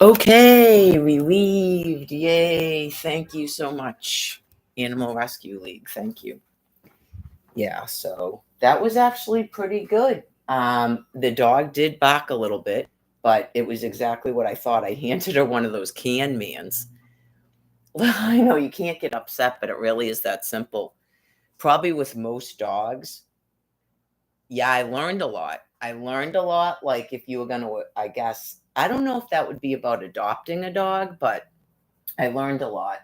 Okay, relieved. Yay. Thank you so much. Animal Rescue League. Thank you. Yeah, so that was actually pretty good. The dog did bark a little bit, but it was exactly what I thought. I handed her one of those can mans. Well, I know you can't get upset, but it really is that simple. Probably with most dogs. Yeah, I learned a lot. I learned a lot. Like, if you were going to, I guess, I don't know if that would be about adopting a dog, but I learned a lot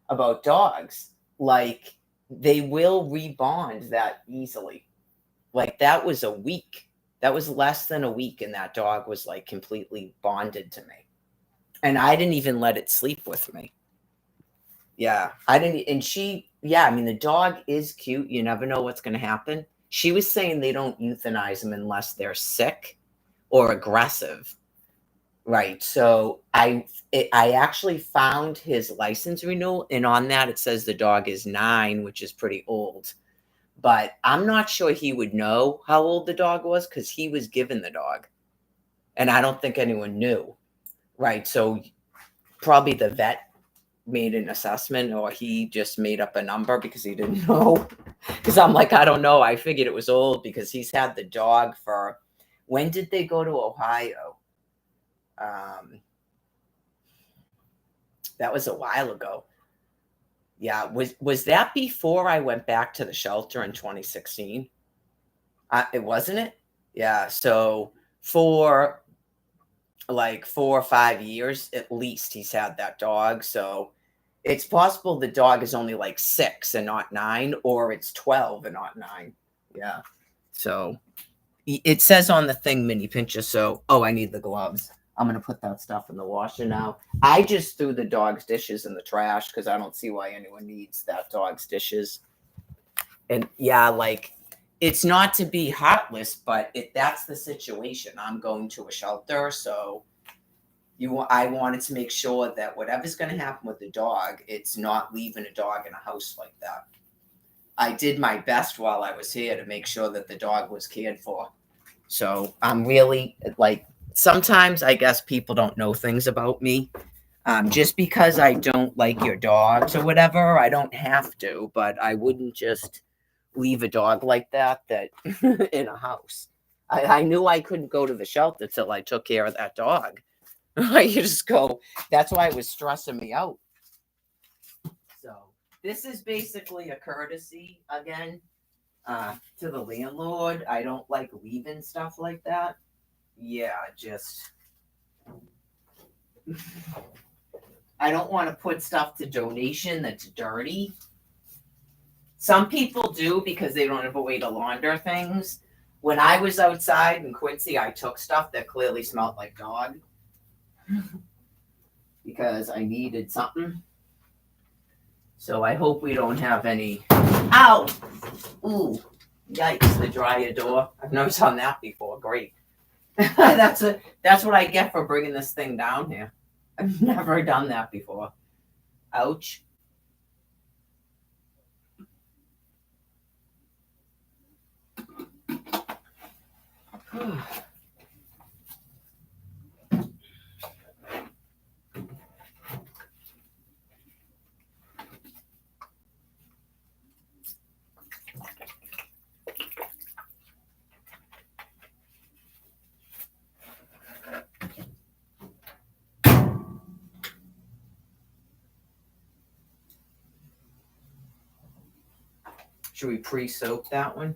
about dogs. Like, they will rebond that easily. Like, that was a week. That was less than a week, and that dog was like completely bonded to me. And I didn't even let it sleep with me. Yeah, I didn't. And yeah, I mean, the dog is cute. You never know what's going to happen. She was saying they don't euthanize them unless they're sick or aggressive. Right. So I actually found his license renewal, and on that it says the dog is 9, which is pretty old. But I'm not sure he would know how old the dog was because he was given the dog, and I don't think anyone knew. Right. So probably the vet made an assessment, or he just made up a number because he didn't know. Because I'm like, I don't know. I figured it was old because he's had the dog for. When did they go to Ohio? That was a while ago. Yeah, was that before I went back to the shelter in 2016? It wasn't it? Yeah, so for like 4 or 5 years at least he's had that dog. So it's possible the dog is only like 6 and not 9, or it's 12 and not 9. Yeah. So it says on the thing mini pincher. So, oh, I need the gloves. I'm going to put that stuff in the washer now. I just threw the dog's dishes in the trash because I don't see why anyone needs that dog's dishes. And yeah, like, it's not to be heartless, but that's the situation. I'm going to a shelter, so I wanted to make sure that whatever's going to happen with the dog, it's not leaving a dog in a house like that. I did my best while I was here to make sure that the dog was cared for. So I'm really like, sometimes I guess people don't know things about me. Just because I don't like your dogs or whatever, I don't have to, but I wouldn't just leave a dog like that in a house. I knew I couldn't go to the shelter till I took care of that dog. You just go. That's why it was stressing me out. So this is basically a courtesy again to the landlord. I don't like leaving stuff like that. Yeah, just I don't want to put stuff to donation that's dirty. Some people do because they don't have a way to launder things. When I was outside in Quincy, I took stuff that clearly smelled like dog because I needed something. So I hope we don't have any. Ow! Ooh, yikes! The dryer door. I've never done that before. Great. That's what I get for bringing this thing down here. I've never done that before. Ouch. Should we pre-soak that one?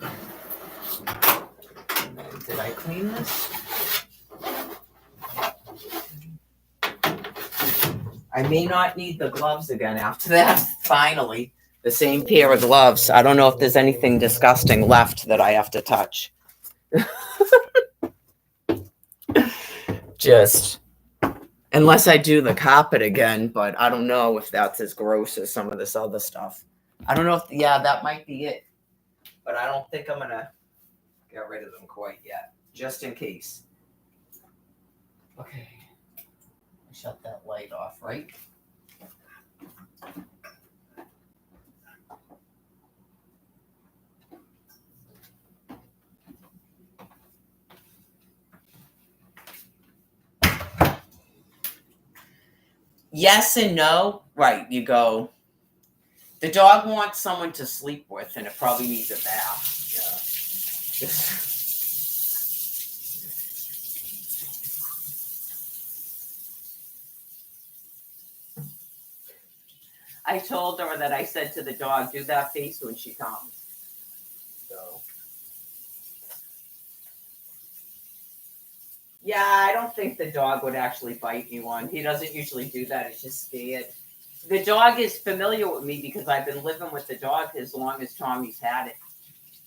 Did I clean this? I may not need the gloves again after that. Finally, the same pair of gloves. I don't know if there's anything disgusting left that I have to touch. Just unless I do the carpet again, but I don't know if that's as gross as some of this other stuff. I don't know if, yeah, that might be it. But I don't think I'm going to get rid of them quite yet, just in case. Okay. Shut that light off, right? Yes and no. Right. You go, the dog wants someone to sleep with, and it probably needs a bath. Yeah. I told her that I said to the dog, do that face when she comes. So, yeah, I don't think the dog would actually bite anyone. He doesn't usually do that. He's just scared. The dog is familiar with me because I've been living with the dog as long as Tommy's had it.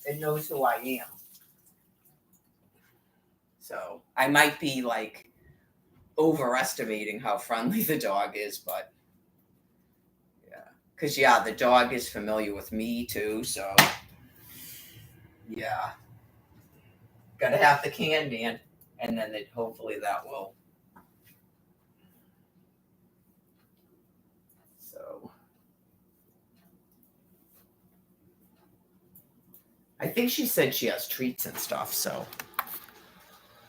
It knows who I am. So I might be like overestimating how friendly the dog is, but yeah. Because, yeah, the dog is familiar with me too. So, yeah. Gotta have the can man. And then hopefully that will. So I think she said she has treats and stuff. So,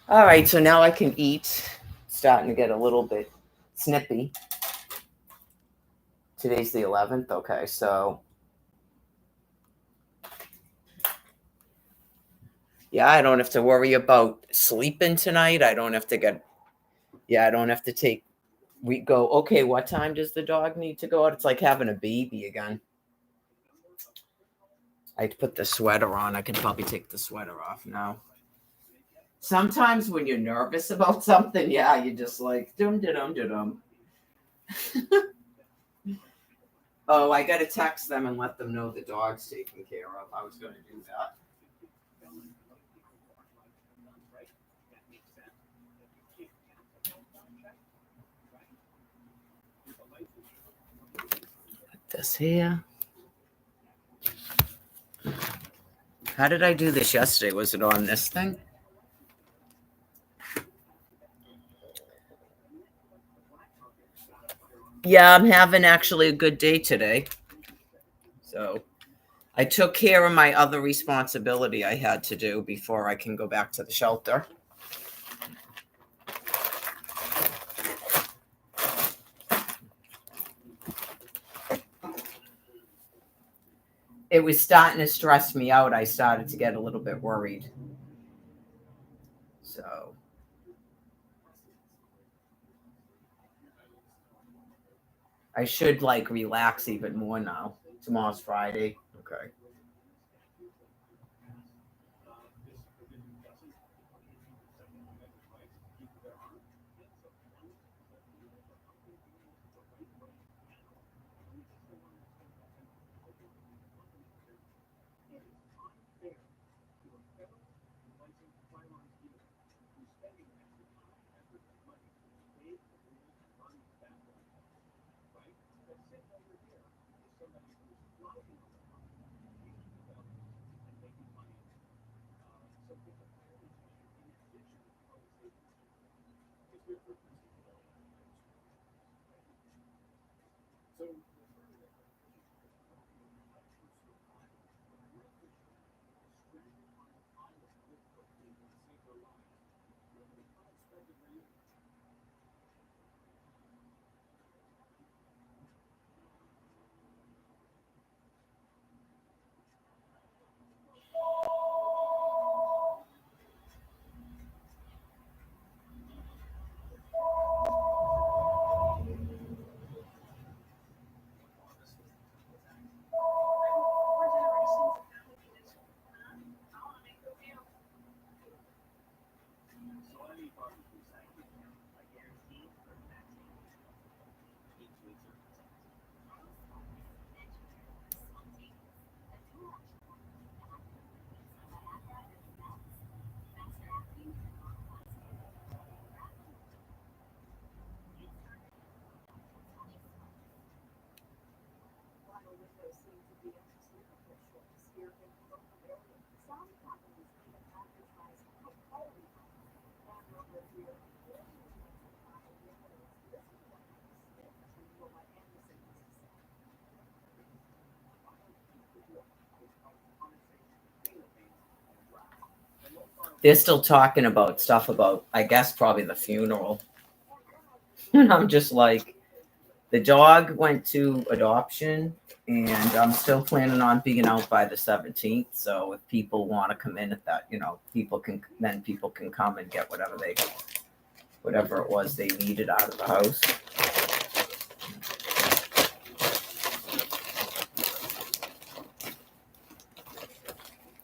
all right. So now I can eat. Starting to get a little bit snippy. Today's the 11th. Okay. So, yeah, I don't have to worry about sleeping tonight. I don't have to get, yeah, I don't have to take, we go, okay, what time does the dog need to go out? It's like having a baby again. I put the sweater on. I can probably take the sweater off now. Sometimes when you're nervous about something, yeah, you're just like, dum dum dum dum. Oh, I got to text them and let them know the dog's taken care of. I was going to do that. Put this here. How did I do this yesterday? Was it on this thing? Yeah, I'm having actually a good day today. So I took care of my other responsibility I had to do before I can go back to the shelter. It was starting to stress me out. I started to get a little bit worried. So I should like relax even more now. Tomorrow's Friday. Okay. They're still talking about stuff about, I guess, probably the funeral. And I'm just like, The dog went to adoption, and I'm still planning on being out by the 17th. So if people want to come in at that, people can come and get whatever it was they needed out of the house.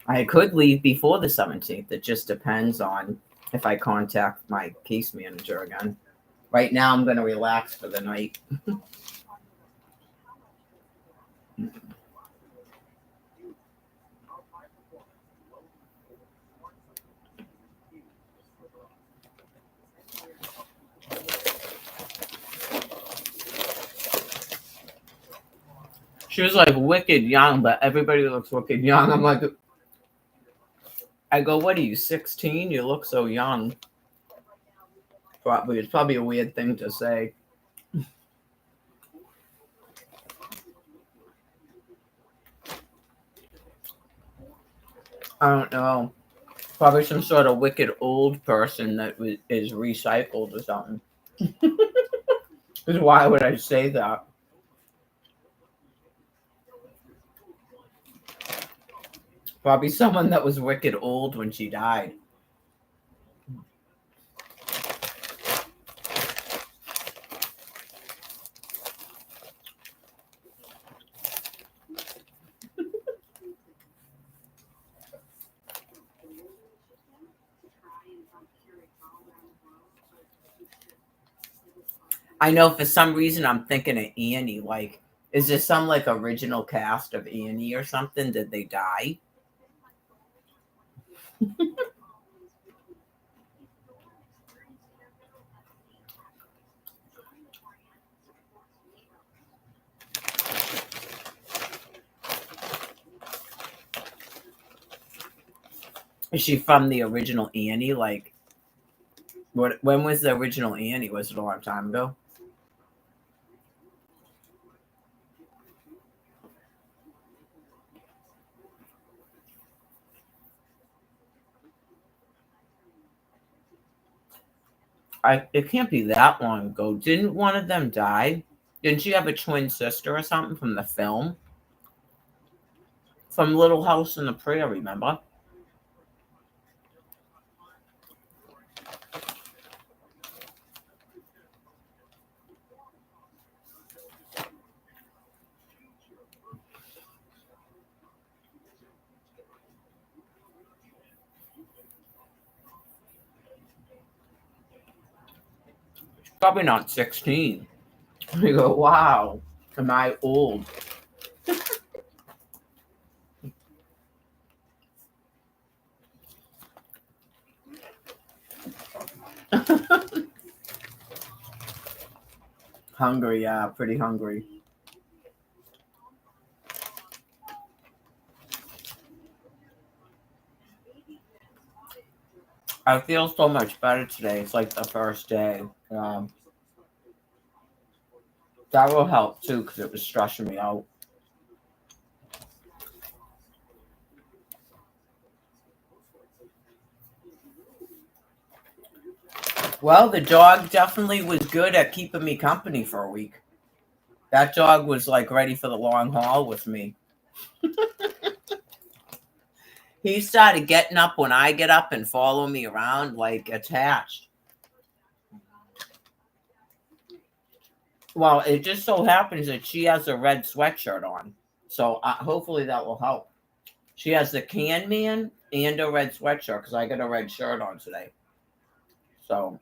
I could leave before the 17th. It just depends on if I contact my case manager again. Right now, I'm going to relax for the night. She was like wicked young, but everybody looks wicked young. I'm like, I go, what are you, 16? You look so young. It's probably a weird thing to say. I don't know. Probably some sort of wicked old person that is recycled or something. Why would I say that? Probably someone that was wicked old when she died. I know for some reason I'm thinking of Annie. Like, is there some like original cast of Annie or something? Did they die? Is she from the original Annie? Like, when was the original Annie? Was it a long time ago? It can't be that long ago. Didn't one of them die? Didn't she have a twin sister or something from the film? From Little House on the Prairie, remember? Probably not 16. You go, wow, am I old? Hungry, yeah, pretty hungry. I feel so much better today. It's like the first day. Um, that will help too because it was stressing me out. Well, the dog definitely was good at keeping me company for a week. That dog was like ready for the long haul with me. He started getting up when I get up and follow me around like attached. Well, it just so happens that she has a red sweatshirt on. So hopefully that will help. She has the can man and a red sweatshirt because I got a red shirt on today. So,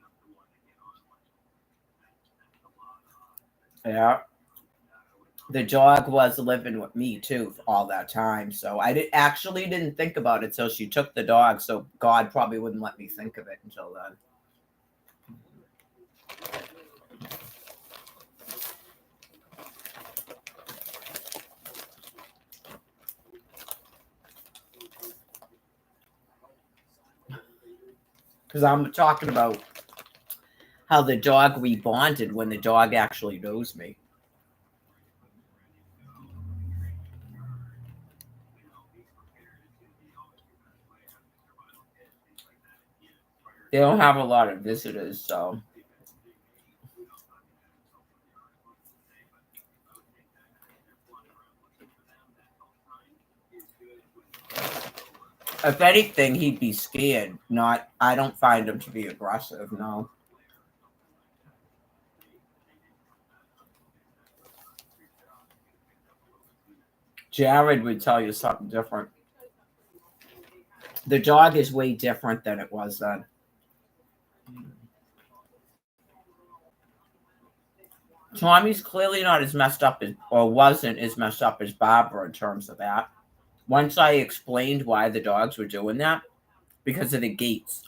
yeah. The dog was living with me too all that time. So actually didn't think about it till she took the dog. So God probably wouldn't let me think of it until then. Because I'm talking about how the dog rebonded when the dog actually knows me. They don't have a lot of visitors, so If anything, he'd be scared. Not, I don't find him to be aggressive, no. Jared would tell you something different. The dog is way different than it was then. Tommy's clearly not as messed up as, or wasn't as messed up as Barbara in terms of that. Once I explained why the dogs were doing that, because of the gates.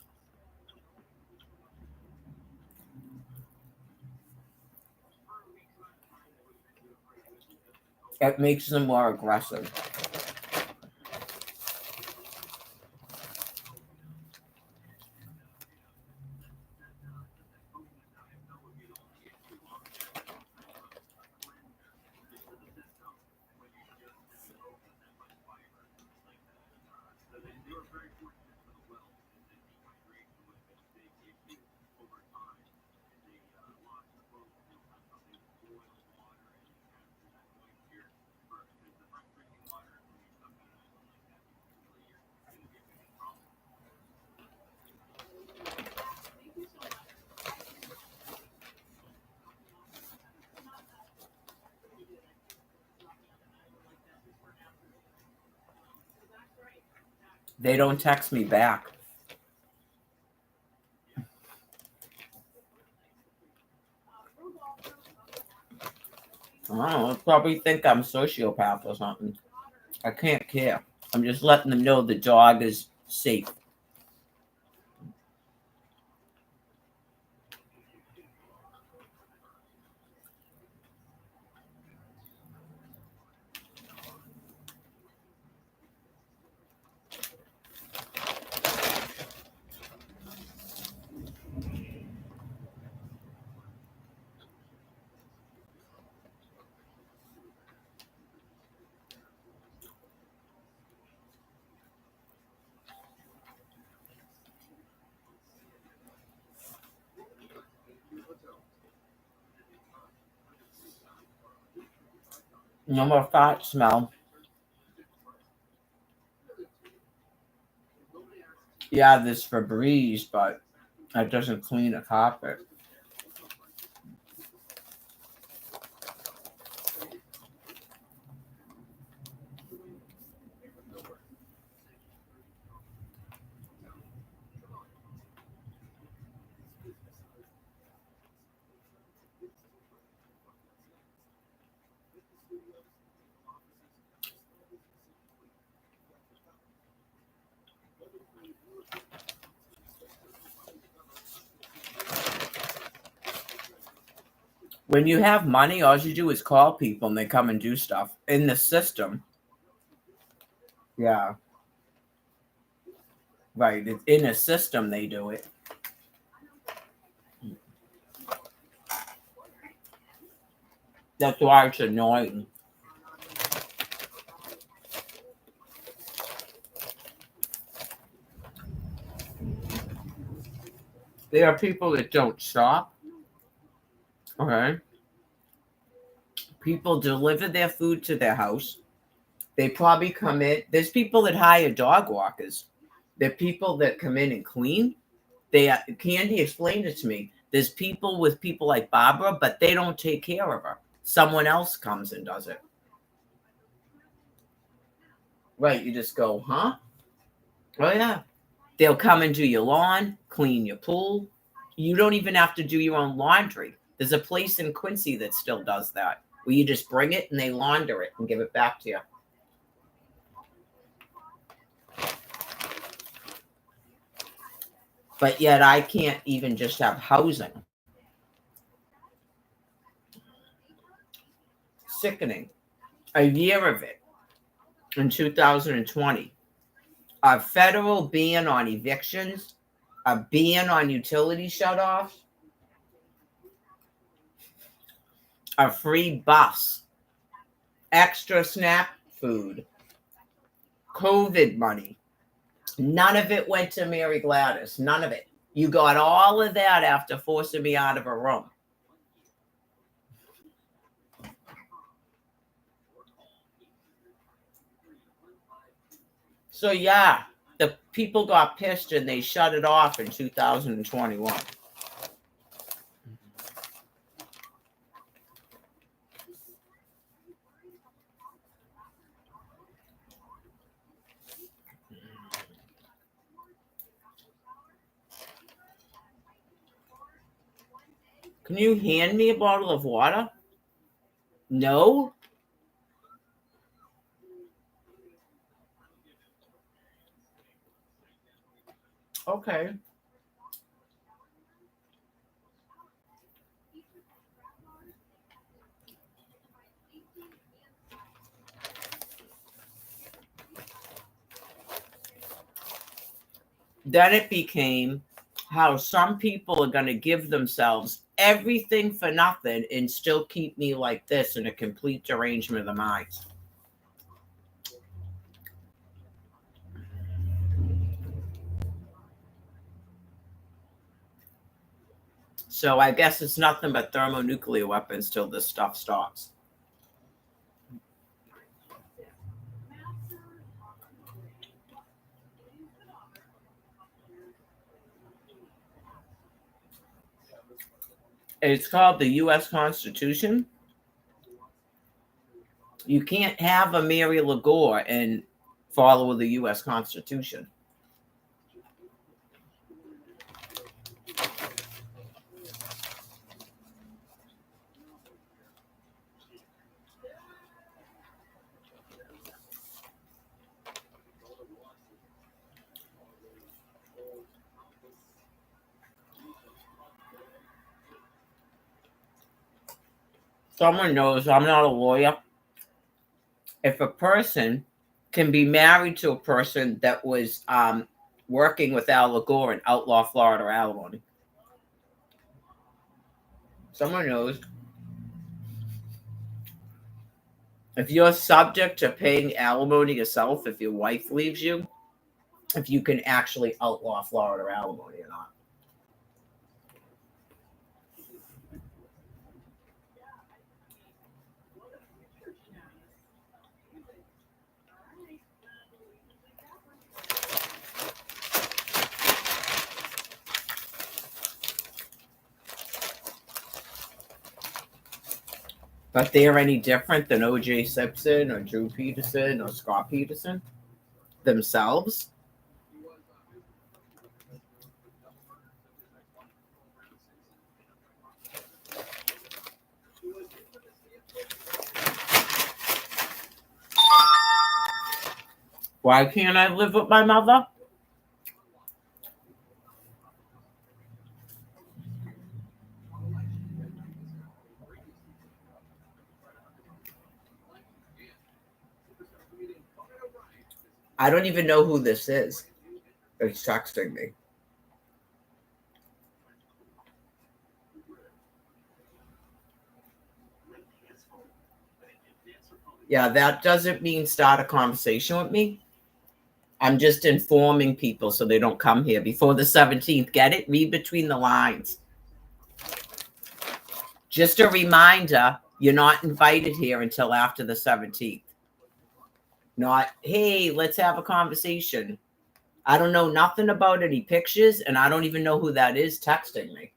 It makes them more aggressive. They don't text me back. I don't know. They'll probably think I'm a sociopath or something. I can't care. I'm just letting them know the dog is safe. No more fart smell. Yeah, there's Febreze, but that doesn't clean a carpet. When you have money, all you do is call people and they come and do stuff in the system. Yeah, right. It's in a system they do it. That's why it's annoying. There are people that don't shop. Okay. People deliver their food to their house. They probably come in. There's people that hire dog walkers. There are people that come in and clean. Candy explained it to me. There's people with people like Barbara, but they don't take care of her. Someone else comes and does it. Right. You just go, huh? Oh, yeah. They'll come and do your lawn, clean your pool. You don't even have to do your own laundry. There's a place in Quincy that still does that, where you just bring it and they launder it and give it back to you. But yet I can't even just have housing. Sickening. A year of it in 2020. A federal ban on evictions, a ban on utility shutoffs, a free bus, extra SNAP food, COVID money. None of it went to Mary Gladys. None of it. You got all of that after forcing me out of a room. So, yeah, the people got pissed and they shut it off in 2021. Can you hand me a bottle of water? No? Okay. Then it became how some people are going to give themselves everything for nothing and still keep me like this in a complete derangement of the mind. So I guess it's nothing but thermonuclear weapons till this stuff stops. It's called the U.S. Constitution. You can't have a Mary LaGore and follow the U.S. Constitution. Someone knows I'm not a lawyer. If a person can be married to a person that was working with Al Gore in outlaw Florida alimony, someone knows. If you're subject to paying alimony yourself, if your wife leaves you, if you can actually outlaw Florida alimony or not. But they're any different than O.J. Simpson or Drew Peterson or Scott Peterson themselves? Why can't I live with my mother? I don't even know who this is. It's texting me. Yeah, that doesn't mean start a conversation with me. I'm just informing people so they don't come here before the 17th. Get it? Read between the lines. Just a reminder, you're not invited here until after the 17th. Not, hey, let's have a conversation. I don't know nothing about any pictures, and I don't even know who that is texting me.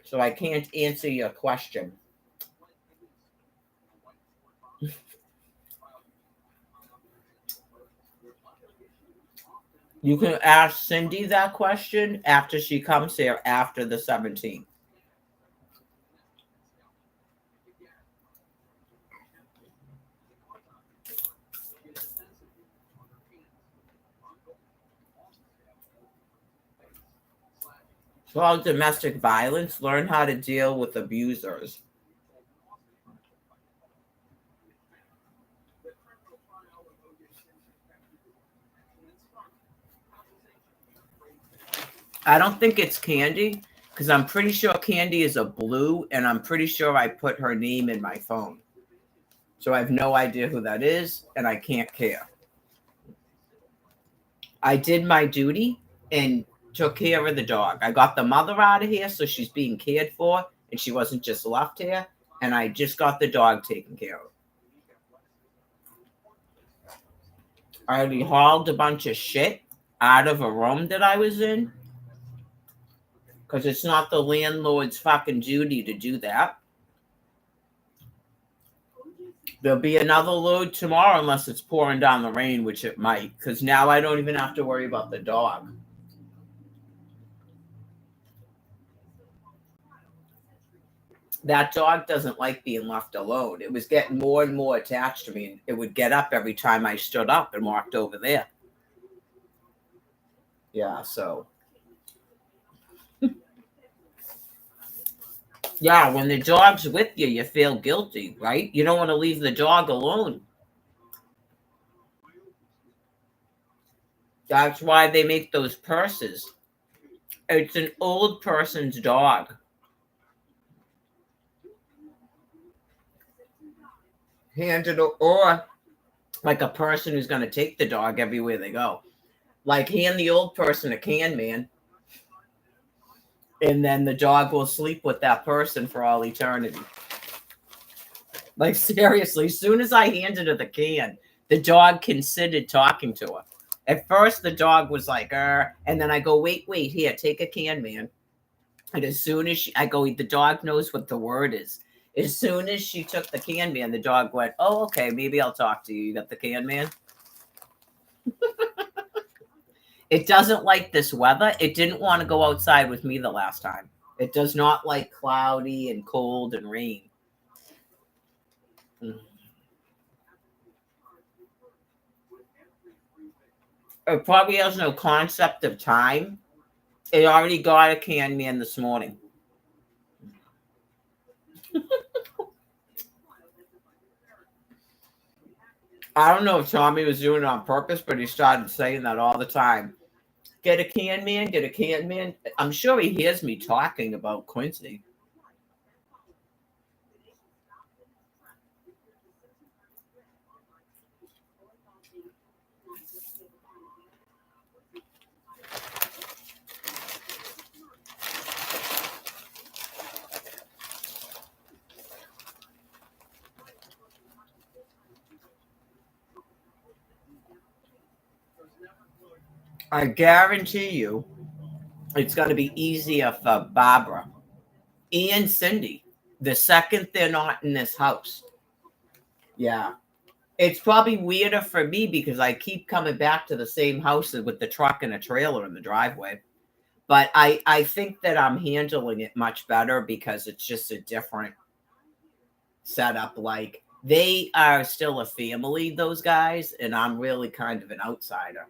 So I can't answer your question. You can ask Cindy that question after she comes here after the 17th. It's called domestic violence. Learn how to deal with abusers. I don't think it's Candy because I'm pretty sure Candy is a blue, and I'm pretty sure I put her name in my phone. So I have no idea who that is, and I can't care. I did my duty and took care of the dog. I got the mother out of here, so she's being cared for, and she wasn't just left here. And I just got the dog taken care of. I already hauled a bunch of shit out of a room that I was in because it's not the landlord's fucking duty to do that. There'll be another load tomorrow unless it's pouring down the rain, which it might, because now I don't even have to worry about the dog. That dog doesn't like being left alone. It was getting more and more attached to me, and it would get up every time I stood up and walked over there. Yeah, so. Yeah, when the dog's with you, you feel guilty, right? You don't want to leave the dog alone. That's why they make those purses. It's an old person's dog. Handed or like a person who's going to take the dog everywhere they go. Like hand the old person a can, man. And then the dog will sleep with that person for all eternity. Like seriously, as soon as I handed her the can, the dog considered talking to her. At first, the dog was like, and then I go, wait, here, take a can, man. And as soon as I go, the dog knows what the word is. As soon as she took the can, man, the dog went, oh, okay, maybe I'll talk to you. You got the can, man? It doesn't like this weather. It didn't want to go outside with me the last time. It does not like cloudy and cold and rain. It probably has no concept of time. It already got a can, man, this morning. I don't know if Tommy was doing it on purpose, but he started saying that all the time. Get a can, man. Get a can, man. I'm sure he hears me talking about Quincy. I guarantee you it's going to be easier for Barbara and Cindy the second they're not in this house. Yeah. It's probably weirder for me because I keep coming back to the same house with the truck and a trailer in the driveway. But I think that I'm handling it much better because it's just a different setup. Like they are still a family, those guys, and I'm really kind of an outsider.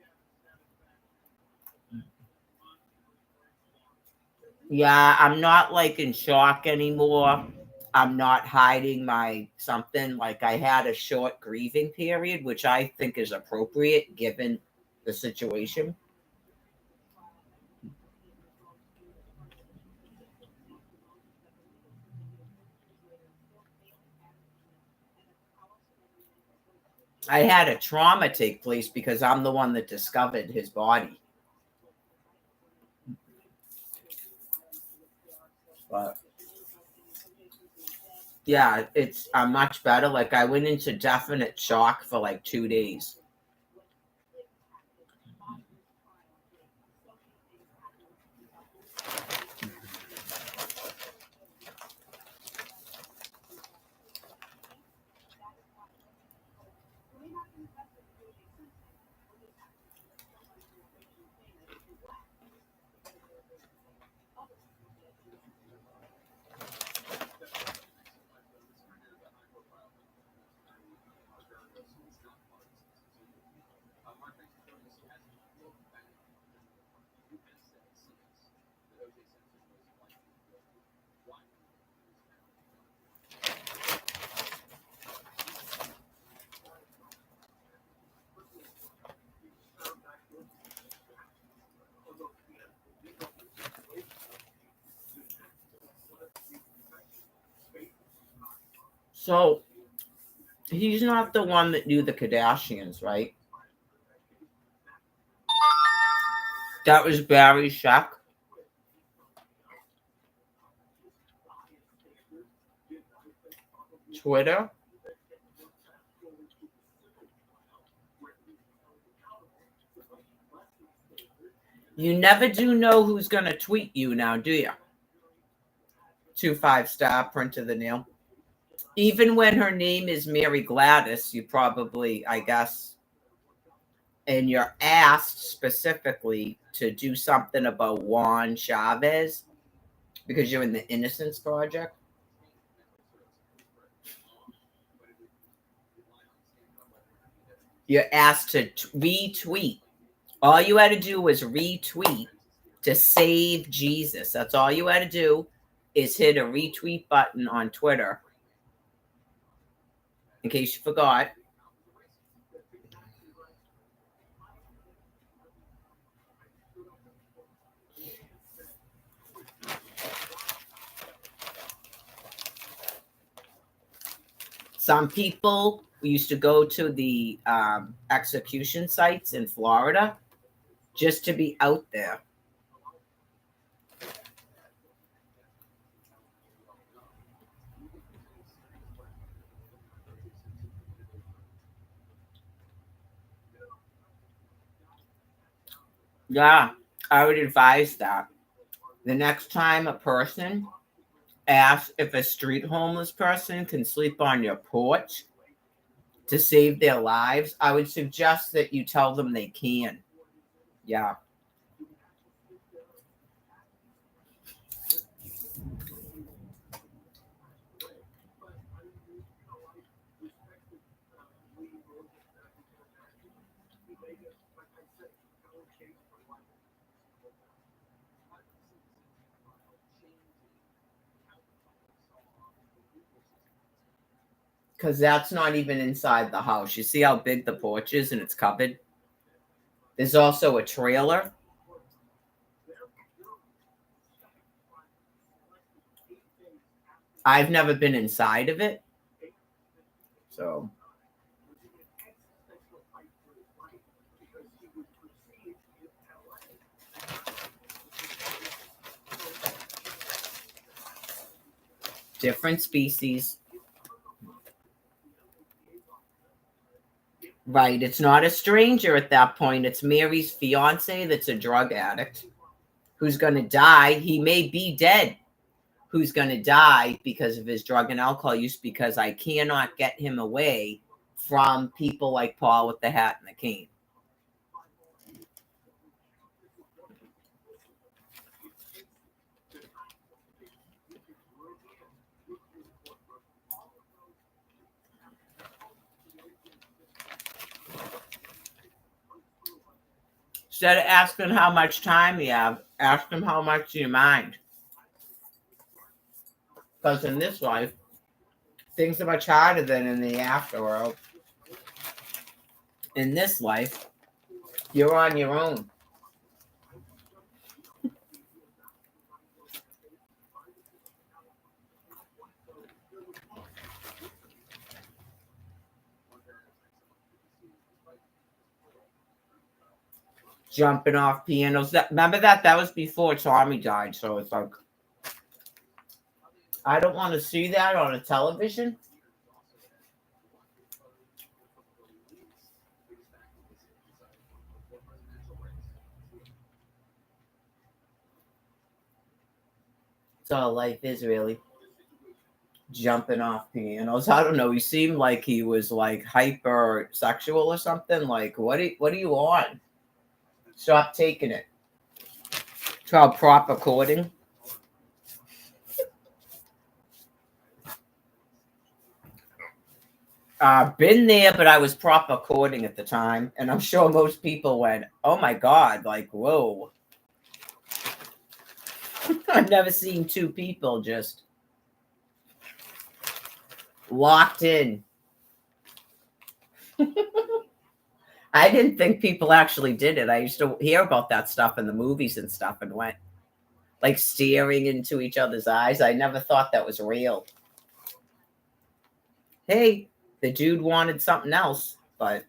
Yeah, I'm not like in shock anymore. I'm not hiding my something. Like I had a short grieving period, which I think is appropriate given the situation. I had a trauma take place because I'm the one that discovered his body. But yeah, I'm much better. Like I went into definite shock for like 2 days. So he's not the one that knew the Kardashians, right? That was Barry Sheck. Twitter. You never do know who's going to tweet you now, do you? 2 5-star print of the nail. Even when her name is Mary Gladys, you probably, I guess, and you're asked specifically to do something about Juan Chavez because you're in the Innocence Project. You're asked to retweet. All you had to do was retweet to save Jesus. That's all you had to do is hit a retweet button on Twitter. In case you forgot. Some people used to go to the execution sites in Florida just to be out there. Yeah, I would advise that. The next time a person asks if a street homeless person can sleep on your porch to save their lives, I would suggest that you tell them they can. Yeah. Because that's not even inside the house. You see how big the porch is and it's covered? There's also a trailer. I've never been inside of it. So different species. Right. It's not a stranger at that point. It's Mary's fiance that's a drug addict who's going to die. He may be dead. Who's going to die because of his drug and alcohol use because I cannot get him away from people like Paul with the hat and the cane. Instead of asking how much time you have, ask him how much do you mind. Because in this life, things are much harder than in the afterworld. In this life, you're on your own. Jumping off pianos. Remember that? That was before Tommy died. So it's like, I don't want to see that on a television. That's all life is, really. Jumping off pianos. I don't know. He seemed like he was like hyper sexual or something. Like, what are you on? Stop taking it. It's called proper courting. Been there, but I was proper courting at the time, and I'm sure most people went, "Oh my god!" Like, whoa. I've never seen two people just locked in. I didn't think people actually did it. I used to hear about that stuff in the movies and stuff and went like staring into each other's eyes. I never thought that was real. Hey, the dude wanted something else, but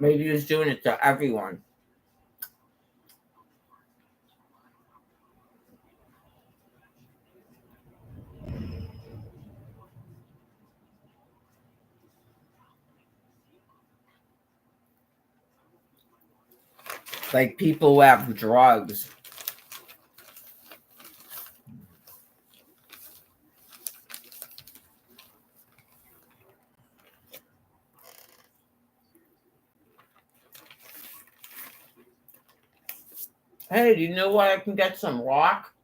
maybe he was doing it to everyone. Like people who have drugs. Hey, do you know where I can get some rock?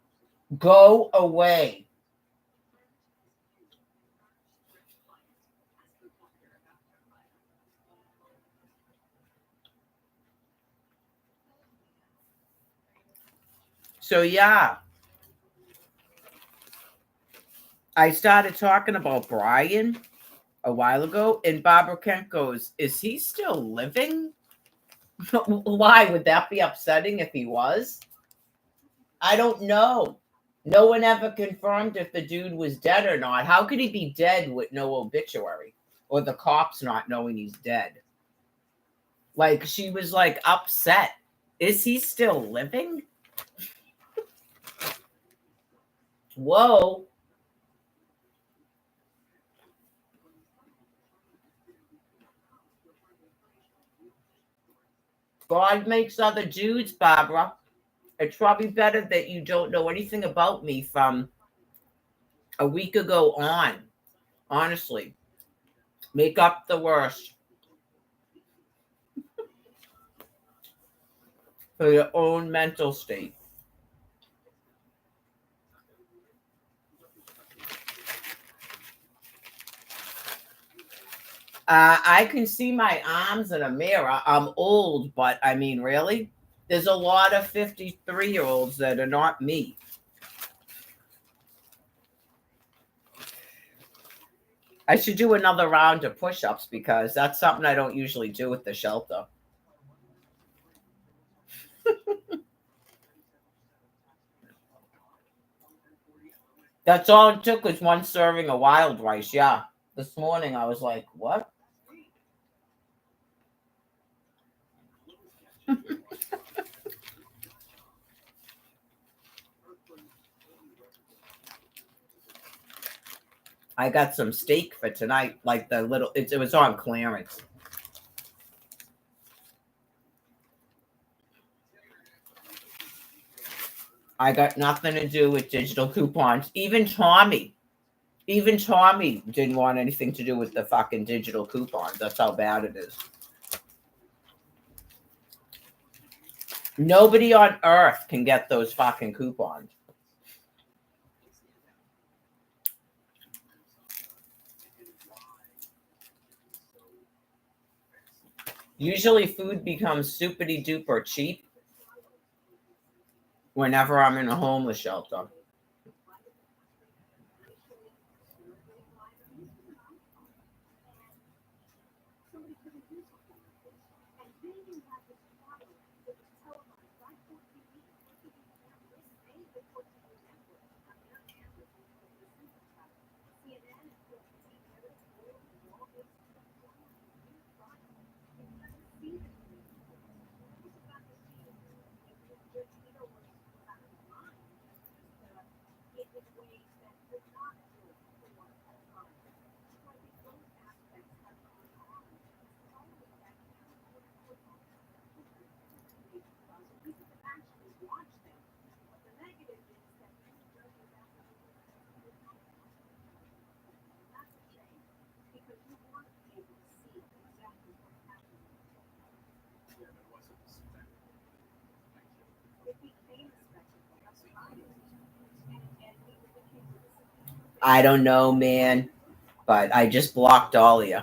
Go away. So yeah, I started talking about Brian a while ago, and Barbara Kent goes, "Is he still living?" Why would that be upsetting if he was? I don't know. No one ever confirmed if the dude was dead or not. How could he be dead with no obituary? Or the cops not knowing he's dead? Like, she was like upset. Is he still living? Whoa. God makes other dudes, Barbara. It's probably better that you don't know anything about me from a week ago on. Honestly, make up the worst for your own mental state. I can see my arms in a mirror. I'm old, but I mean, really? There's a lot of 53-year-olds that are not me. I should do another round of push ups because that's something I don't usually do with the shelter. That's all it took was one serving of wild rice. Yeah. This morning I was like, what? I got some steak for tonight, like the little, it was on clearance. I got nothing to do with digital coupons. Even Tommy didn't want anything to do with the fucking digital coupons. That's how bad it is. Nobody on earth can get those fucking coupons. Usually food becomes super duper cheap whenever I'm in a homeless shelter. I don't know, man, but I just blocked all of you.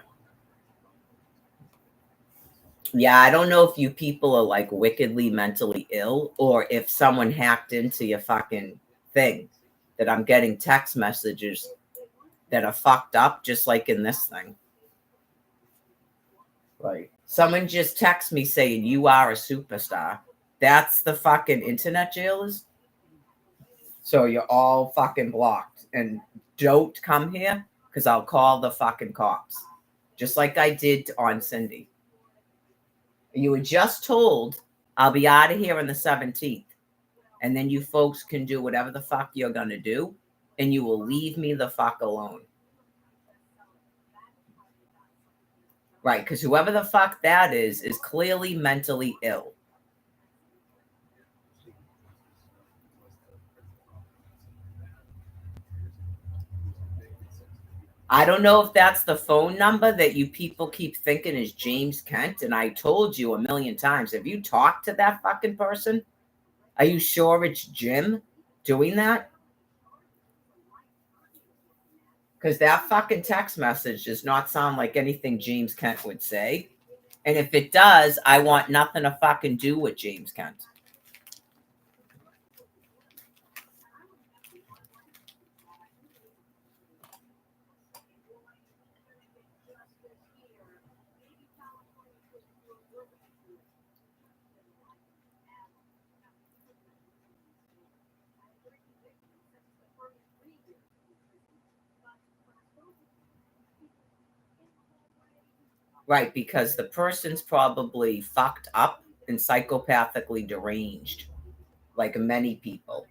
Yeah, I don't know if you people are like wickedly mentally ill or if someone hacked into your fucking thing that I'm getting text messages that are fucked up, just like in this thing. Like someone just texted me saying you are a superstar. That's the fucking internet jailers. So you're all fucking blocked. And don't come here because I'll call the fucking cops. Just like I did on Cindy. You were just told I'll be out of here on the 17th. And then you folks can do whatever the fuck you're going to do. And you will leave me the fuck alone. Right. Because whoever the fuck that is clearly mentally ill. I don't know if that's the phone number that you people keep thinking is James Kent. And I told you a million times, have you talked to that fucking person? Are you sure it's Jim doing that? Because that fucking text message does not sound like anything James Kent would say. And if it does, I want nothing to fucking do with James Kent. Right, because the person's probably fucked up and psychopathically deranged, like many people.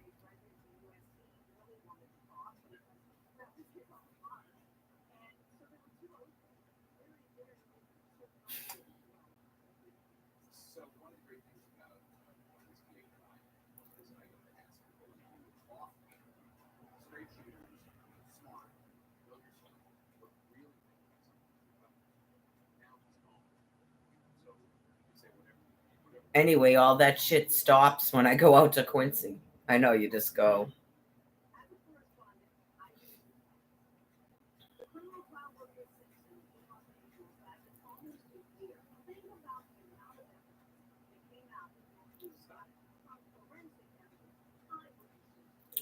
Anyway, all that shit stops when I go out to Quincy. I know you just go.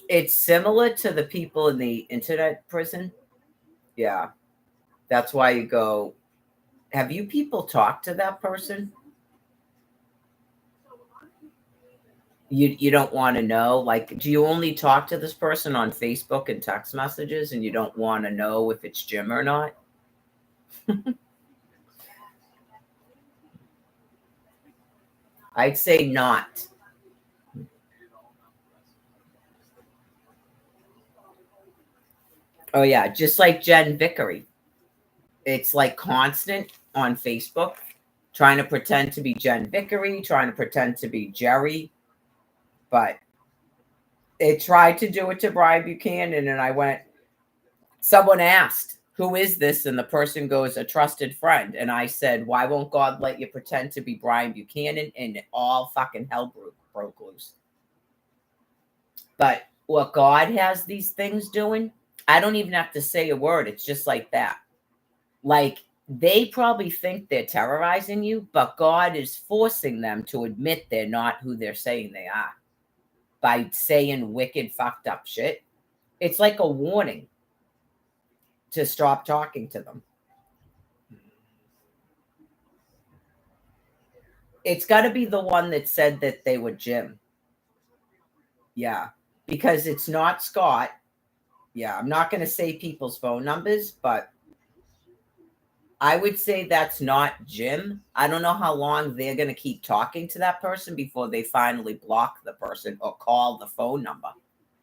It's similar to the people in the internet prison. Yeah. That's why you go, have you people talked to that person? You don't want to know. Like, do you only talk to this person on Facebook and text messages and you don't want to know if it's Jim or not? I'd say not. Oh yeah, just like Jen Vickery. It's like constant on Facebook, trying to pretend to be Jen Vickery, trying to pretend to be Jerry, but it tried to do it to Brian Buchanan, and I went, someone asked, who is this? And the person goes, a trusted friend. And I said, why won't God let you pretend to be Brian Buchanan? And all fucking hell broke loose. But what God has these things doing, I don't even have to say a word. It's just like that. Like, they probably think they're terrorizing you, but God is forcing them to admit they're not who they're saying they are by saying wicked, fucked up shit. It's like a warning to stop talking to them. It's got to be the one that said that they were Jim. Yeah, because it's not Scott. Yeah, I'm not going to say people's phone numbers, but I would say that's not Jim. I don't know how long they're going to keep talking to that person before they finally block the person or call the phone number.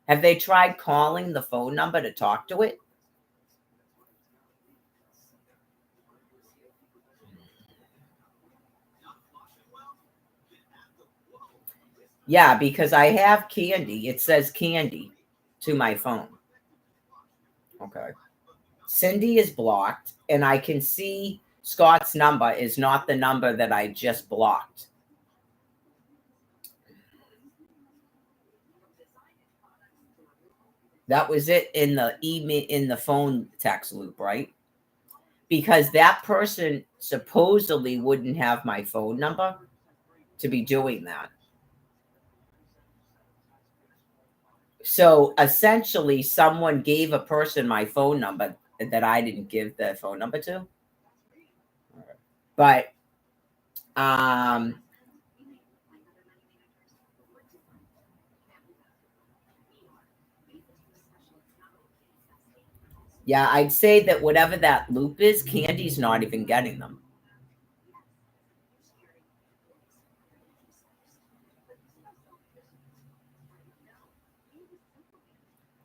Have they tried calling the phone number to talk to it? Yeah, because I have Candy. It says Candy to my phone. Okay. Cindy is blocked, and I can see Scott's number is not the number that I just blocked. That was it in the email, in the phone text loop, right? Because that person supposedly wouldn't have my phone number to be doing that. So essentially, someone gave a person my phone number that I didn't give the phone number to. But um, yeah, I'd say that whatever that loop is, Candy's not even getting them.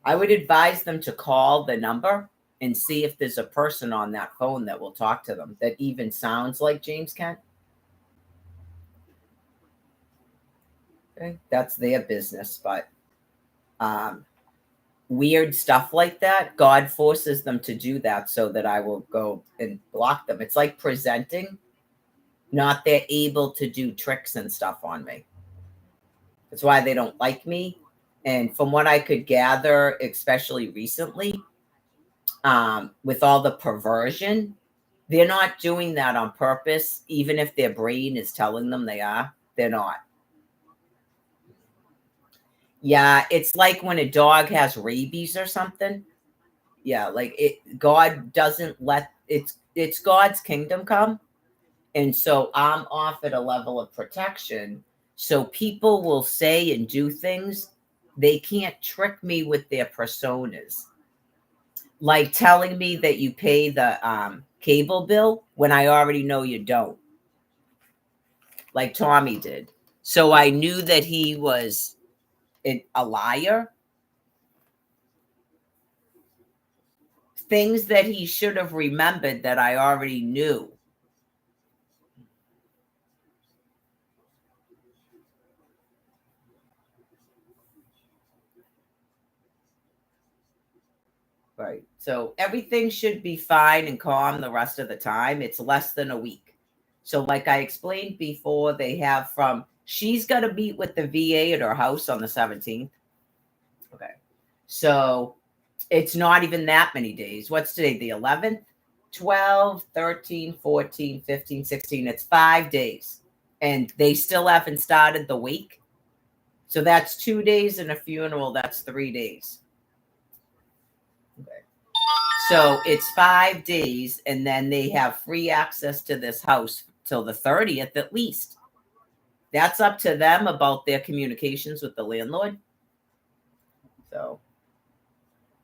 I would advise them to call the number and see if there's a person on that phone that will talk to them that even sounds like James Kent. Okay, that's their business, but um, weird stuff like that, God forces them to do that so that I will go and block them. It's like presenting, not they're able to do tricks and stuff on me. That's why they don't like me. And from what I could gather, especially recently, with all the perversion, they're not doing that on purpose, even if their brain is telling them they are. They're not. Yeah, it's like when a dog has rabies or something. Yeah, like God doesn't let it's God's kingdom come. And so I'm offered a level of protection. So people will say and do things. They can't trick me with their personas. Like telling me that you pay the cable bill when I already know you don't. Like Tommy did. So I knew that he was a liar. Things that he should have remembered that I already knew. Right. So everything should be fine and calm the rest of the time. It's less than a week. So, like I explained before, they have she's got to meet with the VA at her house on the 17th. Okay. So it's not even that many days. What's today? The 11th? 12, 13, 14, 15, 16. It's 5 days. And they still haven't started the wake. So that's 2 days and a funeral. That's 3 days. Okay. So it's 5 days, and then they have free access to this house till the 30th at least. That's up to them about their communications with the landlord. So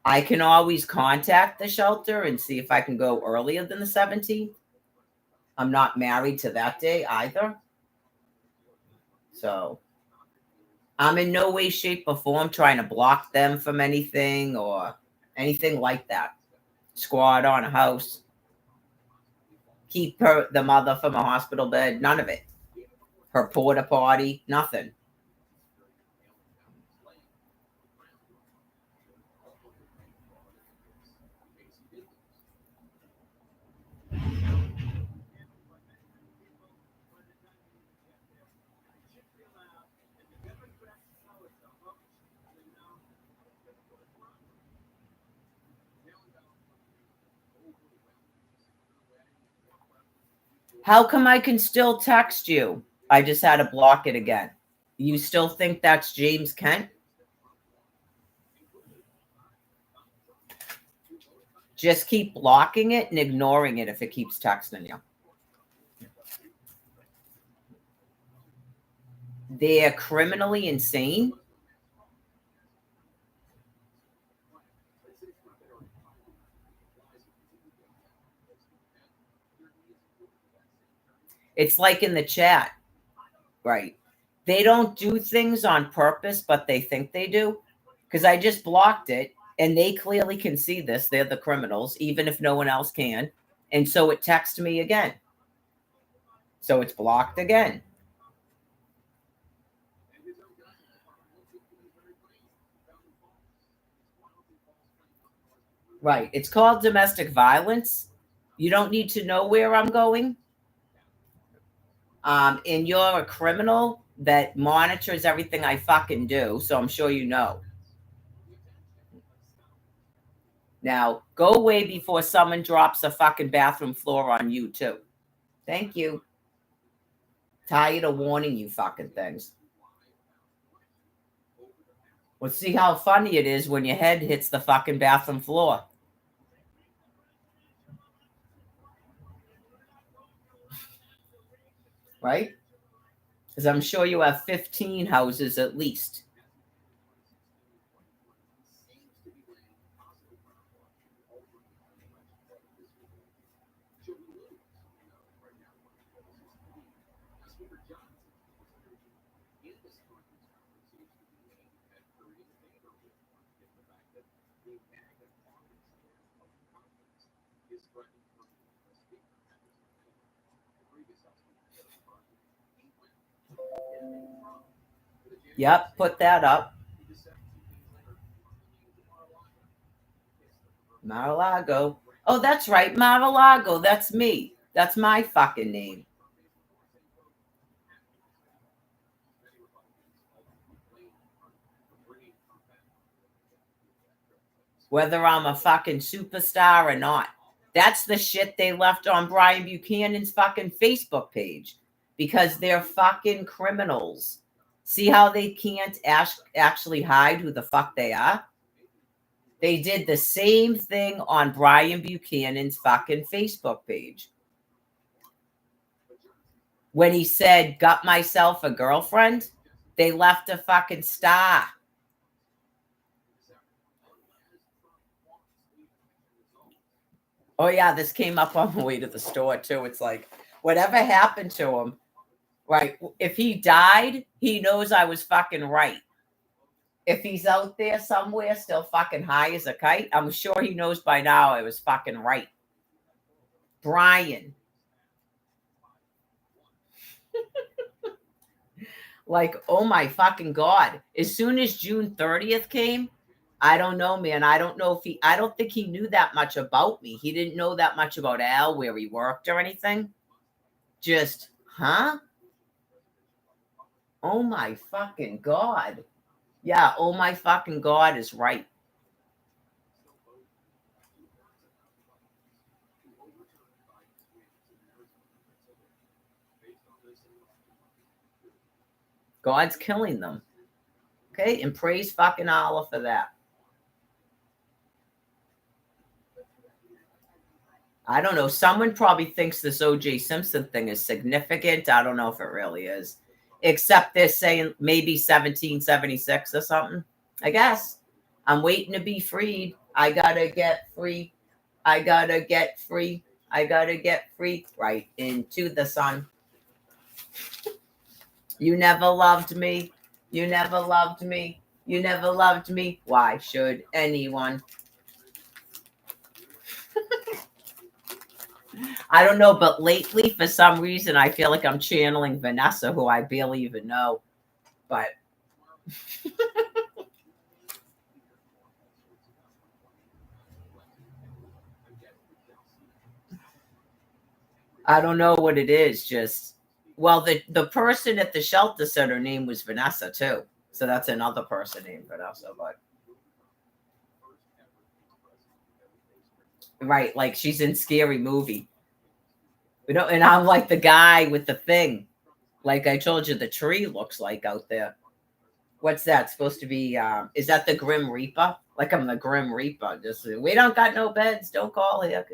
I can always contact the shelter and see if I can go earlier than the 17th. I'm not married to that day either. So I'm in no way, shape, or form trying to block them from anything or anything like that. Squad on a house. Keep the mother from a hospital bed. None of it. Her porta potty. Nothing. How come I can still text you? I just had to block it again. You still think that's James Kent? Just keep blocking it and ignoring it if it keeps texting you. They're criminally insane. It's like in the chat, right? They don't do things on purpose, but they think they do. Because I just blocked it and they clearly can see this. They're the criminals, even if no one else can. And so it texts me again. So it's blocked again. Right. It's called domestic violence. You don't need to know where I'm going. And you're a criminal that monitors everything I fucking do. So I'm sure you know. Now, go away before someone drops a fucking bathroom floor on you, too. Thank you. Tired of warning you fucking things. Well, see how funny it is when your head hits the fucking bathroom floor. Right? Because I'm sure you have 15 houses at least. Yep, put that up. Mar-a-Lago. Oh, that's right, Mar-a-Lago. That's me. That's my fucking name. Whether I'm a fucking superstar or not. That's the shit they left on Brian Buchanan's fucking Facebook page because they're fucking criminals. See how they can't actually hide who the fuck they are? They did the same thing on Brian Buchanan's fucking Facebook page. When he said, got myself a girlfriend, they left a fucking star. Oh, yeah, this came up on the way to the store, too. It's like, whatever happened to him, right? If he died, he knows I was fucking right. If he's out there somewhere still fucking high as a kite, I'm sure he knows by now I was fucking right. Brian. Like, oh my fucking God. As soon as June 30th came, I don't know, man. I don't know if I don't think he knew that much about me. He didn't know that much about Al, where he worked or anything. Just, huh? Oh my fucking God. Yeah, oh my fucking God is right. God's killing them. Okay, and praise fucking Allah for that. I don't know. Someone probably thinks this OJ Simpson thing is significant. I don't know if it really is. Except they're saying maybe 1776 or something. I guess. I'm waiting to be freed. I gotta get free. I gotta get free. I gotta get free. Right into the sun. You never loved me. You never loved me. You never loved me. Why should anyone? I don't know, but lately, for some reason, I feel like I'm channeling Vanessa, who I barely even know. But I don't know what it is. Just well, the person at the shelter said her name was Vanessa too, so that's another person named Vanessa. But right, like she's in Scary Movie, you know. And I'm like the guy with the thing, like I told you, the tree looks like out there. What's that supposed to be? Is that the Grim Reaper? Like I'm the Grim Reaper. Just we don't got no beds. Don't call here.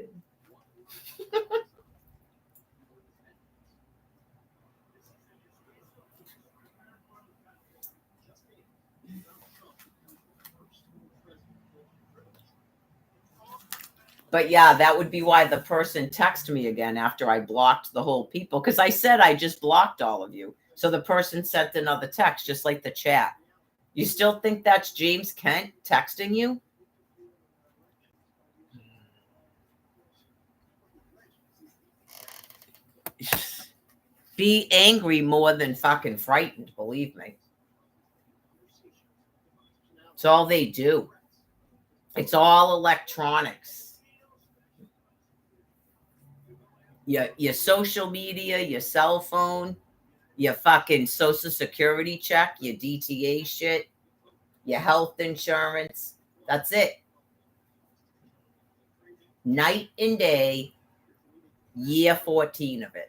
But yeah, that would be why the person texted me again after I blocked the whole people. Because I said I just blocked all of you. So the person sent another text, just like the chat. You still think that's James Kent texting you? Be angry more than fucking frightened, believe me. It's all they do. It's all electronics. Your social media, your cell phone, your fucking social security check, your DTA shit, your health insurance. That's it. Night and day, year 14 of it.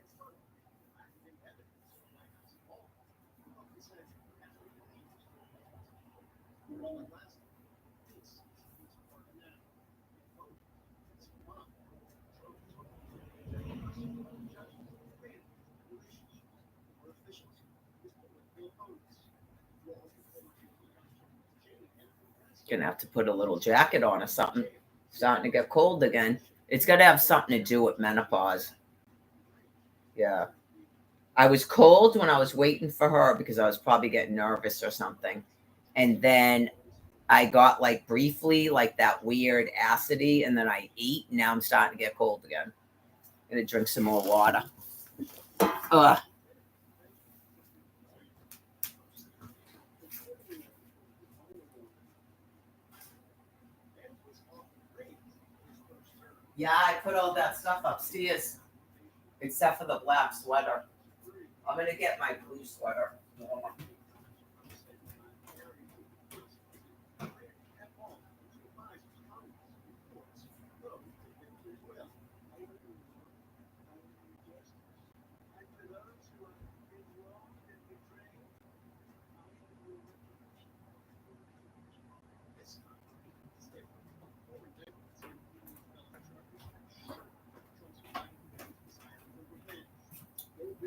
Gonna have to put a little jacket on or something. Starting to get cold again. It's gonna have something to do with menopause. Yeah. I was cold when I was waiting for her because I was probably getting nervous or something. And then I got like briefly like that weird acidity, and then I ate. And now I'm starting to get cold again. I'm gonna drink some more water. Ugh. Yeah, I put all that stuff upstairs, except for the black sweater. I'm gonna get my blue sweater.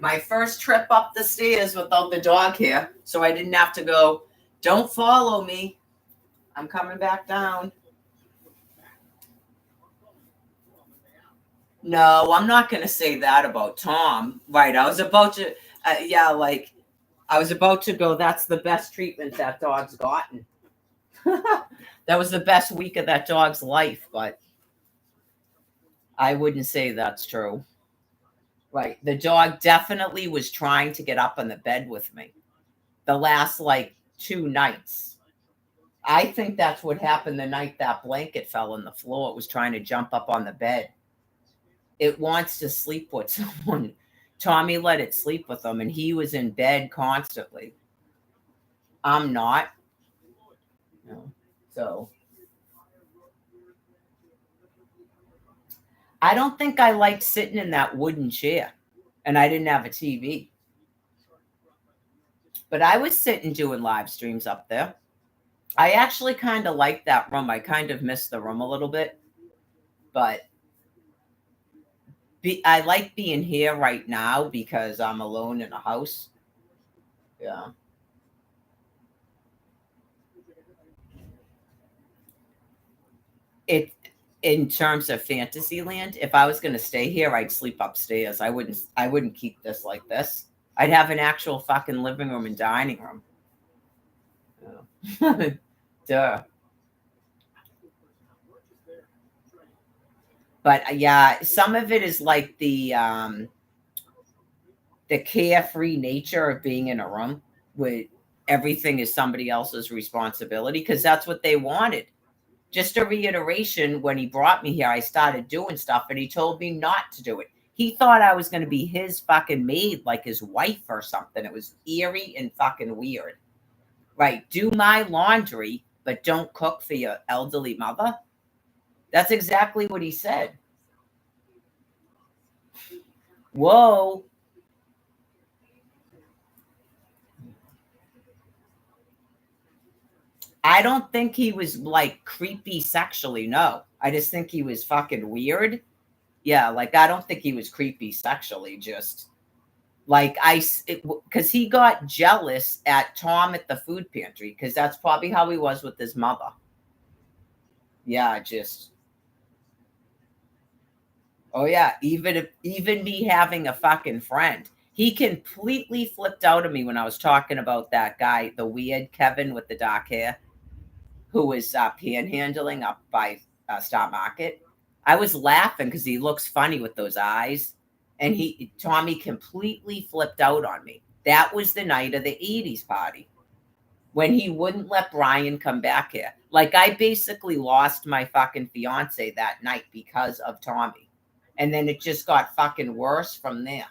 My first trip up the stairs without the dog here, so I didn't have to go, don't follow me. I'm coming back down. No, I'm not going to say that about Tom. Right. I was about to, I was about to go, that's the best treatment that dog's gotten. That was the best week of that dog's life, but I wouldn't say that's true. Right. The dog definitely was trying to get up on the bed with me the last 2 nights. I think that's what happened the night that blanket fell on the floor. It was trying to jump up on the bed. It wants to sleep with someone. Tommy let it sleep with him, and he was in bed constantly. I'm not. No. So I don't think I liked sitting in that wooden chair, and I didn't have a TV. But I was sitting doing live streams up there. I actually kind of liked that room. I kind of missed the room a little bit, but I like being here right now because I'm alone in a house. Yeah. It in terms of Fantasyland, if I was going to stay here, I'd sleep upstairs. I wouldn't keep this like this. I'd have an actual fucking living room and dining room. Yeah. Duh. But yeah, some of it is like the carefree nature of being in a room with everything is somebody else's responsibility because that's what they wanted. Just a reiteration, when he brought me here, I started doing stuff and he told me not to do it. He thought I was going to be his fucking maid, like his wife or something. It was eerie and fucking weird. Right. Do my laundry, but don't cook for your elderly mother. That's exactly what he said. Whoa. I don't think he was creepy sexually. No, I just think he was fucking weird. Yeah, I don't think he was creepy sexually. Just because he got jealous at Tom at the food pantry because that's probably how he was with his mother. Yeah, just. Oh yeah, even me having a fucking friend, he completely flipped out of me when I was talking about that guy, the weird Kevin with the dark hair, who was panhandling up by Star Market. I was laughing because he looks funny with those eyes, and Tommy completely flipped out on me. That was the night of the '80s party when he wouldn't let Brian come back here. I basically lost my fucking fiance that night because of Tommy. And then it just got fucking worse from there.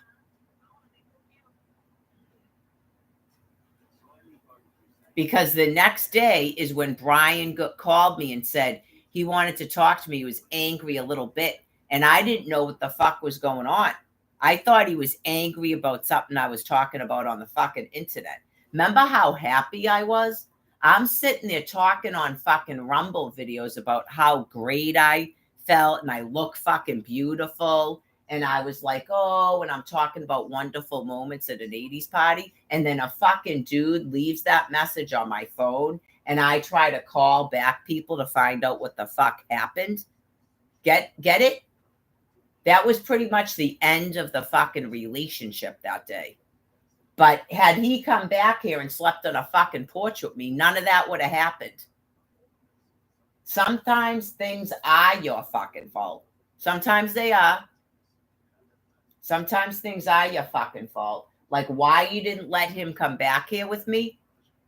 Because the next day is when Brian called me and said he wanted to talk to me. He was angry a little bit. And I didn't know what the fuck was going on. I thought he was angry about something I was talking about on the fucking internet. Remember how happy I was? I'm sitting there talking on fucking Rumble videos about how great I felt and I look fucking beautiful. And I was like, oh, and I'm talking about wonderful moments at an '80s party. And then a fucking dude leaves that message on my phone. And I try to call back people to find out what the fuck happened. Get it? That was pretty much the end of the fucking relationship that day. But had he come back here and slept on a fucking porch with me, none of that would have happened. Sometimes things are your fucking fault. Sometimes they are. Sometimes things are your fucking fault. Like why you didn't let him come back here with me.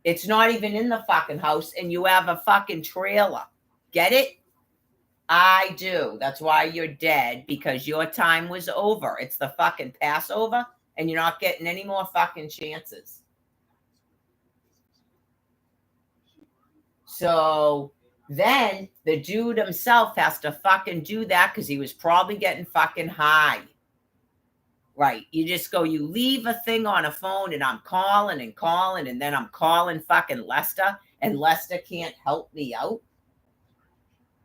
It's not even in the fucking house and you have a fucking trailer. Get it? I do. That's why you're dead, because your time was over. It's the fucking Passover, and you're not getting any more fucking chances. So then the dude himself has to fucking do that because he was probably getting fucking high. Right. You just go, you leave a thing on a phone, and I'm calling and calling, and then I'm calling fucking Lester, and Lester can't help me out.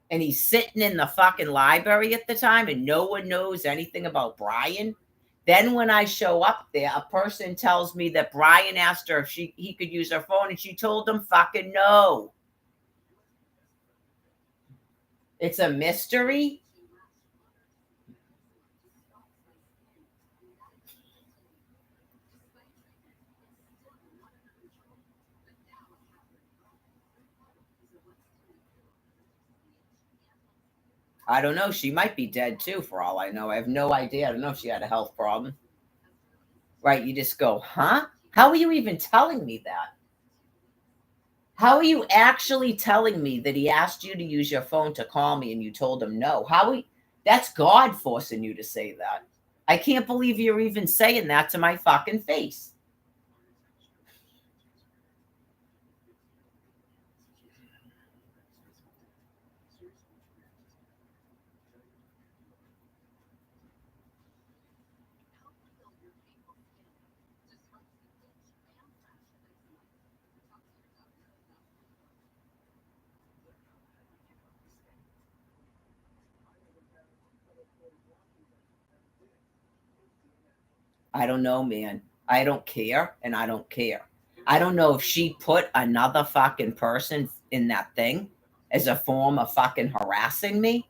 And he's sitting in the fucking library at the time, and no one knows anything about Brian. Then when I show up there, a person tells me that Brian asked her if he could use her phone, and she told him fucking no. It's a mystery. I don't know. She might be dead too, for all I know. I have no idea. I don't know if she had a health problem. Right. You just go, huh? How are you even telling me that? How are you actually telling me that he asked you to use your phone to call me and you told him no? That's God forcing you to say that. I can't believe you're even saying that to my fucking face. I don't know, man. I don't care, and I don't care. I don't know if she put another fucking person in that thing as a form of fucking harassing me.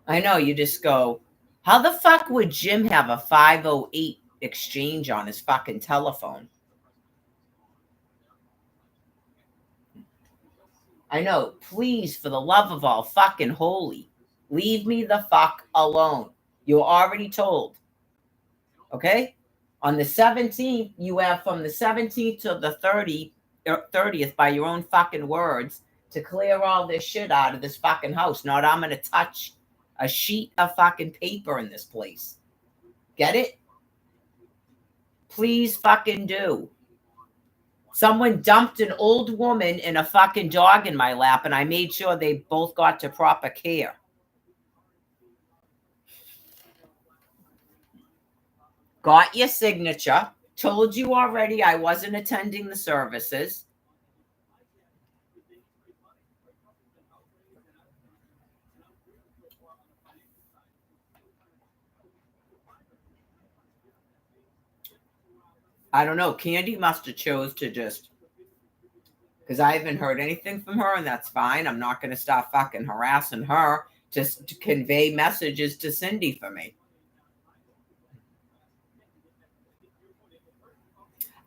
I know, you just go, how the fuck would Jim have a 508 exchange on his fucking telephone? I know, please, for the love of all fucking holy, leave me the fuck alone. You're already told. Okay? On the 17th, you have from the 17th to the 30th, by your own fucking words, to clear all this shit out of this fucking house. Not I'm going to touch a sheet of fucking paper in this place. Get it? Please fucking do. Someone dumped an old woman and a fucking dog in my lap, and I made sure they both got to proper care. Got your signature. Told you already I wasn't attending the services. I don't know. Candy must have chose to just, because I haven't heard anything from her, and that's fine. I'm not going to stop fucking harassing her just to convey messages to Cindy for me.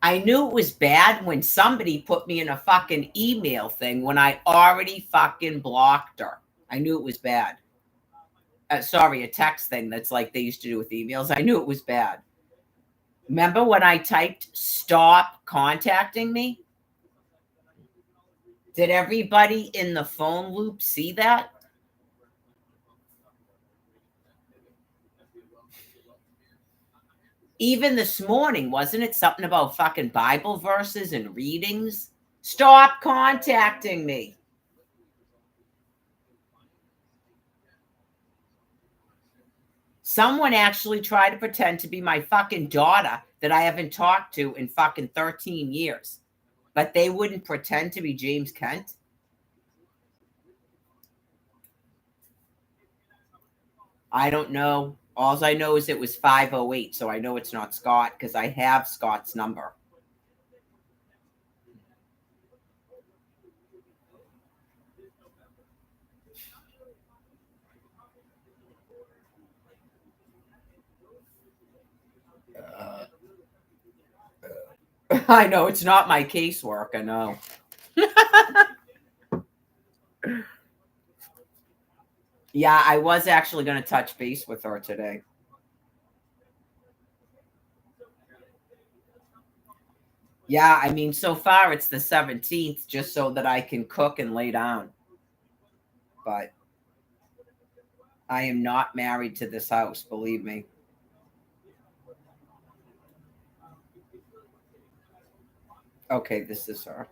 I knew it was bad when somebody put me in a fucking email thing when I already fucking blocked her. I knew it was bad. Sorry, a text thing that's like they used to do with emails. I knew it was bad. Remember when I typed stop contacting me? Did everybody in the phone loop see that? Even this morning, wasn't it something about fucking Bible verses and readings? Stop contacting me. Someone actually tried to pretend to be my fucking daughter that I haven't talked to in fucking 13 years. But they wouldn't pretend to be James Kent. I don't know. All I know is it was 508, so I know it's not Scott because I have Scott's number. I know it's not my casework. I know. Yeah, I was actually going to touch base with her today. Yeah, I mean, so far it's the 17th, just so that I can cook and lay down. but I am not married to this house, believe me. Okay, this is her.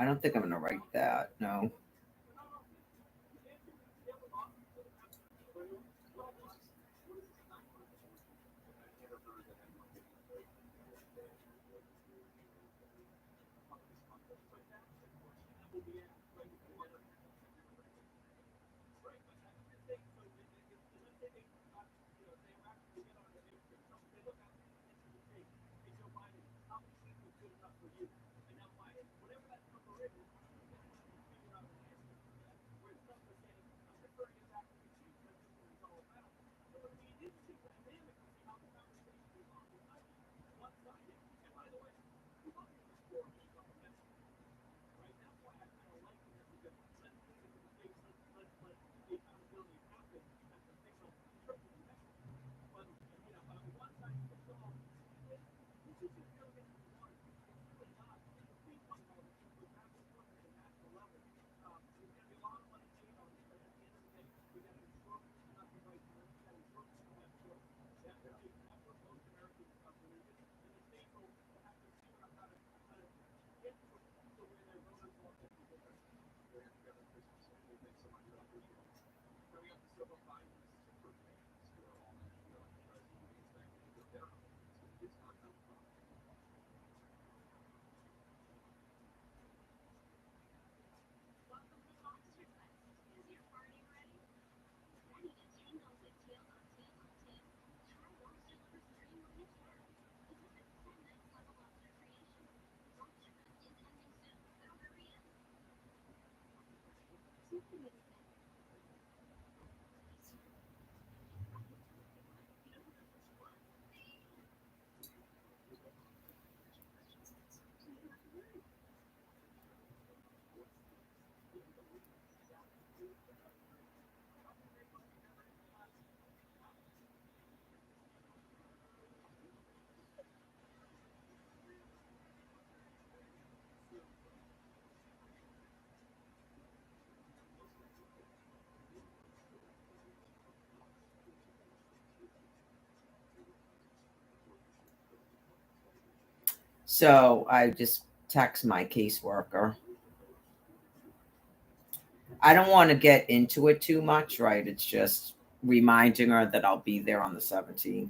I don't think I'm going to write that. No. So I just text my caseworker. I don't want to get into it too much, right? It's just reminding her that I'll be there on the 17th.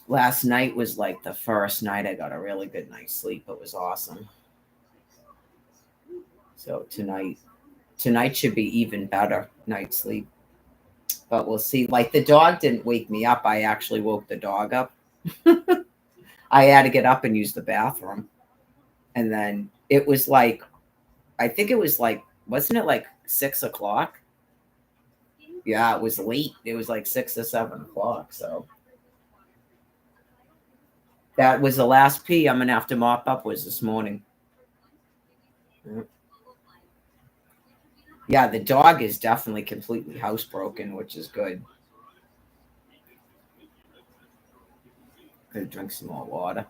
Last night was like the first night I got a really good night's sleep. It was awesome. So tonight should be even better night's sleep. But we'll see. Like the dog didn't wake me up. I actually woke the dog up. I had to get up and use the bathroom. And then it was like, I think it was like, wasn't it like 6 o'clock? Yeah, it was late. It was like 6 or 7 o'clock. So that was the last pee I'm gonna have to mop up was this morning. Yeah, the dog is definitely completely housebroken, which is good. Gonna drink some more water.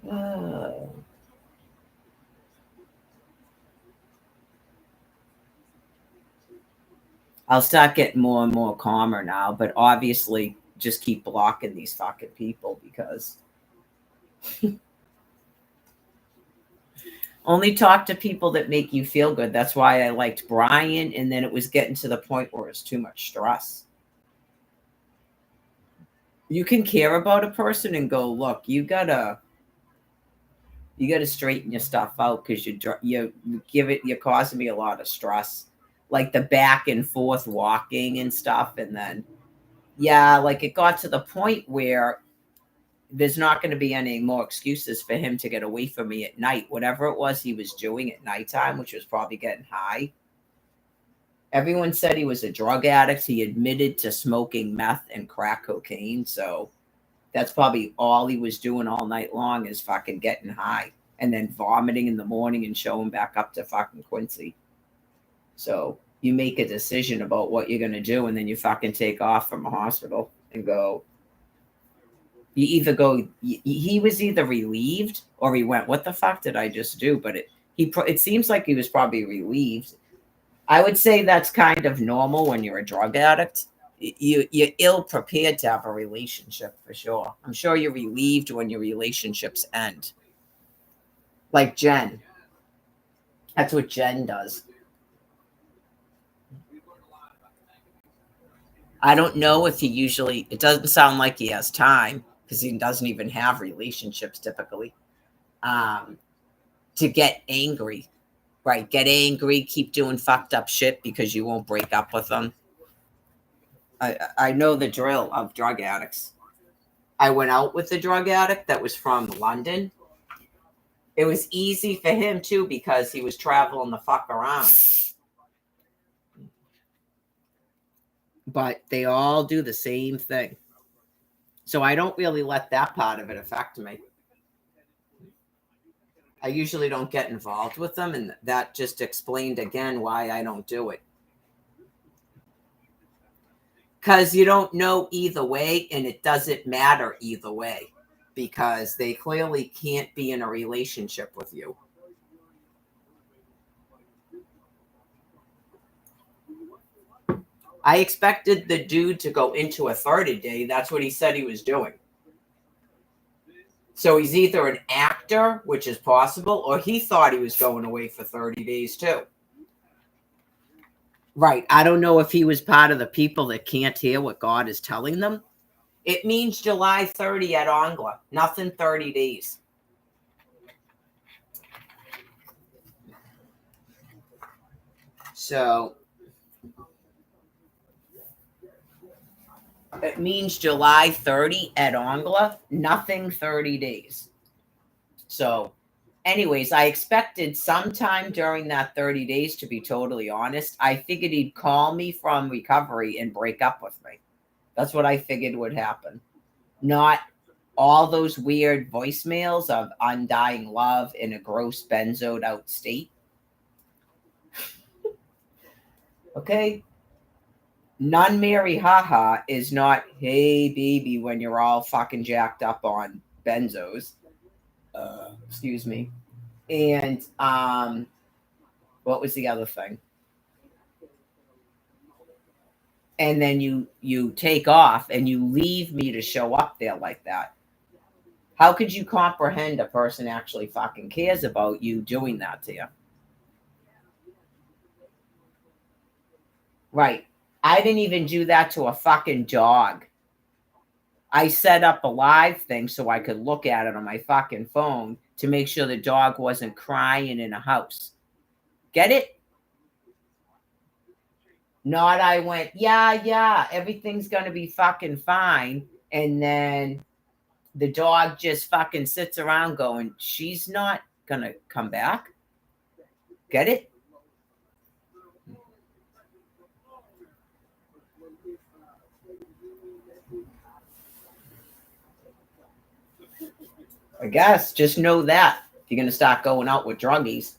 Uh, I'll start getting more and more calmer now, but obviously just keep blocking these fucking people because only talk to people that make you feel good. That's why I liked Brian, and then it was getting to the point where it's too much stress. You can care about a person and go, look, you gotta straighten your stuff out because you're causing me a lot of stress, like the back and forth walking and stuff, and then yeah, like it got to the point where there's not going to be any more excuses for him to get away from me at night. Whatever it was he was doing at nighttime, which was probably getting high. Everyone said he was a drug addict. He admitted to smoking meth and crack cocaine. So that's probably all he was doing all night long is fucking getting high and then vomiting in the morning and showing back up to fucking Quincy. So you make a decision about what you're going to do and then you fucking take off from a hospital and go, you either go, he was either relieved or he went, what the fuck did I just do? But it seems like he was probably relieved. I would say that's kind of normal when you're a drug addict. You're ill prepared to have a relationship for sure. I'm sure you're relieved when your relationships end. Like Jen. That's what Jen does. I don't know if he usually, it doesn't sound like he has time because he doesn't even have relationships typically. Um, to get angry, right? Get angry, keep doing fucked up shit because you won't break up with them. I know the drill of drug addicts. I went out with a drug addict that was from London. It was easy for him too because he was traveling the fuck around. But they all do the same thing. So I don't really let that part of it affect me. I usually don't get involved with them, and that just explained again why I don't do it. Because you don't know either way, and it doesn't matter either way because they clearly can't be in a relationship with you. I expected the dude to go into a 30-day. That's what he said he was doing. So he's either an actor, which is possible, or he thought he was going away for 30 days too. Right. I don't know if he was part of the people that can't hear what God is telling them. It means July 30 at Angla. Nothing 30 days. So it means July 30 at Angla. Nothing 30 days. So anyways, I expected sometime during that 30 days, to be totally honest. I figured he'd call me from recovery and break up with me. That's what I figured would happen. Not all those weird voicemails of undying love in a gross benzoed out state. Okay. Nun Mary haha is not hey baby when you're all fucking jacked up on benzos. Excuse me. And what was the other thing? And then you take off and you leave me to show up there like that. How could you comprehend a person actually fucking cares about you doing that to you? Right. I didn't even do that to a fucking dog. I set up a live thing so I could look at it on my fucking phone to make sure the dog wasn't crying in a house. Get it? Not I went, yeah, everything's going to be fucking fine. And then the dog just fucking sits around going, she's not going to come back. Get it? I guess just know that if you're going to start going out with druggies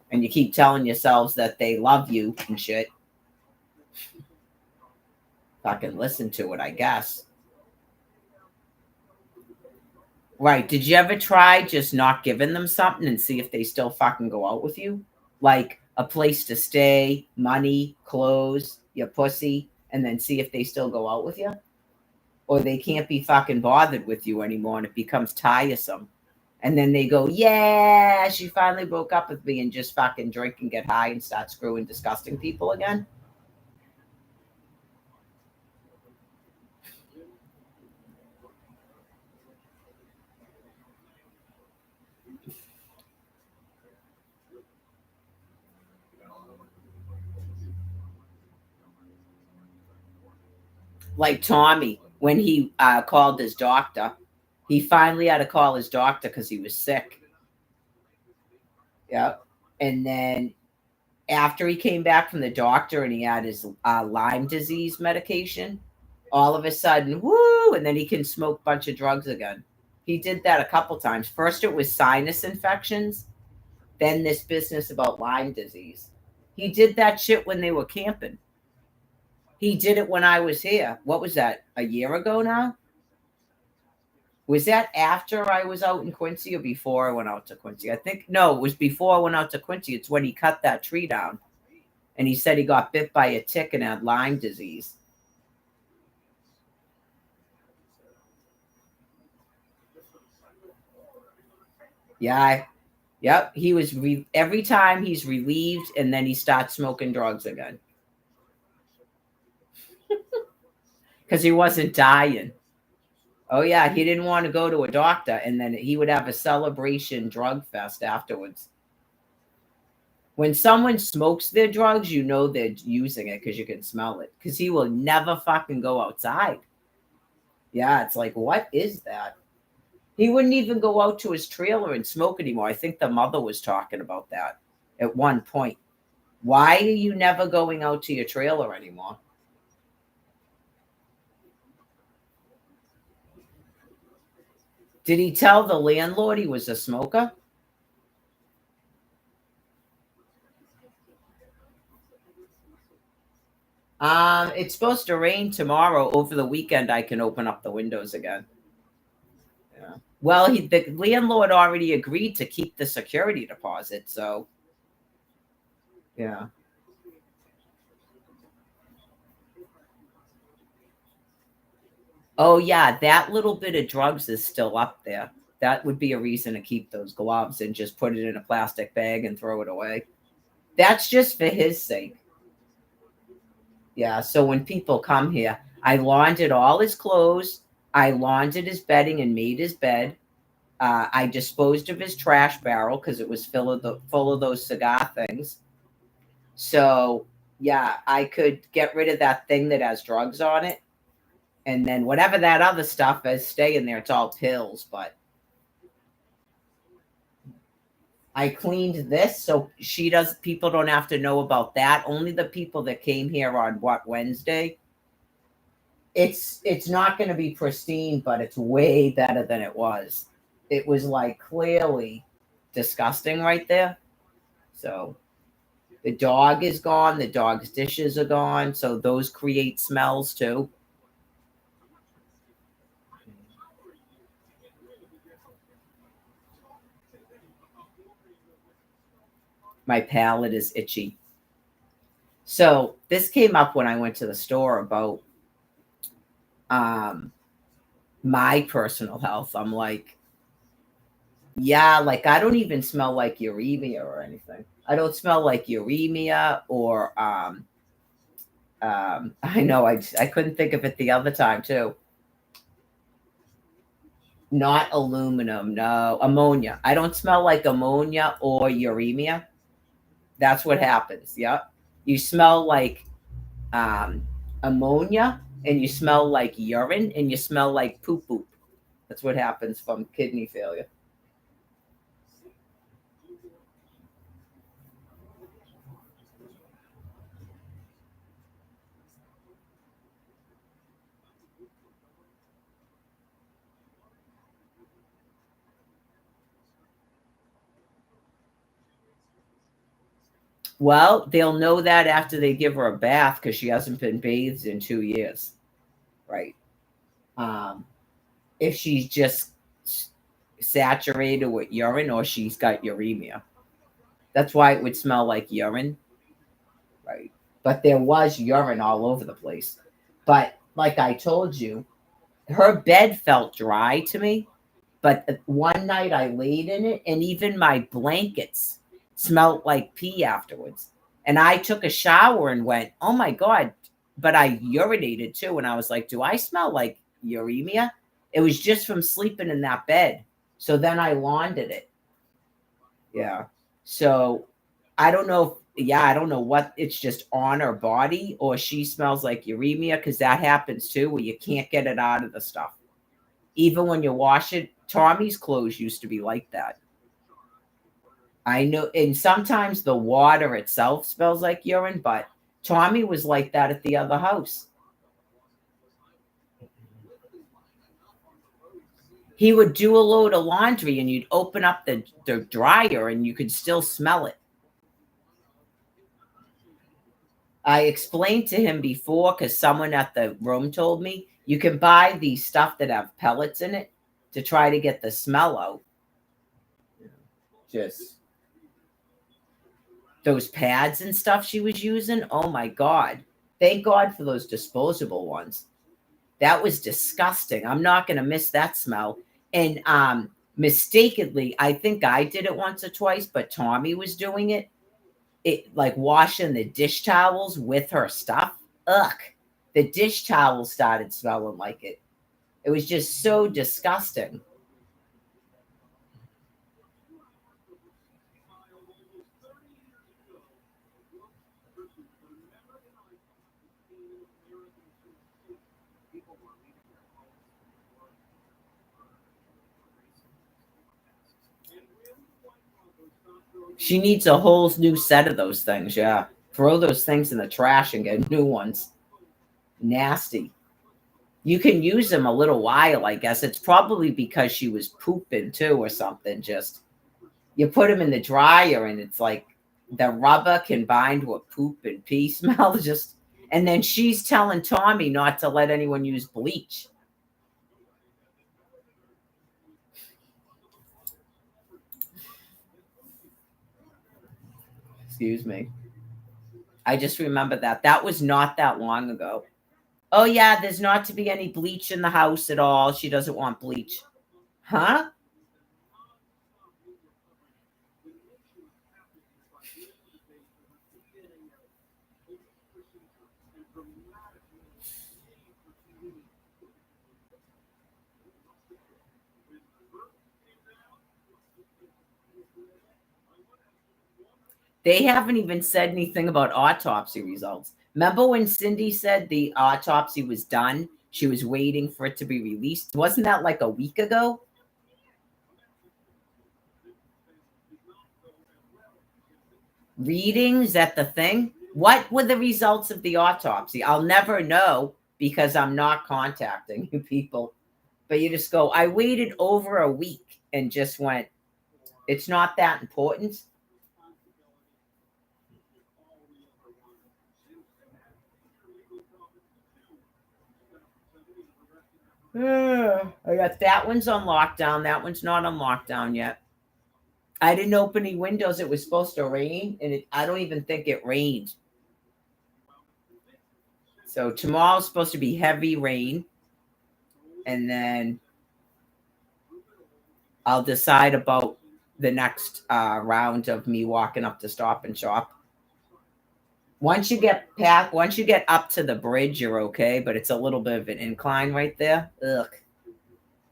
and you keep telling yourselves that they love you and shit, fucking listen to it, I guess. Right. Did you ever try just not giving them something and see if they still fucking go out with you? Like a place to stay, money, clothes, your pussy, and then see if they still go out with you? Or they can't be fucking bothered with you anymore and it becomes tiresome. And then they go, yeah, she finally broke up with me and just fucking drink and get high and start screwing disgusting people again. Like Tommy, when he called his doctor, he finally had to call his doctor because he was sick. Yeah. And then after he came back from the doctor and he had his Lyme disease medication, all of a sudden, woo, and then he can smoke a bunch of drugs again. He did that a couple times. First, it was sinus infections, then this business about Lyme disease. He did that shit when they were camping. He did it when I was here. What was that? A year ago now? Was that after I was out in Quincy or before I went out to Quincy? I think no, it was before I went out to Quincy. It's when he cut that tree down. And he said he got bit by a tick and had Lyme disease. Yeah. Yep. He was every time he's relieved and then he starts smoking drugs again. Because he wasn't dying. Oh, yeah. He didn't want to go to a doctor. And then he would have a celebration drug fest afterwards. When someone smokes their drugs, you know they're using it because you can smell it. Because he will never fucking go outside. Yeah, it's like, what is that? He wouldn't even go out to his trailer and smoke anymore. I think the mother was talking about that at one point. Why are you never going out to your trailer anymore? Did he tell the landlord he was a smoker? It's supposed to rain tomorrow. Over the weekend, I can open up the windows again. Yeah. Well, the landlord already agreed to keep the security deposit, so yeah. Oh yeah, that little bit of drugs is still up there. That would be a reason to keep those gloves and just put it in a plastic bag and throw it away. That's just for his sake. Yeah, so when people come here, I laundered all his clothes, I laundered his bedding and made his bed. I disposed of his trash barrel because it was full of those cigar things. So yeah, I could get rid of that thing that has drugs on it, and then whatever that other stuff is, stay in there. It's all pills, but I cleaned this so people don't have to know about that. Only the people that came here on Wednesday. It's not going to be pristine, but it's way better than it was. It was like clearly disgusting right there. So The dog is gone. The dog's dishes are gone. So those create smells too. My palate is itchy. So this came up when I went to the store about um, my personal health. I'm like, yeah, like I don't even smell like uremia or anything. I don't smell like uremia or I know I couldn't think of it the other time too. Not aluminum, no. Ammonia. I don't smell like ammonia or uremia. That's what happens. Yep. You smell like um, ammonia and you smell like urine and you smell like poop poop. That's what happens from kidney failure. Well, they'll know that after they give her a bath because she hasn't been bathed in 2 years. Right. Um, if she's just saturated with urine or she's got uremia. That's why it would smell like urine. Right. But there was urine all over the place. But like I told you, her bed felt dry to me. But one night I laid in it and even my blankets smelled like pee afterwards. And I took a shower and went, oh my God. But I urinated too. And I was like, do I smell like uremia? It was just from sleeping in that bed. So then I laundered it. Yeah. So I don't know. Yeah, I don't know what it's just on her body or she smells like uremia because that happens too, where you can't get it out of the stuff. Even when you wash it, Tommy's clothes used to be like that. I know, and sometimes the water itself smells like urine, but Tommy was like that at the other house. He would do a load of laundry and you'd open up the dryer and you could still smell it. I explained to him before because someone at the room told me you can buy these stuff that have pellets in it to try to get the smell out. Just those pads and stuff she was using. Oh my God. Thank God for those disposable ones. That was disgusting. I'm not going to miss that smell. And mistakenly, I think I did it once or twice, but Tommy was doing it. It like washing the dish towels with her stuff. Ugh. The dish towels started smelling like it. It was just so disgusting. She needs a whole new set of those things. Yeah. Throw those things in the trash and get new ones. Nasty. You can use them a little while, I guess. It's probably because she was pooping too or something. Just you put them in the dryer and it's like the rubber combined with poop and pee smell. Just and then she's telling Tommy not to let anyone use bleach. Excuse me. I just remember that. That was not that long ago. Oh yeah, there's not to be any bleach in the house at all. She doesn't want bleach. Huh? They haven't even said anything about autopsy results. Remember when Cindy said the autopsy was done? She was waiting for it to be released. Wasn't that like a week ago? Readings at the thing? What were the results of the autopsy? I'll never know because I'm not contacting you people. But you just go, I waited over a week and just went, it's not that important. I got that one's on lockdown. That one's not on lockdown yet. I didn't open any windows. It was supposed to rain, and I don't even think it rained. So tomorrow's supposed to be heavy rain, and then I'll decide about the next round of me walking up to Stop and Shop. Once you get up to the bridge, you're okay, but it's a little bit of an incline right there. Ugh.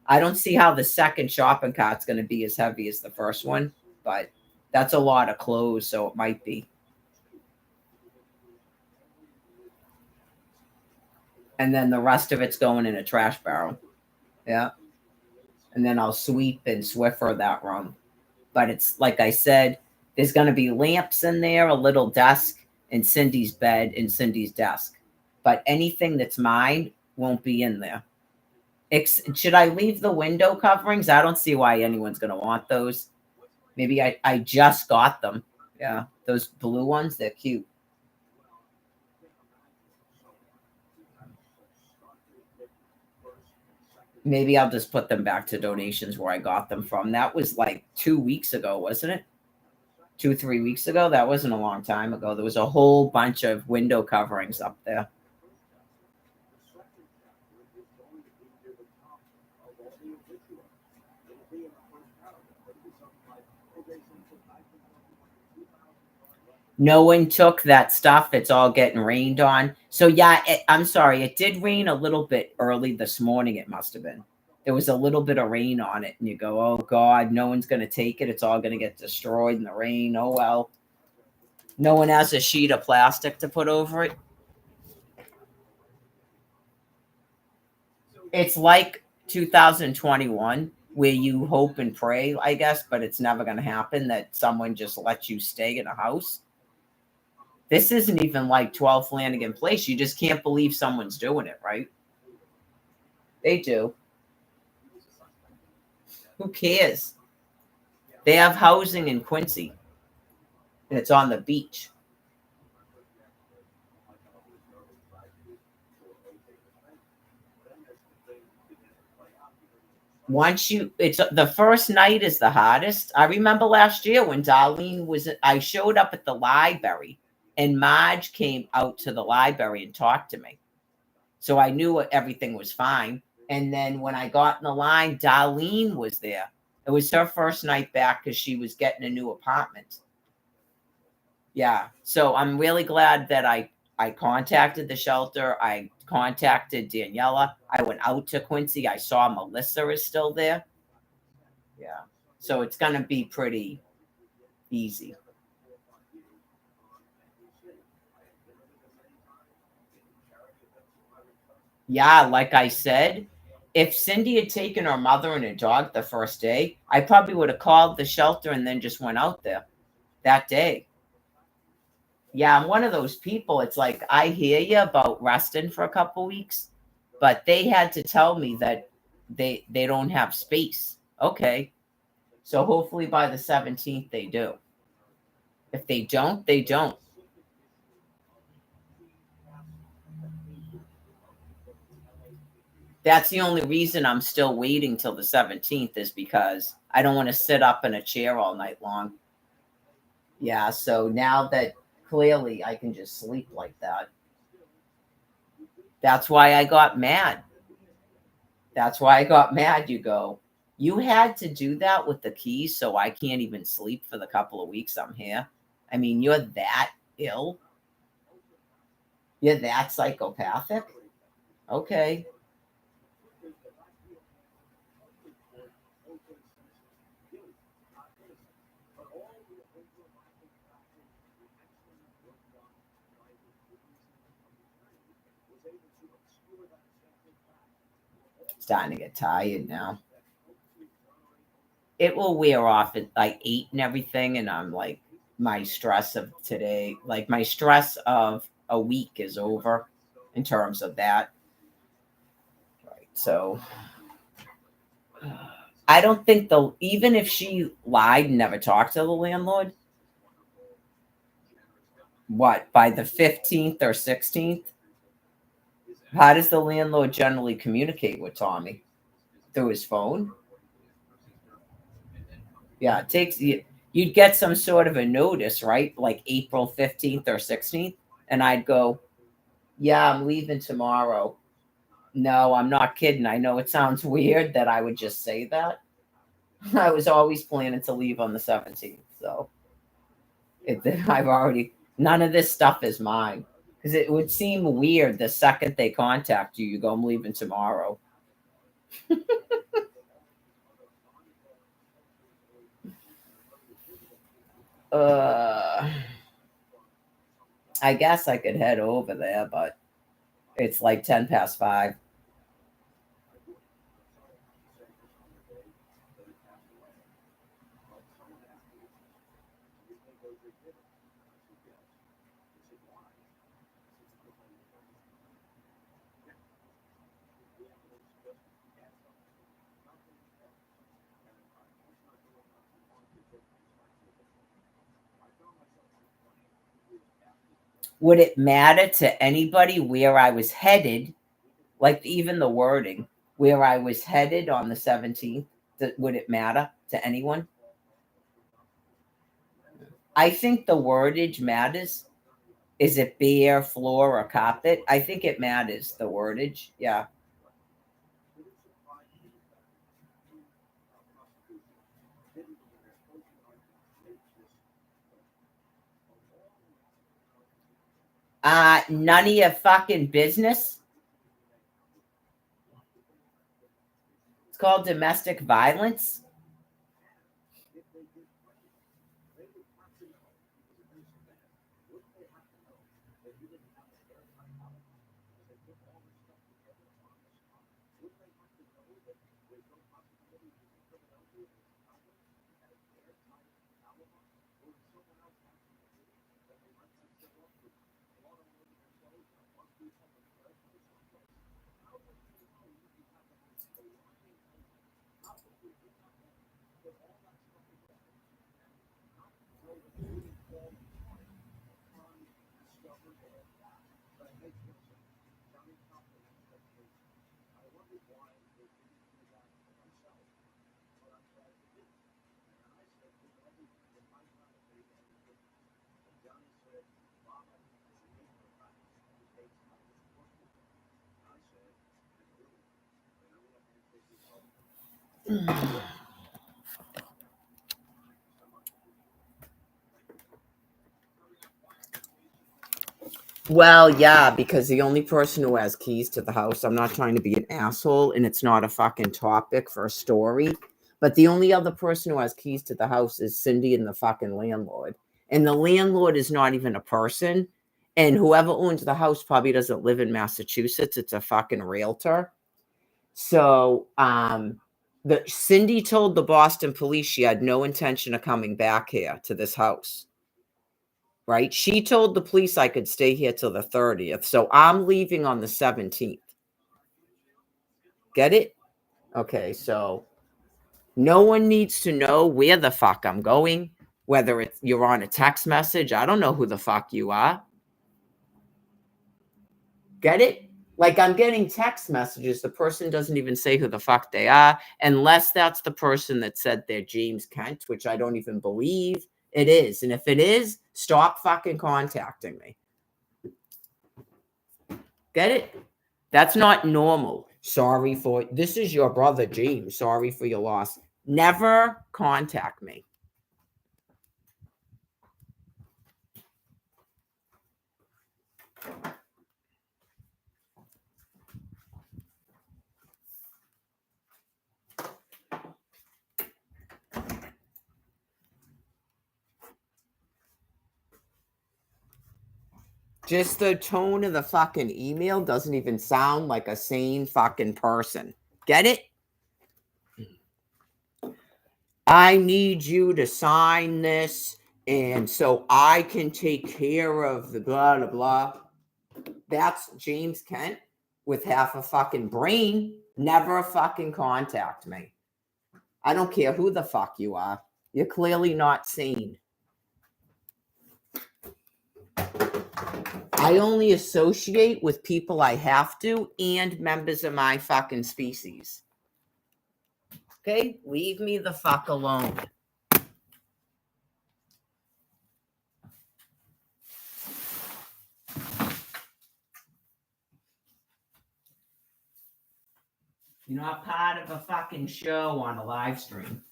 I don't see how the second shopping cart's going to be as heavy as the first one, but that's a lot of clothes, so it might be. And then the rest of it's going in a trash barrel. Yeah. And then I'll sweep and Swiffer that room. But it's like I said, there's going to be lamps in there, a little desk, and Cindy's bed and Cindy's desk. But anything that's mine won't be in there. Should I leave the window coverings? I don't see why anyone's going to want those. Maybe I just got them. Yeah, those blue ones, they're cute. Maybe I'll just put them back to donations where I got them from. That was like 2 weeks ago, wasn't it? 2, 3 weeks ago. That wasn't a long time ago. There was a whole bunch of window coverings up there. No one took that stuff. It's all getting rained on. So yeah, I'm sorry. It did rain a little bit early this morning. It must have been. There was a little bit of rain on it, and you go, "Oh God, no one's going to take it. It's all going to get destroyed in the rain." Oh well. No one has a sheet of plastic to put over it. It's like 2021, where you hope and pray, I guess, but it's never going to happen that someone just lets you stay in a house. This isn't even like 12 Flanagan Place. You just can't believe someone's doing it, right? They do. Who cares? They have housing in Quincy, and it's on the beach. It's the first night is the hardest. I remember last year when Darlene I showed up at the library, and Marge came out to the library and talked to me. So I knew everything was fine. And then when I got in the line, Darlene was there. It was her first night back because she was getting a new apartment. Yeah. So I'm really glad that I contacted the shelter. I contacted Daniela. I went out to Quincy. I saw Melissa is still there. Yeah. So it's going to be pretty easy. Yeah, like I said, if Cindy had taken her mother and her dog the first day, I probably would have called the shelter and then just went out there that day. Yeah, I'm one of those people. It's like I hear you about resting for a couple weeks, but they had to tell me that they don't have space. Okay. So hopefully by the 17th they do. If they don't, they don't. That's the only reason I'm still waiting till the 17th is because I don't want to sit up in a chair all night long. Yeah, so now that clearly I can just sleep like that. That's why I got mad. That's why I got mad. You go, you had to do that with the keys, so I can't even sleep for the couple of weeks I'm here. I mean, you're that ill. You're that psychopathic. Okay. Starting to get tired now. It will wear off at like 8 and everything, and I'm like, my stress of today, like my stress of a week is over in terms of that. Right. So I don't think even if she lied and never talked to the landlord, what, by the 15th or 16th? How does the landlord generally communicate with Tommy? Through his phone? Yeah, it takes you. You'd get some sort of a notice, right? Like April 15th or 16th. And I'd go, yeah, I'm leaving tomorrow. No, I'm not kidding. I know it sounds weird that I would just say that. I was always planning to leave on the 17th. So I've already, none of this stuff is mine. Because it would seem weird the second they contact you, you go, I'm leaving tomorrow. Uh, I guess I could head over there, but it's like 10 past 5. Would it matter to anybody where I was headed? Like even the wording, where I was headed on the 17th, would it matter to anyone? I think the wordage matters. Is it bare, floor, or carpet? I think it matters, the wordage. Yeah. None of your fucking business. It's called domestic violence. Well, yeah, because the only person who has keys to the house, I'm not trying to be an asshole, and it's not a fucking topic for a story, but the only other person who has keys to the house is Cindy and the fucking landlord. And the landlord is not even a person. And whoever owns the house probably doesn't live in Massachusetts. It's a fucking realtor. So, the Cindy told the Boston police she had no intention of coming back here to this house. Right? She told the police I could stay here till the 30th. So I'm leaving on the 17th. Get it? Okay, so no one needs to know where the fuck I'm going, whether it's you're on a text message. I don't know who the fuck you are. Get it? Like I'm getting text messages. The person doesn't even say who the fuck they are, unless that's the person that said they're James Kent, which I don't even believe it is. And if it is, stop fucking contacting me. Get it? That's not normal. Sorry for this is your brother James. Sorry for your loss. Never contact me. Just the tone of the fucking email doesn't even sound like a sane fucking person. Get it? I need you to sign this and so I can take care of the blah blah blah. That's James Kent with half a fucking brain. Never fucking contact me. I don't care who the fuck you are. You're clearly not sane. I only associate with people I have to and members of my fucking species. Okay? Leave me the fuck alone. You're not part of a fucking show on a live stream.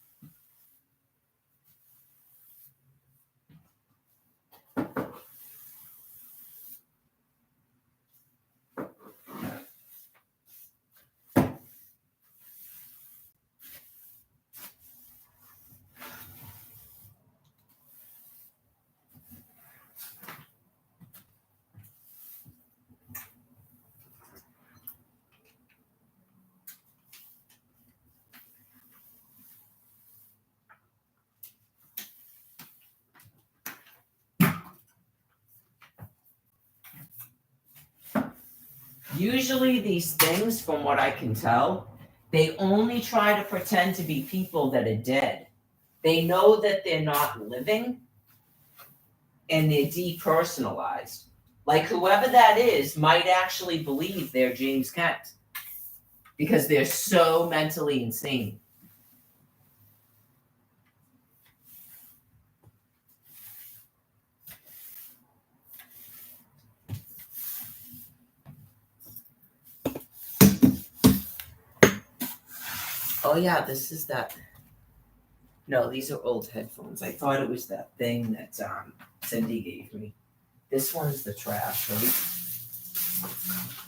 Usually these things, from what I can tell, they only try to pretend to be people that are dead. They know that they're not living, and they're depersonalized. Like whoever that is might actually believe they're James Kent because they're so mentally insane. Oh yeah, this is that. No, these are old headphones. I thought it was that thing that Cindy gave me. This one's the trash,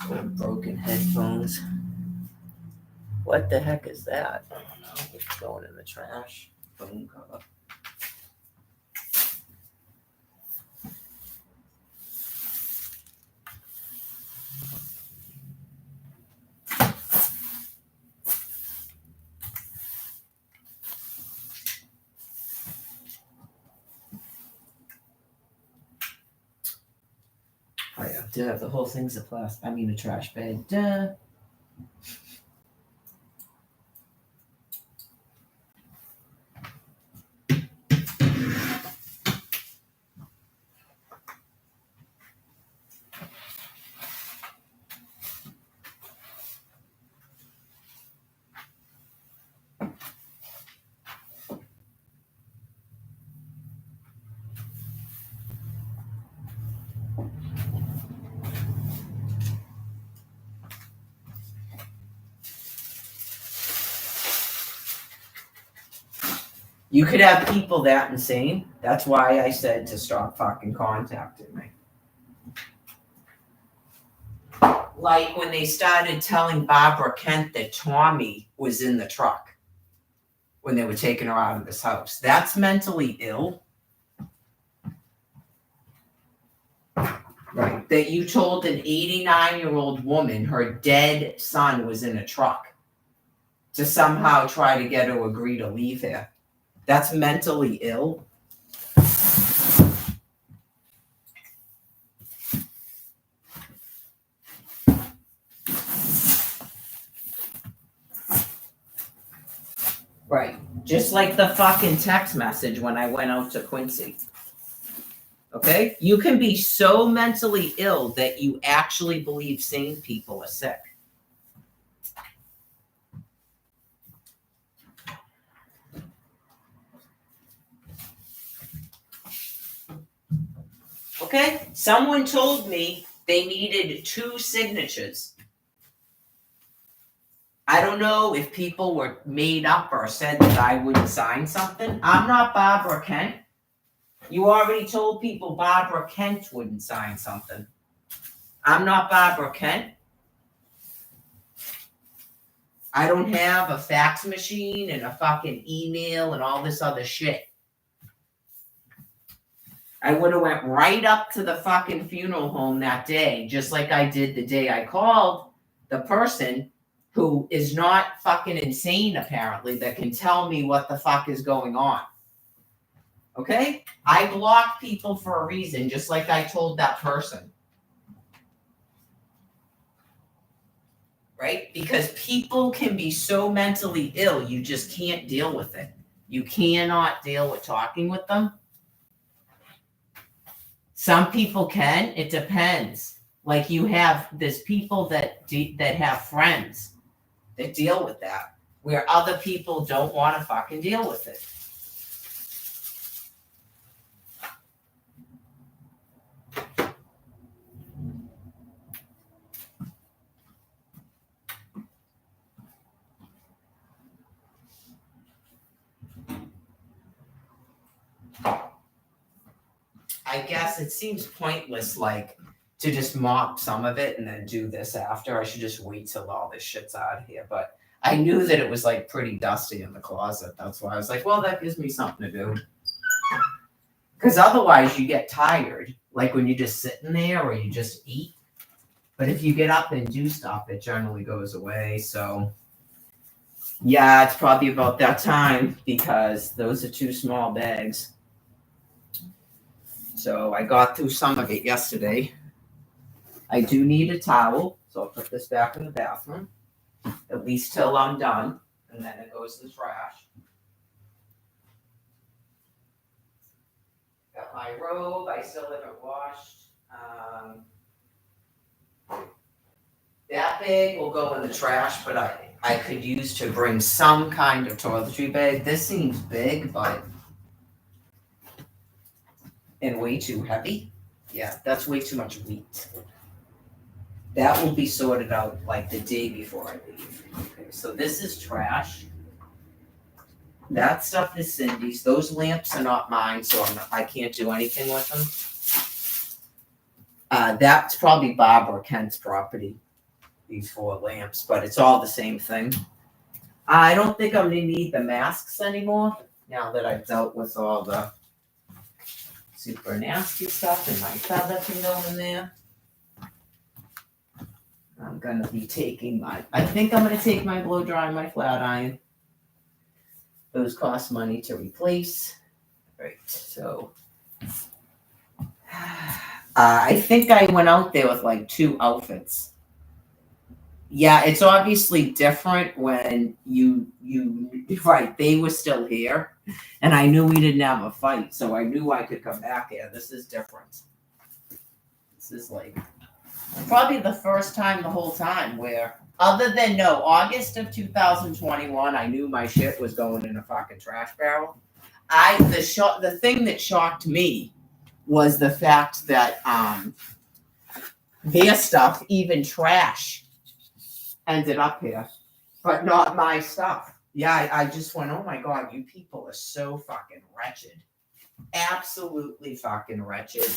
right? Broken headphones. What the heck is that? I don't know. It's going in the trash. Phone cover. Oh yeah, duh, the whole thing's a a trash bag. Duh. You could have people that insane. That's why I said to stop fucking contacting me. Like when they started telling Barbara Kent that Tommy was in the truck when they were taking her out of this house. That's mentally ill. Right. That you told an 89-year-old woman her dead son was in a truck to somehow try to get her to agree to leave here. That's mentally ill. Right. Just like the fucking text message when I went out to Quincy. Okay? You can be so mentally ill that you actually believe sane people are sick. Okay? Someone told me they needed 2 signatures. I don't know if people were made up or said that I wouldn't sign something. I'm not Barbara Kent. You already told people Barbara Kent wouldn't sign something. I'm not Barbara Kent. I don't have a fax machine and a fucking email and all this other shit. I would have went right up to the fucking funeral home that day, just like I did the day I called the person who is not fucking insane, apparently, that can tell me what the fuck is going on. Okay? I block people for a reason, just like I told that person. Right? Because people can be so mentally ill, you just can't deal with it. You cannot deal with talking with them. Some people can. It depends. Like there's people that have friends that deal with that, where other people don't want to fucking deal with it. I guess it seems pointless, like, to just mop some of it and then do this after. I should just wait till all this shit's out of here. But I knew that it was like pretty dusty in the closet. That's why I was like, well, that gives me something to do. Because otherwise you get tired, like when you're just sitting there or you just eat. But if you get up and do stuff, it generally goes away. So yeah, it's probably about that time because those are 2 small bags. So I got through some of it yesterday. I do need a towel, so I'll put this back in the bathroom, at least till I'm done, and then it goes in the trash. Got my robe, I still haven't washed. That bag will go in the trash, but I could use to bring some kind of toiletry bag. This seems big, but and way too heavy. Yeah, that's way too much weight. That will be sorted out like the day before I leave. Okay, so this is trash. That stuff is Cindy's. Those lamps are not mine, so I can't do anything with them. That's probably Bob or Kent's property, these 4 lamps, but it's all the same thing. I don't think I'm going to need the masks anymore now that I've dealt with all the super nasty stuff and my feather can go in there. I'm going to be taking I think I'm going to take my blow dry and my flat iron. Those cost money to replace. Right, so I think I went out there with like 2 outfits. Yeah, it's obviously different when you right, they were still here and I knew we didn't have a fight, so I knew I could come back here. This is different. This is like probably the first time the whole time where other than August of 2021, I knew my shit was going in a fucking trash barrel. The thing that shocked me was the fact that their stuff, even trash, ended up here, but not my stuff. Yeah, I just went, oh my God, you people are so fucking wretched. Absolutely fucking wretched.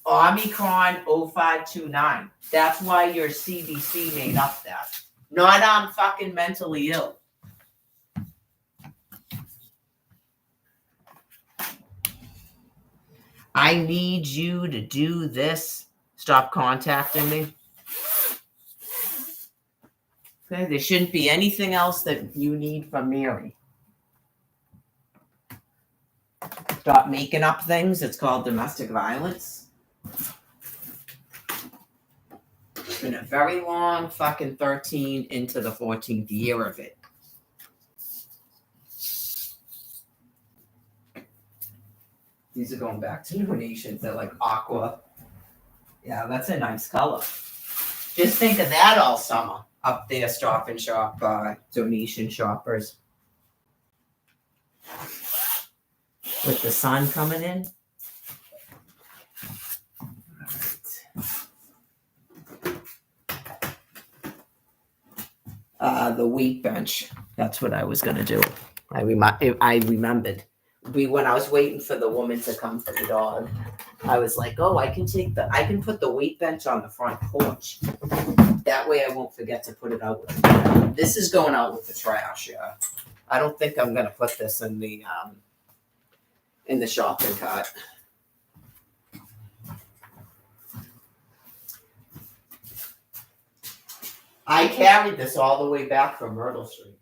Omicron 0529. That's why your CDC made up that. Not I'm fucking mentally ill. I need you to do this. Stop contacting me. Okay, there shouldn't be anything else that you need from Mary. Stop making up things. It's called domestic violence. It's been a very long fucking 13 into the 14th year of it. These are going back to New Nations. They're like aqua. Yeah, that's a nice color. Just think of that all summer up there, Stop and Shop, donation shoppers. With the sun coming in. The weight bench. That's what I was going to do. I remembered. When I was waiting for the woman to come for the dog, I was like, oh, I can put the weight bench on the front porch. That way I won't forget to put it out with the trash. This is going out with the trash, yeah. I don't think I'm going to put this in the shopping cart. I carried this all the way back from Myrtle Street.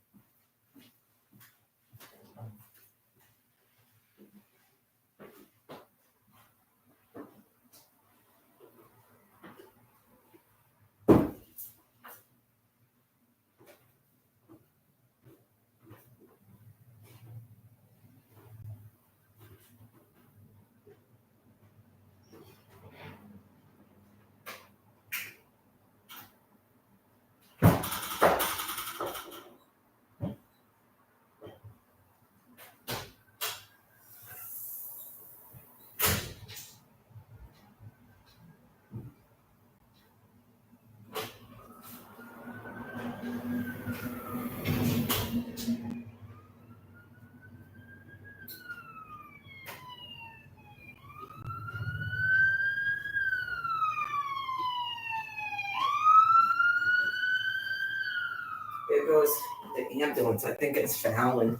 goes the ambulance. I think it's Fallon.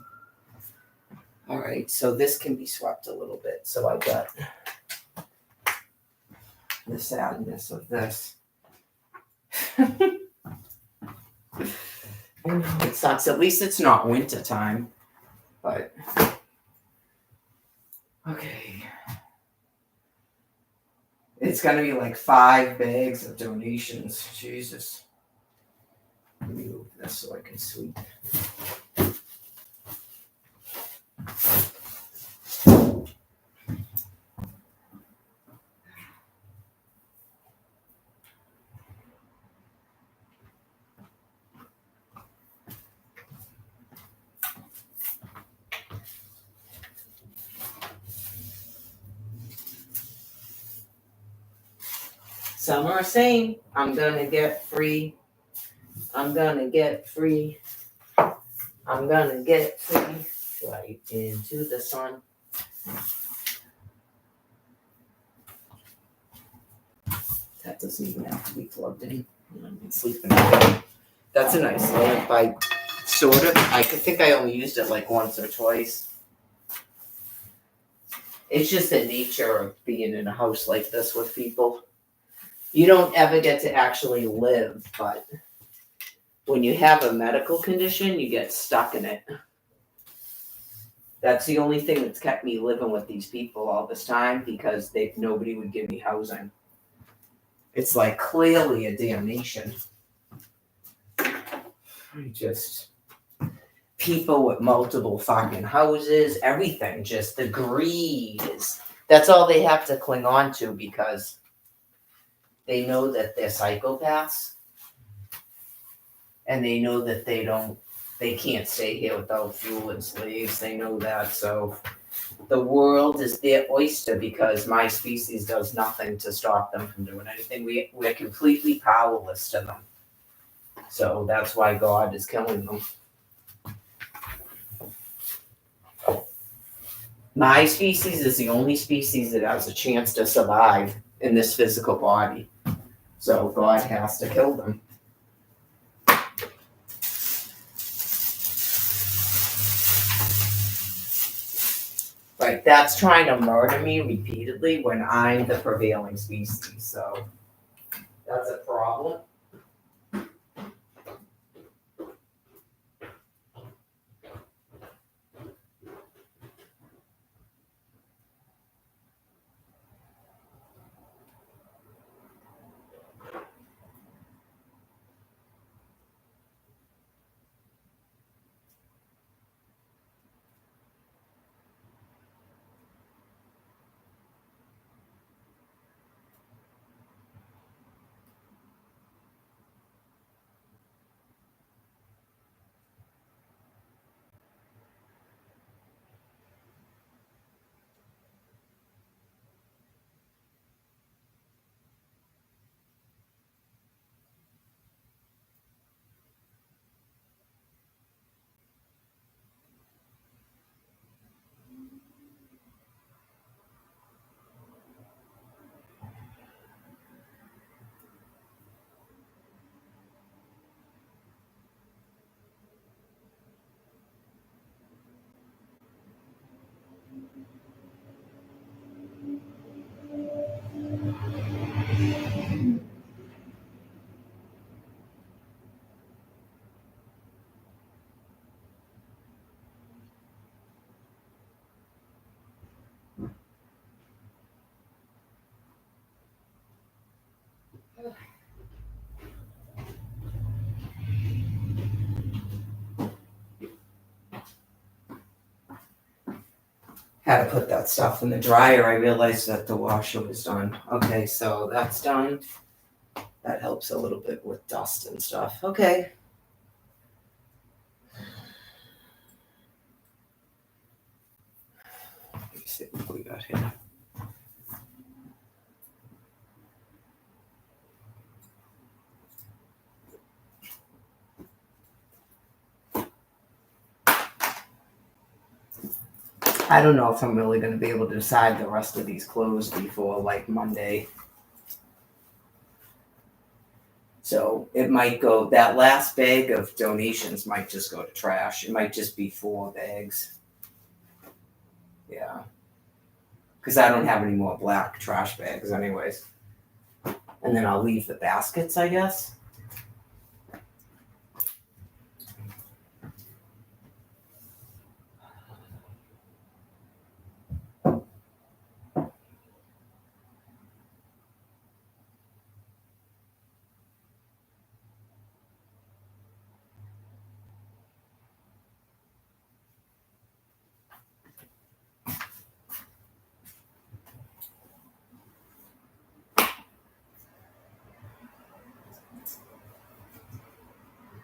All right, so this can be swept a little bit. So I got the sadness of this. I know it sucks. At least it's not winter time. But okay. It's gonna be like 5 bags of donations. Jesus. Let me move this so I can sweep. Some are saying, I'm gonna get free. I'm gonna get free. I'm gonna get free. Right into the sun. That doesn't even have to be plugged in. I've been sleeping. That's a nice lamp. I think I only used it like once or twice. It's just the nature of being in a house like this with people. You don't ever get to actually live, but when you have a medical condition, you get stuck in it. That's the only thing that's kept me living with these people all this time, because nobody would give me housing. It's like clearly a damnation. People with multiple fucking houses, everything, just the greed that's all they have to cling on to, because they know that they're psychopaths, and they know that they can't stay here without fuel and slaves. They know that, so the world is their oyster, because my species does nothing to stop them from doing anything. We're completely powerless to them. So that's why God is killing them. My species is the only species that has a chance to survive in this physical body. So God has to kill them. Right, that's trying to murder me repeatedly when I'm the prevailing species. So that's a problem. Had to put that stuff in the dryer. I realized that the washer was done. Okay, so that's done. That helps a little bit with dust and stuff. Okay. Let me see what we got here. I don't know if I'm really going to be able to decide the rest of these clothes before like Monday. So it might go, that last bag of donations might just go to trash. It might just be 4 bags. Yeah. Because I don't have any more black trash bags, anyways. And then I'll leave the baskets, I guess.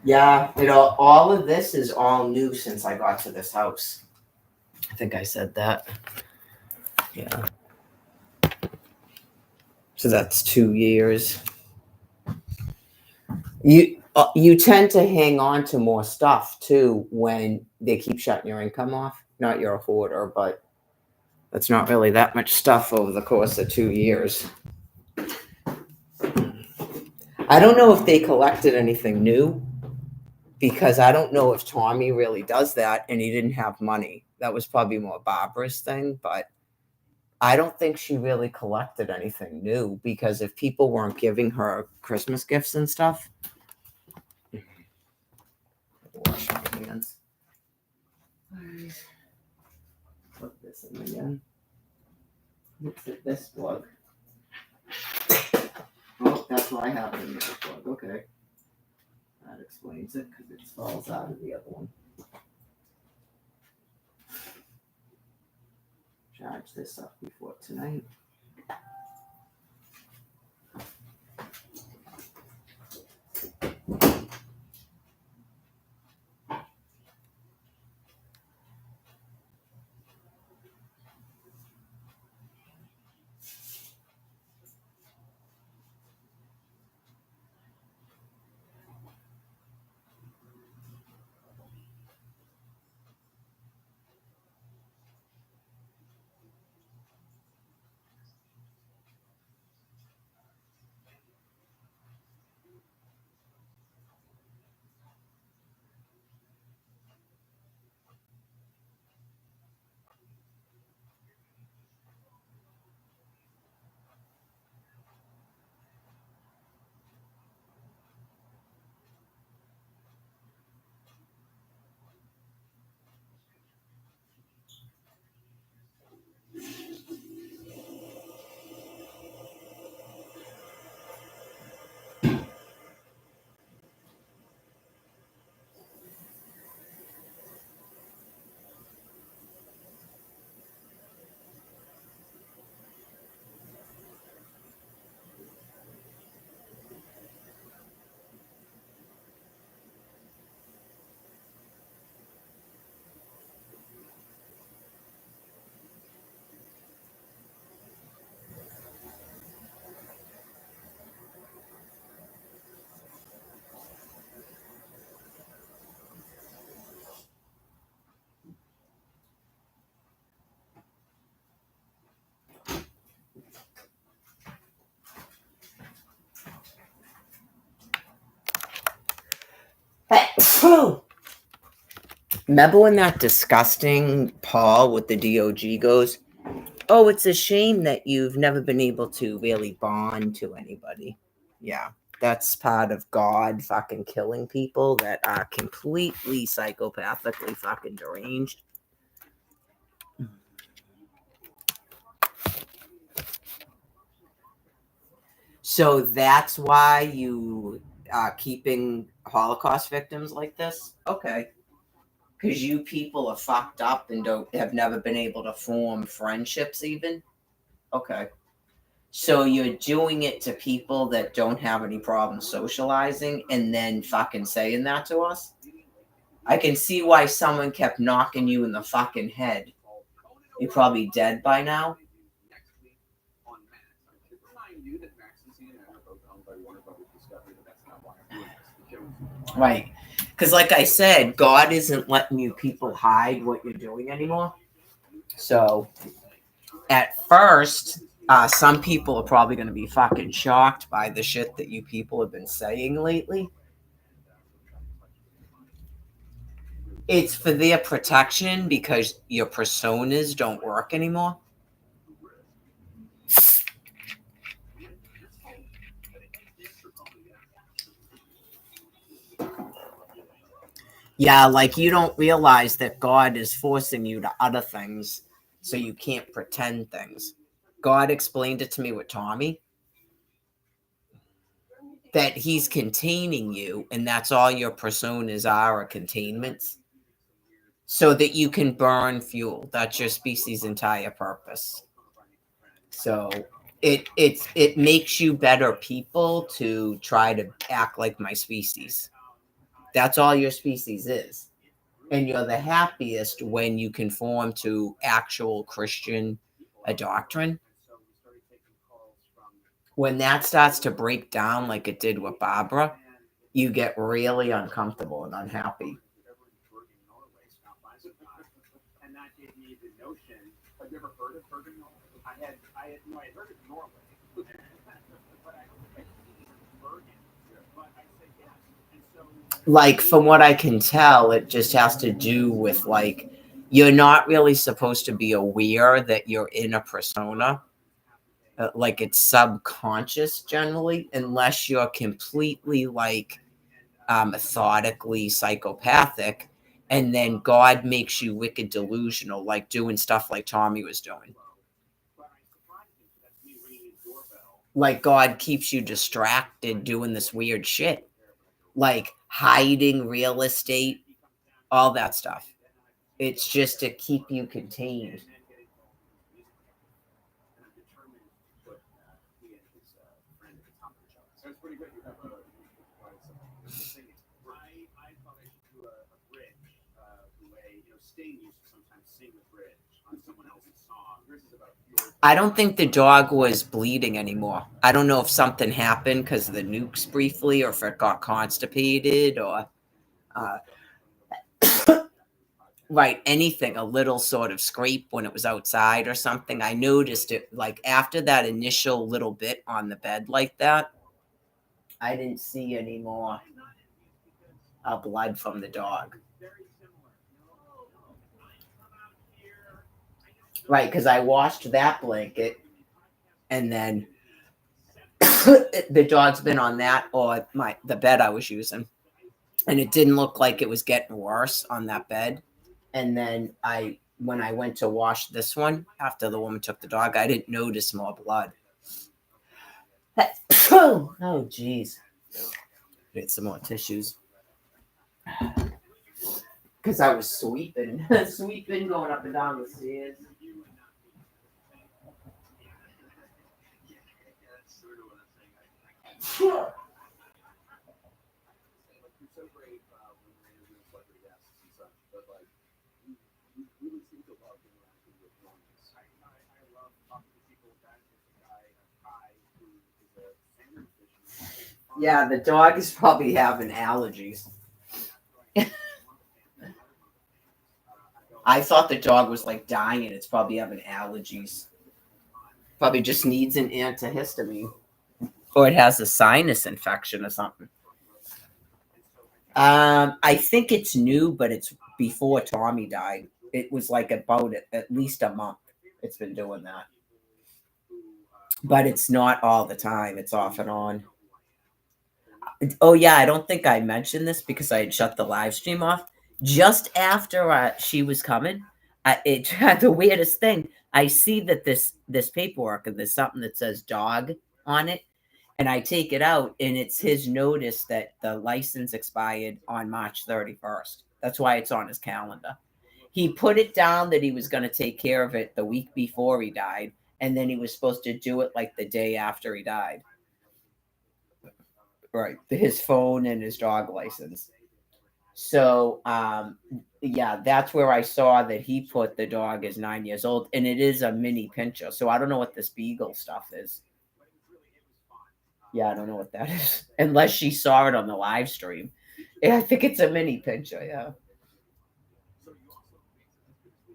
Yeah, all of this is all new since I got to this house. I think I said that. Yeah. So that's 2 years. You tend to hang on to more stuff too when they keep shutting your income off. Not you're a hoarder, but that's not really that much stuff over the course of 2 years. I don't know if they collected anything new because I don't know if Tommy really does that and he didn't have money. That was probably more Barbara's thing, but I don't think she really collected anything new because if people weren't giving her Christmas gifts and stuff. Wash my hands. Plug this in again. Let's hit this plug. Oh, that's why I have it in this plug. Okay. That explains it because it falls out of the other one. Charge this up before tonight. Remember when that disgusting Paul with the DOG goes, "Oh, it's a shame that you've never been able to really bond to anybody." Yeah, that's part of God fucking killing people that are completely psychopathically fucking deranged. So that's why you are keeping Holocaust victims like this? Okay. Because you people are fucked up and don't have never been able to form friendships even? Okay. So you're doing it to people that don't have any problem socializing and then fucking saying that to us? I can see why someone kept knocking you in the fucking head. You're probably dead by now. Right. Because, like I said, God isn't letting you people hide what you're doing anymore. So, at first, Some people are probably going to be fucking shocked by the shit that you people have been saying lately. It's for their protection because your personas don't work anymore. Yeah, like you don't realize that God is forcing you to utter things so you can't pretend things. God explained it to me with Tommy that he's containing you, and that's all your personas are containments, so that you can burn fuel. That's your species' entire purpose. So it makes you better people to try to act like my species. That's all your species is. And you're the happiest when you conform to actual Christian doctrine. When that starts to break down like it did with Barbara, you get really uncomfortable and unhappy. Like, from what I can tell, it just has to do with like you're not really supposed to be aware that you're in a persona. Like it's subconscious generally, unless you're completely like methodically psychopathic, and then God makes you wicked delusional, like doing stuff like Tommy was doing. Like God keeps you distracted doing this weird shit, like hiding real estate, all that stuff. It's just to keep you contained. I don't think the dog was bleeding anymore. I don't know if something happened because of the nukes briefly, or if it got constipated, or uh, right, anything, a little sort of scrape when it was outside or something. I noticed it like after that initial little bit on the bed like that. I didn't see any more blood from the dog. Right, because I washed that blanket, and then the dog's been on that or the bed I was using, and it didn't look like it was getting worse on that bed. And then when I went to wash this one after the woman took the dog, I didn't notice more blood. Oh, jeez. Get some more tissues. Because I was sweeping, sweeping, going up and down the stairs. Yeah, the dog is probably having allergies. I thought the dog was like dying. It's probably having allergies. Probably just needs an antihistamine. Or it has a sinus infection or something. I think it's new, but it's before Tommy died. It was like about at least a month. It's been doing that. But it's not all the time. It's off and on. Oh yeah, I don't think I mentioned this because I had shut the live stream off. Just after she was coming, it had the weirdest thing. I see that this paperwork and there's something that says dog on it, and I take it out, and it's his notice that the license expired on March 31st. That's why it's on his calendar. He put it down that he was going to take care of it the week before he died, and then he was supposed to do it like the day after he died. Right, his phone and his dog license. So yeah, that's where I saw that he put the dog is 9 years old, and it is a mini pincher. So I don't know what this beagle stuff is. Yeah, I don't know what that is unless she saw it on the live stream. Yeah, I think it's a mini pincher. Yeah.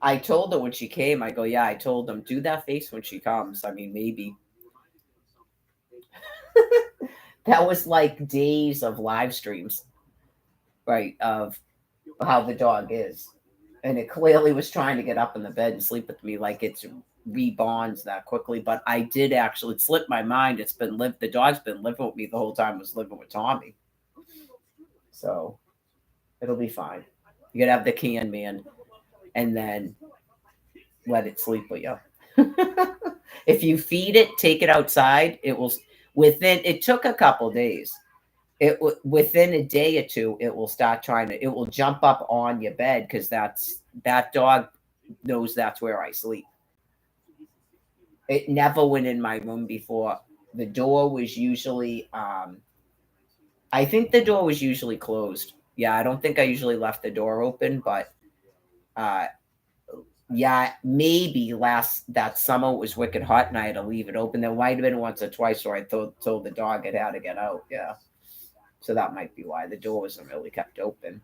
I told her when she came, I go, yeah, I told them, do that face when she comes. I mean, maybe. That was like days of live streams, right? Of how the dog is. And it clearly was trying to get up in the bed and sleep with me, like it's rebonds that quickly. But I did actually, it slipped my mind. The dog's been living with me the whole time I was living with Tommy. So it'll be fine. You gotta have the can man and then let it sleep with you. If you feed it, take it outside, it will it took a couple days. Within a day or two, it will start it will jump up on your bed because that dog knows that's where I sleep. It never went in my room before. The door was usually I think the door was usually closed. Yeah, I don't think I usually left the door open, but uh yeah, maybe last that summer it was wicked hot and I had to leave it open. There might have been once or twice where I told the dog it had to get out. Yeah. So that might be why the door wasn't really kept open.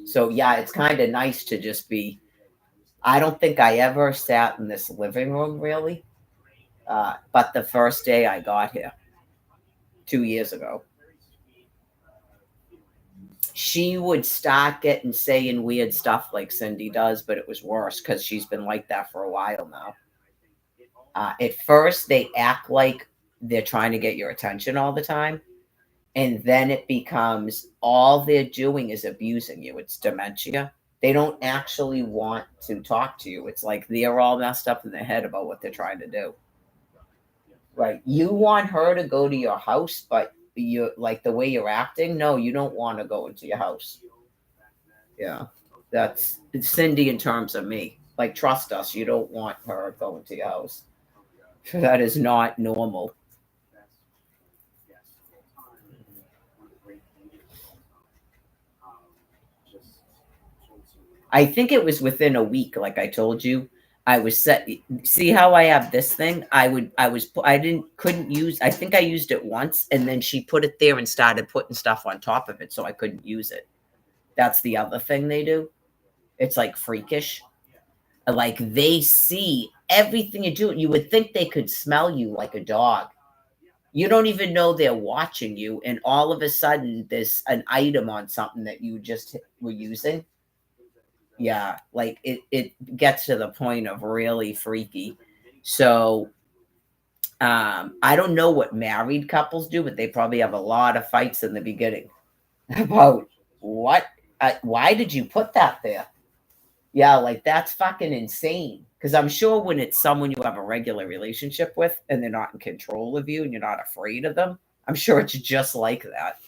So yeah, it's kind of nice to just be. I don't think I ever sat in this living room really, but the first day I got here 2 years ago, she would start getting saying weird stuff like Cindy does, but it was worse because she's been like that for a while now. At first, they act like they're trying to get your attention all the time. And then it becomes all they're doing is abusing you. It's dementia. They don't actually want to talk to you. It's like they're all messed up in their head about what they're trying to do. Right. You want her to go to your house, but you like the way you're acting. No, you don't want to go into your house. Yeah. That's Cindy in terms of me. Like, trust us. You don't want her going to your house. That is not normal. I think it was within a week, like I told you. I was set. See how I have this thing? I didn't, couldn't use, I think I used it once and then she put it there and started putting stuff on top of it so I couldn't use it. That's the other thing they do. It's like freakish. Like they see everything you do. You would think they could smell you like a dog. You don't even know they're watching you. And all of a sudden, there's an item on something that you just were using. Yeah, like it gets to the point of really freaky. So I don't know what married couples do, but they probably have a lot of fights in the beginning about what why did you put that there? Yeah, like that's fucking insane. Because I'm sure when it's someone you have a regular relationship with and they're not in control of you and you're not afraid of them, I'm sure it's just like that.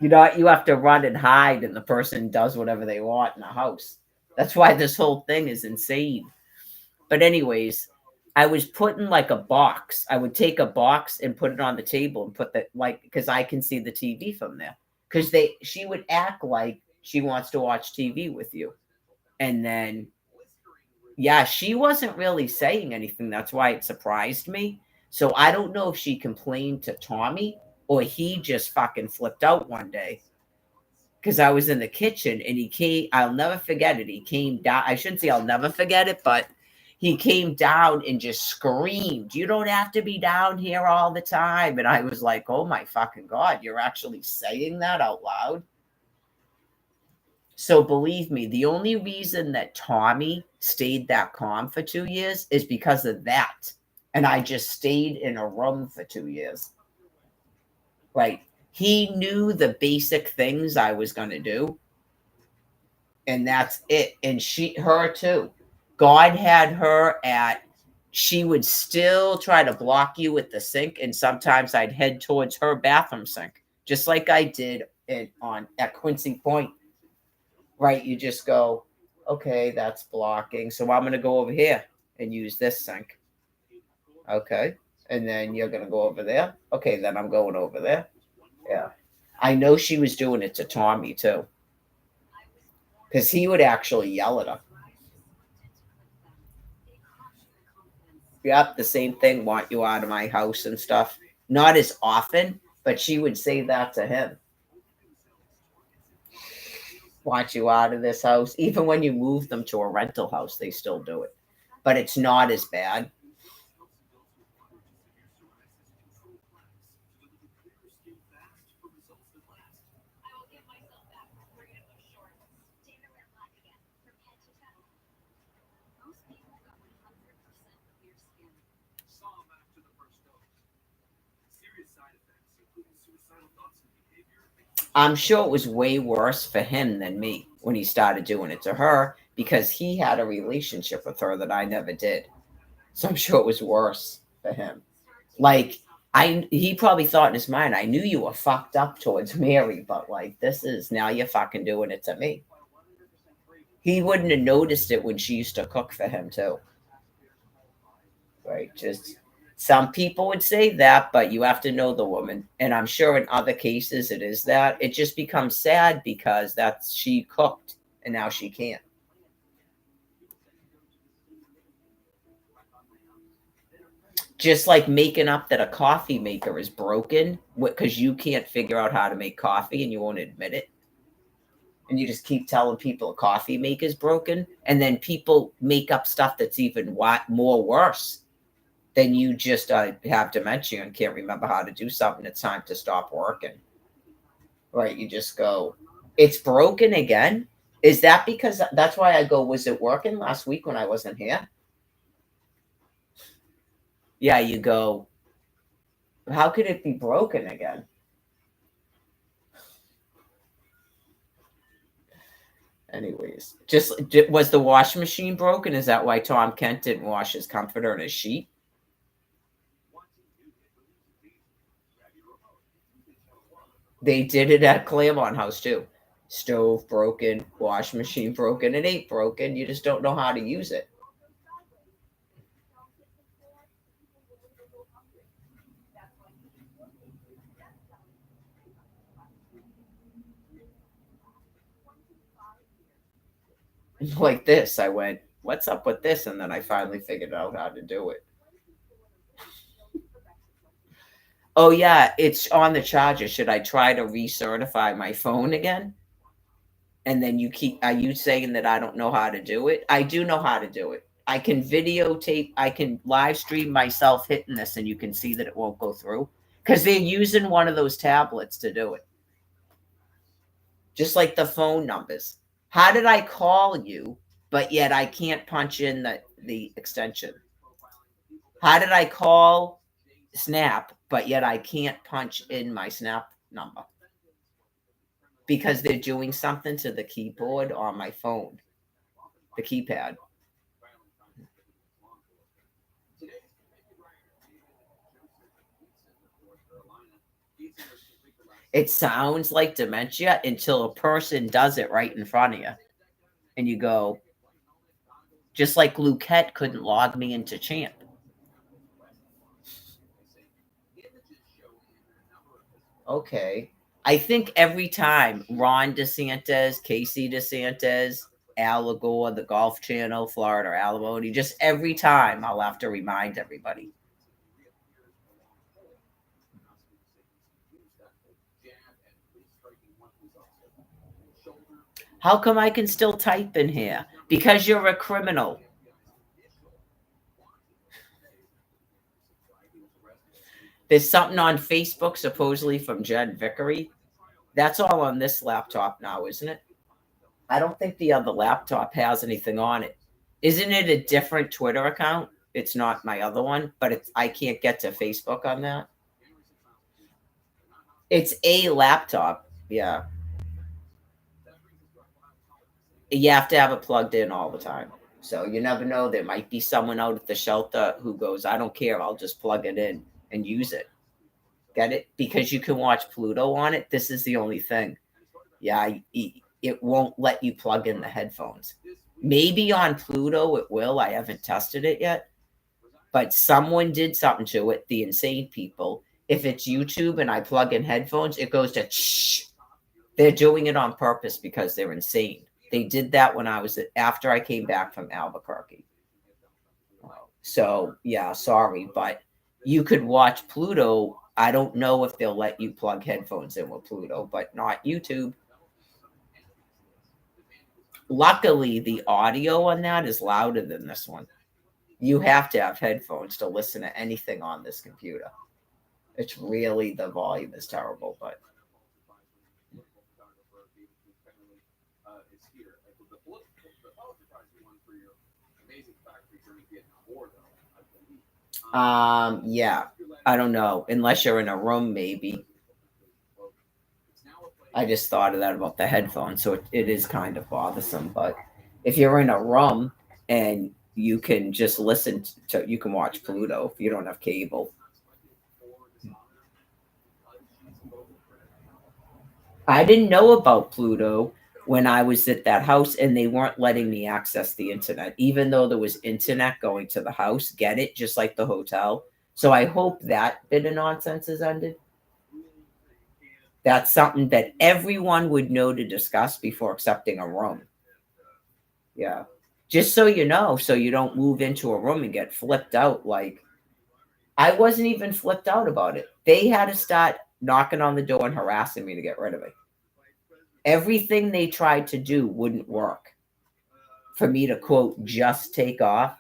You have to run and hide, and the person does whatever they want in the house. That's why this whole thing is insane. But anyways, I was putting like a box. I would take a box and put it on the table and put the like because I can see the TV from there. Because she would act like she wants to watch TV with you, and then yeah, she wasn't really saying anything. That's why it surprised me. So I don't know if she complained to Tommy or he just fucking flipped out one day because I was in the kitchen and he came. I'll never forget it. He came down. I shouldn't say I'll never forget it, but he came down and just screamed, "You don't have to be down here all the time." And I was like, "Oh my fucking God, you're actually saying that out loud?" So believe me, the only reason that Tommy stayed that calm for 2 years is because of that. And I just stayed in a room for 2 years. Right. He knew the basic things I was going to do. And that's it. And her too. God had her she would still try to block you with the sink. And sometimes I'd head towards her bathroom sink, just like I did at Quincy Point. Right? You just go, okay, that's blocking. So I'm going to go over here and use this sink. Okay. And then you're going to go over there. Okay, then I'm going over there. Yeah. I know she was doing it to Tommy too. Because he would actually yell at her. Yep, the same thing, want you out of my house and stuff. Not as often, But she would say that to him. Want you out of this house. Even when you move them to a rental house, they still do it. But it's not as bad. I'm sure it was way worse for him than me when he started doing it to her because he had a relationship with her that I never did. So I'm sure it was worse for him. Like he probably thought in his mind, I knew you were fucked up towards Mary, but like this is now you're fucking doing it to me. He wouldn't have noticed it when she used to cook for him too. Right? Just some people would say that, but you have to know the woman. And I'm sure in other cases it is that. It just becomes sad because that's she cooked and now she can't. Just like making up that a coffee maker is broken because you can't figure out how to make coffee and you won't admit it. And you just keep telling people a coffee maker is broken. And then people make up stuff that's even more worse. Then you just have dementia and can't remember how to do something. It's time to stop working. Right? You just go, it's broken again. Is that because that's why I go, was it working last week when I wasn't here? Yeah, you go, how could it be broken again? Anyways, just was the washing machine broken? Is that why Tom Kent didn't wash his comforter and his sheet? They did it at Claremont House too. Stove broken, washing machine broken. It ain't broken. You just don't know how to use it. Like this, I went, "What's up with this?" And then I finally figured out how to do it. Oh yeah, it's on the charger. Should I try to recertify my phone again? And then are you saying that I don't know how to do it? I do know how to do it. I can videotape, I can live stream myself hitting this and you can see that it won't go through because they're using one of those tablets to do it. Just like the phone numbers. How did I call you, but yet I can't punch in the extension? How did I call Snap, but yet I can't punch in my Snap number? Because they're doing something to the keyboard on my phone, the keypad. It sounds like dementia until a person does it right in front of you. And you go, just like Luquette couldn't log me into Champ. Okay. I think every time Ron DeSantis, Casey DeSantis, Al Gore, the Golf Channel, Florida Alimony, just every time I'll have to remind everybody. How come I can still type in here? Because you're a criminal. There's something on Facebook supposedly from Jen Vickery. That's all on this laptop now, isn't it? I don't think the other laptop has anything on it. Isn't it a different Twitter account? It's not my other one, but I can't get to Facebook on that. It's a laptop. Yeah. You have to have it plugged in all the time. So you never know. There might be someone out at the shelter who goes, I don't care. I'll just plug it in and use it. Get it? Because you can watch Pluto on it. This is the only thing. Yeah, it won't let you plug in the headphones. Maybe on Pluto it will. I haven't tested it yet. But someone did something to it, the insane people. If it's YouTube and I plug in headphones, it goes to shh. They're doing it on purpose because they're insane. They did that when after I came back from Albuquerque. So, yeah, sorry, but you could watch Pluto I don't know if they'll let you plug headphones in with Pluto, but not YouTube. Luckily, the audio on that is louder than this one. You have to have headphones to listen to anything on this computer. It's really, the volume is terrible, but yeah, I don't know. Unless you're in a room, maybe. I just thought of that about the headphones, so it is kind of bothersome. But if you're in a room and you can just listen to, you can watch Pluto if you don't have cable. I didn't know about Pluto when I was at that house, and they weren't letting me access the internet, even though there was internet going to the house. Get it? Just like the hotel. So I hope that bit of nonsense is ended. That's something that everyone would know to discuss before accepting a room. Yeah. Just so you know, so you don't move into a room and get flipped out. Like, I wasn't even flipped out about it. They had to start knocking on the door and harassing me to get rid of it. Everything they tried to do wouldn't work for me to, quote, just take off.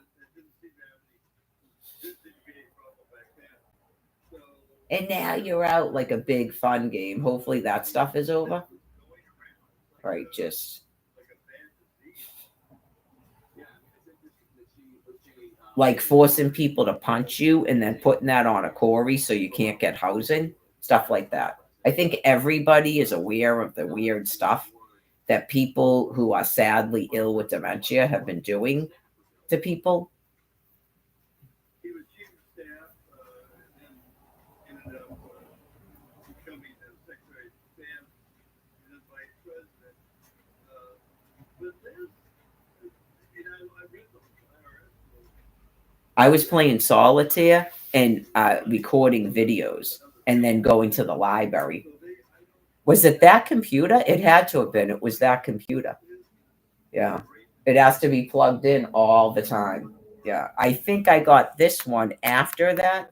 And now you're out like a big fun game. Hopefully that stuff is over. Right, just like forcing people to punch you and then putting that on a Corey so you can't get housing, stuff like that. I think everybody is aware of the weird stuff that people who are sadly ill with dementia have been doing to people. I was playing solitaire and recording videos and then going to the library. Was it that computer? It had to have been. It was that computer. Yeah. It has to be plugged in all the time. Yeah. I think I got this one after that.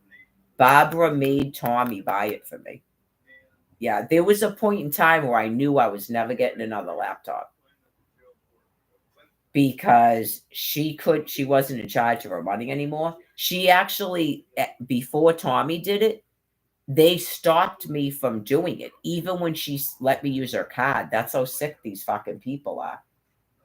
Barbara made Tommy buy it for me. Yeah. There was a point in time where I knew I was never getting another laptop because she wasn't in charge of her money anymore. She actually, before Tommy did it, they stopped me from doing it, even when she let me use her card. That's how sick these fucking people are.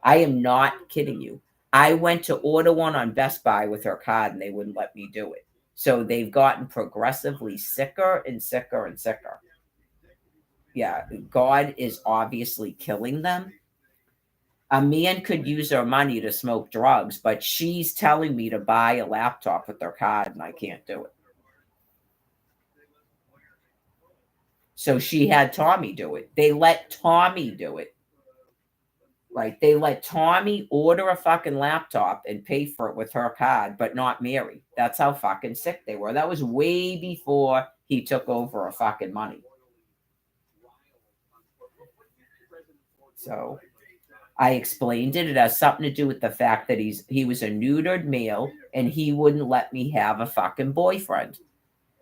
I am not kidding you. I went to order one on Best Buy with her card and they wouldn't let me do it. So they've gotten progressively sicker and sicker and sicker. Yeah, God is obviously killing them. A man could use her money to smoke drugs, but she's telling me to buy a laptop with her card and I can't do it. So she had Tommy do it. They let Tommy do it. Right. They let Tommy order a fucking laptop and pay for it with her card, but not Mary. That's how fucking sick they were. That was way before he took over her fucking money. So I explained it. It has something to do with the fact that he was a neutered male and he wouldn't let me have a fucking boyfriend.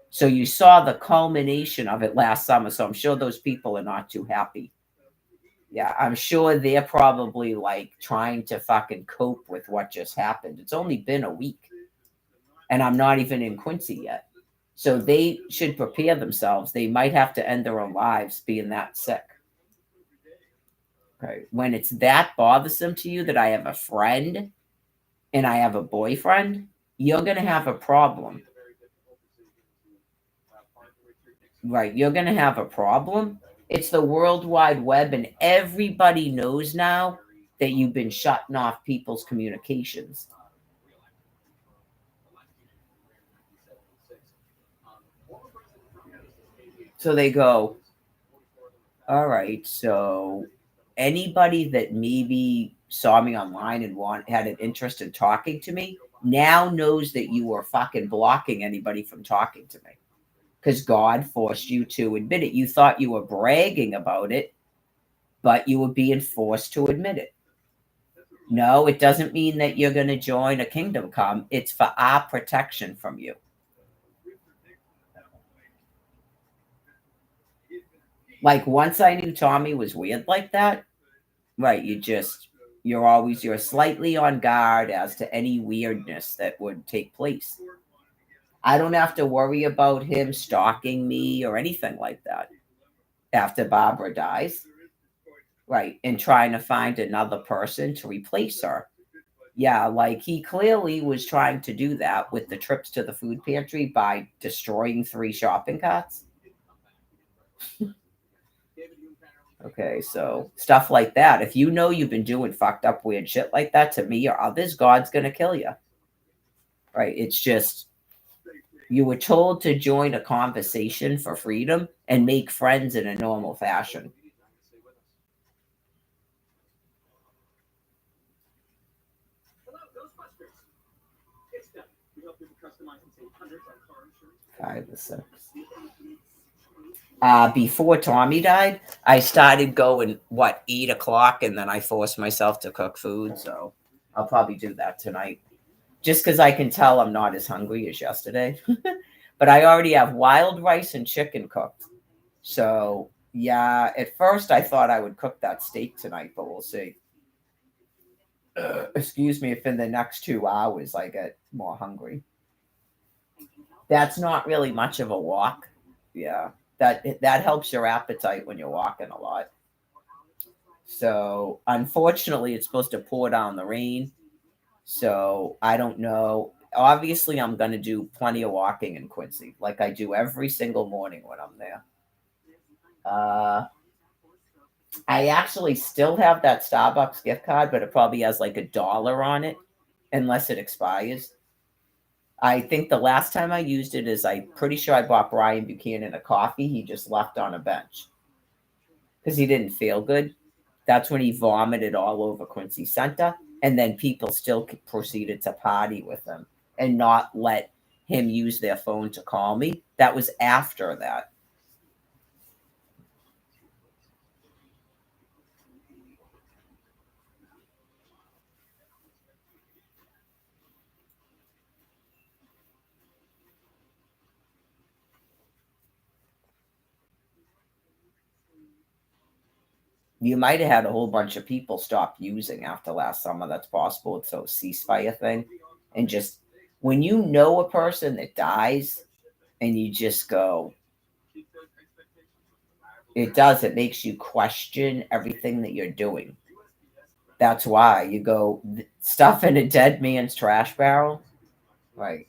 So you saw the culmination of it last summer. So I'm sure those people are not too happy. Yeah, I'm sure they're probably like trying to fucking cope with what just happened. It's only been a week and I'm not even in Quincy yet. So they should prepare themselves. They might have to end their own lives being that sick. Okay. When it's that bothersome to you that I have a friend and I have a boyfriend, you're going to have a problem. Right. You're going to have a problem. It's the World Wide Web, and everybody knows now that you've been shutting off people's communications. So they go, all right, so anybody that maybe saw me online and had an interest in talking to me now knows that you were fucking blocking anybody from talking to me because God forced you to admit it. You thought you were bragging about it, but you were being forced to admit it. No, it doesn't mean that you're going to join a kingdom come. It's for our protection from you. Like once I knew Tommy was weird like that, right, you're slightly on guard as to any weirdness that would take place. I don't have to worry about him stalking me or anything like that after Barbara dies, right, and trying to find another person to replace her. Yeah, like he clearly was trying to do that with the trips to the food pantry by destroying 3 shopping carts. Okay, so stuff like that. If you know you've been doing fucked up weird shit like that to me or others, God's gonna kill you. Right? It's just you were told to join a conversation for freedom and make friends in a normal fashion. Five or six. Before Tommy died, I started going 8 o'clock, and then I forced myself to cook food. So I'll probably do that tonight, just because I can tell I'm not as hungry as yesterday. But I already have wild rice and chicken cooked. So yeah, at first I thought I would cook that steak tonight, but we'll see. Excuse me if in the next 2 hours I get more hungry. That's not really much of a walk. Yeah, that helps your appetite when you're walking a lot. So unfortunately, it's supposed to pour down the rain. So I don't know. Obviously, I'm gonna do plenty of walking in Quincy, like I do every single morning when I'm there. Uh, I actually still have that Starbucks gift card, but it probably has like $1 on it, unless it expires. I think the last time I used it is I'm pretty sure I bought Brian Buchanan a coffee. He just left on a bench because he didn't feel good. That's when he vomited all over Quincy Center, and then people still proceeded to party with him and not let him use their phone to call me. That was after that. You might have had a whole bunch of people stop using after last summer. That's possible. It's a ceasefire thing. And just when you know a person that dies and you just go, it does, it makes you question everything that you're doing. That's why you go stuff in a dead man's trash barrel. Right.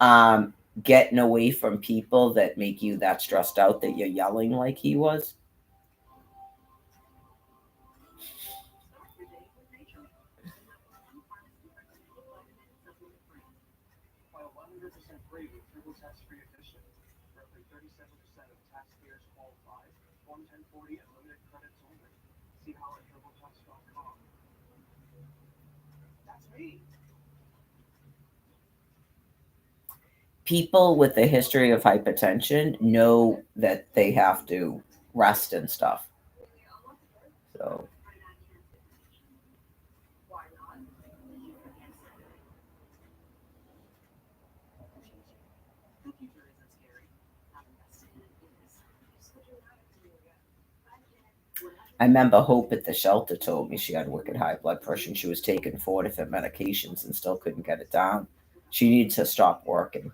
Um, Getting away from people that make you that stressed out that you're yelling like he was. People with a history of hypertension know that they have to rest and stuff. So I remember Hope at the shelter told me she had wicked high blood pressure and she was taking 4 different medications and still couldn't get it down. She needs to stop working.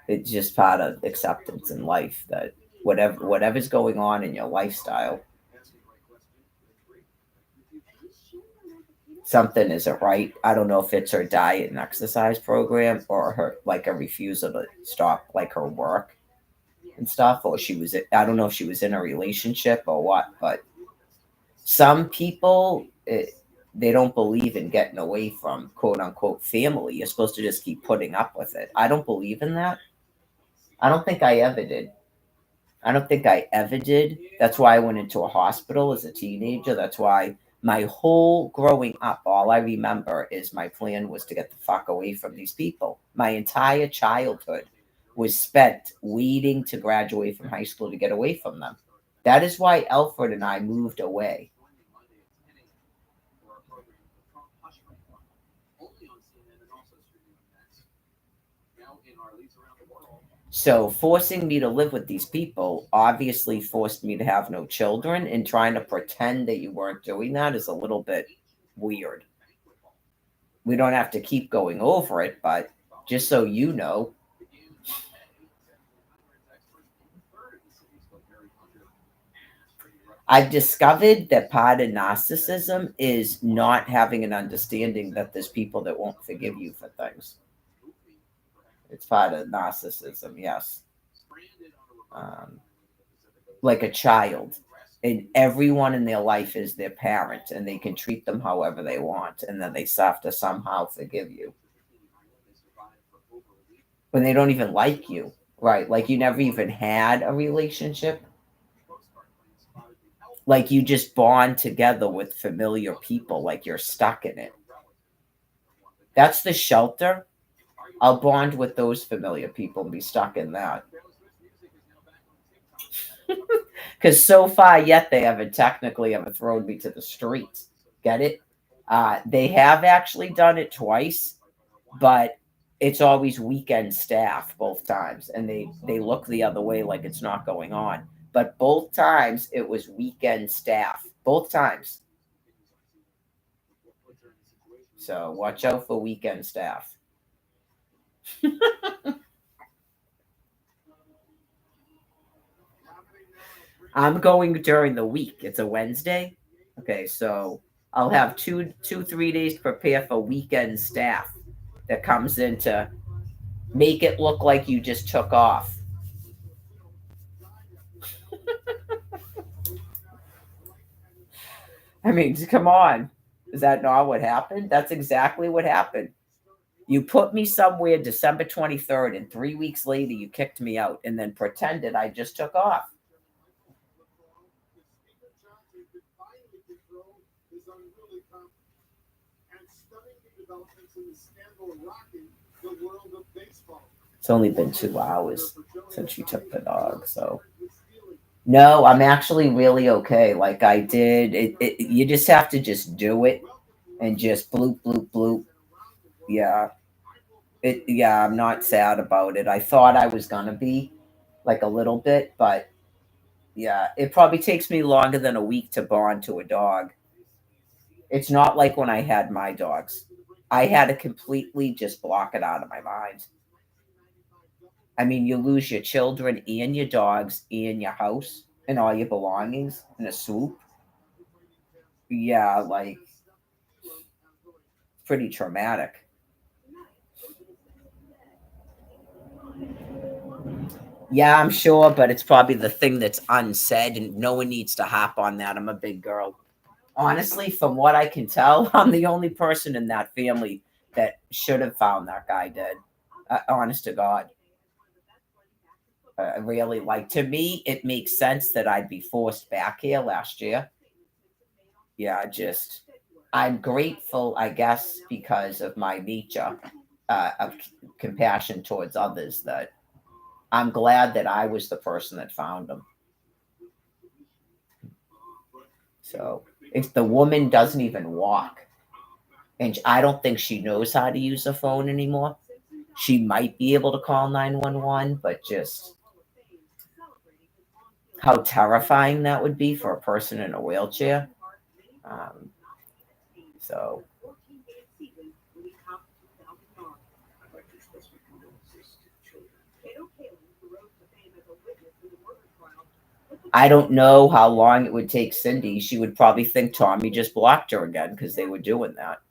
It's just part of acceptance in life that whatever's going on in your lifestyle, something isn't right. I don't know if it's her diet and exercise program or her like a refusal to stop like her work and stuff, or I don't know if she was in a relationship or what, but some people they don't believe in getting away from quote unquote family. You're supposed to just keep putting up with it. I don't believe in that. I don't think I ever did. I don't think I ever did. That's why I went into a hospital as a teenager. That's why my whole growing up, all I remember is my plan was to get the fuck away from these people. My entire childhood was spent waiting to graduate from high school to get away from them. That is why Alfred and I moved away. So forcing me to live with these people obviously forced me to have no children, and trying to pretend that you weren't doing that is a little bit weird. We don't have to keep going over it, but just so you know, I've discovered that part of narcissism is not having an understanding that there's people that won't forgive you for things. It's part of narcissism, yes. Um, like a child, and everyone in their life is their parent, and they can treat them however they want, and then they have to somehow forgive you when they don't even like you, right? Like you never even had a relationship, like you just bond together with familiar people, like you're stuck in it. That's the shelter. I'll bond with those familiar people and be stuck in that. Because so far yet they haven't technically ever thrown me to the streets. Get it? They have actually done it twice, but it's always weekend staff both times, and they look the other way like it's not going on. But both times it was weekend staff. Both times. So watch out for weekend staff. I'm going during the week. It's a Wednesday. Okay, so I'll have 3 days to prepare for weekend staff that comes in to make it look like you just took off. I mean, come on. Is that not what happened? That's exactly what happened. You put me somewhere December 23rd, and 3 weeks later you kicked me out and then pretended I just took off. It's only been 2 hours since you took the dog, so. No, I'm actually really okay. Like I did, you just have to just do it and just bloop, bloop, bloop. Yeah, yeah, I'm not sad about it. I thought I was gonna be like a little bit, but yeah, it probably takes me longer than a week to bond to a dog. It's not like when I had my dogs. I had to completely just block it out of my mind. I mean, you lose your children and your dogs and your house and all your belongings in a swoop. Yeah, like pretty traumatic. Yeah, I'm sure, but it's probably the thing that's unsaid, and no one needs to hop on that. I'm a big girl. Honestly, from what I can tell, I'm the only person in that family that should have found that guy dead. Honest to God. Really, like, to me, it makes sense that I'd be forced back here last year. Yeah, just, I'm grateful, I guess, because of my nature of compassion towards others, that I'm glad that I was the person that found him. So it's the woman doesn't even walk, and I don't think she knows how to use a phone anymore. She might be able to call 911, but just how terrifying that would be for a person in a wheelchair. Um, so I don't know how long it would take Cindy. She would probably think Tommy just blocked her again because they were doing that.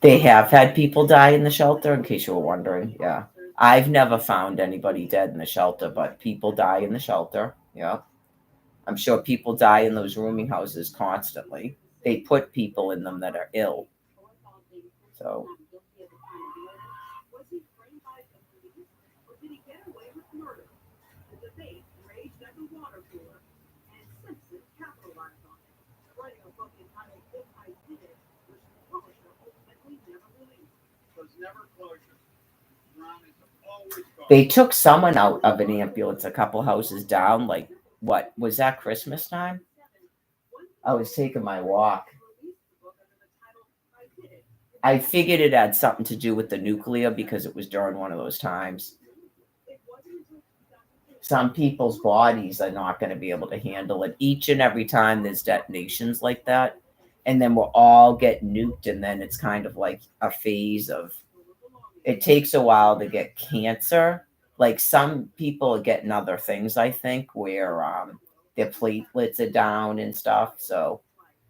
They have had people die in the shelter, in case you were wondering. Yeah. I've never found anybody dead in the shelter, but people die in the shelter. Yeah. I'm sure people die in those rooming houses constantly. They put people in them that are ill. So they took someone out of an ambulance a couple houses down. Like, what was that, Christmas time? I was taking my walk. I figured it had something to do with the nuclear because it was during one of those times. Some people's bodies are not going to be able to handle it each and every time there's detonations like that. And then we'll all get nuked, and then it's kind of like a phase of it takes a while to get cancer. Like some people are getting other things, I think, where their platelets are down and stuff. So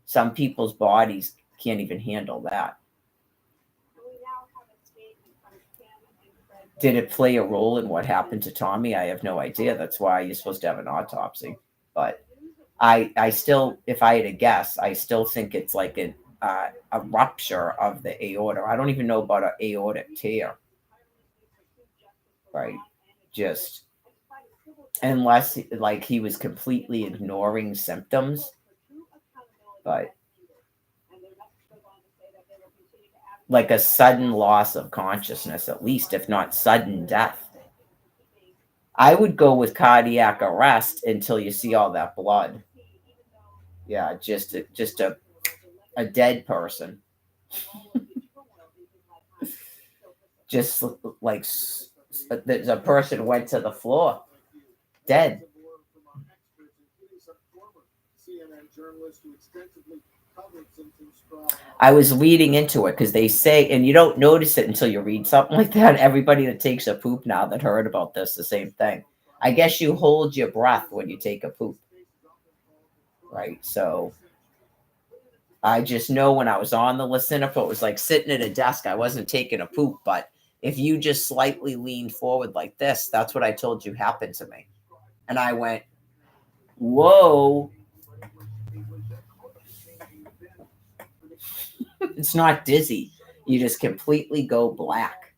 some people's bodies can't even handle that. Did it play a role in what happened to Tommy? I have no idea. That's why you're supposed to have an autopsy. But I still, if I had to guess, I still think it's like a rupture of the aorta. I don't even know about an aortic tear, right? Just unless like he was completely ignoring symptoms, but like a sudden loss of consciousness, at least, if not sudden death. I would go with cardiac arrest until you see all that blood. Yeah, just a dead person. Just like there's a person went to the floor, dead. I was leading into it because they say, and you don't notice it until you read something like that. Everybody that takes a poop now that heard about this, the same thing. I guess you hold your breath when you take a poop, right? So I just know when I was on the Lacinipa, it was like sitting at a desk. I wasn't taking a poop, but if you just slightly leaned forward like this, that's what I told you happened to me. And I went, whoa. It's not dizzy. You just completely go black.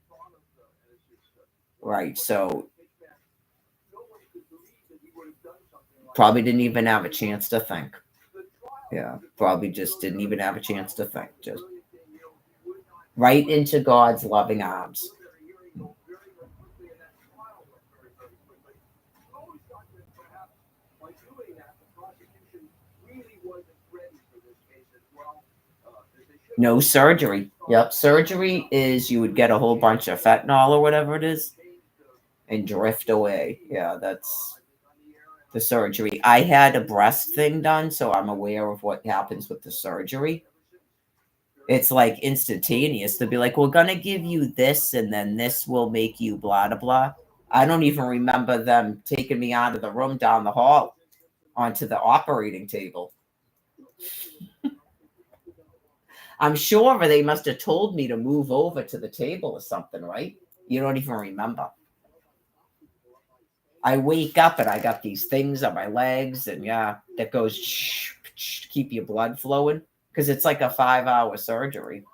Right. So probably didn't even have a chance to think. Yeah. Probably just didn't even have a chance to think. Just right into God's loving arms. No surgery. Yep. Surgery is you would get a whole bunch of fentanyl or whatever it is and drift away. Yeah, that's the surgery. I had a breast thing done, so I'm aware of what happens with the surgery. It's like instantaneous. They'll be like, we're going to give you this, and then this will make you blah, blah, blah. I don't even remember them taking me out of the room down the hall onto the operating table. I'm sure they must have told me to move over to the table or something, right? You don't even remember. I wake up and I got these things on my legs, and yeah, that goes keep your blood flowing because it's like a 5-hour surgery.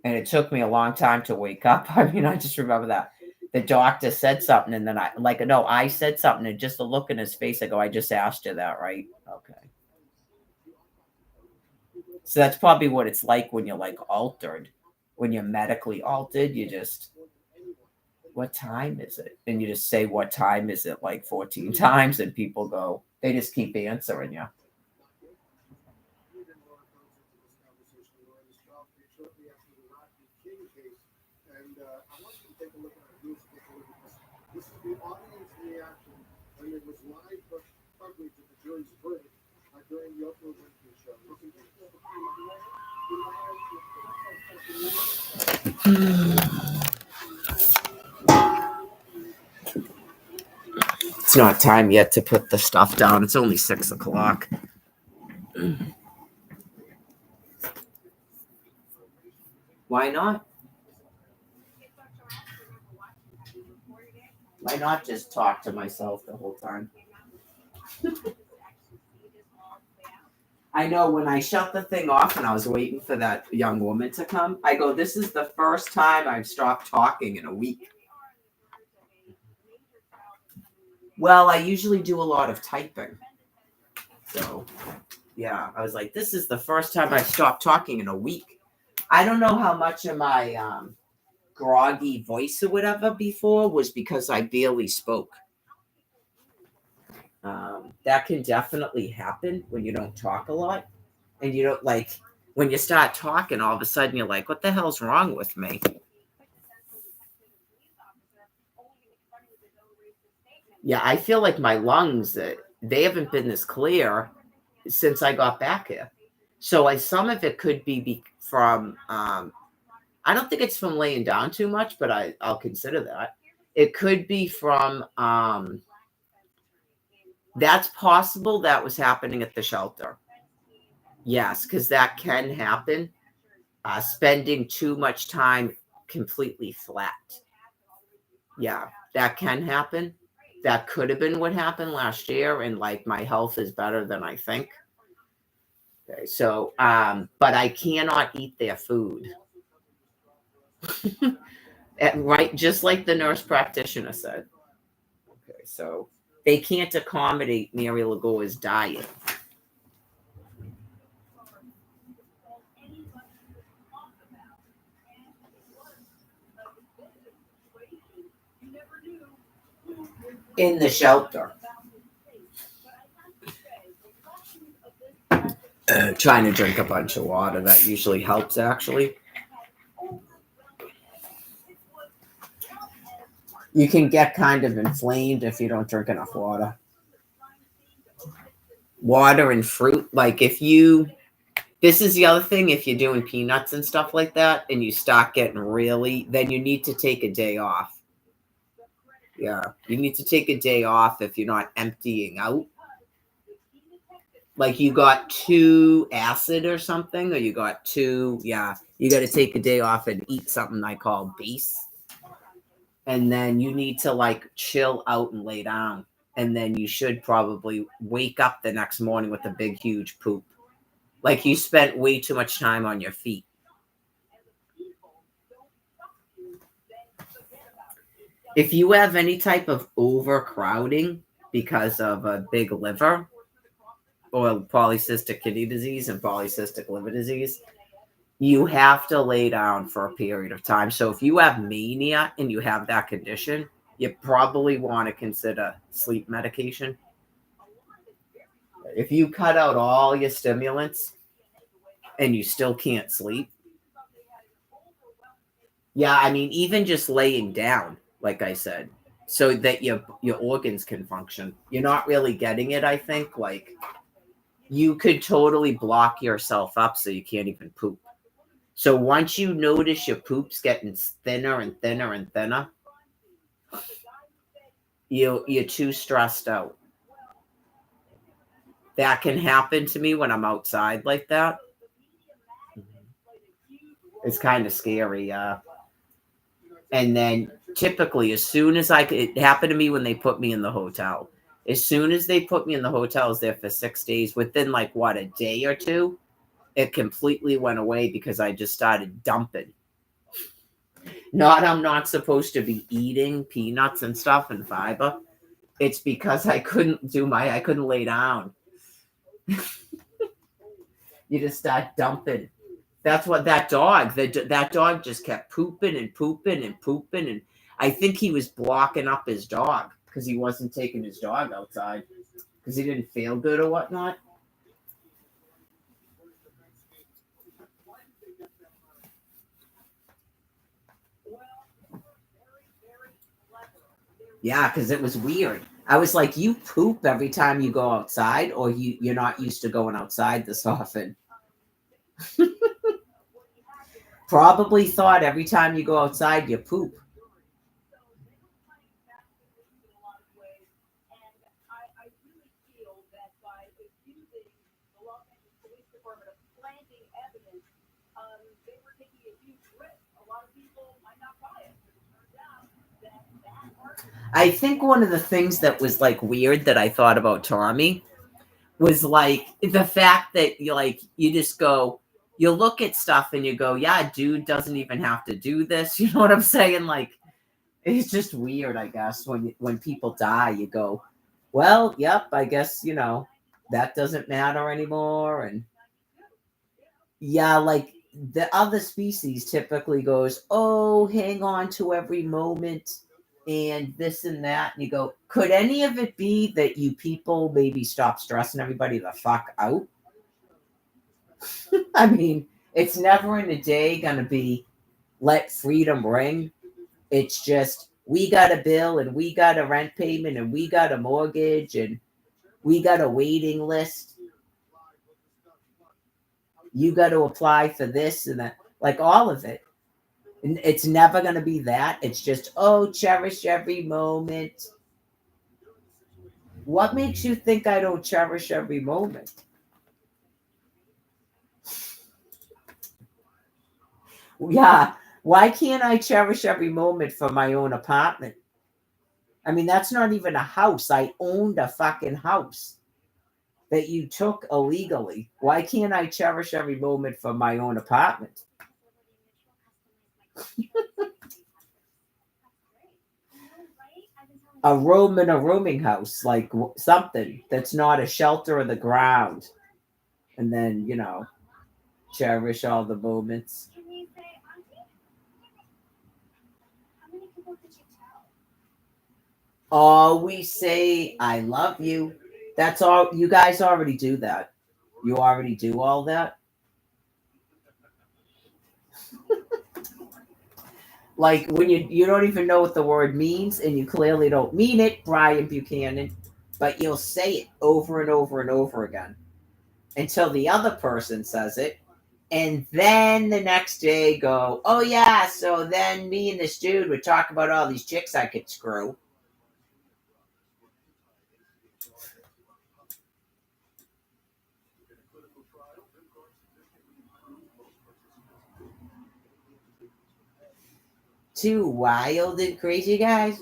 And it took me a long time to wake up. I mean, I just remember that the doctor said something, and then I said something, and just the look in his face, I go, I just asked you that, right? Okay. So that's probably what it's like when you're like altered, when you're medically altered. You just, what time is it? And you just say, what time is it, like 14 times, and people go, they just keep answering you. It's not time yet to put the stuff down. It's only 6 o'clock. Why not? Why not just talk to myself the whole time? I know when I shut the thing off and I was waiting for that young woman to come, I go, this is the first time I've stopped talking in a week. Well, I usually do a lot of typing. So, yeah, I was like, this is the first time I've stopped talking in a week. I don't know how much of my groggy voice or whatever before was because I barely spoke. That can definitely happen when you don't talk a lot. And you don't like when you start talking, all of a sudden you're like, what the hell's wrong with me? Yeah, I feel like my lungs, they haven't been this clear since I got back here. So some of it could be from, I don't think it's from laying down too much, but I'll consider that. It could be from, that's possible that was happening at the shelter. Yes, because that can happen. Spending too much time completely flat. Yeah, that can happen. That could have been what happened last year, and like my health is better than I think. Okay, so but I cannot eat their food. Right, just like the nurse practitioner said. Okay, so they can't accommodate Mary Lagoa's diet. In the shelter. Trying to drink a bunch of water. That usually helps, actually. You can get kind of inflamed if you don't drink enough water. Water and fruit. Like if you, this is the other thing, if you're doing peanuts and stuff like that and you start getting really, then you need to take a day off. Yeah, you need to take a day off if you're not emptying out. Like you got too acid or something, or you got too, yeah, you got to take a day off and eat something I call base. And then you need to like chill out and lay down. And then you should probably wake up the next morning with a big, huge poop. Like you spent way too much time on your feet. If you have any type of overcrowding because of a big liver or polycystic kidney disease and polycystic liver disease, you have to lay down for a period of time. So if you have mania and you have that condition, you probably want to consider sleep medication. If you cut out all your stimulants and you still can't sleep, yeah, I mean, even just laying down, like I said, so that your organs can function. You're not really getting it, I think. Like you could totally block yourself up so you can't even poop. So once you notice your poop's getting thinner and thinner and thinner, you're too stressed out. That can happen to me when I'm outside like that. It's kind of scary. And then typically, as soon as it happened to me when they put me in the hotel. As soon as they put me in the hotel, I was there for 6 days. Within like what, a day or two, it completely went away because I just started dumping. I'm not supposed to be eating peanuts and stuff and fiber. It's because I couldn't lay down. You just start dumping. That's what that dog just kept pooping and pooping and pooping. And I think he was blocking up his dog because he wasn't taking his dog outside because he didn't feel good or whatnot. Yeah, because it was weird. I was like, you poop every time you go outside, or you're not used to going outside this often. Probably thought every time you go outside, you poop. I think one of the things that was like weird that I thought about Tommy was like the fact that you just go, you look at stuff and you go, yeah, dude doesn't even have to do this. You know what I'm saying? Like it's just weird, I guess, when people die, you go, well, yep, I guess that doesn't matter anymore. And yeah, like the other species typically goes, oh, hang on to every moment and this and that. And you go, could any of it be that you people maybe stop stressing everybody the fuck out? I mean, it's never in a day going to be let freedom ring. It's just, we got a bill and we got a rent payment and we got a mortgage and we got a waiting list. You got to apply for this and that, like all of it. And it's never going to be that. It's just, oh, cherish every moment. What makes you think I don't cherish every moment? Yeah. Why can't I cherish every moment for my own apartment? I mean, that's not even a house. I owned a fucking house that you took illegally. Why can't I cherish every moment for my own apartment? A room in a rooming house, like something that's not a shelter of the ground. And then, cherish all the moments. Always say, I love you. That's all. You guys already do that. You already do all that. Like when you don't even know what the word means and you clearly don't mean it, Brian Buchanan, but you'll say it over and over and over again until the other person says it. And then the next day go, oh yeah, so then me and this dude would talk about all these chicks I could screw. Two wild and crazy guys.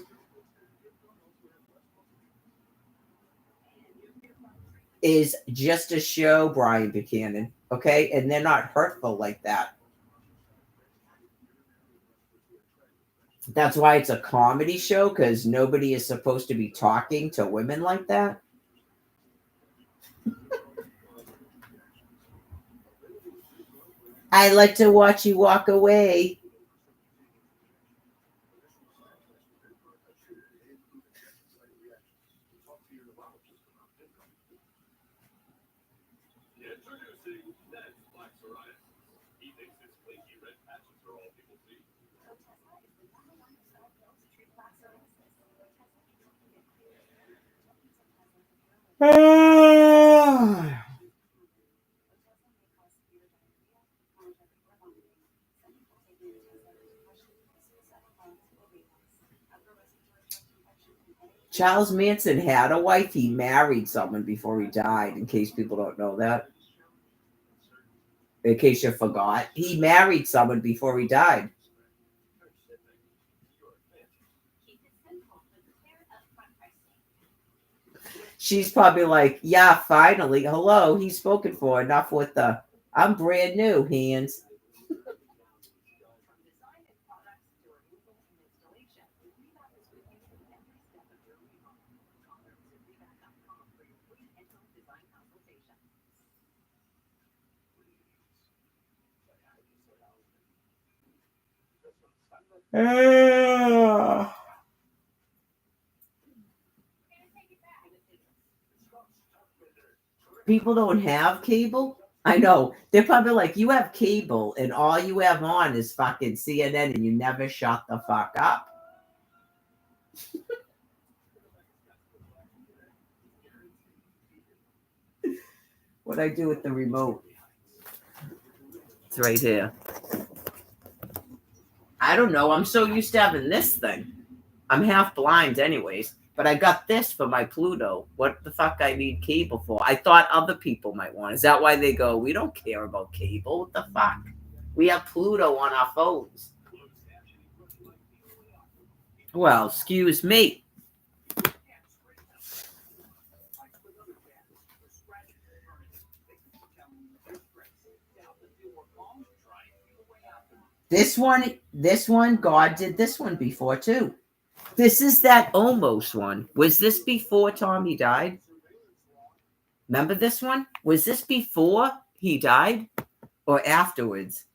Is just a show, Brian Buchanan. Okay, and they're not hurtful like that. That's why it's a comedy show, because nobody is supposed to be talking to women like that. I like to watch you walk away. Charles Manson had a wife. He married someone before he died, in case people don't know that. In case you forgot. He married someone before he died. She's probably like, yeah, finally. Hello, he's spoken for. Enough with the I'm brand new hands. People don't have cable. I know. They're probably like, you have cable and all you have on is fucking CNN and you never shut the fuck up. What I do with the remote? It's right here. I don't know. I'm so used to having this thing. I'm half blind anyways, but I got this for my Pluto. What the fuck I need cable for? I thought other people might want. Is that why they go, we don't care about cable? What the fuck? We have Pluto on our phones. Well, excuse me. This one, God did this one before too. This is that almost one. Was this before Tommy died? Remember this one? Was this before he died or afterwards?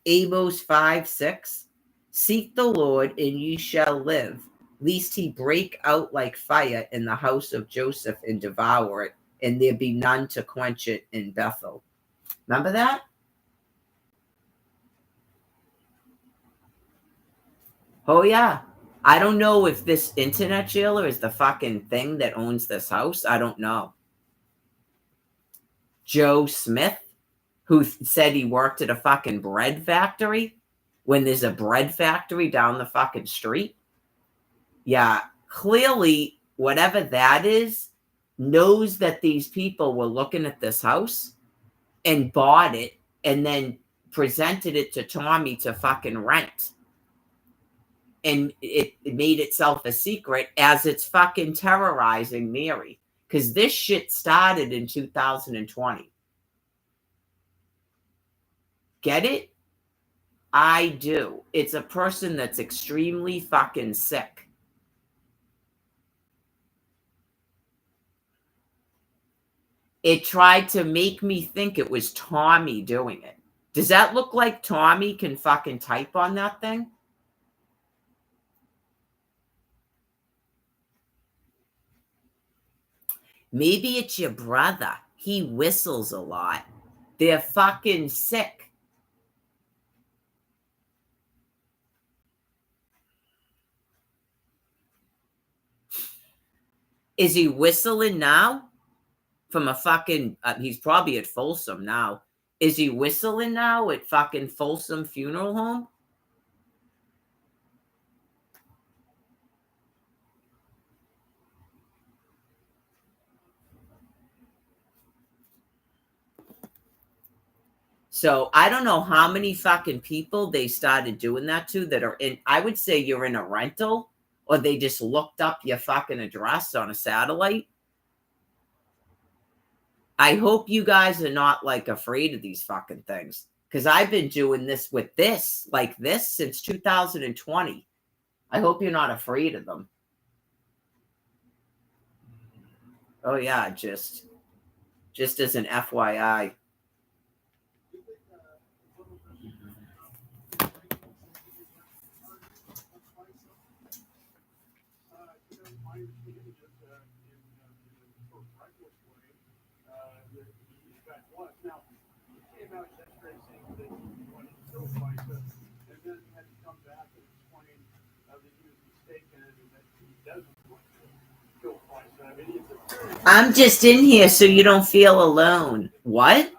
Amos 5:6. Seek the Lord and ye shall live, lest he break out like fire in the house of Joseph and devour it, and there be none to quench it in Bethel. Remember that? Oh, yeah. I don't know if this internet jailer is the fucking thing that owns this house. I don't know. Joe Smith, who said he worked at a fucking bread factory when there's a bread factory down the fucking street. Yeah, clearly, whatever that is, knows that these people were looking at this house and bought it and then presented it to Tommy to fucking rent. And it made itself a secret as it's fucking terrorizing Mary. Because this shit started in 2020. Get it? I do. It's a person that's extremely fucking sick. It tried to make me think it was Tommy doing it. Does that look like Tommy can fucking type on that thing? Maybe it's your brother. He whistles a lot. They're fucking sick. Is he whistling now? From a fucking, he's probably at Folsom now. Is he whistling now at fucking Folsom Funeral Home? So I don't know how many fucking people they started doing that to that are in, I would say you're in a rental or they just looked up your fucking address on a satellite. I hope you guys are not like afraid of these fucking things. Because I've been doing this with this, like this, since 2020. I hope you're not afraid of them. Oh yeah, just as an FYI. I'm just in here so you don't feel alone. What?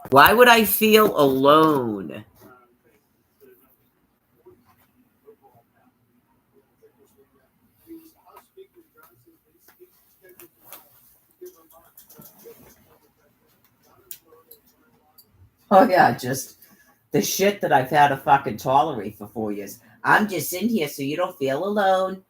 Why would I feel alone? Oh yeah, just the shit that I've had to fucking tolerate for 4 years. I'm just in here so you don't feel alone.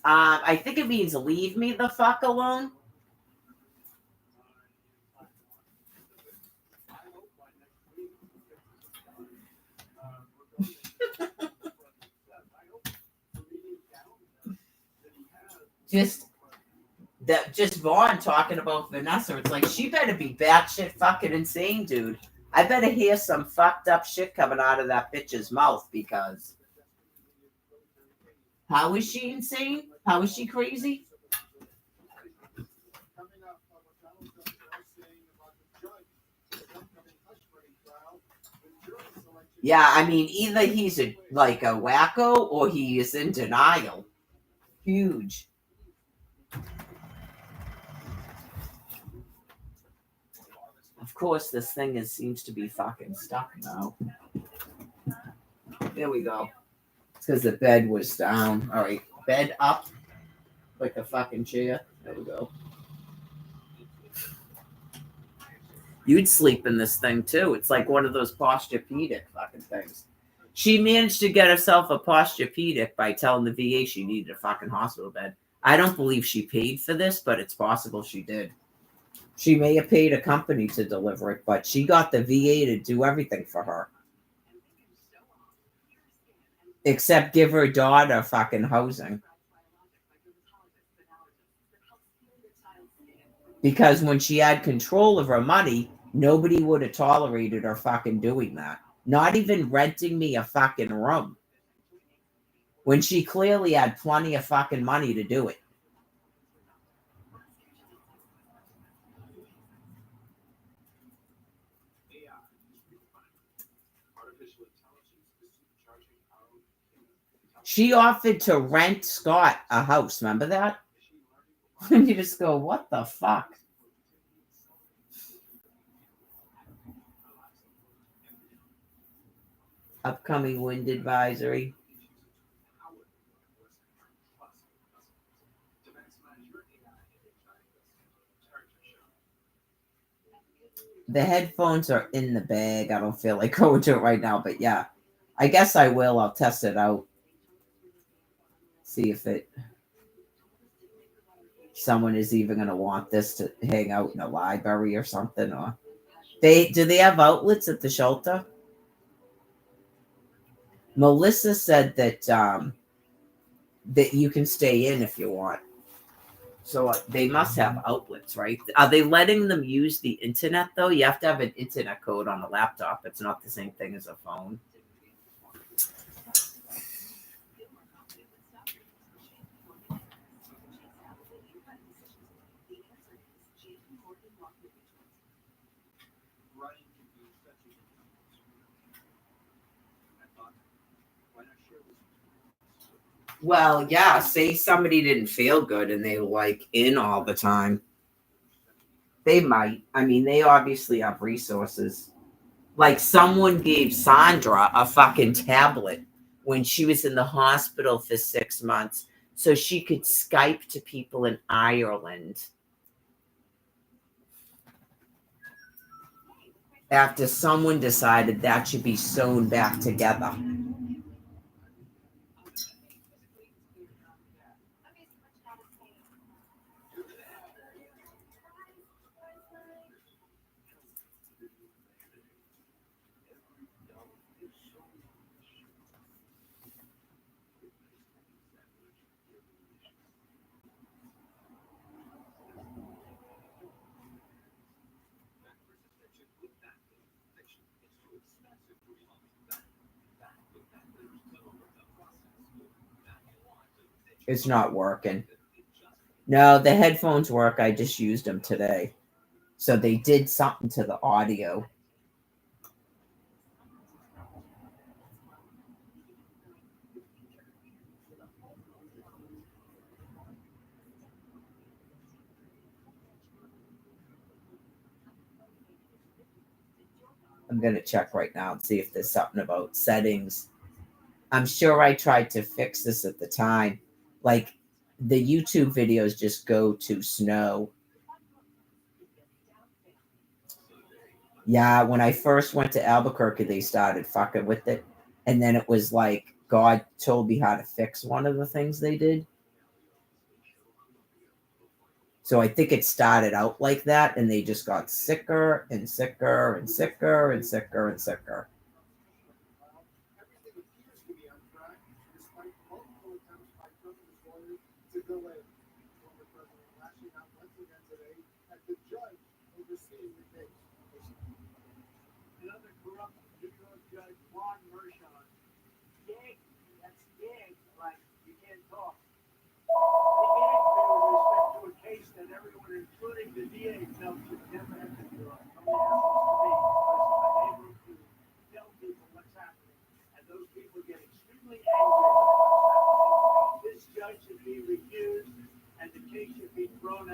I think it means leave me the fuck alone. Just Vaughn talking about Vanessa. It's like she better be batshit fucking insane, dude. I better hear some fucked up shit coming out of that bitch's mouth because how is she insane? How is she crazy? Yeah, I mean, either he's like a wacko or he is in denial. Huge. Of course, this thing seems to be fucking stuck now. There we go. It's because the bed was down. All right, bed up like a fucking chair. There we go. You'd sleep in this thing too. It's like one of those posturepedic fucking things. She managed to get herself a posturepedic by telling the VA she needed a fucking hospital bed. I don't believe she paid for this, but it's possible she did. She may have paid a company to deliver it, but she got the VA to do everything for her. Except give her daughter fucking housing. Because when she had control of her money, nobody would have tolerated her fucking doing that. Not even renting me a fucking room. When she clearly had plenty of fucking money to do it. She offered to rent Scott a house. Remember that? And you just go, what the fuck? Upcoming wind advisory. The headphones are in the bag. I don't feel like going to it right now, but yeah. I guess I will. I'll test it out. See if someone is even going to want this to hang out in a library or something. Or do they have outlets at the shelter? Melissa said that that you can stay in if you want. So they must have outlets, right? Are they letting them use the internet though? You have to have an internet code on a laptop. It's not the same thing as a phone. Well, yeah, say somebody didn't feel good and they were like in all the time. They might. I mean, they obviously have resources. Like someone gave Sandra a fucking tablet when she was in the hospital for 6 months so she could Skype to people in Ireland after someone decided that should be sewn back together. It's not working. No, the headphones work. I just used them today. So they did something to the audio. I'm going to check right now and see if there's something about settings. I'm sure I tried to fix this at the time. Like the YouTube videos just go to snow. Yeah, when I first went to Albuquerque, they started fucking with it. And then it was like God told me how to fix one of the things they did. So I think it started out like that and they just got sicker and sicker and sicker and sicker and sicker. Well, in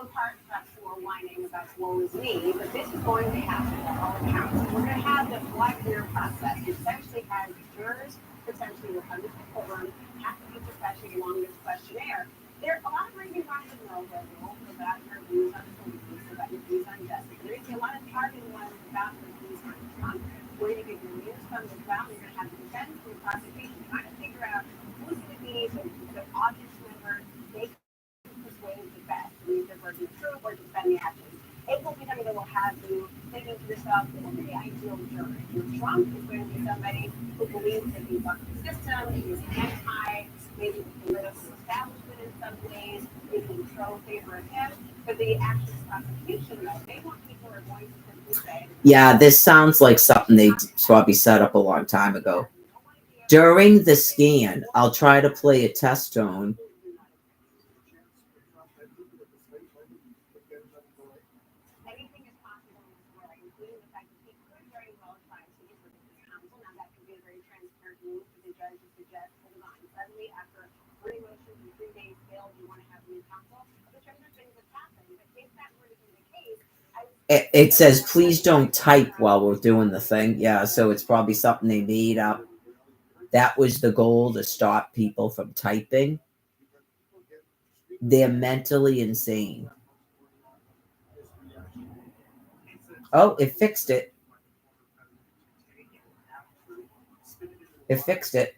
part, that's more whining about woe is me, but this is going to happen at all accounts. We're going to have the five-year process. It essentially has jurors, potentially with hundreds of forms, have to be professional along this questionnaire. There are a lot of reasons why the know the rules about your views on police, about your views on justice. There's a lot of targeted ones about your views on Trump, where you get your news from the ground, you're going to have the defense and the prosecution trying to figure out who's going to be the audience member they persuade the best, either for the true or defend the actions. It will be something that will have you thinking to yourself, who would be the ideal juror? Your Trump is going to be somebody who believes that he's bucked the system, he's anti, maybe the political establishment in some ways, maybe control favor of him. But the actual prosecution, though, they want people who are going to simply say, yeah, this sounds like something they probably set up a long time ago. During the scan, I'll try to play a test tone. anything is possible in this world, including the fact that he could very well try to get rid of his counsel. Now, that could be a very transparent move for the judge to suggest, hold on, suddenly after 3 motions in 3 days failed, you want to have new counsel. Which are the things that happen. But if that were to be the case, It says, please don't type while we're doing the thing. Yeah, so it's probably something they made up. That was the goal, to stop people from typing. They're mentally insane. Oh, it fixed it. It fixed it.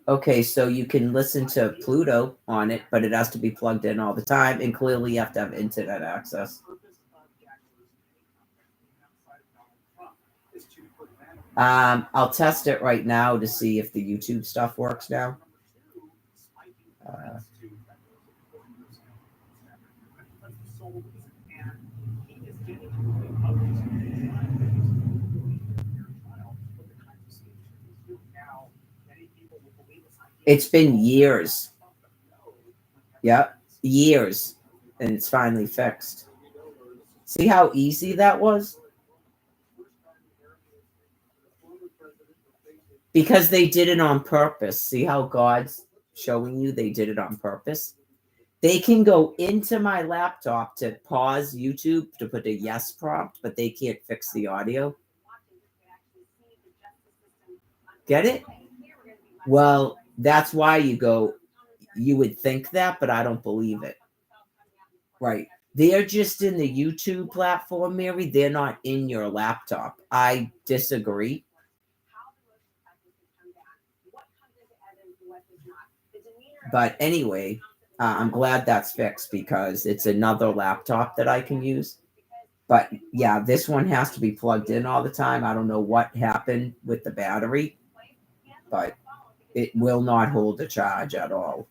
Okay, so you can listen to Pluto on it, but it has to be plugged in all the time, and clearly you have to have internet access. I'll test it right now to see if the YouTube stuff works now. It's been years. Yep, years, and it's finally fixed. See how easy that was? Because they did it on purpose. See how God's showing you they did it on purpose? They can go into my laptop to pause YouTube to put a yes prompt, but they can't fix the audio. Get it? Well, that's why you would think that, but I don't believe it. Right. They're just in the YouTube platform, Mary. They're not in your laptop. I disagree. But anyway, I'm glad that's fixed because it's another laptop that I can use. But yeah, this one has to be plugged in all the time. I don't know what happened with the battery, but it will not hold a charge at all.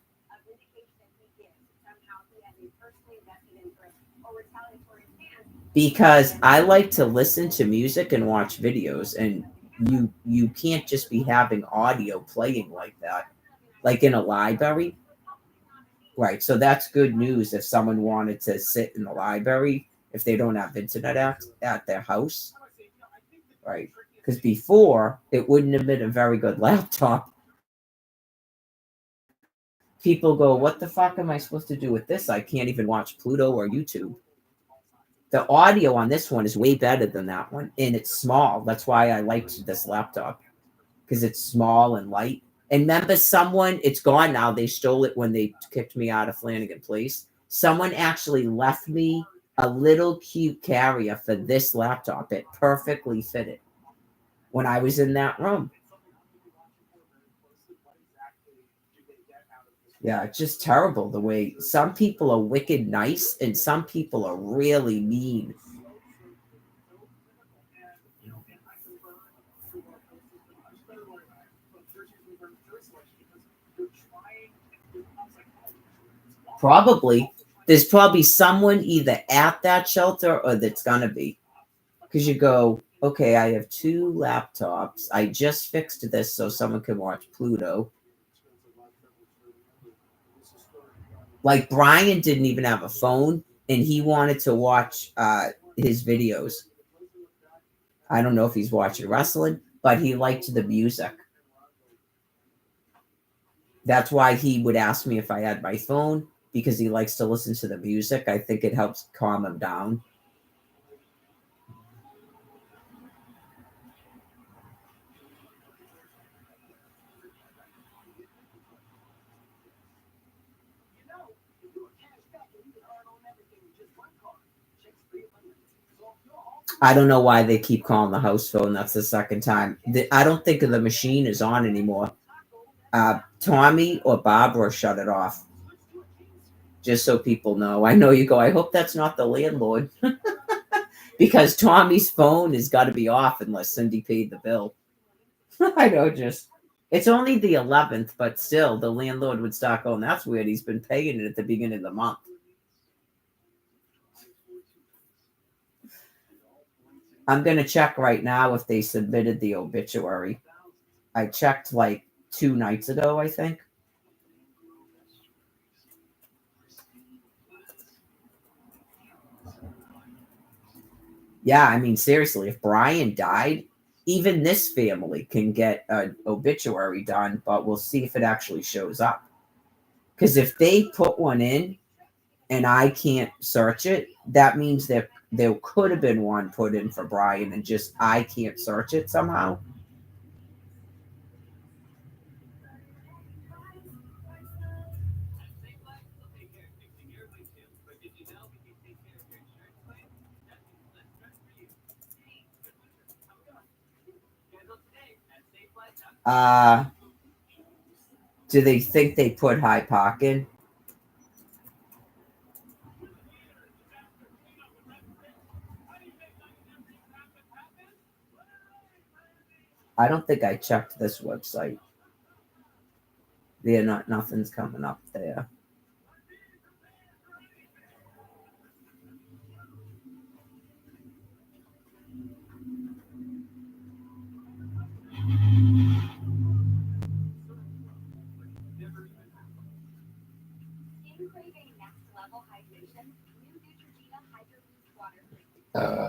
Because I like to listen to music and watch videos, and you can't just be having audio playing like that, like in a library. Right. So that's good news if someone wanted to sit in the library if they don't have internet at their house. Right. Because before, it wouldn't have been a very good laptop. People go, what the fuck am I supposed to do with this? I can't even watch Pluto or YouTube. The audio on this one is way better than that one, and it's small. That's why I liked this laptop, because it's small and light. And remember, it's gone now. They stole it when they kicked me out of Flanagan Place. Someone actually left me a little cute carrier for this laptop. It perfectly fitted when I was in that room. Yeah, it's just terrible the way some people are wicked nice and some people are really mean. Probably. There's probably someone either at that shelter or that's gonna be. Because you go, okay, I have 2 laptops. I just fixed this so someone can watch Pluto. Like Brian didn't even have a phone. and he wanted to watch his videos. I don't know if he's watching wrestling, but he liked the music. That's why he would ask me if I had my phone, because he likes to listen to the music. I think it helps calm him down. I don't know why they keep calling the house phone. That's the second time. I don't think the machine is on anymore. Tommy or Barbara shut it off. Just so people know. I know you go, I hope that's not the landlord. Because Tommy's phone has got to be off unless Cindy paid the bill. I know, just. It's only the 11th, but still, the landlord would start going, that's weird. He's been paying it at the beginning of the month. I'm going to check right now if they submitted the obituary. I checked like 2 nights ago, I think. Yeah, I mean, seriously, if Brian died, even this family can get an obituary done, but we'll see if it actually shows up. Because if they put one in and I can't search it, that means that there could have been one put in for Brian and just I can't search it somehow. Do they think they put High Park in? I don't think I checked this website. Nothing's coming up there.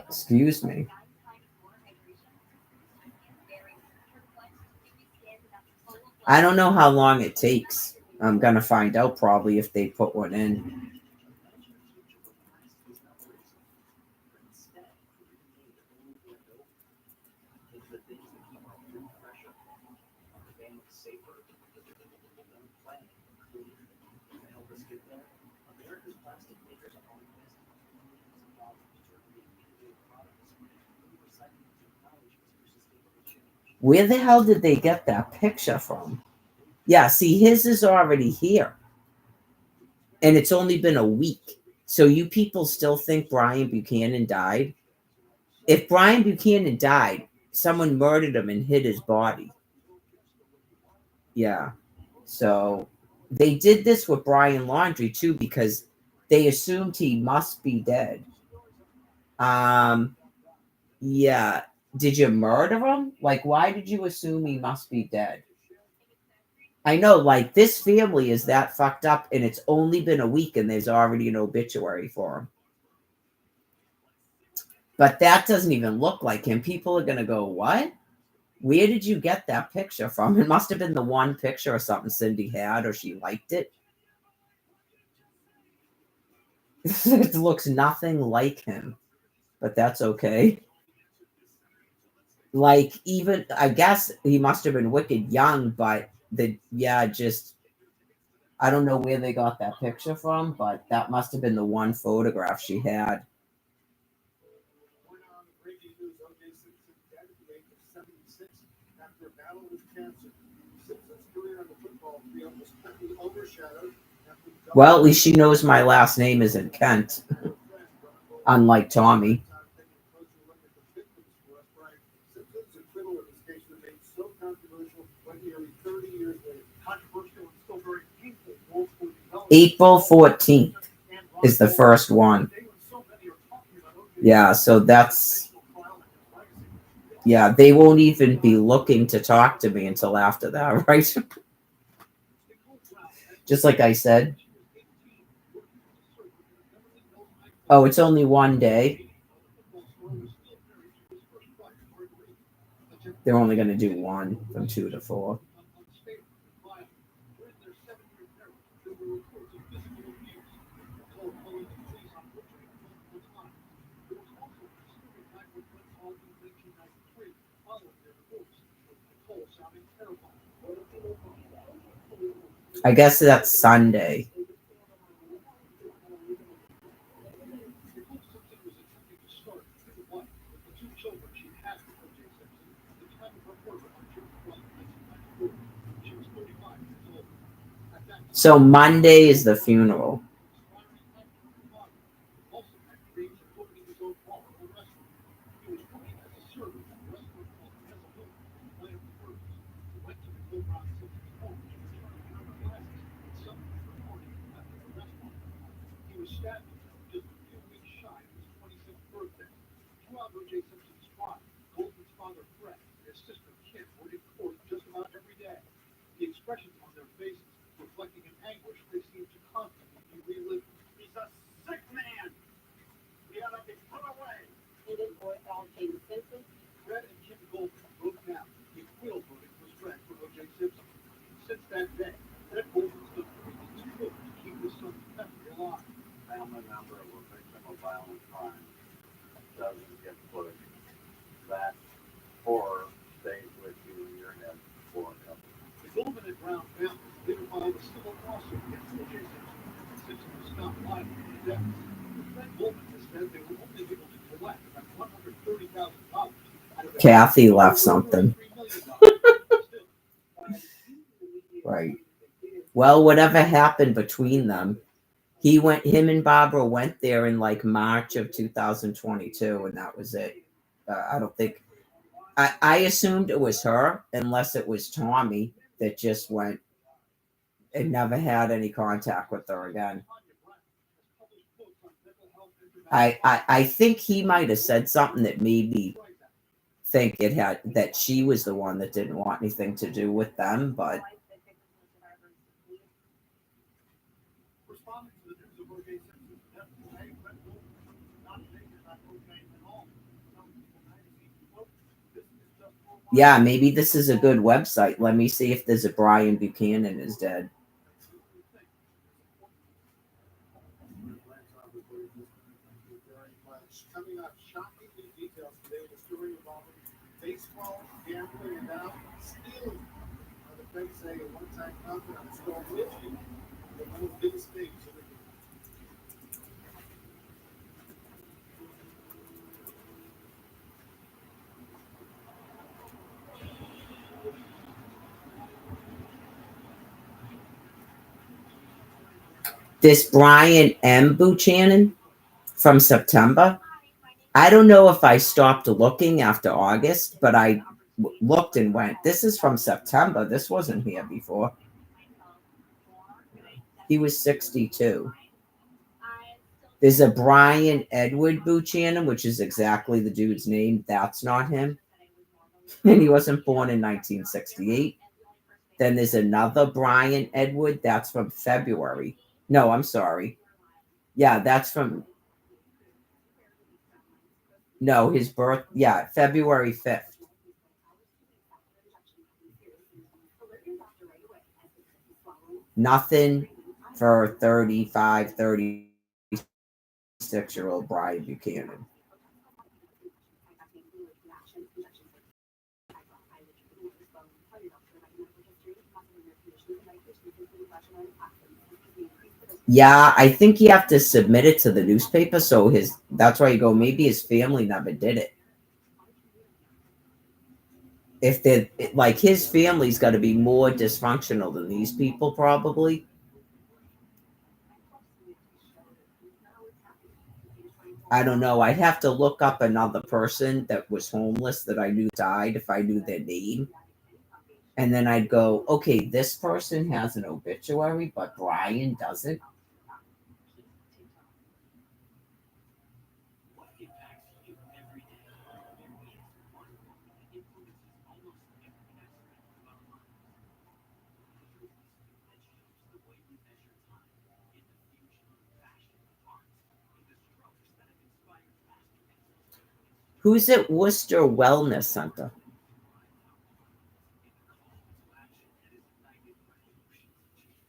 Excuse me. I don't know how long it takes. I'm gonna find out probably if they put one in. Where the hell did they get that picture from? Yeah, see, his is already here. And it's only been a week. So you people still think Brian Buchanan died? If Brian Buchanan died, someone murdered him and hid his body. Yeah. So they did this with Brian Laundrie too because they assumed he must be dead. Yeah. Did you murder him? Like, why did you assume he must be dead? I know, like, this family is that fucked up, and it's only been a week, and there's already an obituary for him. But that doesn't even look like him. People are going to go, what? Where did you get that picture from? It must have been the one picture or something Cindy had, or she liked it. It looks nothing like him, but that's okay. Like, even, I guess he must have been wicked young, but I don't know where they got that picture from, but that must have been the one photograph she had. Well, at least she knows my last name isn't Kent, unlike Tommy. April 14th is the first one. Yeah, so they won't even be looking to talk to me until after that, right? Just like I said. Oh, it's only one day. They're only going to do one from 2 to 4. I guess that's Sunday. So Monday is the funeral. Kathy left something. Right. Well, whatever happened between them, him and Barbara went there in like March of 2022, and that was it. I don't think, I assumed it was her, unless it was Tommy that just went and never had any contact with her again. I think he might have said something that made me think it had that she was the one that didn't want anything to do with them, but yeah, maybe this is a good website. Let me see if there's a Brian Buchanan is dead. Coming up, shocking new details today in the story involving baseball, gambling, and now stealing. The feds say a one-time confidant stole whiskey, one of the biggest things in the game. This Brian M. Buchanan from September. I don't know if I stopped looking after August, but I looked and went, this is from September. This wasn't here before. He was 62. There's a Brian Edward Buchanan, which is exactly the dude's name. That's not him. And he wasn't born in 1968. Then there's another Brian Edward. That's from February. No, I'm sorry. Yeah, that's from. No, his birth. Yeah, February 5th. Nothing for 35, 36-year-old Brian Buchanan. Yeah, I think you have to submit it to the newspaper. So that's why you go, maybe his family never did it. If they like his family's got to be more dysfunctional than these people, probably. I don't know. I'd have to look up another person that was homeless that I knew died if I knew their name. And then I'd go, okay, this person has an obituary, but Brian doesn't. Who's at Worcester Wellness Center?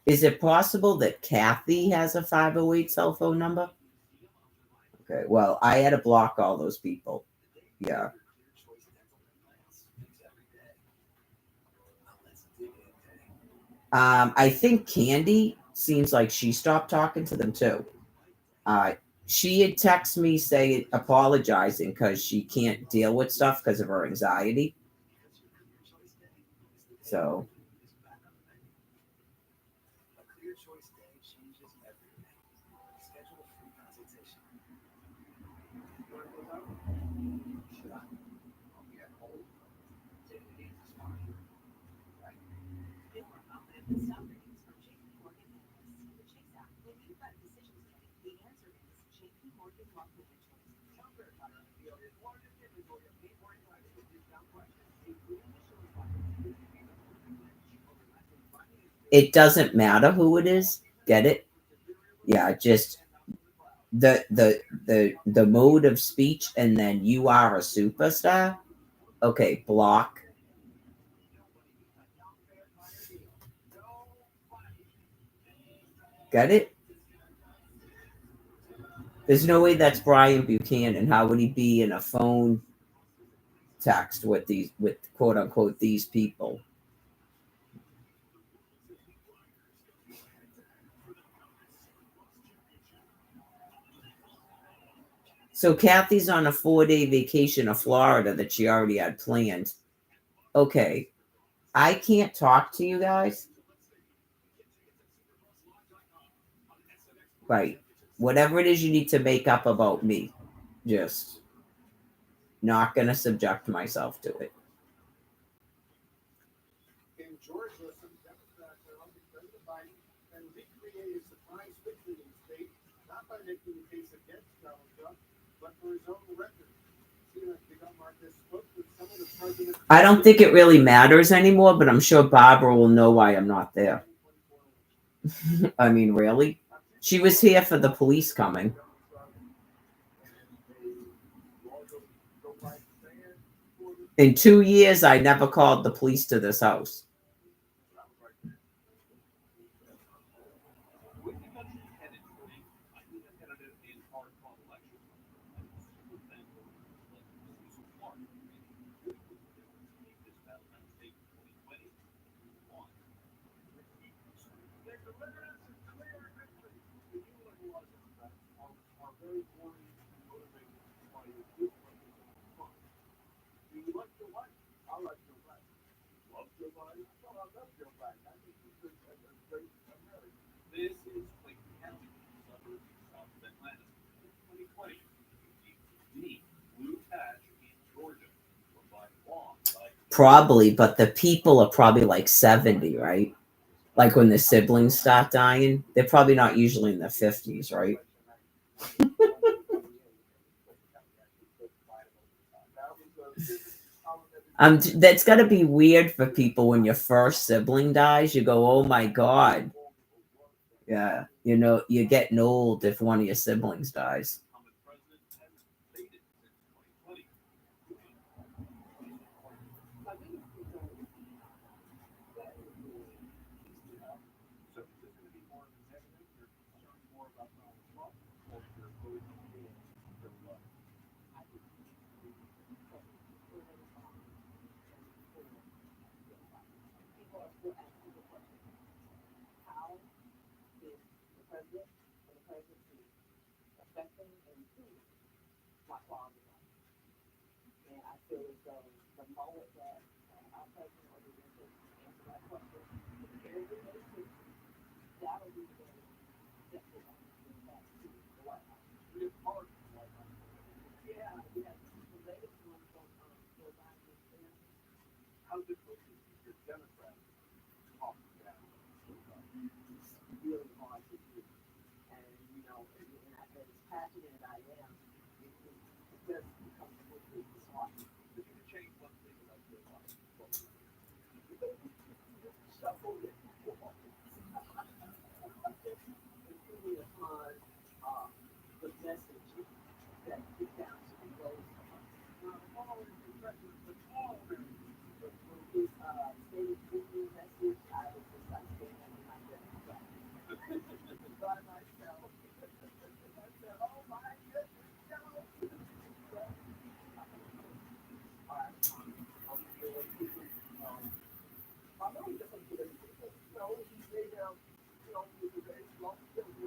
Is it possible that Kathy has a 508 cell phone number? Okay, well, I had to block all those people. Yeah. I think Candy seems like she stopped talking to them too. She had texted me saying apologizing because she can't deal with stuff because of her anxiety. So it doesn't matter who it is. Get it? Yeah, just the mode of speech, and then you are a superstar. Okay, block. Get it? There's no way that's Brian Buchanan. How would he be in a phone text with quote unquote these people? So Kathy's on a 4-day vacation to Florida that she already had planned. Okay, I can't talk to you guys. Right. Whatever it is you need to make up about me, just not going to subject myself to it. In Georgia, some Democrats are helping President Biden and recreate a surprise victory in the state, not by making the case against Donald Trump, but for his own record. I don't think it really matters anymore, but I'm sure Barbara will know why I'm not there. I mean, really? She was here for the police coming. In 2 years, I never called the police to this house. Probably, but the people are probably like 70, right? Like when the siblings start dying, they're probably not usually in their 50s, right? That's got to be weird for people when your first sibling dies. You go, oh my God. Yeah, you know, you're getting old if one of your siblings dies.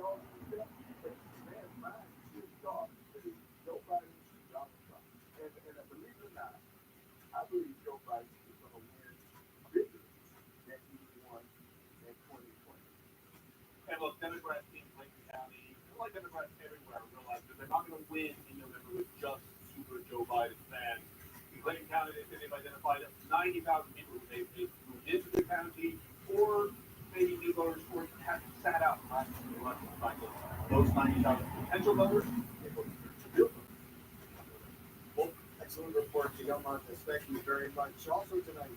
all these steps, but man's mind is God. It is Joe Biden and Donald Trump. And believe it or not, I believe Joe Biden is going to win bigger than he won in 2020. And look, Democrats in Lincoln County, like Democrats everywhere, realize that they're not going to win in November with just super Joe Biden fans. In Clinton County, they've identified 90,000 people who they've moved into the county, or maybe new voters, or have sat out last election cycle. Those 90,000 potential voters, they voted for new voters. Well, excellent report, Miguel Marquez. Thank you very much. Also tonight,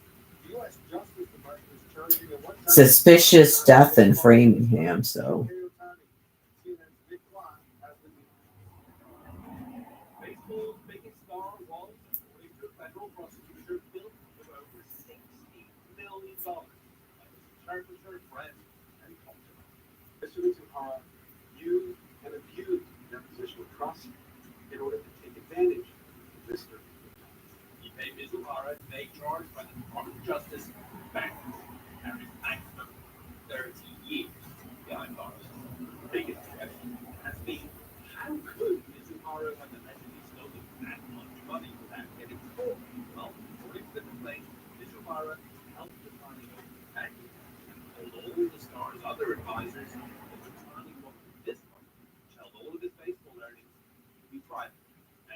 the U.S. Justice Department is charging a one-time Suspicious death in Framingham, so. Baseball's biggest star was, according to a federal prosecutor, billed for over $60 million by his interpreter, friend, and culture. Mr. Mizuhara used and abused their position of trust in order to take advantage of Mr. He paid Mizuhara a charge by the Department of Justice back carrying maximum 30 years behind bars. The biggest question has been, how could Mizuhara have allegedly stolen that much money without getting caught? Well, according to the complaint, Mizuhara helped Otani open the bank and told all the star's other advisors that Otani wanted this money, which held all of his baseball earnings, to be private,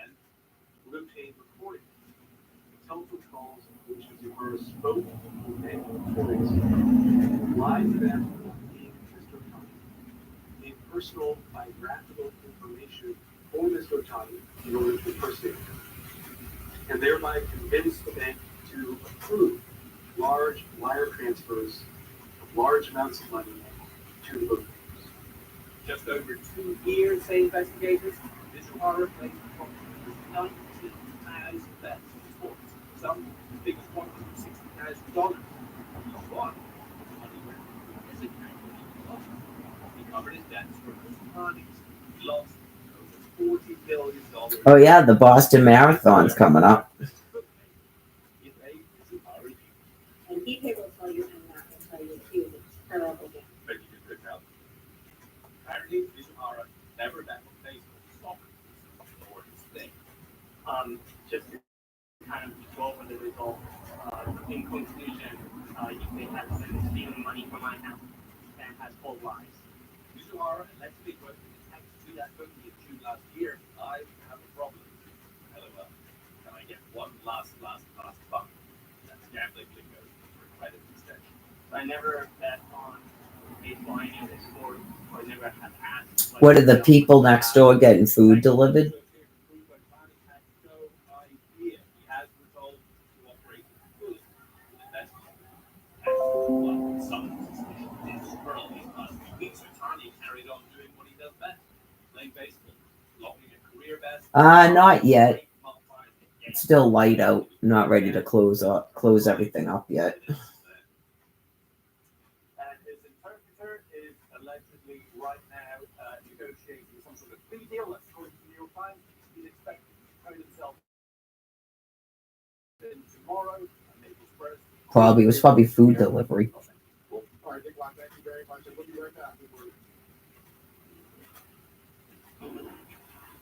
and would obtain recordings. The telephone calls in which Mizuhara spoke and recordings lied to them being Mr. Otani, gave personal biographical information for Mr. Otani in order to impersonate him, and thereby convinced the bank to approve large wire transfers of large amounts of money to the bookmakers. Just over 2 years, say investigators, Mizuhara claimed approximately $19,000 bets in sports. Some as big as $160,000. Each one was money went through his account when he lost. He covered his debts for his parties. He lost over $40 billion. Oh, yeah, the Boston Marathon's coming up. And he will tell you, and that will tell you he was a terrible game. But you did good job. Apparently, Mizuhara never bet on baseball, soccer, or his thing. Just to kind of go over the results, in conclusion, they have been stealing money from my house and has told lies. Mizuhara allegedly wrote in the text to that cookie in June last year, I have a problem. LOL. Can I get one last buck? That's gambling lingo for credit extension. I never bet on baseball, any other sport, or never have asked. What are the people next door getting food delivered? Not yet. It's still light out. Not ready to close everything up yet. And his interpreter is allegedly right now negotiating some sort of plea deal. That's according to the New York Times. He's expected to turn himself in tomorrow. It was probably food delivery. All right, Dick Lock, thank you very much. And we'll be right back.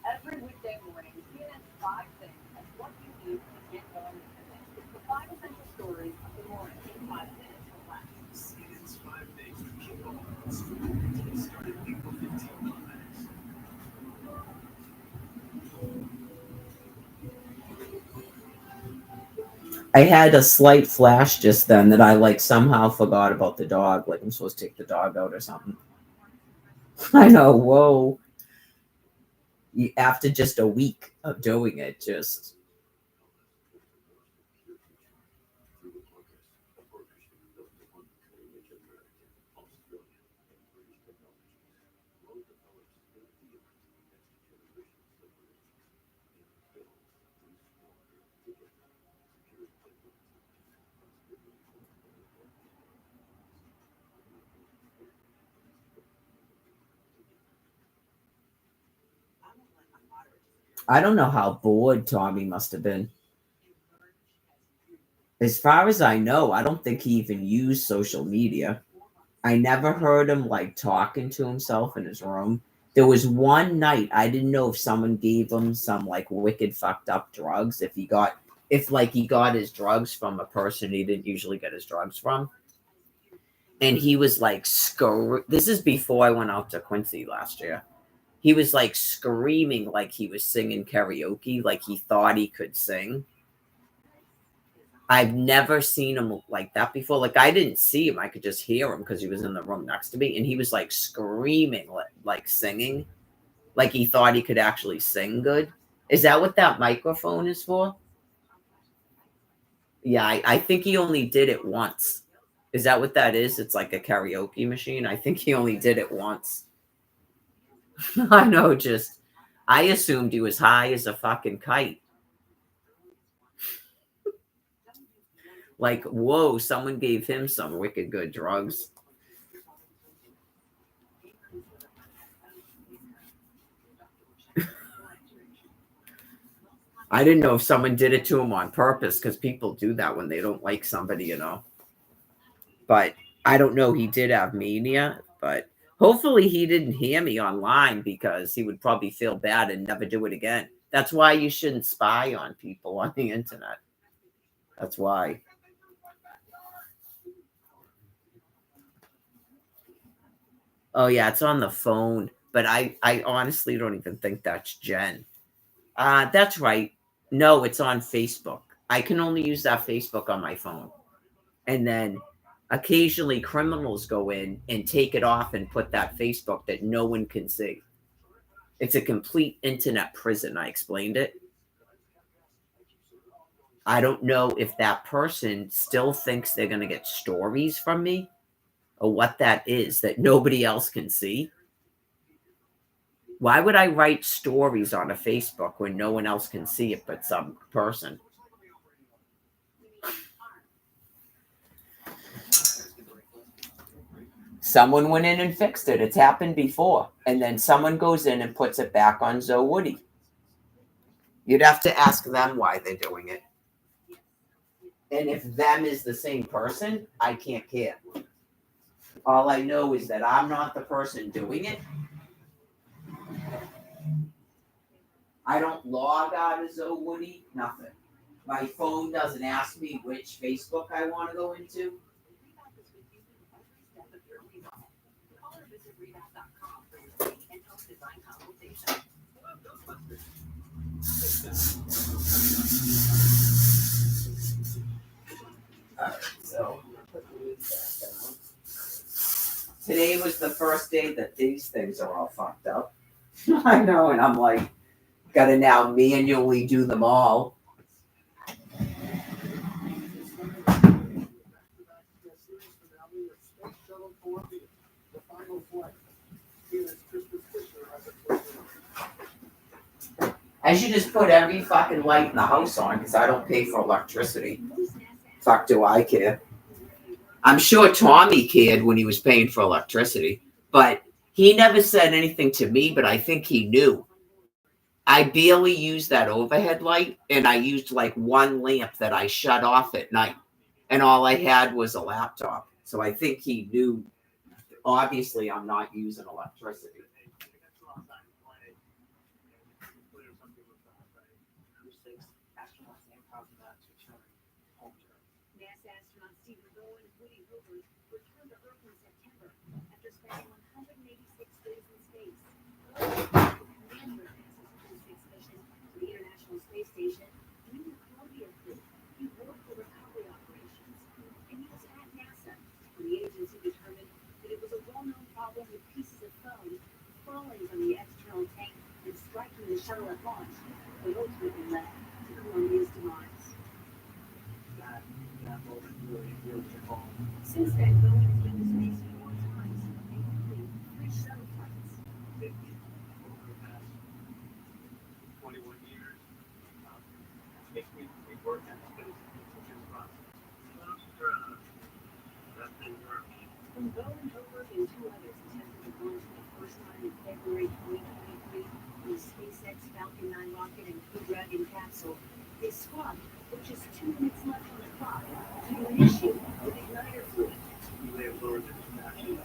Every weekday morning, CNN's 5 Things has what you need to get going today. The 5 essential stories of the morning in 5 minutes or less. CNN's 5 Things to kick off the story started April 15th on Max. I had a slight flash just then that I somehow forgot about the dog. Like I'm supposed to take the dog out or something. I know, whoa. After just a week of doing it, just. I don't know how bored Tommy must have been. As far as I know, I don't think he even used social media. I never heard him like talking to himself in his room. There was one night I didn't know if someone gave him some like wicked fucked up drugs. If he got his drugs from a person he didn't usually get his drugs from. And he was like this is before I went out to Quincy last year. He was like screaming like he was singing karaoke, like he thought he could sing. I've never seen him like that before. Like I didn't see him. I could just hear him because he was in the room next to me. And he was like screaming, like singing, like he thought he could actually sing good. Is that what that microphone is for? Yeah, I think he only did it once. Is that what that is? It's like a karaoke machine. I think he only did it once. I know, I assumed he was high as a fucking kite. Like, whoa, someone gave him some wicked good drugs. I didn't know if someone did it to him on purpose because people do that when they don't like somebody, But I don't know. He did have mania, but hopefully he didn't hear me online because he would probably feel bad and never do it again. That's why you shouldn't spy on people on the internet. That's why. Oh, yeah, it's on the phone. But I honestly don't even think that's Jen. That's right. No, it's on Facebook. I can only use that Facebook on my phone. And then occasionally criminals go in and take it off and put that Facebook that no one can see. It's a complete internet prison. I explained it. I don't know if that person still thinks they're going to get stories from me or what that is that nobody else can see. Why would I write stories on a Facebook when no one else can see it but some person? Someone went in and fixed it. It's happened before. And then someone goes in and puts it back on Zoe Woody. You'd have to ask them why they're doing it. And if them is the same person, I can't care. All I know is that I'm not the person doing it. I don't log out of Zoe Woody, nothing. My phone doesn't ask me which Facebook I want to go into. Alright, so today was the first day that these things are all fucked up. I know, and I'm like, gotta now manually do them all. I should just put every fucking light in the house on because I don't pay for electricity. Fuck do I care? I'm sure Tommy cared when he was paying for electricity, but he never said anything to me, but I think he knew. I barely used that overhead light, and I used like one lamp that I shut off at night, and all I had was a laptop. So I think he knew. Obviously, I'm not using electricity. Shuttle at launch, but ultimately led to Columbia's demise. Since then, Boeing has been to space 4 times, including 3 shuttle flights. 21 years. I think we worked at space in process. When Boeing, Hoover, and 2 others attempted to launch for the first time in February 2023, the SpaceX Falcon 9 rocket and Crew Dragon capsule, they scrubbed with just 2 minutes left on the clock due to an issue with igniter fluid. They absorbed it. action,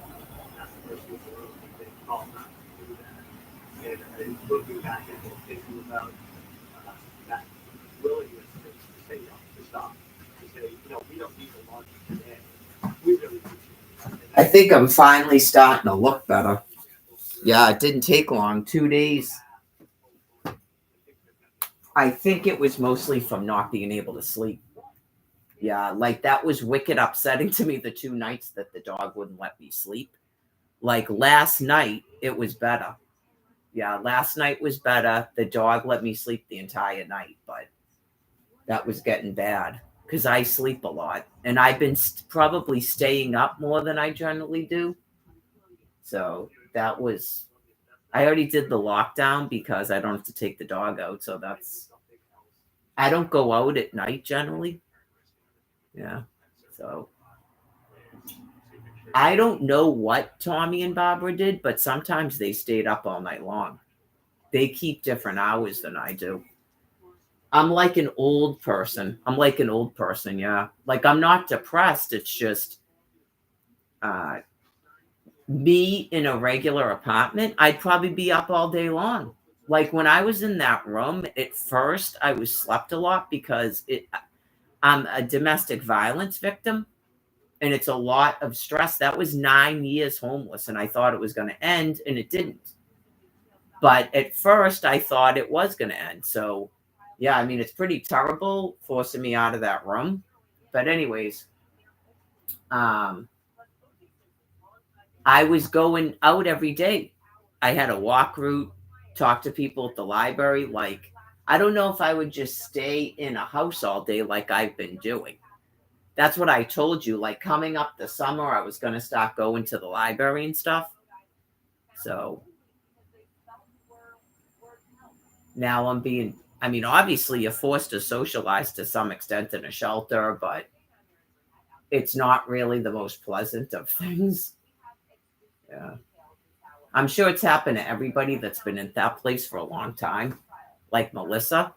that's the first thing to really think they call not to do that. And looking back at it, thinking about that willingness to say no, to stop, to say, we don't need the launch today. We really need to. I think I'm finally starting to look better. Yeah, it didn't take long. 2 days. I think it was mostly from not being able to sleep. Yeah, like that was wicked upsetting to me the 2 nights that the dog wouldn't let me sleep. Like last night, it was better. Yeah, last night was better. The dog let me sleep the entire night, but that was getting bad because I sleep a lot. And I've been probably staying up more than I generally do. So that was, I already did the lockdown because I don't have to take the dog out. So I don't go out at night generally. Yeah. So I don't know what Tommy and Barbara did, but sometimes they stayed up all night long. They keep different hours than I do. I'm like an old person. Yeah. Like I'm not depressed. It's just me in a regular apartment, I'd probably be up all day long. Like when I was in that room, at first I was slept a lot because I'm a domestic violence victim. And it's a lot of stress. That was 9 years homeless, and I thought it was going to end, and it didn't. But at first, I thought it was going to end. So, yeah, I mean, it's pretty terrible forcing me out of that room. But anyways, I was going out every day. I had a walk route, talk to people at the library. Like, I don't know if I would just stay in a house all day like I've been doing. That's what I told you. Like coming up the summer, I was going to start going to the library and stuff. So now obviously you're forced to socialize to some extent in a shelter, but it's not really the most pleasant of things. Yeah. I'm sure it's happened to everybody that's been in that place for a long time, like Melissa,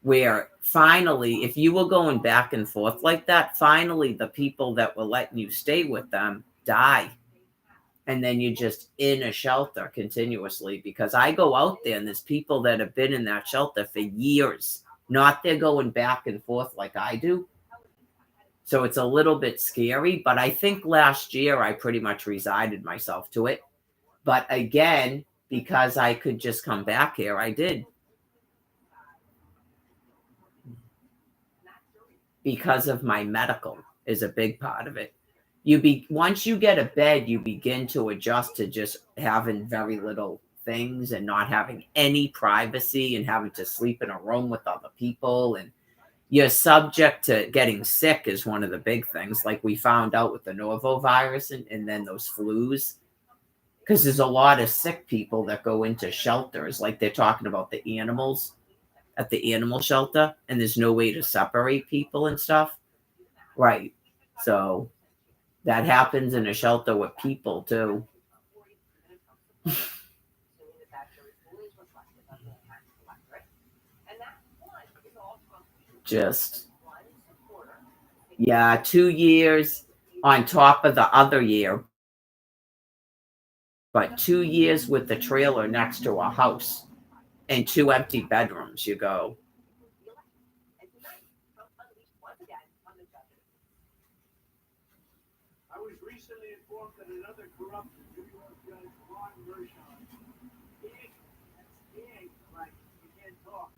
where finally, if you were going back and forth like that, finally the people that were letting you stay with them die. And then you're just in a shelter continuously, because I go out there and there's people that have been in that shelter for years, not they're going back and forth like I do. So it's a little bit scary, but I think last year I pretty much resigned myself to it. But again, because I could just come back here, I did. Because of my medical is a big part of it. Once you get a bed, you begin to adjust to just having very little things and not having any privacy and having to sleep in a room with other people. And you're subject to getting sick is one of the big things. Like we found out with the norovirus and then those flus, because there's a lot of sick people that go into shelters. Like they're talking about the animals at the animal shelter, and there's no way to separate people and stuff. Right. So that happens in a shelter with people too. Just, yeah, 2 years on top of the other year. But 2 years with the trailer next to a house and 2 empty bedrooms, you go. I was recently informed that another corrupt New York judge, Ron Gershon, he ain't like, he can't talk.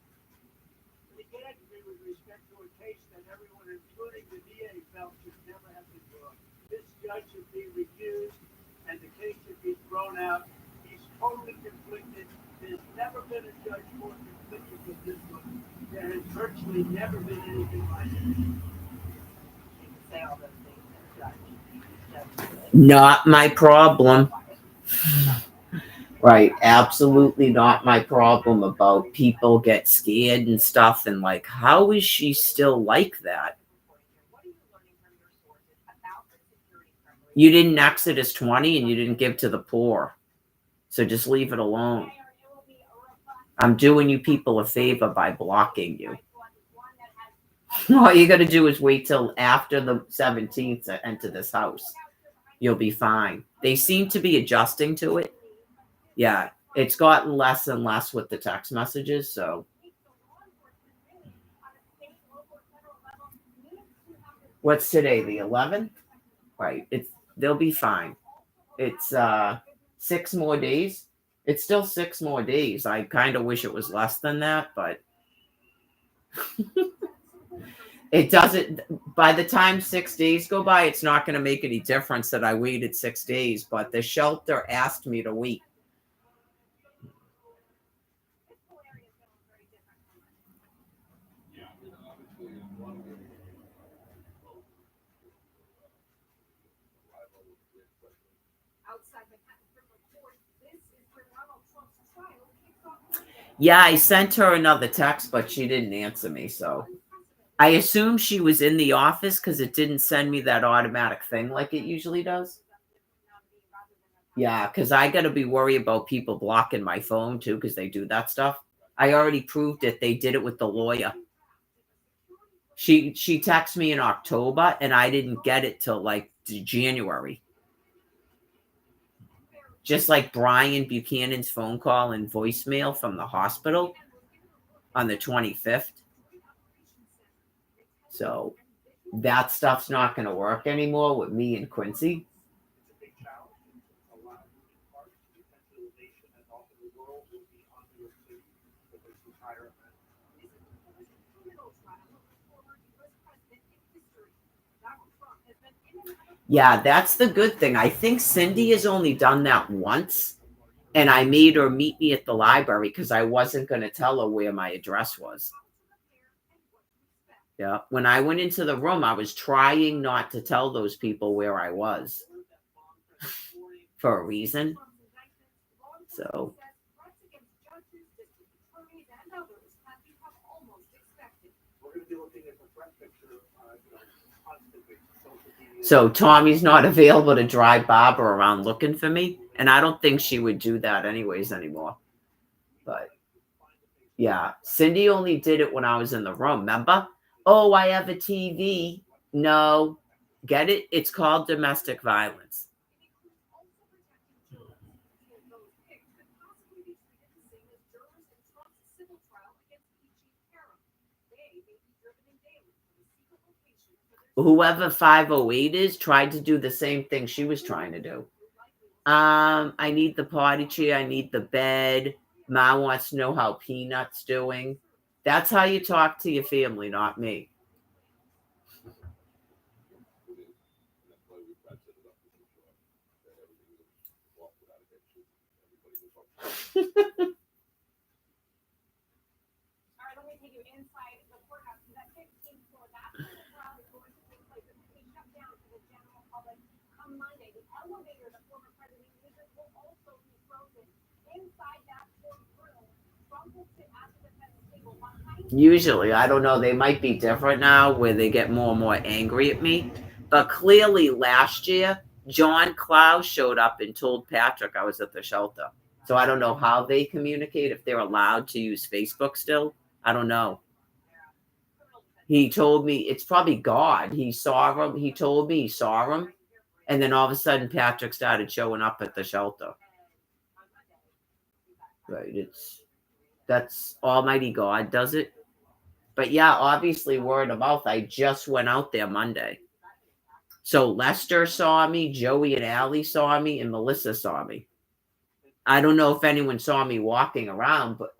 But he came to me with respect to a case that everyone, including the DA, felt should never have been brought. This judge should be recused, and the case should be thrown out. He's totally conflicted. There's never been a judge more conflicted than this one. There has virtually never been anything like it. You can say all those things to a judge. Not my problem. Right. Absolutely not my problem about people get scared and stuff. And like, how is she still like that? You didn't Exodus 20 and you didn't give to the poor. So just leave it alone. I'm doing you people a favor by blocking you. All you got to do is wait till after the 17th to enter this house. You'll be fine. They seem to be adjusting to it. Yeah, it's gotten less and less with the text messages. So what's today? The 11th? Right. They'll be fine. It's 6 more days. It's still 6 more days. I kind of wish it was less than that, but it doesn't. By the time 6 days go by, it's not going to make any difference that I waited 6 days. But the shelter asked me to wait. Yeah, I sent her another text, but she didn't answer me. So I assume she was in the office because it didn't send me that automatic thing like it usually does. Yeah, because I got to be worried about people blocking my phone too because they do that stuff. I already proved it. They did it with the lawyer. She texted me in October and I didn't get it till like January. Just like Brian Buchanan's phone call and voicemail from the hospital on the 25th. So that stuff's not going to work anymore with me and Quincy. Yeah, that's the good thing. I think Cindy has only done that once. And I made her meet me at the library because I wasn't going to tell her where my address was. Yeah. When I went into the room, I was trying not to tell those people where I was for a reason. So. So Tommy's not available to drive Barbara around looking for me. And I don't think she would do that anyways anymore. But yeah, Cindy only did it when I was in the room. Remember? Oh, I have a TV. No, get it? It's called domestic violence. Whoever 508 is tried to do the same thing she was trying to do. I need the potty chair. I need the bed. Ma wants to know how Peanut's doing. That's how you talk to your family, not me. Usually, I don't know, they might be different now where they get more and more angry at me. But clearly last year, John Clow showed up and told Patrick I was at the shelter. So I don't know how they communicate, if they're allowed to use Facebook still. I don't know. He told me, it's probably God. He saw him. He told me he saw him. And then all of a sudden, Patrick started showing up at the shelter. Right. That's Almighty God does it. But yeah, obviously word of mouth. I just went out there Monday. So Lester saw me, Joey and Allie saw me, and Melissa saw me. I don't know if anyone saw me walking around, but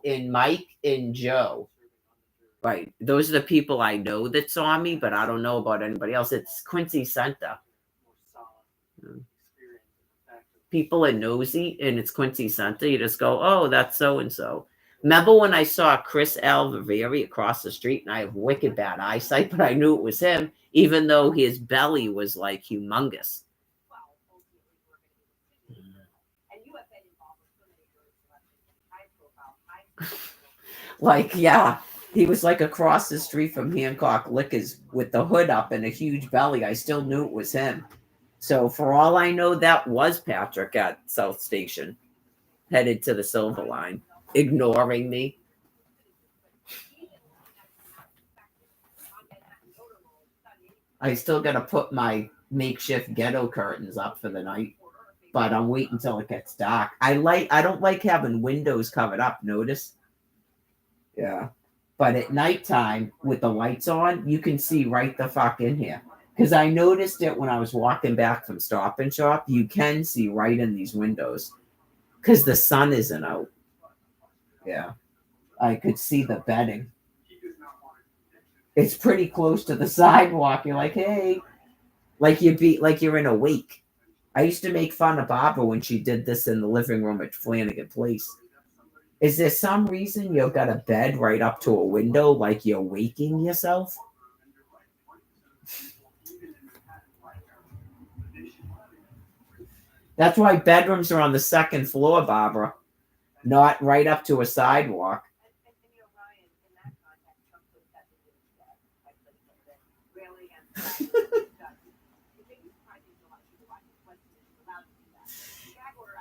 and Mike and Joe. Right. Those are the people I know that saw me, but I don't know about anybody else. It's Quincy Center. People are nosy, and it's Quincy Center. You just go, oh, that's so-and-so. Remember when I saw Chris Alveri across the street, and I have wicked bad eyesight, but I knew it was him, even though his belly was like humongous. Like, yeah, he was like across the street from Hancock Liquors with the hood up and a huge belly. I still knew it was him. So for all I know, that was Patrick at South Station, headed to the Silver Line, ignoring me. I still got to put my makeshift ghetto curtains up for the night, but I'm waiting until it gets dark. I don't like having windows covered up. Notice, yeah. But at nighttime with the lights on, you can see right the fuck in here. Because I noticed it when I was walking back from Stop and Shop. You can see right in these windows because the sun isn't out. Yeah, I could see the bedding. It's pretty close to the sidewalk. You're like, hey, like you're in a wake. I used to make fun of Barbara when she did this in the living room at Flanagan Place. Is there some reason you've got a bed right up to a window like you're waking yourself? That's why bedrooms are on the second floor, Barbara, not right up to a sidewalk.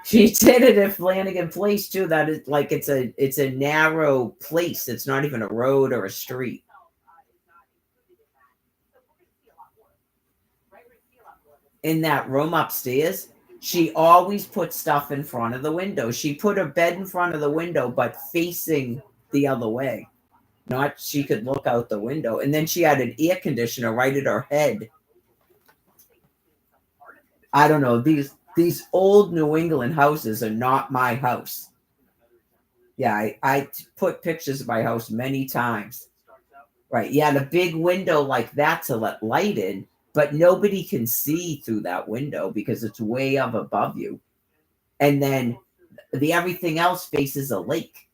She did it at Flanagan Place too. That is like it's a narrow place. It's not even a road or a street. In that room upstairs, she always put stuff in front of the window. She put her bed in front of the window, but facing the other way. Not she could look out the window. And then she had an air conditioner right at her head. I don't know. These old New England houses are not my house. Yeah, I put pictures of my house many times. Right. Yeah, the big window like that to let light in, but nobody can see through that window because it's way up above you. And then the everything else faces a lake.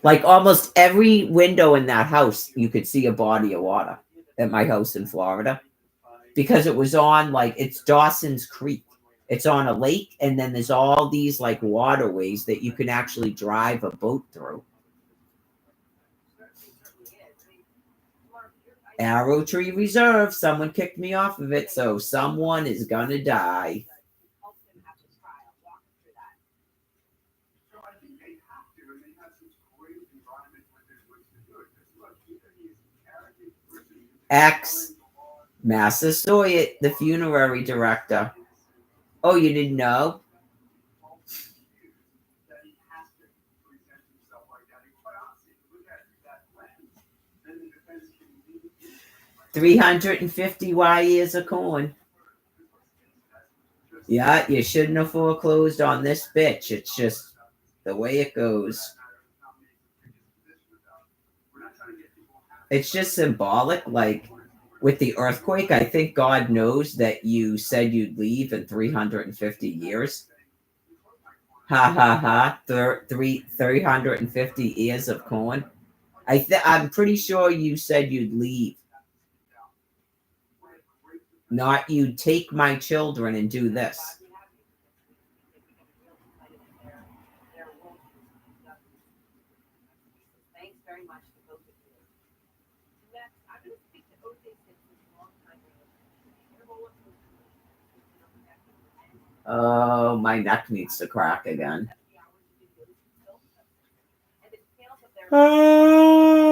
Like almost every window in that house, you could see a body of water at my house in Florida because it was on it's Dawson's Creek. It's on a lake, and then there's all these like waterways that you can actually drive a boat through. Arrow Tree Reserve. Someone kicked me off of it, so someone is gonna die. X Massasoit, the funerary director. Oh, you didn't know? $350 years of corn. Yeah, you shouldn't have foreclosed on this bitch. It's just the way it goes. It's just symbolic, like with the earthquake. I think God knows that you said you'd leave in 350 years. Ha ha ha. 350 years of corn. I'm pretty sure you said you'd leave. Not you take my children and do this. Oh, my neck needs to crack again. Ah.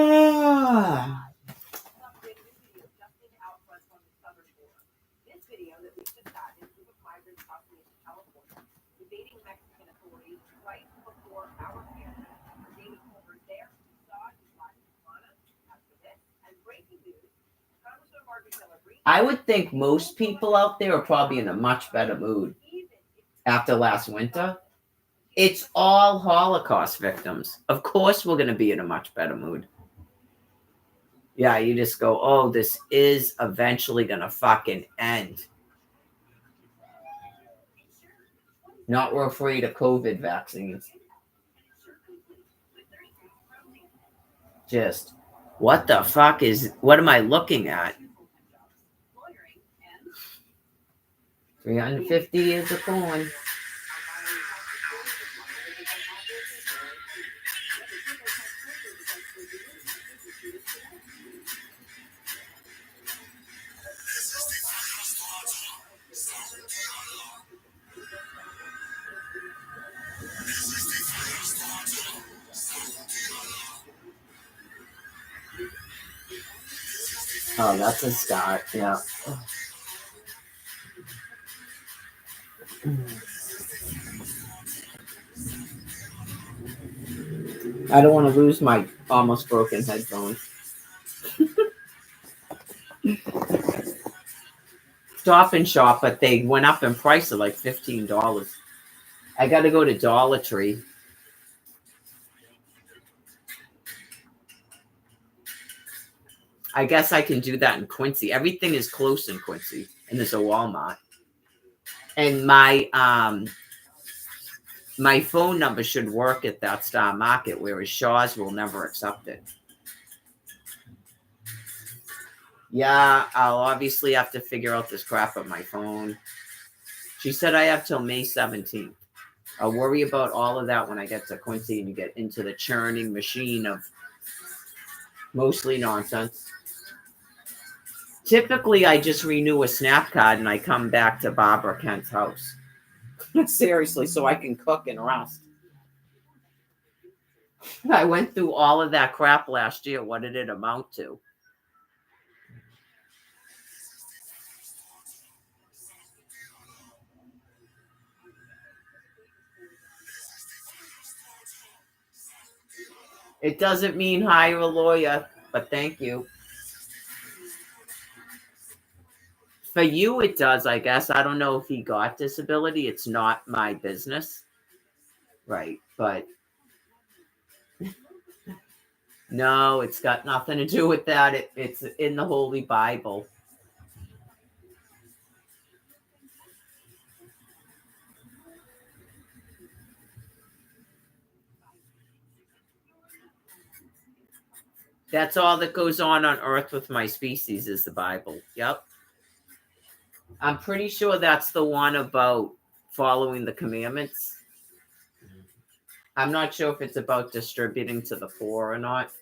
I would think most people out there are probably in a much better mood after last winter. It's all Holocaust victims. Of course, we're going to be in a much better mood. Yeah, you just go, oh, this is eventually going to fucking end. Not we're afraid of COVID vaccines. Just, what the fuck what am I looking at? 350 years of corn. Oh, that's a start. Yeah. I don't want to lose my almost broken headphones. Stop and Shop, but they went up in price of like $15. I got to go to Dollar Tree. I guess I can do that in Quincy. Everything is close in Quincy, and there's a Walmart. And my phone number should work at that Star Market, whereas Shaw's will never accept it. Yeah, I'll obviously have to figure out this crap on my phone. She said I have till May 17th. I'll worry about all of that when I get to Quincy and you get into the churning machine of mostly nonsense. Typically, I just renew a Snap card and I come back to Barbara Kent's house. Seriously, so I can cook and rest. I went through all of that crap last year. What did it amount to? It doesn't mean hire a lawyer, but thank you. For you, it does, I guess. I don't know if he got disability. It's not my business. Right, but no, it's got nothing to do with that. It's in the Holy Bible. That's all that goes on earth with my species is the Bible. Yep. I'm pretty sure that's the one about following the commandments. I'm not sure if it's about distributing to the poor or not.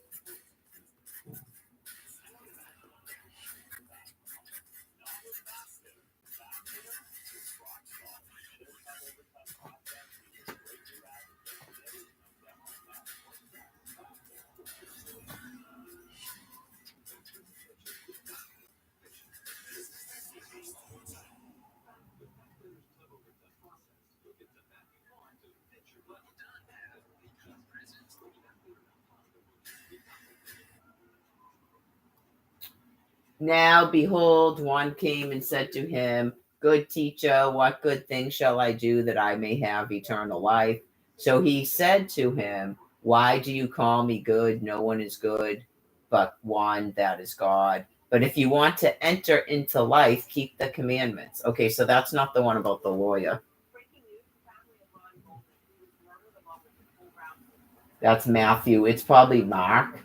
Now, behold, one came and said to him, Good teacher, what good thing shall I do that I may have eternal life? So he said to him, Why do you call me good? No one is good but one, that is God. But if you want to enter into life, keep the commandments. Okay, so that's not the one about the lawyer. That's Matthew. It's probably Mark.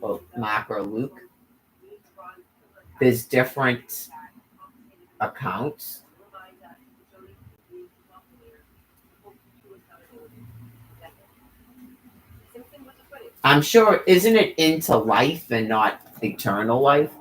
Well, Mark or Luke. There's different accounts. I'm sure, isn't it into life and not eternal life?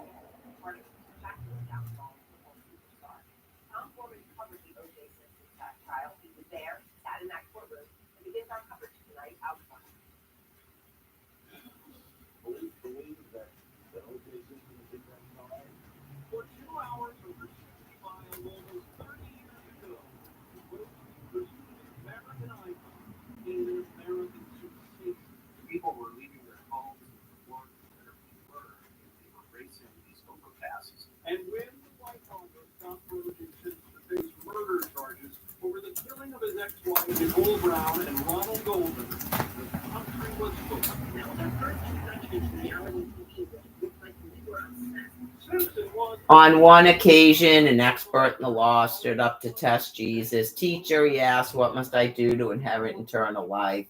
People were leaving their homes and work and their work. They were racing these overpasses. And when the White House stopped Relocation to face murder charges over the killing of his ex-wife, Nicole Brown, and Ronald Golden, the country was hooked. Now, the first discussion reality TV looked like we were upset. Simpson was. On one occasion, an expert in the law stood up to test Jesus. Teacher, he asked, What must I do to inherit eternal life?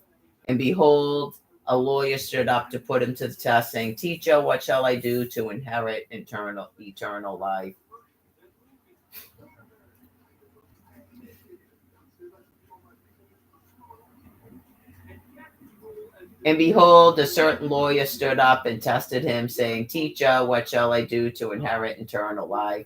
And behold, a lawyer stood up to put him to the test, saying, Teacher, what shall I do to inherit eternal life? And behold, a certain lawyer stood up and tested him, saying, Teacher, what shall I do to inherit eternal life?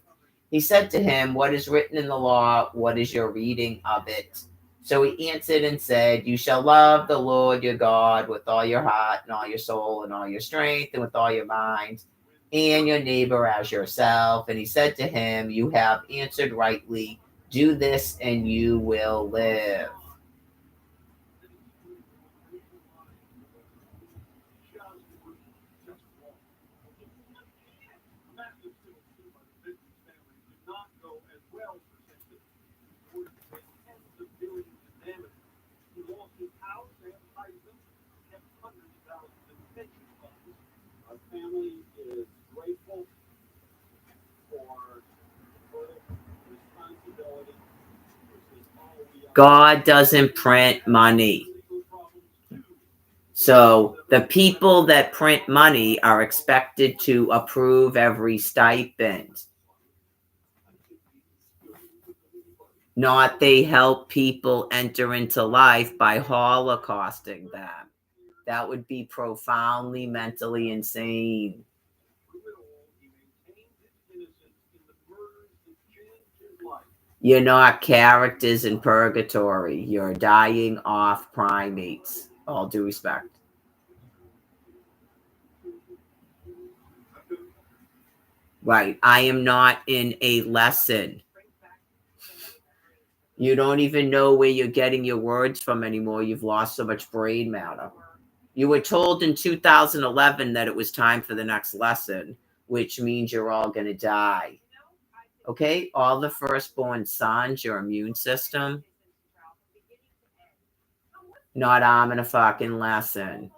He said to him, What is written in the law? What is your reading of it? So he answered and said, You shall love the Lord your God with all your heart and all your soul and all your strength and with all your mind. and your neighbor as yourself. And he said to him, you have answered rightly. Do this and you will live. Our family is grateful for responsibility. God doesn't print money. So the people that print money are expected to approve every stipend. Not they help people enter into life by holocausting them. That would be profoundly mentally insane. You're not characters in purgatory. You're dying off primates. All due respect. Right. I am not in a lesson. You don't even know where you're getting your words from anymore. You've lost so much brain matter. You were told in 2011 that it was time for the next lesson, which means you're all going to die. Okay? All the firstborn sons, your immune system, not arming a fucking lesson.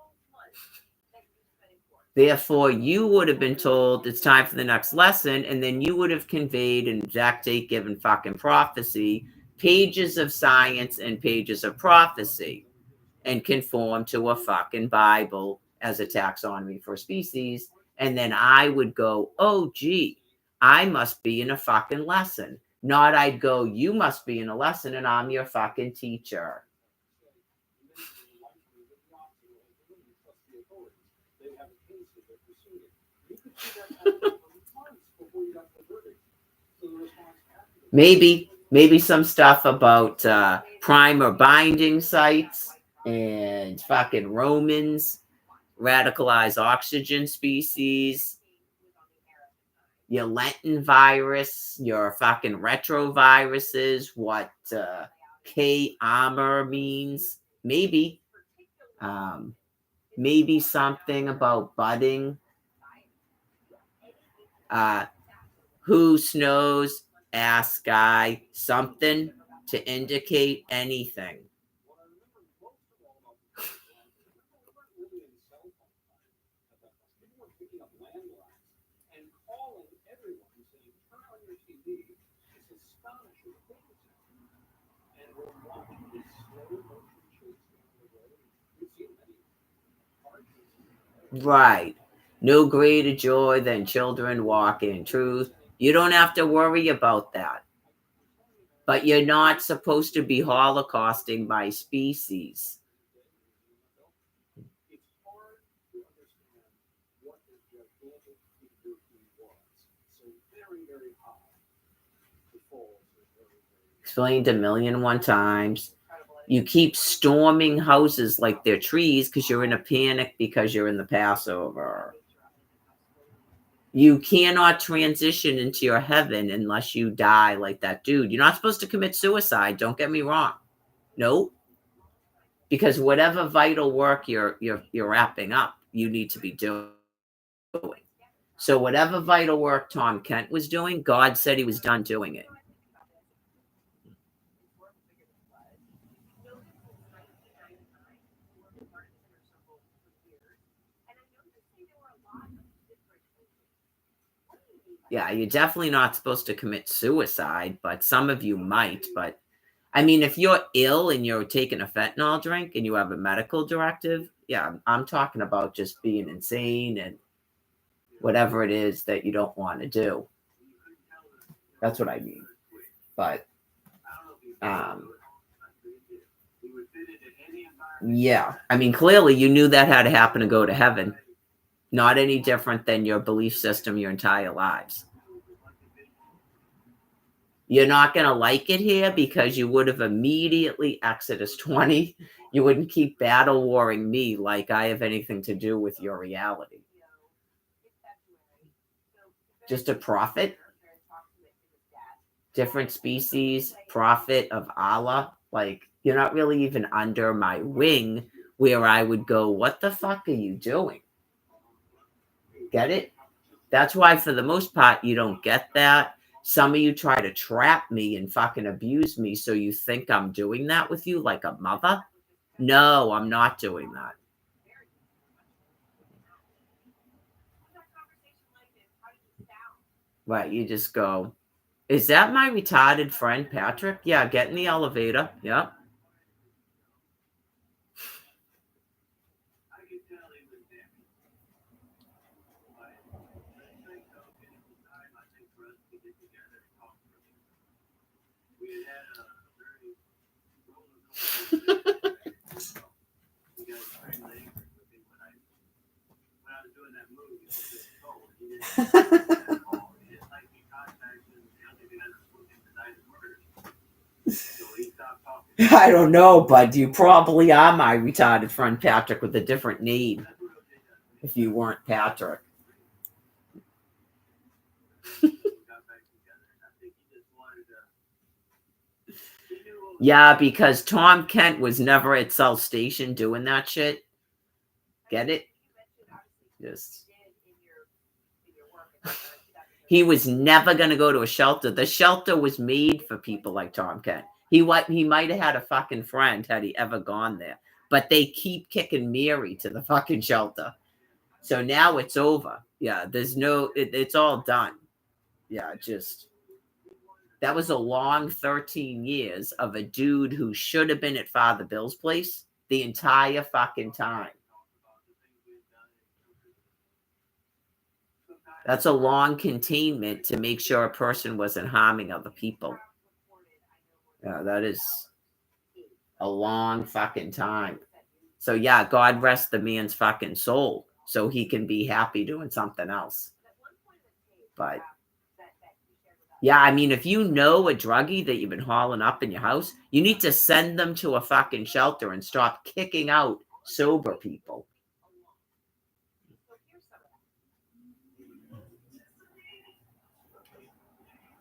Therefore, you would have been told it's time for the next lesson, and then you would have conveyed an exact date given fucking prophecy, pages of science and pages of prophecy, and conform to a fucking Bible as a taxonomy for species. And then I would go, oh, gee, I must be in a fucking lesson. Not I'd go, you must be in a lesson and I'm your fucking teacher. Maybe some stuff about primer binding sites and fucking Romans, radicalized oxygen species, your Lenten virus, your fucking retroviruses, what K armor means, maybe. Maybe something about budding. Who snows? Ask guy. Something to indicate anything. Right. No greater joy than children walking in truth. You don't have to worry about that. But you're not supposed to be holocausting by species. Explained a million and one times. You keep storming houses like they're trees because you're in a panic because you're in the Passover. You cannot transition into your heaven unless you die like that dude. You're not supposed to commit suicide. Don't get me wrong. Nope. Because whatever vital work you're wrapping up, you need to be doing. So whatever vital work Tom Kent was doing, God said he was done doing it. Yeah, you're definitely not supposed to commit suicide, but some of you might. But I mean, if you're ill and you're taking a fentanyl drink and you have a medical directive, yeah, I'm talking about just being insane and whatever it is that you don't want to do. That's what I mean. But yeah, I mean, clearly you knew that had to happen to go to heaven. Not any different than your belief system your entire lives. You're not going to like it here because you would have immediately Exodus 20. You wouldn't keep battle warring me like I have anything to do with your reality. Just a prophet? Different species, prophet of Allah. Like, you're not really even under my wing where I would go, what the fuck are you doing? Get it? That's why, for the most part, you don't get that. Some of you try to trap me and fucking abuse me so you think I'm doing that with you like a mother. No, I'm not doing that. Right, you just go, is that my retarded friend Patrick? Yeah, get in the elevator. Yep. I don't know, bud. You probably are my retarded friend Patrick with a different name if you weren't Patrick. Yeah, because Tom Kent was never at South Station doing that shit. Get it? Just. He was never going to go to a shelter. The shelter was made for people like Tom Kent. He might have had a fucking friend had he ever gone there. But they keep kicking Mary to the fucking shelter. So now it's over. Yeah, there's no, it's all done. Yeah, just, that was a long 13 years of a dude who should have been at Father Bill's place the entire fucking time. That's a long containment to make sure a person wasn't harming other people. Yeah, that is a long fucking time. So yeah, God rest the man's fucking soul so he can be happy doing something else. But yeah, I mean, if you know a druggie that you've been hauling up in your house, you need to send them to a fucking shelter and stop kicking out sober people.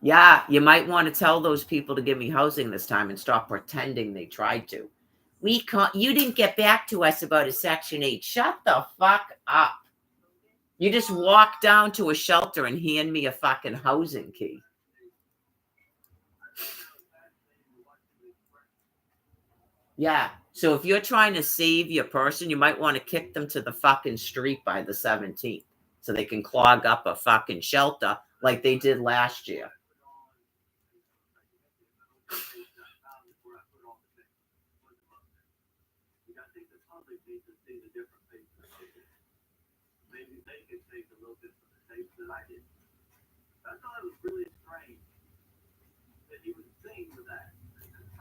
Yeah, you might want to tell those people to give me housing this time and stop pretending they tried to. We can't, you didn't get back to us about a Section 8. Shut the fuck up. You just walk down to a shelter and hand me a fucking housing key. Yeah, so if you're trying to save your person, you might want to kick them to the fucking street by the 17th so they can clog up a fucking shelter like they did last year.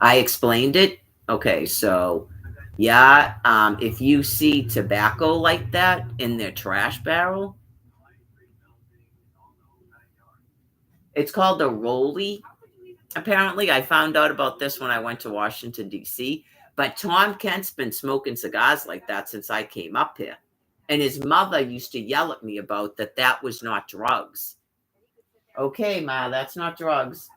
I explained it. Okay, so yeah, if you see tobacco like that in their trash barrel, it's called a rollie. Apparently, I found out about this when I went to Washington, D.C., but Tom Kent's been smoking cigars like that since I came up here. And his mother used to yell at me about that was not drugs. Okay, Ma, that's not drugs.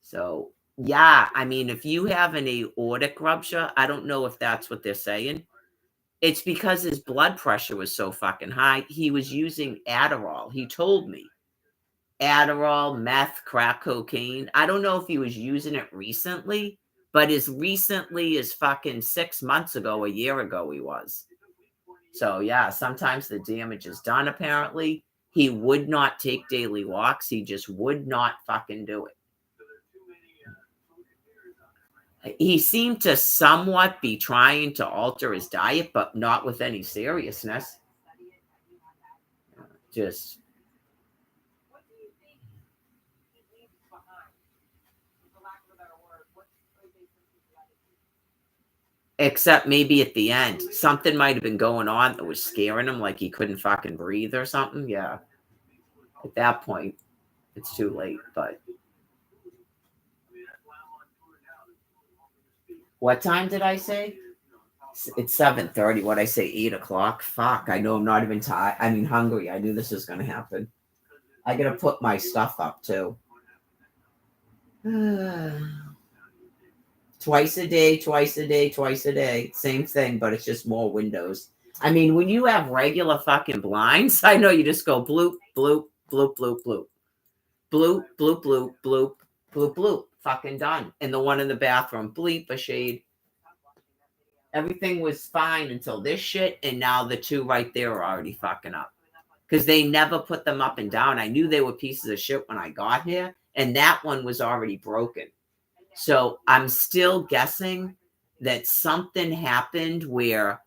So, yeah, I mean, if you have an aortic rupture, I don't know if that's what they're saying. It's because his blood pressure was so fucking high. He was using Adderall. He told me. Adderall, meth, crack cocaine. I don't know if he was using it recently, but as recently as fucking 6 months ago, a year ago, he was. So, yeah, sometimes the damage is done, apparently. He would not take daily walks. He just would not fucking do it. He seemed to somewhat be trying to alter his diet, but not with any seriousness. Just. Except maybe at the end, something might have been going on that was scaring him, like he couldn't fucking breathe or something. Yeah. At that point, it's too late, but. What time did I say? It's 7:30. What I say, 8 o'clock? Fuck, I know I'm not even tired. I mean, hungry. I knew this was going to happen. I got to put my stuff up too. Twice a day, twice a day, twice a day. Same thing, but it's just more windows. I mean, when you have regular fucking blinds, I know you just go bloop, bloop, bloop, bloop, bloop. Bloop, bloop, bloop, bloop, bloop, bloop. Fucking done. And the one in the bathroom, bleep, a shade. Everything was fine until this shit, and now the two right there are already fucking up. Because they never put them up and down. I knew they were pieces of shit when I got here, and that one was already broken. So I'm still guessing that something happened where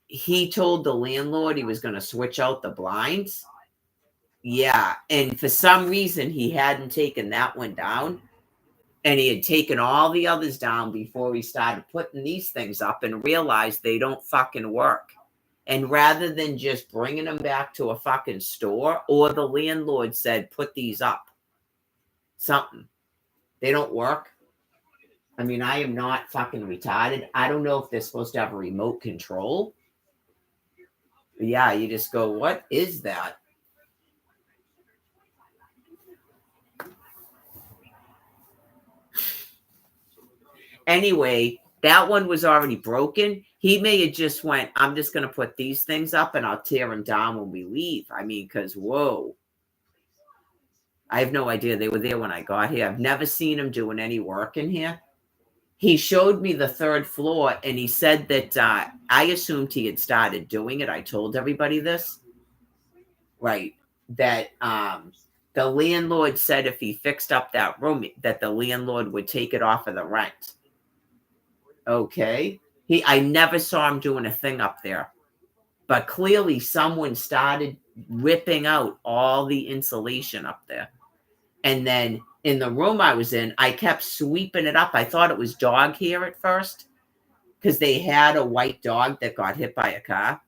he told the landlord he was going to switch out the blinds. Yeah. And for some reason, he hadn't taken that one down. And he had taken all the others down before he started putting these things up and realized they don't fucking work. And rather than just bringing them back to a fucking store, or the landlord said, put these up. Something. They don't work. I mean, I am not fucking retarded. I don't know if they're supposed to have a remote control. But yeah, you just go, what is that? Anyway, that one was already broken. He may have just went, I'm just going to put these things up and I'll tear them down when we leave. I mean, because, whoa. I have no idea. They were there when I got here. I've never seen him doing any work in here. He showed me the third floor, and he said that I assumed he had started doing it. I told everybody this. Right. That the landlord said if he fixed up that room, that the landlord would take it off of the rent. Okay. I never saw him doing a thing up there. But clearly someone started ripping out all the insulation up there. And then in the room I was in, I kept sweeping it up. I thought it was dog hair at first because they had a white dog that got hit by a car.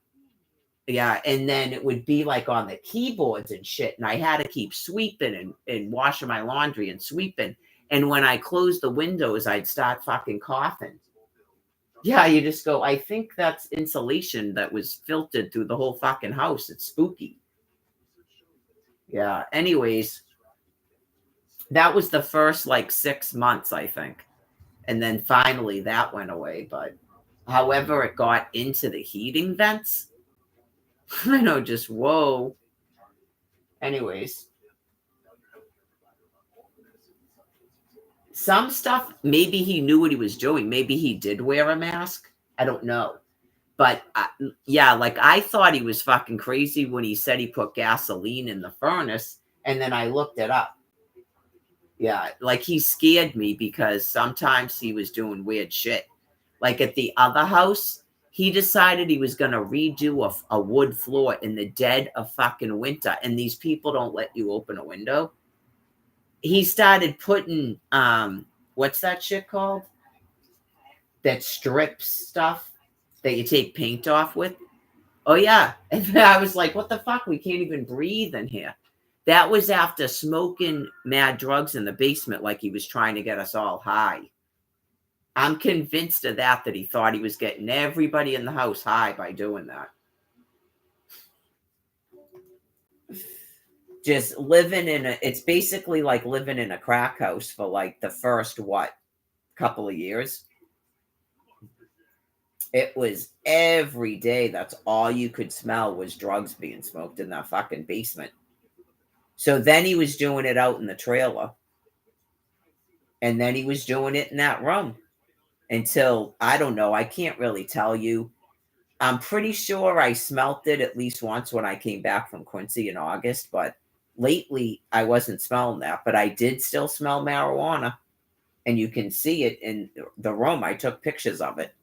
Yeah, and then it would be like on the keyboards and shit, and I had to keep sweeping and washing my laundry and sweeping. And when I closed the windows, I'd start fucking coughing. Yeah, you just go, I think that's insulation that was filtered through the whole fucking house. It's spooky. Yeah, anyways. That was the first like 6 months, I think. And then finally that went away. But however it got into the heating vents, I know, just whoa. Anyways. Some stuff, maybe he knew what he was doing. Maybe he did wear a mask. I don't know. But yeah, like I thought he was fucking crazy when he said he put gasoline in the furnace. And then I looked it up. Yeah, like he scared me because sometimes he was doing weird shit. Like at the other house, he decided he was going to redo a wood floor in the dead of fucking winter. And these people don't let you open a window. He started putting, what's that shit called? That strips stuff that you take paint off with. Oh, yeah. And I was like, what the fuck? We can't even breathe in here. That was after smoking mad drugs in the basement like he was trying to get us all high. I'm convinced of that he thought he was getting everybody in the house high by doing that. Just living it's basically like living in a crack house for like the first, couple of years. It was every day. That's all you could smell was drugs being smoked in that fucking basement. So then he was doing it out in the trailer. And then he was doing it in that room until, I don't know, I can't really tell you. I'm pretty sure I smelt it at least once when I came back from Quincy in August, but lately I wasn't smelling that. But I did still smell marijuana, and you can see it in the room. I took pictures of it.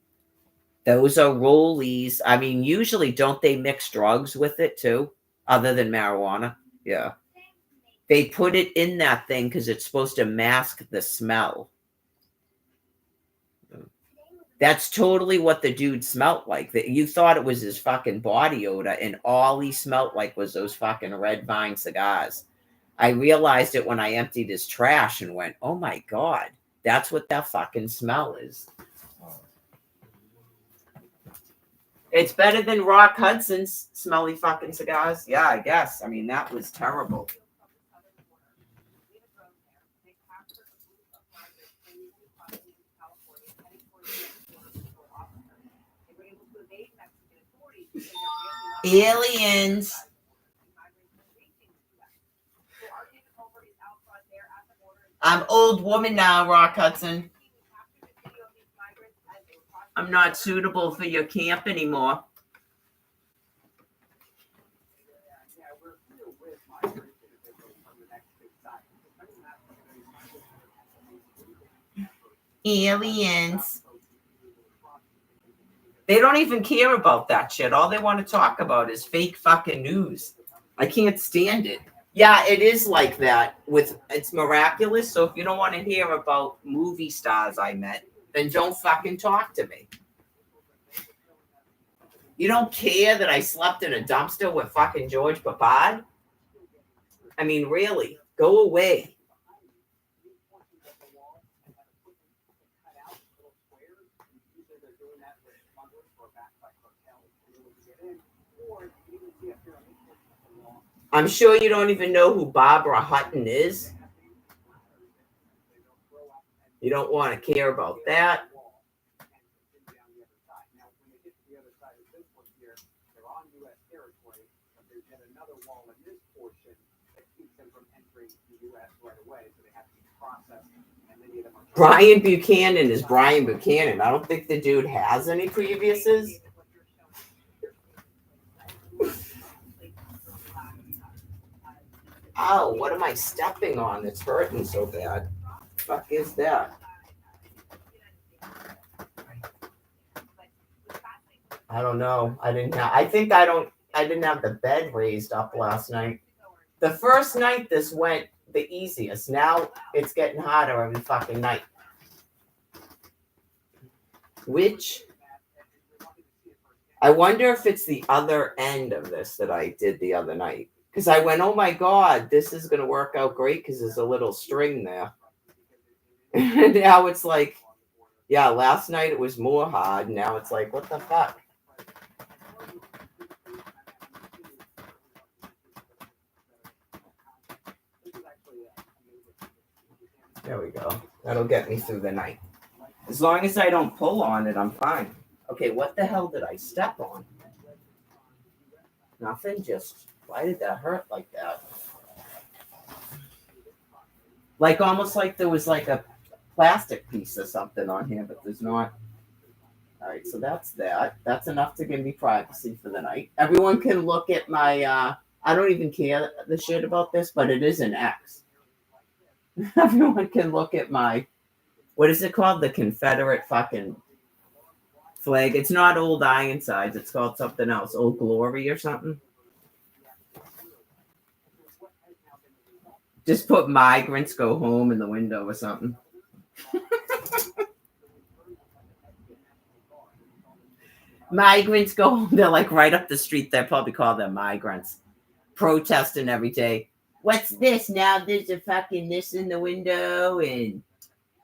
Those are rollies. I mean, usually don't they mix drugs with it too, other than marijuana? Yeah. They put it in that thing because it's supposed to mask the smell. That's totally what the dude smelled like. You thought it was his fucking body odor, and all he smelled like was those fucking Red Vine cigars. I realized it when I emptied his trash and went, oh my God, that's what that fucking smell is. It's better than Rock Hudson's smelly fucking cigars. Yeah, I guess. I mean, that was terrible. Aliens. I'm old woman now, Rock Hudson. I'm not suitable for your camp anymore. Aliens. They don't even care about that shit. All they want to talk about is fake fucking news. I can't stand it. Yeah, it is like that. It's miraculous. So if you don't want to hear about movie stars I met, then don't fucking talk to me. You don't care that I slept in a dumpster with fucking George Papad? I mean, really, go away. I'm sure you don't even know who Barbara Hutton is. You don't want to care about that. Brian Buchanan is Brian Buchanan. I don't think the dude has any previous's. Ow, what am I stepping on that's hurting so bad? The fuck is that? I don't know. I didn't have the bed raised up last night. The first night this went the easiest. Now it's getting harder every fucking night. Which I wonder if it's the other end of this that I did the other night. Because I went, oh my God, this is going to work out great because there's a little string there. And now it's like, yeah, last night it was more hard. Now it's like, what the fuck? There we go. That'll get me through the night. As long as I don't pull on it, I'm fine. Okay, what the hell did I step on? Nothing, just, why did that hurt like that? Like, almost like there was like a plastic piece or something on here, but there's not. All right, so that's that. That's enough to give me privacy for the night. Everyone can look at my, I don't even care the shit about this, but it is an X. Everyone can look at my, what is it called? The Confederate fucking flag. It's not Old Ironsides. It's called something else. Old Glory or something. Just put migrants go home in the window or something. Migrants go home. They're like right up the street. They probably call them migrants. Protesting every day. What's this? Now there's a fucking this in the window and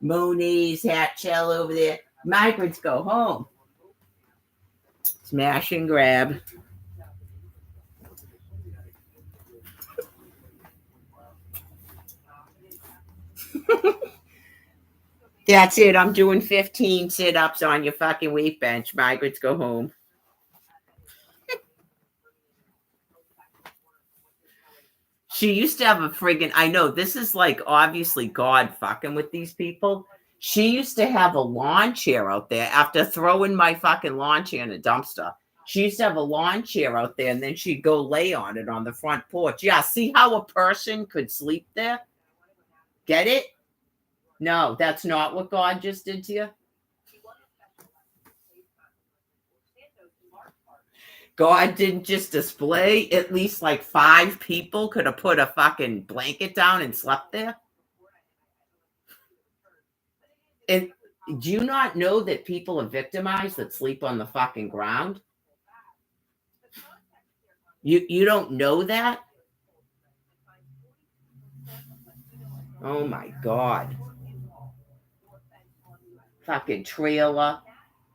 Monet's hat shell over there. Migrants go home. Smash and grab. That's it. I'm doing 15 sit-ups on your fucking weight bench. Migrants go home. She used to have a friggin', I know, this is like obviously God fucking with these people. She used to have a lawn chair out there after throwing my fucking lawn chair in a dumpster. She used to have a lawn chair out there and then she'd go lay on it on the front porch. Yeah, see how a person could sleep there? Get it? No, that's not what God just did to you. God didn't just display, at least like 5 people could have put a fucking blanket down and slept there. And do you not know that people are victimized that sleep on the fucking ground? You don't know that? Oh my God. Fucking trailer,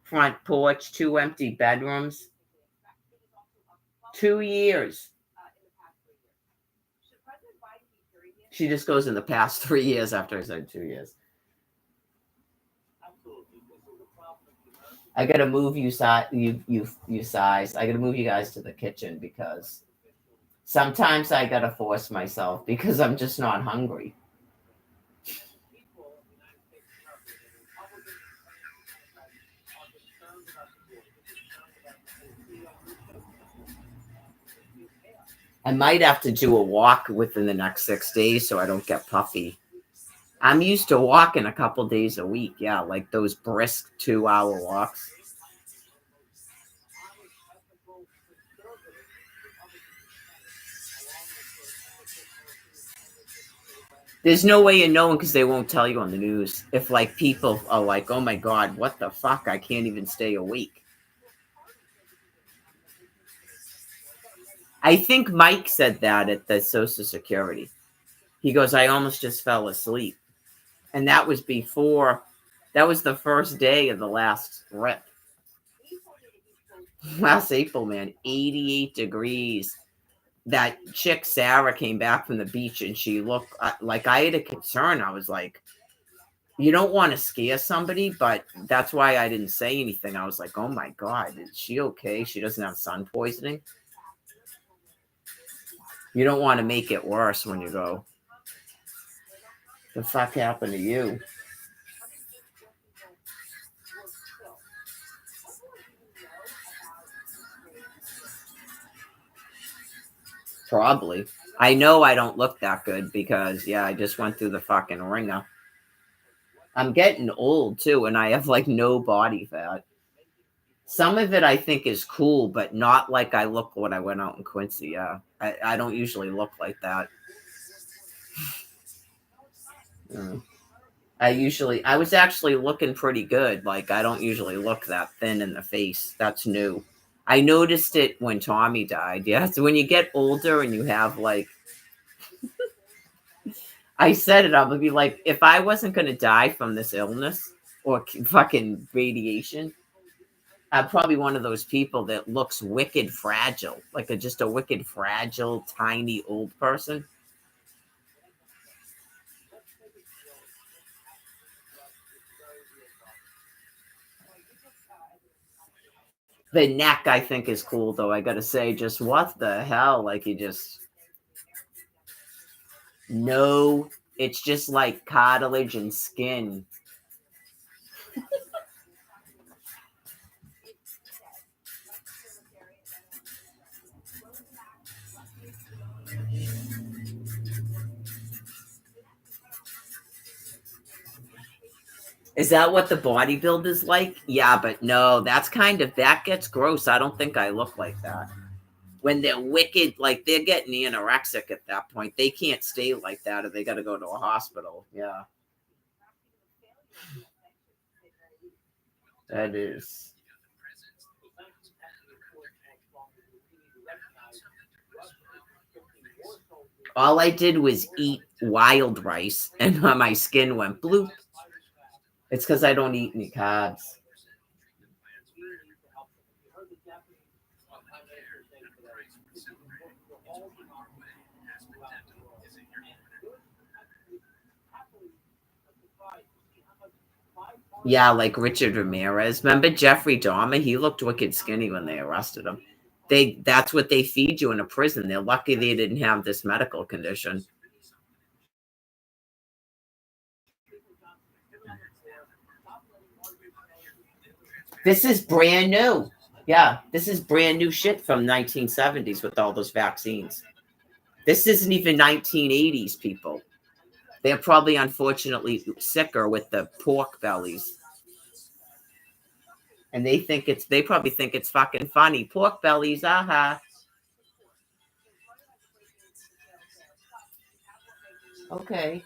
front porch, 2 empty bedrooms. 2 years. In the past 3 years. Should President Biden be curious? She just goes in the past 3 years after I said 2 years. I gotta move you size. I gotta move you guys to the kitchen because sometimes I gotta force myself because I'm just not hungry. I might have to do a walk within the next 6 days so I don't get puffy. I'm used to walking a couple days a week. Yeah, like those brisk 2-hour walks. There's no way of knowing because they won't tell you on the news. If like people are like, oh my God, what the fuck? I can't even stay awake. I think Mike said that at the Social Security. He goes, I almost just fell asleep. And that was the first day of the last rip. Last April, man, 88 degrees. That chick, Sarah, came back from the beach and she looked like I had a concern. I was like, you don't want to scare somebody, but that's why I didn't say anything. I was like, oh my God, is she okay? She doesn't have sun poisoning. You don't want to make it worse when you go, the fuck happened to you? Probably. I know I don't look that good because, yeah, I just went through the fucking ringer. I'm getting old, too, and I have, like, no body fat. Some of it I think is cool, but not like I look when I went out in Quincy, yeah. I don't usually look like that. I was actually looking pretty good. Like, I don't usually look that thin in the face. That's new. I noticed it when Tommy died. Yeah, so when you get older and you have, like, I said it, I'm gonna be like, if I wasn't gonna die from this illness or fucking radiation, I'm probably one of those people that looks wicked fragile, like just a wicked fragile, tiny old person. The neck, I think, is cool, though. I gotta say, just what the hell? Like, you just. No, it's just like cartilage and skin. Is that what the bodybuilder's like? Yeah, but no, that gets gross. I don't think I look like that. When they're wicked, like they're getting anorexic at that point. They can't stay like that or they got to go to a hospital. Yeah. That is. All I did was eat wild rice and my skin went bloop. It's because I don't eat any carbs. Yeah, like Richard Ramirez. Remember Jeffrey Dahmer? He looked wicked skinny when they arrested him. That's what they feed you in a prison. They're lucky they didn't have this medical condition. This is brand new. Yeah, this is brand new shit from 1970s with all those vaccines. This isn't even 1980s, people. They're probably unfortunately sicker with the pork bellies. And they probably think it's fucking funny. Pork bellies, aha. Okay.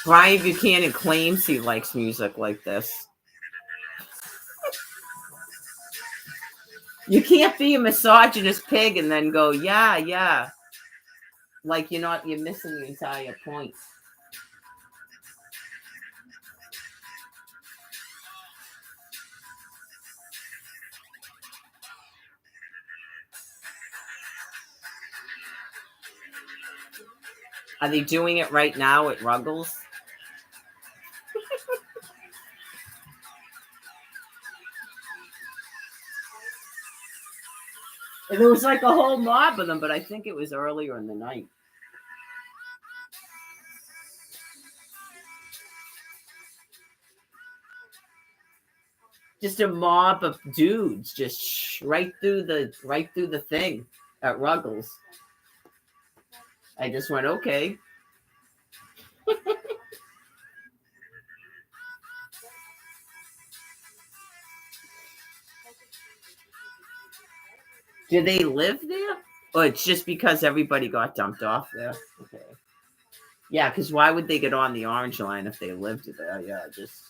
Brian Buchanan claims he likes music like this. You can't be a misogynist pig and then go, yeah, yeah. Like you're missing the entire point. Are they doing it right now at Ruggles? And there was like a whole mob of them, but I think it was earlier in the night. Just a mob of dudes, just right through the thing at Ruggles. I just went, okay. Do they live there? Or it's just because everybody got dumped off there? Okay. Yeah, because why would they get on the orange line if they lived there? Yeah, just.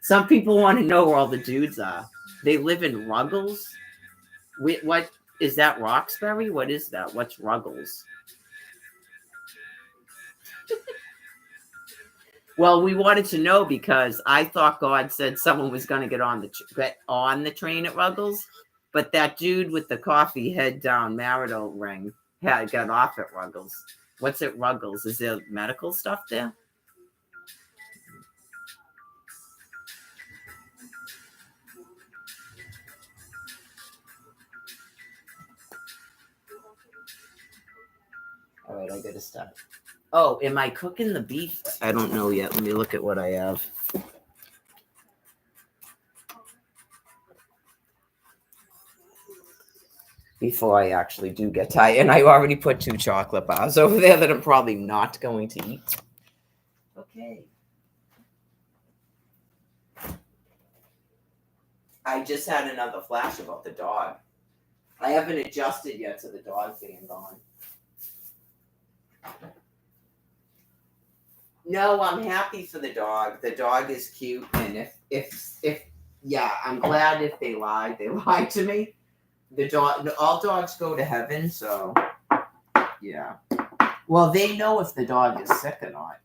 Some people want to know where all the dudes are. They live in Ruggles? What is that? Roxbury? What is that? What's Ruggles? Well, we wanted to know because I thought God said someone was going to get on the train at Ruggles, but that dude with the coffee head down marital ring had got off at Ruggles. What's at Ruggles? Is there medical stuff there? All right, I gotta stop. Oh, am I cooking the beef? I don't know yet. Let me look at what I have. Before I actually do get tired. And I already put 2 chocolate bars over there that I'm probably not going to eat. Okay. I just had another flash about the dog. I haven't adjusted yet to the dog being gone. No, I'm happy for the dog. The dog is cute, and if yeah, I'm glad if they lied. They lied to me. The dog, all dogs go to heaven, so yeah. Well, they know if the dog is sick or not,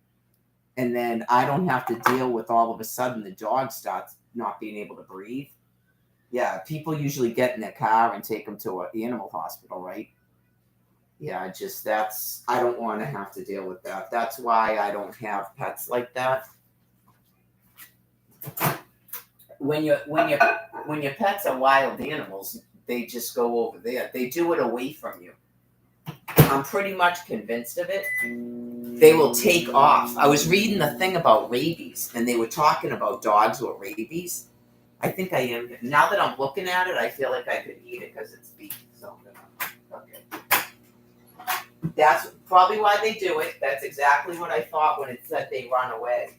and then I don't have to deal with all of a sudden the dog starts not being able to breathe. Yeah, people usually get in their car and take them to an animal hospital, right? Yeah, I don't want to have to deal with that. That's why I don't have pets like that. When your pets are wild animals, they just go over there. They do it away from you. I'm pretty much convinced of it. They will take off. I was reading the thing about rabies, and they were talking about dogs with rabies. I think I am. Now that I'm looking at it, I feel like I could eat it because it's beef. So, okay. That's probably why they do it. That's exactly what I thought when it said they run away.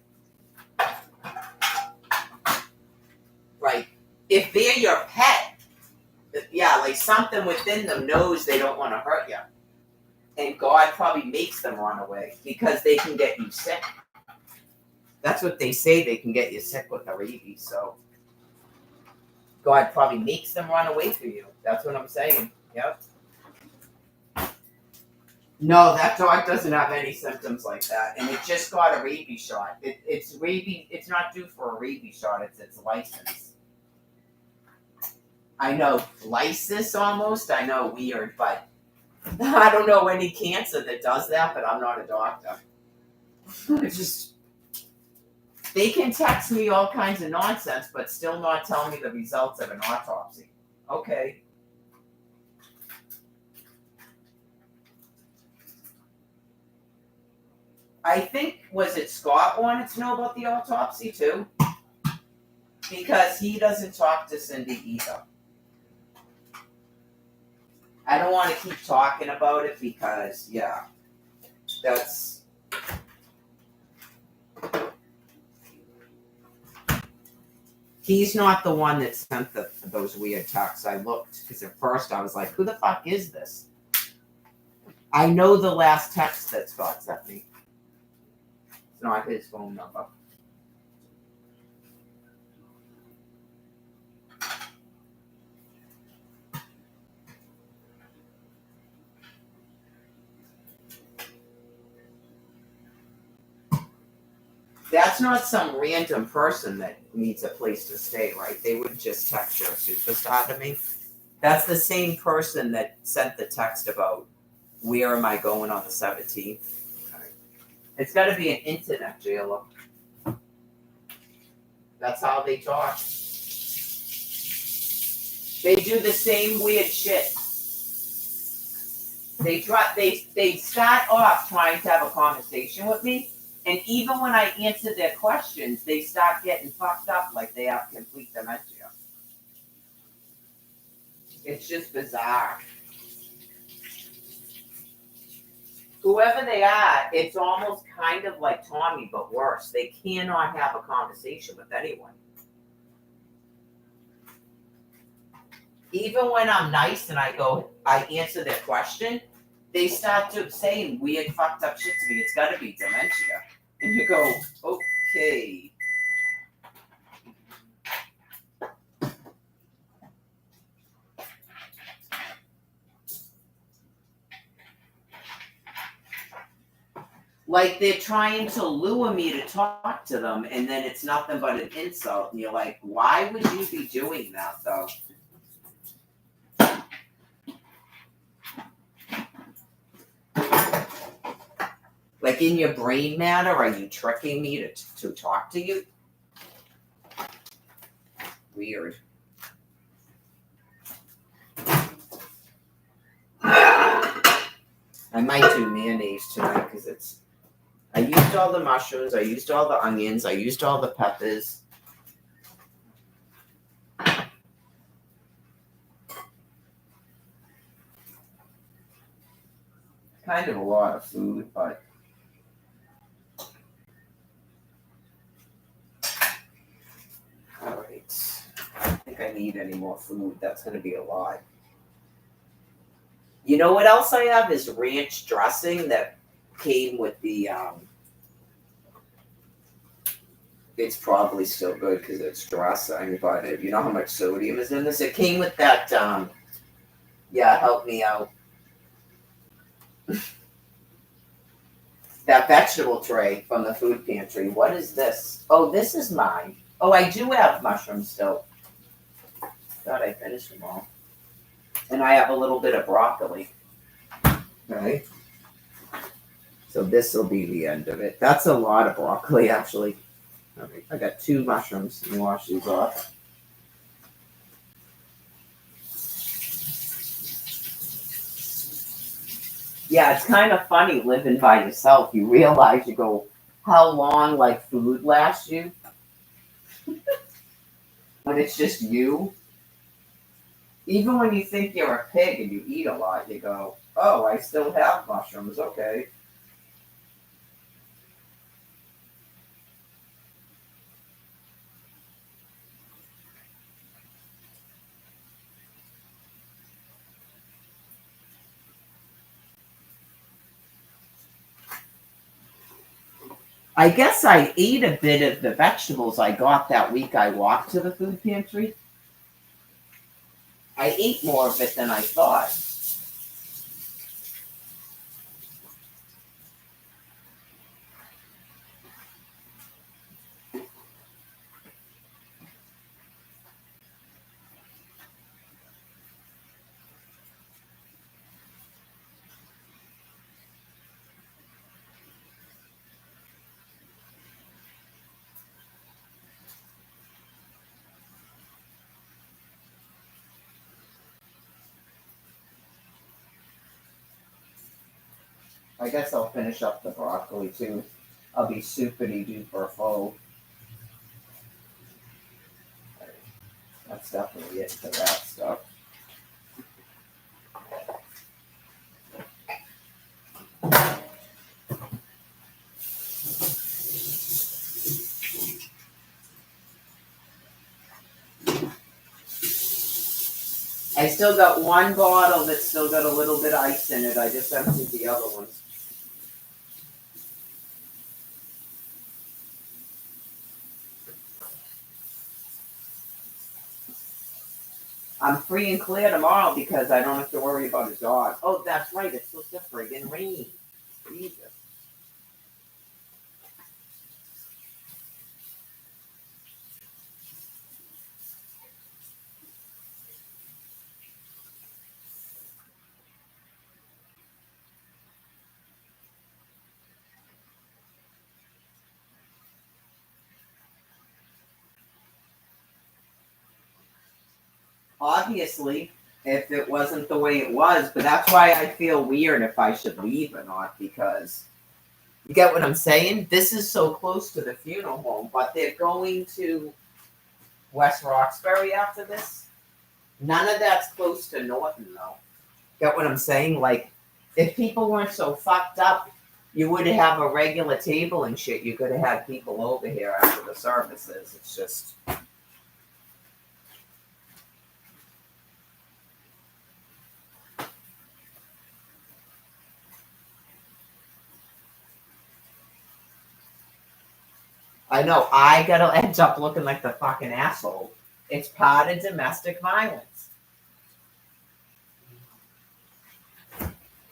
Right. If they're your pet, yeah, like something within them knows they don't want to hurt you. And God probably makes them run away because they can get you sick. That's what they say, they can get you sick with a rabies. So God probably makes them run away from you. That's what I'm saying. Yep. No, that dog doesn't have any symptoms like that, and it just got a rabies shot. It's rabies. It's not due for a rabies shot. It's its license. I know, lysis almost. I know, weird, but I don't know any cancer that does that. But I'm not a doctor. They can text me all kinds of nonsense, but still not tell me the results of an autopsy. Okay. I think, was it Scott wanted to know about the autopsy too? Because he doesn't talk to Cindy either. I don't want to keep talking about it because, yeah, that's... He's not the one that sent those weird texts. I looked, because at first I was like, who the fuck is this? I know the last text that Scott sent me. It's not his phone number. That's not some random person that needs a place to stay, right? They would just text your superstar to me. That's the same person that sent the text about where am I going on the 17th. Okay. It's got to be an internet jailer. That's how they talk. They do the same weird shit. They start off trying to have a conversation with me, and even when I answer their questions, they start getting fucked up like they have complete dementia. It's just bizarre. Whoever they are, it's almost kind of like Tommy, but worse. They cannot have a conversation with anyone. Even when I'm nice and I answer their question, they start to saying weird, fucked up shit to me. It's got to be dementia. And you go, okay. Like they're trying to lure me to talk to them, and then it's nothing but an insult. And you're like, why would you be doing that, though? Like in your brain matter, are you tricking me to talk to you? Weird. I might do mayonnaise tonight because I used all the mushrooms, I used all the onions, I used all the peppers. Kind of a lot of food, but all right. I don't think I need any more food. That's going to be a lot. You know what else I have is ranch dressing that came with the. It's probably still good because it's dressing, but you know how much sodium is in this? It came with that. Yeah, help me out. That vegetable tray from the food pantry. What is this? Oh, this is mine. Oh, I do have mushrooms still. Thought I finished them all. And I have a little bit of broccoli. Okay. So this will be the end of it. That's a lot of broccoli, actually. Okay, I got 2 mushrooms. Let me wash these off. Yeah, it's kind of funny living by yourself. You realize you go, how long like food lasts you when it's just you. Even when you think you're a pig and you eat a lot, you go, oh, I still have mushrooms. Okay. I guess I ate a bit of the vegetables I got that week I walked to the food pantry. I ate more of it than I thought. I guess I'll finish up the broccoli too. I'll be soupity duper full. That's definitely it for that stuff. I still got one bottle that's still got a little bit of ice in it. I just emptied the other ones. I'm free and clear tomorrow because I don't have to worry about a dog. Oh, that's right. It's supposed to friggin' rain. Jesus. Obviously, if it wasn't the way it was, but that's why I feel weird if I should leave or not, because you get what I'm saying? This is so close to the funeral home, but they're going to West Roxbury after this. None of that's close to Norton, though. Get what I'm saying? Like, if people weren't so fucked up, you would have a regular table and shit. You could have had people over here after the services. It's just. I know, I gotta end up looking like the fucking asshole. It's part of domestic violence.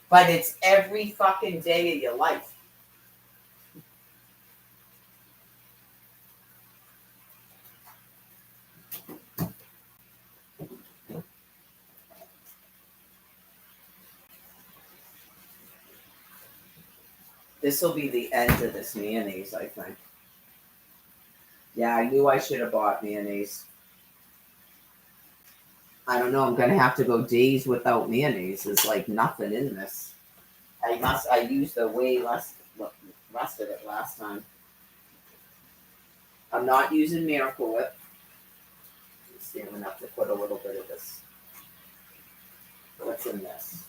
But it's every fucking day of your life. This will be the end of this mayonnaise, I think. Yeah, I knew I should have bought mayonnaise. I don't know, I'm gonna have to go days without mayonnaise. There's like nothing in this. I used the way less of it last time. I'm not using Miracle Whip. I'm gonna have to put a little bit of this. What's in this?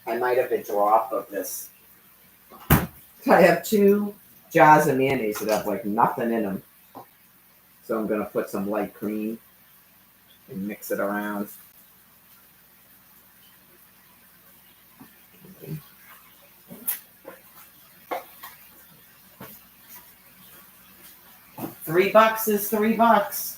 I might have a drop of this. I have 2 jars of mayonnaise that have like nothing in them. So I'm gonna put some light cream and mix it around. $3 is $3.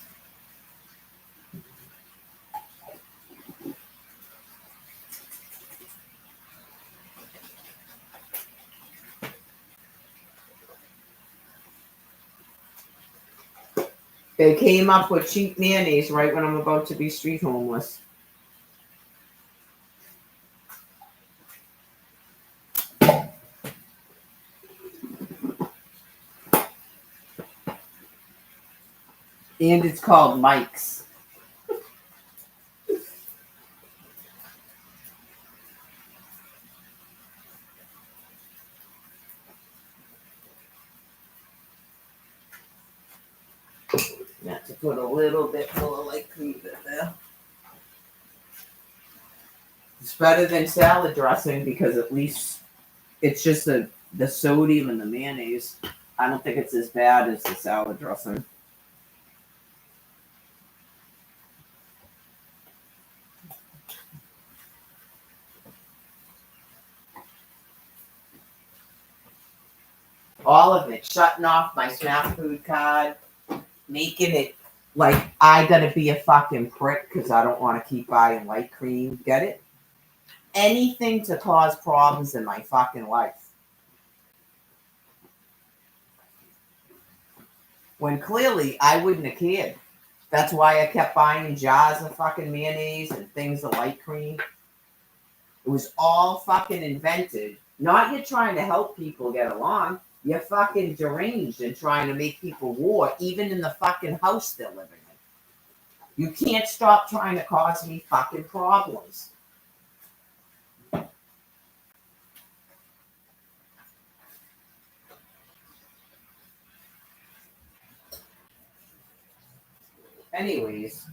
They came up with cheap mayonnaise right when I'm about to be street homeless. And it's called Mike's. You have to put a little bit more light cream in there. It's better than salad dressing because at least it's just the sodium and the mayonnaise. I don't think it's as bad as the salad dressing. All of it. Shutting off my Snap Food card. Making it like I gotta be a fucking prick because I don't want to keep buying light cream. Get it? Anything to cause problems in my fucking life. When clearly I wouldn't have cared. That's why I kept buying jars of fucking mayonnaise and things of light cream. It was all fucking invented. Not you trying to help people get along. You're fucking deranged and trying to make people war, even in the fucking house they're living in. You can't stop trying to cause me fucking problems. Anyways.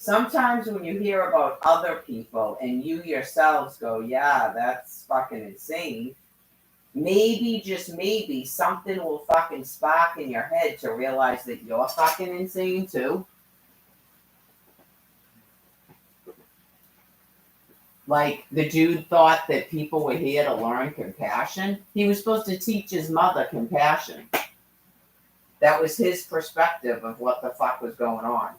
Sometimes when you hear about other people and you yourselves go, yeah, that's fucking insane. maybe, just maybe, something will fucking spark in your head to realize that you're fucking insane too. Like, the dude thought that people were here to learn compassion. He was supposed to teach his mother compassion. That was his perspective of what the fuck was going on.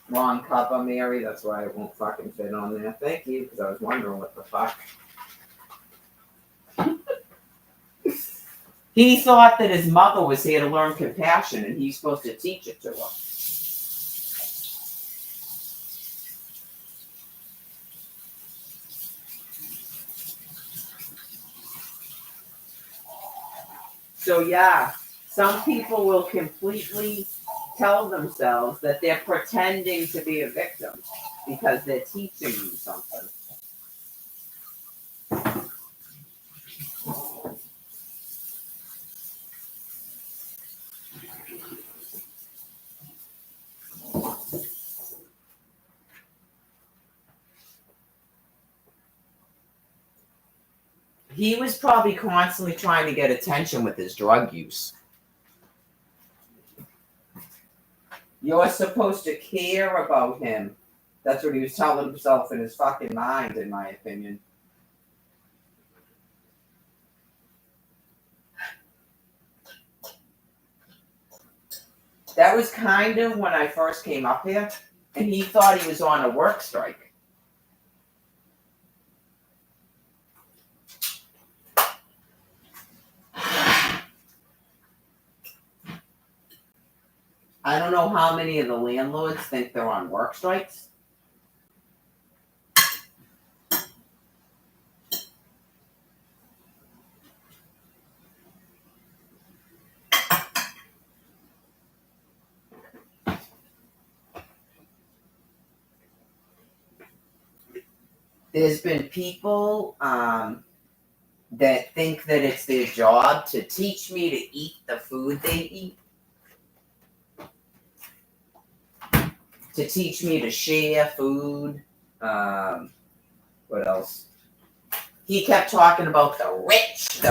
Wrong cover, Mary. That's why it won't fucking fit on there. Thank you, because I was wondering what the fuck. He thought that his mother was here to learn compassion, and he's supposed to teach it to her. So yeah, some people will completely tell themselves that they're pretending to be a victim because they're teaching you something. He was probably constantly trying to get attention with his drug use. You're supposed to care about him. That's what he was telling himself in his fucking mind, in my opinion. That was kind of when I first came up here, and he thought he was on a work strike. I don't know how many of the landlords think they're on work strikes. There's been people that think that it's their job to teach me to eat the food they eat, to teach me to share food. What else? He kept talking about the rich,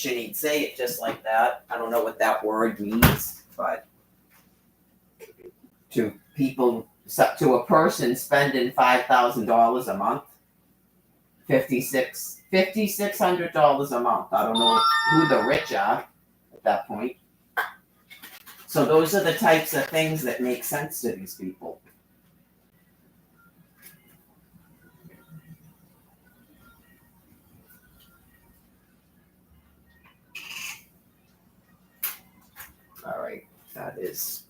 and he'd say it just like that. I don't know what that word means, but to people, to a person spending $5,000 a month, $5,600 a month. I don't know who the rich are at that point. So those are the types of things that make sense to these people. All right, that is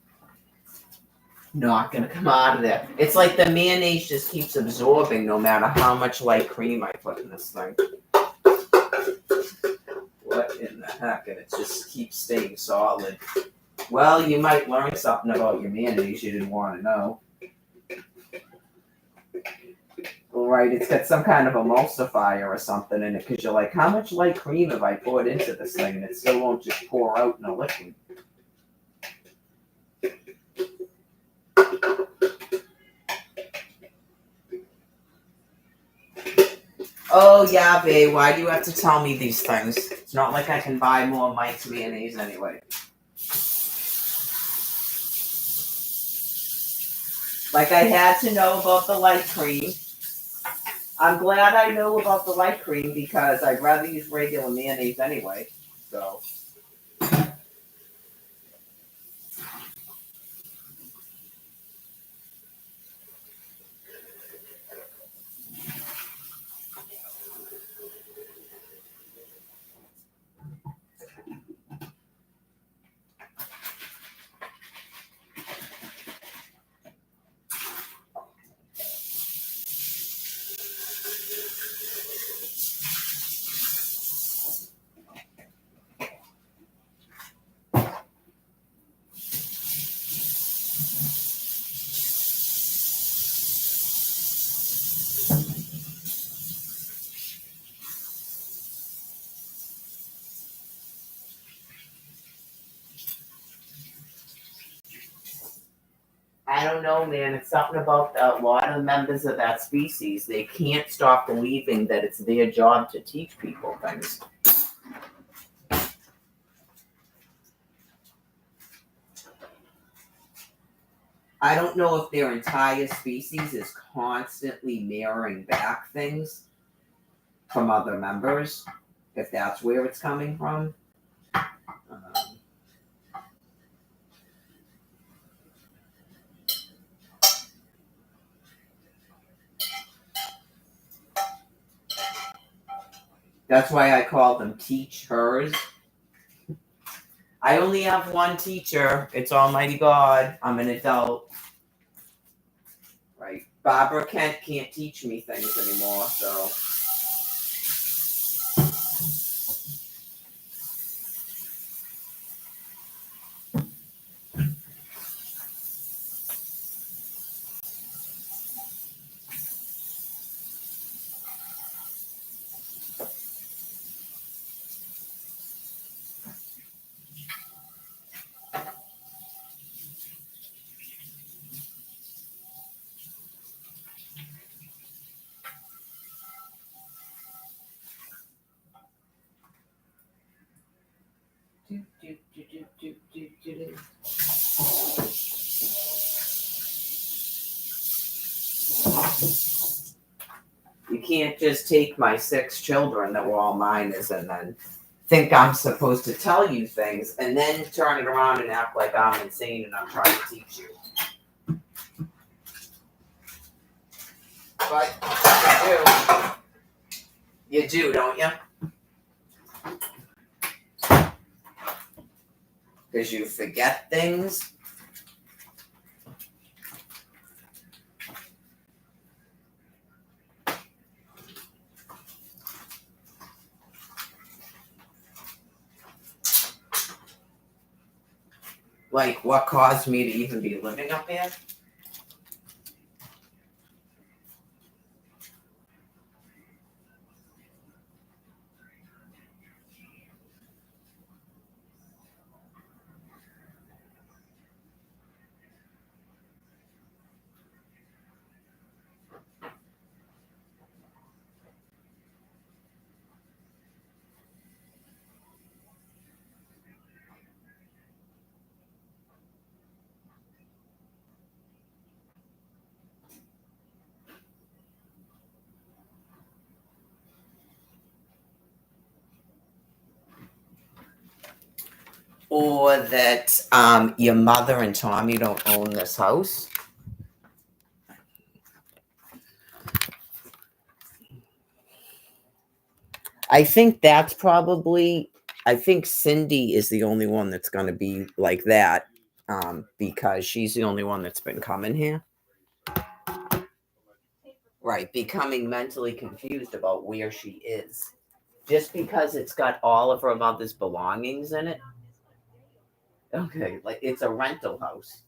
not going to come out of there. It's like the mayonnaise just keeps absorbing no matter how much light cream I put in this thing. What in the heck? And it just keeps staying solid. Well, you might learn something about your mayonnaise you didn't want to know. All right, it's got some kind of emulsifier or something in it because you're like, how much light cream have I poured into this thing? And it still won't just pour out in a liquid. Oh, yeah, babe, why do you have to tell me these things? It's not like I can buy more Mike's mayonnaise anyway. Like, I had to know about the light cream. I'm glad I know about the light cream because I'd rather use regular mayonnaise anyway. So. I don't know, man. It's something about a lot of members of that species. They can't stop believing that it's their job to teach people things. I don't know if their entire species is constantly mirroring back things from other members, if that's where it's coming from. That's why I call them teachers. I only have one teacher. It's Almighty God. I'm an adult. Right. Barbara Kent can't teach me things anymore, so. You can't just take my 6 children that were all minors and then think I'm supposed to tell you things and then turn it around and act like I'm insane and I'm trying to teach you. But you do, don't you? Because you forget things. Like, what caused me to even be living up here? Or that your mother and Tommy don't own this house. I think that's probably, I think Cindy is the only one that's going to be like that because she's the only one that's been coming here. Right, becoming mentally confused about where she is. Just because it's got all of her mother's belongings in it. Okay, like it's a rental house.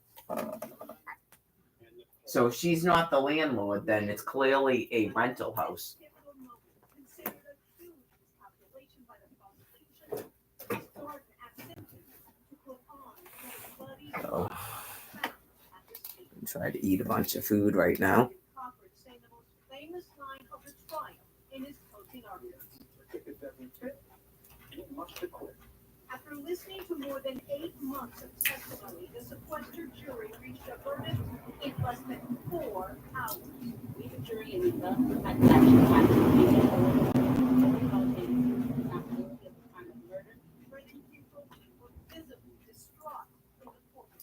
So if she's not the landlord, then it's clearly a rental house. So, I'm trying to eat a bunch of food right now. After listening to more than 8 months of testimony, the sequestered jury reached a verdict in less than 4 hours. The jury in the actually had to be murder, where the people were visibly distraught in the courtroom.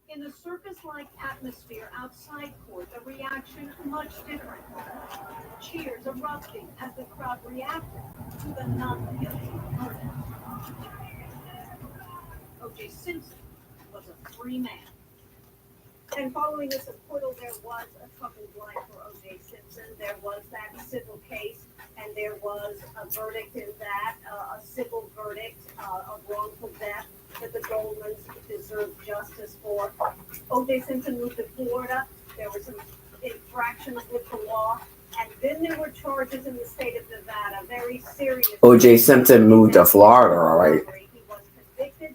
In the circus-like atmosphere outside court, the reaction much different. Cheers erupting as the crowd reacted to the not-guilty verdict. O.J. Simpson was a free man. And following this acquittal, there was a troubled life for O.J. Simpson. There was that civil case, and there was a verdict in that, a civil verdict of wrongful death that the Goldmans deserved justice for. O.J. Simpson moved to Florida. There were some infractions with the law. And then there were charges in the state of Nevada, very serious. O.J. Simpson moved to Florida, all right. He was convicted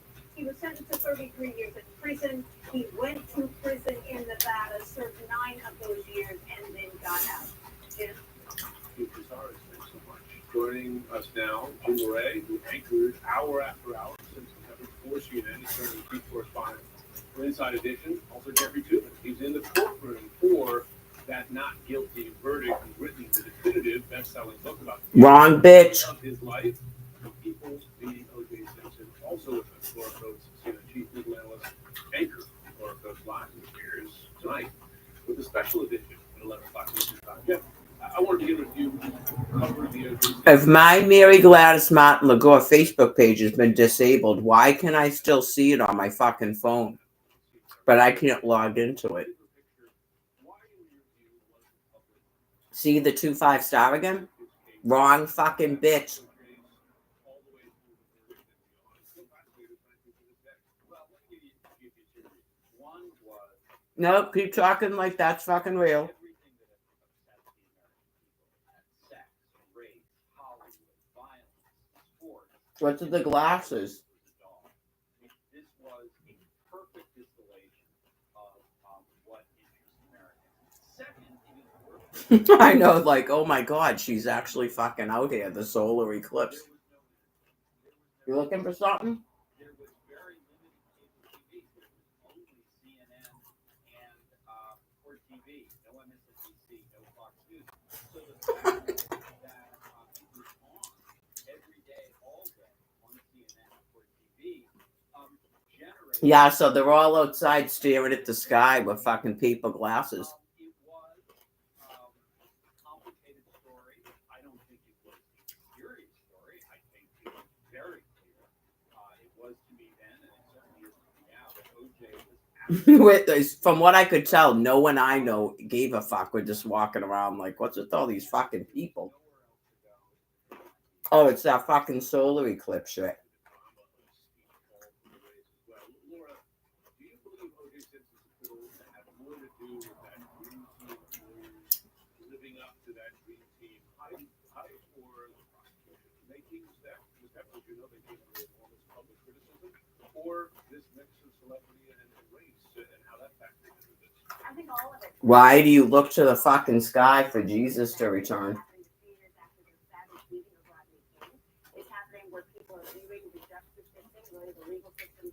33 years in prison. He went to prison in Nevada, served 9 of those years, and then got out. Jim? Thanks so much. Joining us now, Jim Moret, who anchored hour after hour since September for CNN. He's currently chief correspondent for Inside Edition. Also, Jeffrey Tubin. He's in the courtroom for that not guilty verdict and written the definitive best-selling book about Wrong bitch. Of his life. People being O.J. Simpson. Also with us, Laura Coates, CNN chief legal analyst, anchor Laura Coates Live, who appears tonight with a special edition at 11 o'clock Eastern Time. Jeff, I wanted to get with you cover the O.J. Simpson. If my Mary Gladys Martin Lagore Facebook page has been disabled, why can I still see it on my fucking phone? But I can't log into it. See the 2 5-star again? Wrong fucking bitch. Nope, keep talking like that's fucking real. What's with the glasses? This was a perfect distillation of what interests Americans. Second, I know, like, oh my god, she's actually fucking out here, the solar eclipse. You looking for something? There was very limited cable TV. There was only CNN and Court TV. No MSNBC, no Fox News. So the fact that it was on every day, all day on CNN and Court TV generated. Yeah, so they're all outside staring at the sky with fucking paper glasses. It was a complicated story. I don't think it was a serious story. I think it was very clear. It was to me then, and it certainly is to me now, that O.J. was From what I could tell, no one I know gave a fuck. We're just walking around like, what's with all these fucking people? Oh, it's that fucking solar eclipse shit. Laura, do you believe O.J. Simpson's acquittal had more to do with that dream team of lawyers living up to that dream team hype, or the prosecution making steps, as you know, they gave him enormous public criticism, or this mix of celebrity and race, and how that factored into this? I think all of it. Why do you look to the fucking sky for Jesus to return?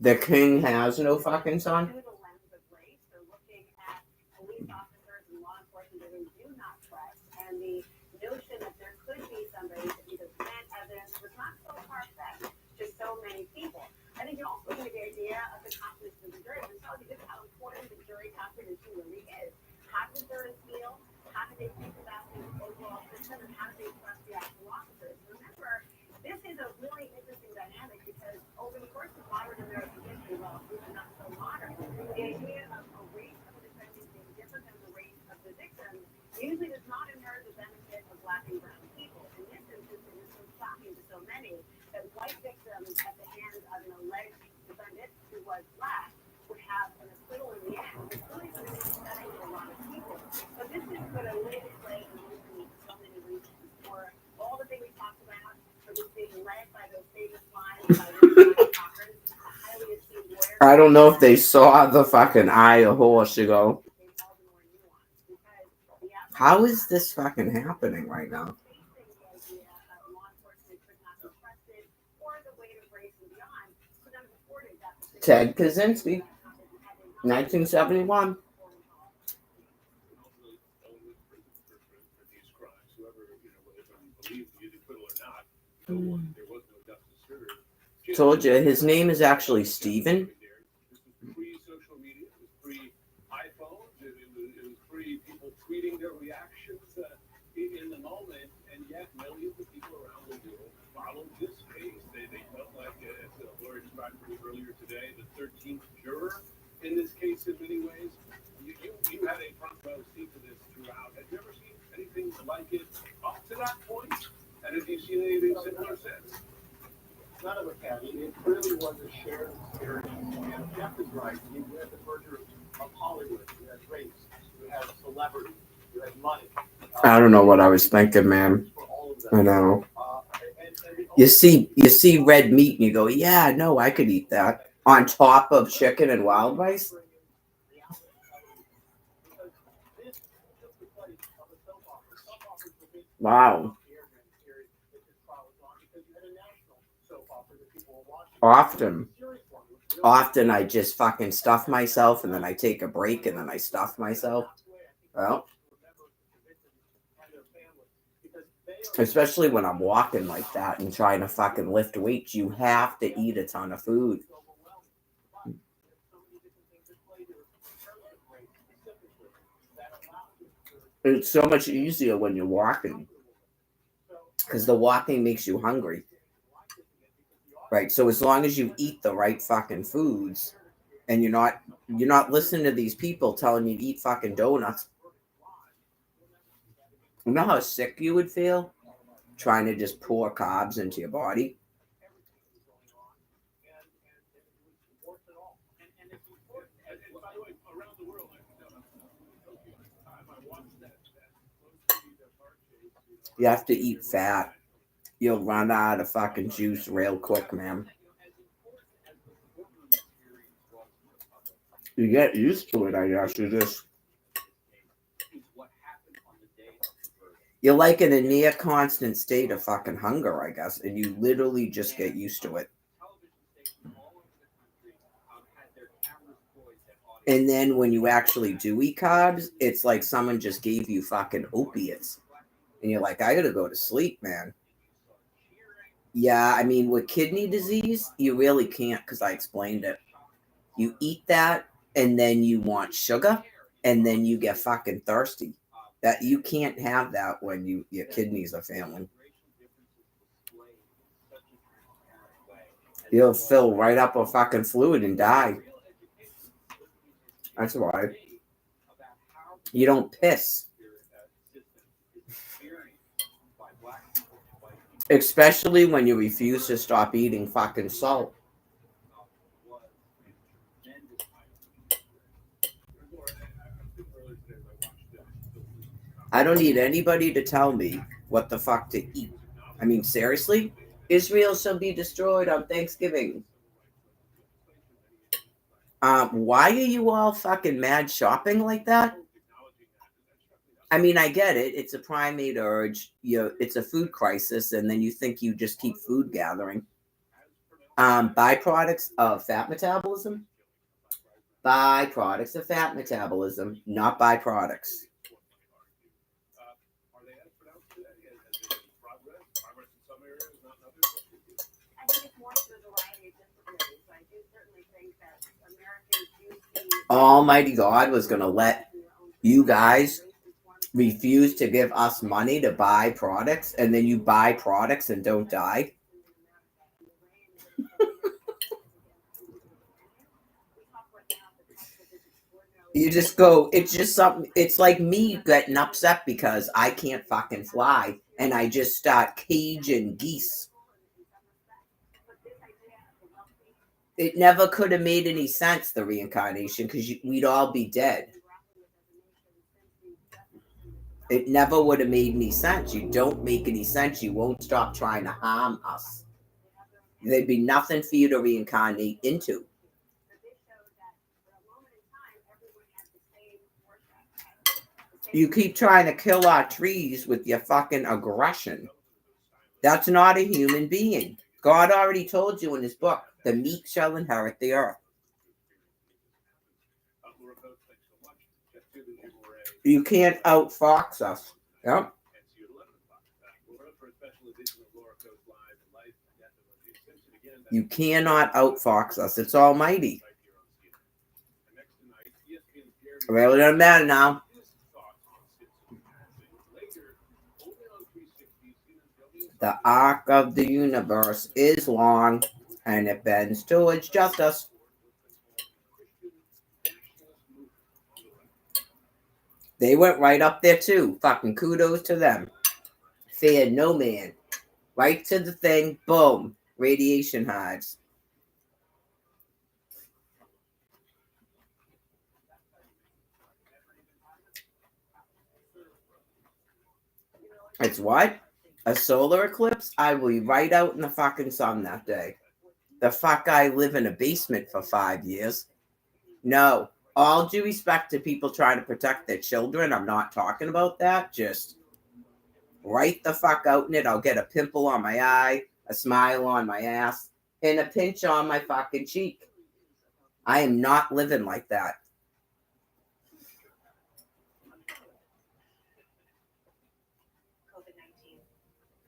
The king has no fucking son? Through the lens of race, they're looking at police officers and law enforcement that they do not trust, and the notion that there could be somebody that either plant evidence was not so far-fetched to so many people. I think you also look at the idea of the confidence of the jury. It tells you just how important the jury confidence really is. How do the jurors feel? How do they think about the overall system, and how do they trust the actual officers? Remember, this is a really interesting dynamic because over the course of modern American history, well, it's not so modern, the idea of a race of the defendant being different than the race of the victim usually does not inherit the benefit of black and brown people. In this instance, it is so shocking to so many that white victims at the hands of an alleged defendant who was black would have an acquittal in the end. It's really going to be upsetting to a lot of people. But this is going to really play in for so many reasons. For all the things we talked about, for this being led by those famous lines by those talkers, a highly esteemed lawyer. I don't know if they saw the fucking eye of horse you go. How is this fucking happening right now? Ted Kaczynski, 1971. Told you, his name is actually Steven. Pre-social media, it was pre-iPhones, it was pre-people tweeting their reactions in the moment, and yet millions of people around the world followed this case. They felt like, as Laura described for me earlier today, the 13th juror in this case in many ways. You had a front row seat to this throughout. Have you ever seen anything like it up to that point? And have you seen anything similar since? None of it can. It really was a shared experience. And Jeff is right. You had the merger of Hollywood. You had race. You had celebrity. You had money. I don't know what I was thinking, man. I know. You see red meat and you go, yeah, no, I could eat that. On top of chicken and wild rice? Wow. Often I just fucking stuff myself and then I take a break and then I stuff myself. Well, especially when I'm walking like that and trying to fucking lift weights, you have to eat a ton of food. It's so much easier when you're walking because the walking makes you hungry. Right. So as long as you eat the right fucking foods and you're not listening to these people telling you to eat fucking donuts. You know how sick you would feel trying to just pour carbs into your body? You have to eat fat. You'll run out of fucking juice real quick, man. You get used to it, I guess. You're like in a near constant state of fucking hunger, I guess, and you literally just get used to it. And then when you actually do eat carbs, it's like someone just gave you fucking opiates. And you're like, I gotta go to sleep, man. Yeah, I mean, with kidney disease, you really can't because I explained it. You eat that, and then you want sugar, and then you get fucking thirsty. That you can't have that when your kidneys are failing. You'll fill right up with fucking fluid and die. That's why. You don't piss. Especially when you refuse to stop eating fucking salt. I don't need anybody to tell me what the fuck to eat. I mean, seriously? Israel shall be destroyed on Thanksgiving. Why are you all fucking mad shopping like that? I mean, I get it. It's a primate urge. It's a food crisis, and then you think you just keep food gathering. Byproducts of fat metabolism. Byproducts of fat metabolism, not byproducts. Almighty God was going to let you guys refuse to give us money to buy products, and then you buy products and don't die. You just go, it's just something, it's like me getting upset because I can't fucking fly and I just start caging geese. It never could have made any sense, the reincarnation, because we'd all be dead. It never would have made any sense. You don't make any sense. You won't stop trying to harm us. There'd be nothing for you to reincarnate into. You keep trying to kill our trees with your fucking aggression. That's not a human being. God already told you in his book, the meek shall inherit the earth. You can't outfox us. Yep. You cannot outfox us. It's almighty. It really doesn't matter now. The arc of the universe is long and it bends towards justice. They went right up there too. Fucking kudos to them. Fear no man. Right to the thing. Boom. Radiation hives. It's what? A solar eclipse? I will be right out in the fucking sun that day. the fuck I live in a basement for 5 years. No, all due respect to people trying to protect their children. I'm not talking about that. Just right the fuck out in it. I'll get a pimple on my eye, a smile on my ass, and a pinch on my fucking cheek. I am not living like that. COVID-19.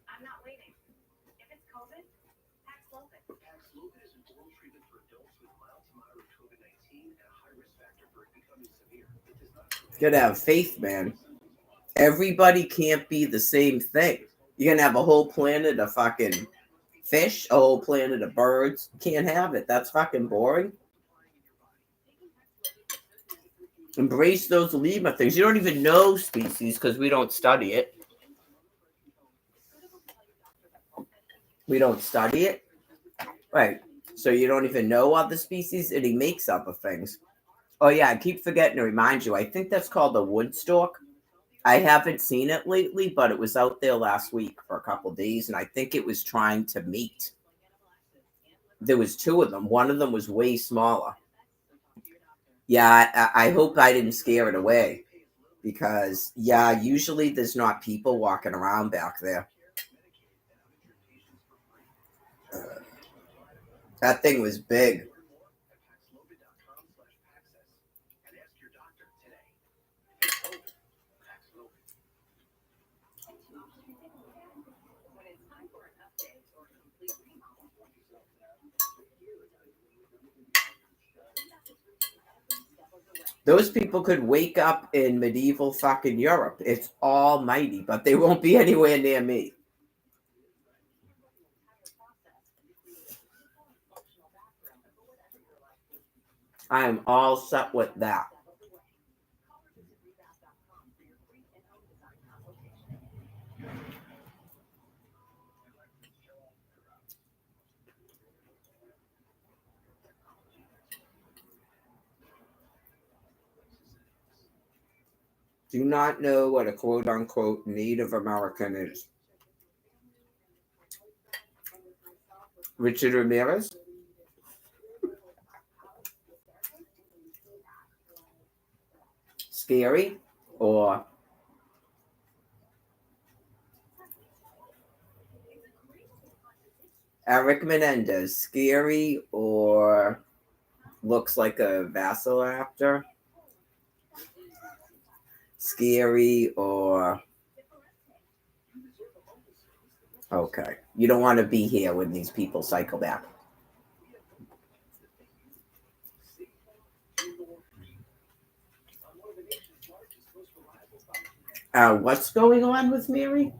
I'm not waiting. If it's COVID, Paxlovid. Paxlovid is an oral treatment for adults with mild to moderate COVID-19 and a high risk factor for it becoming severe. It does not. Gotta have faith, man. Everybody can't be the same thing. You're gonna have a whole planet of fucking fish, a whole planet of birds. Can't have it. That's fucking boring. Embrace those lemur things. You don't even know species because we don't study it. We don't study it. Right. So you don't even know other species and he makes up of things. Oh yeah, I keep forgetting to remind you. I think that's called the woodstock. I haven't seen it lately, but it was out there last week for a couple of days, and I think it was trying to mate. There was 2 of them. One of them was way smaller. Yeah, I hope I didn't scare it away. Because, yeah, usually there's not people walking around back there. That thing was big. Those people could wake up in medieval fucking Europe. It's almighty, but they won't be anywhere near me. I am all set with that. Do not know what a quote-unquote Native American is. Richard Ramirez? Scary? Or Eric Menendez? Scary or looks like a Velociraptor? Scary or... Okay. You don't want to be here when these people cycle back. What's going on with Mary?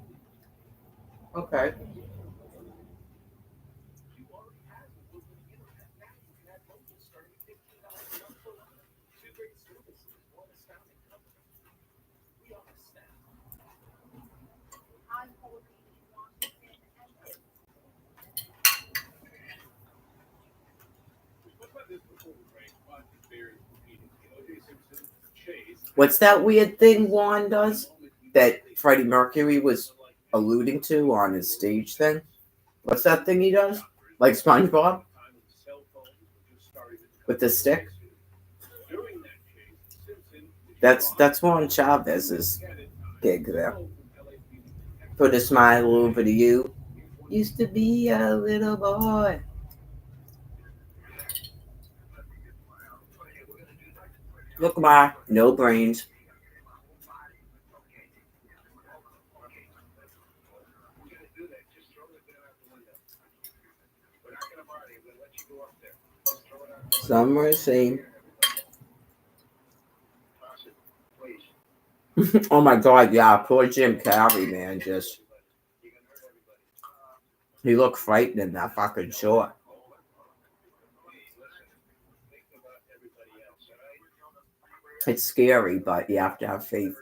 Okay. What's that weird thing Juan does that Freddie Mercury was alluding to on his stage thing? What's that thing he does? Like SpongeBob? With the stick? That's Juan Chavez's gig there. Put a smile over to you. Used to be a little boy. Look, Ma, no brains. Some were saying, oh my God, yeah, poor Jim Carrey, man, just, he looked frightened in that fucking short. It's scary, but you have to have faith.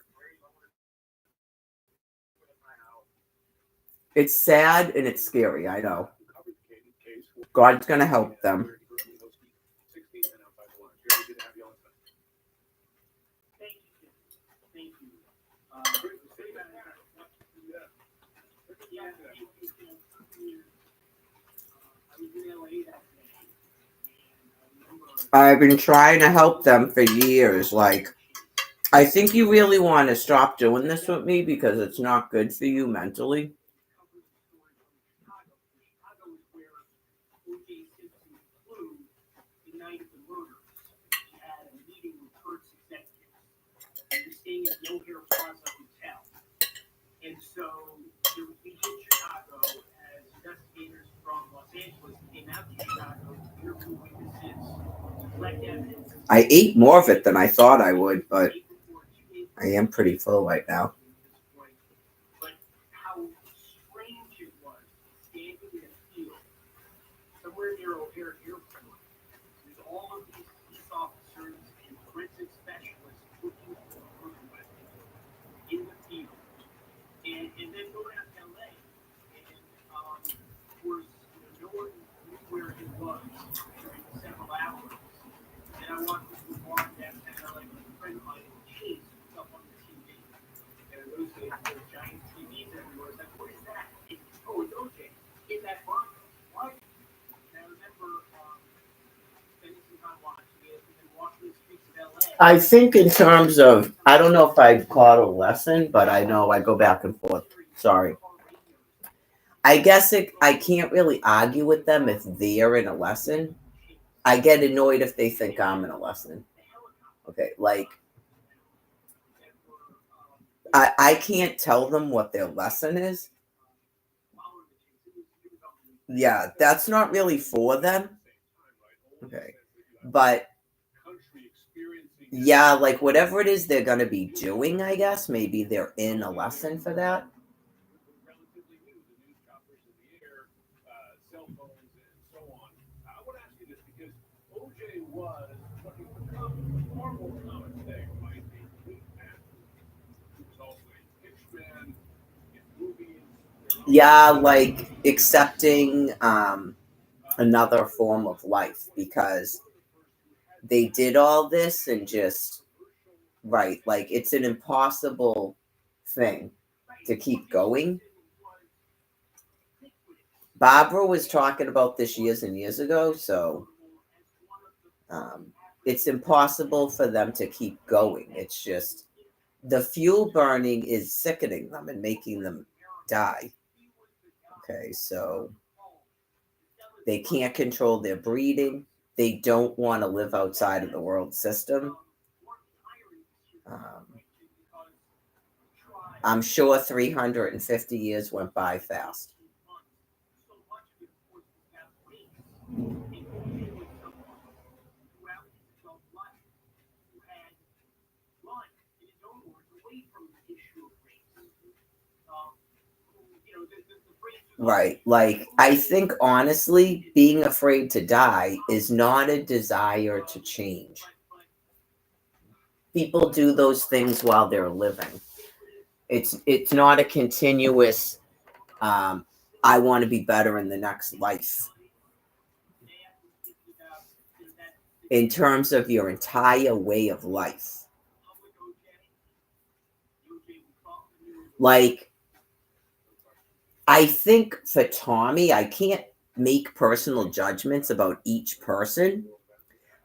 It's sad and it's scary, I know. God's gonna help them. I've been trying to help them for years. Like, I think you really want to stop doing this with me because it's not good for you mentally. Chicago is where O.J. Simpson flew the night of the murders. He had a meeting with Kurt's executives. He was staying at the O'Hare Plaza Hotel. And so we hit Chicago as investigators from Los Angeles came out to Chicago to interview witnesses, collect evidence. I ate more of it than I thought I would, but I am pretty full right now. But how strange it was standing in a field somewhere near O'Hare Airport with all of these police officers and forensic specialists looking for a murder weapon in the field. And then going out to LA. And of course, no one knew where he was during several hours. And I walked into a bar downtown LA with a friend of mine, and James was up on the TV. And in those days, there were giant TVs everywhere. It's like, what is that? Oh, it's OJ in that bar. What? And I remember spending some time watching it and then walking the streets of LA. I think in terms of, I don't know if I'd call it a lesson, but I know I go back and forth. Sorry. I guess I can't really argue with them if they're in a lesson. I get annoyed if they think I'm in a lesson. Okay, like, I can't tell them what their lesson is. Yeah, that's not really for them. Okay, but yeah, like whatever it is they're going to be doing, I guess, maybe they're in a lesson for that. Cell phones and so on. I want to ask you this because OJ was what has become far more common today, right? A tweet master. He was also a pitchman in movies. Yeah, like accepting another form of life because they did all this and just right, like it's an impossible thing to keep going. Barbara was talking about this years and years ago, so it's impossible for them to keep going. It's just the fuel burning is sickening them and making them die. Okay, so they can't control their breeding. They don't want to live outside of the world system. I'm sure 350 years went by fast. Right. Like, I think honestly, being afraid to die is not a desire to change. People do those things while they're living. It's not a continuous I want to be better in the next life. In terms of your entire way of life. Like, I think for Tommy, I can't make personal judgments about each person,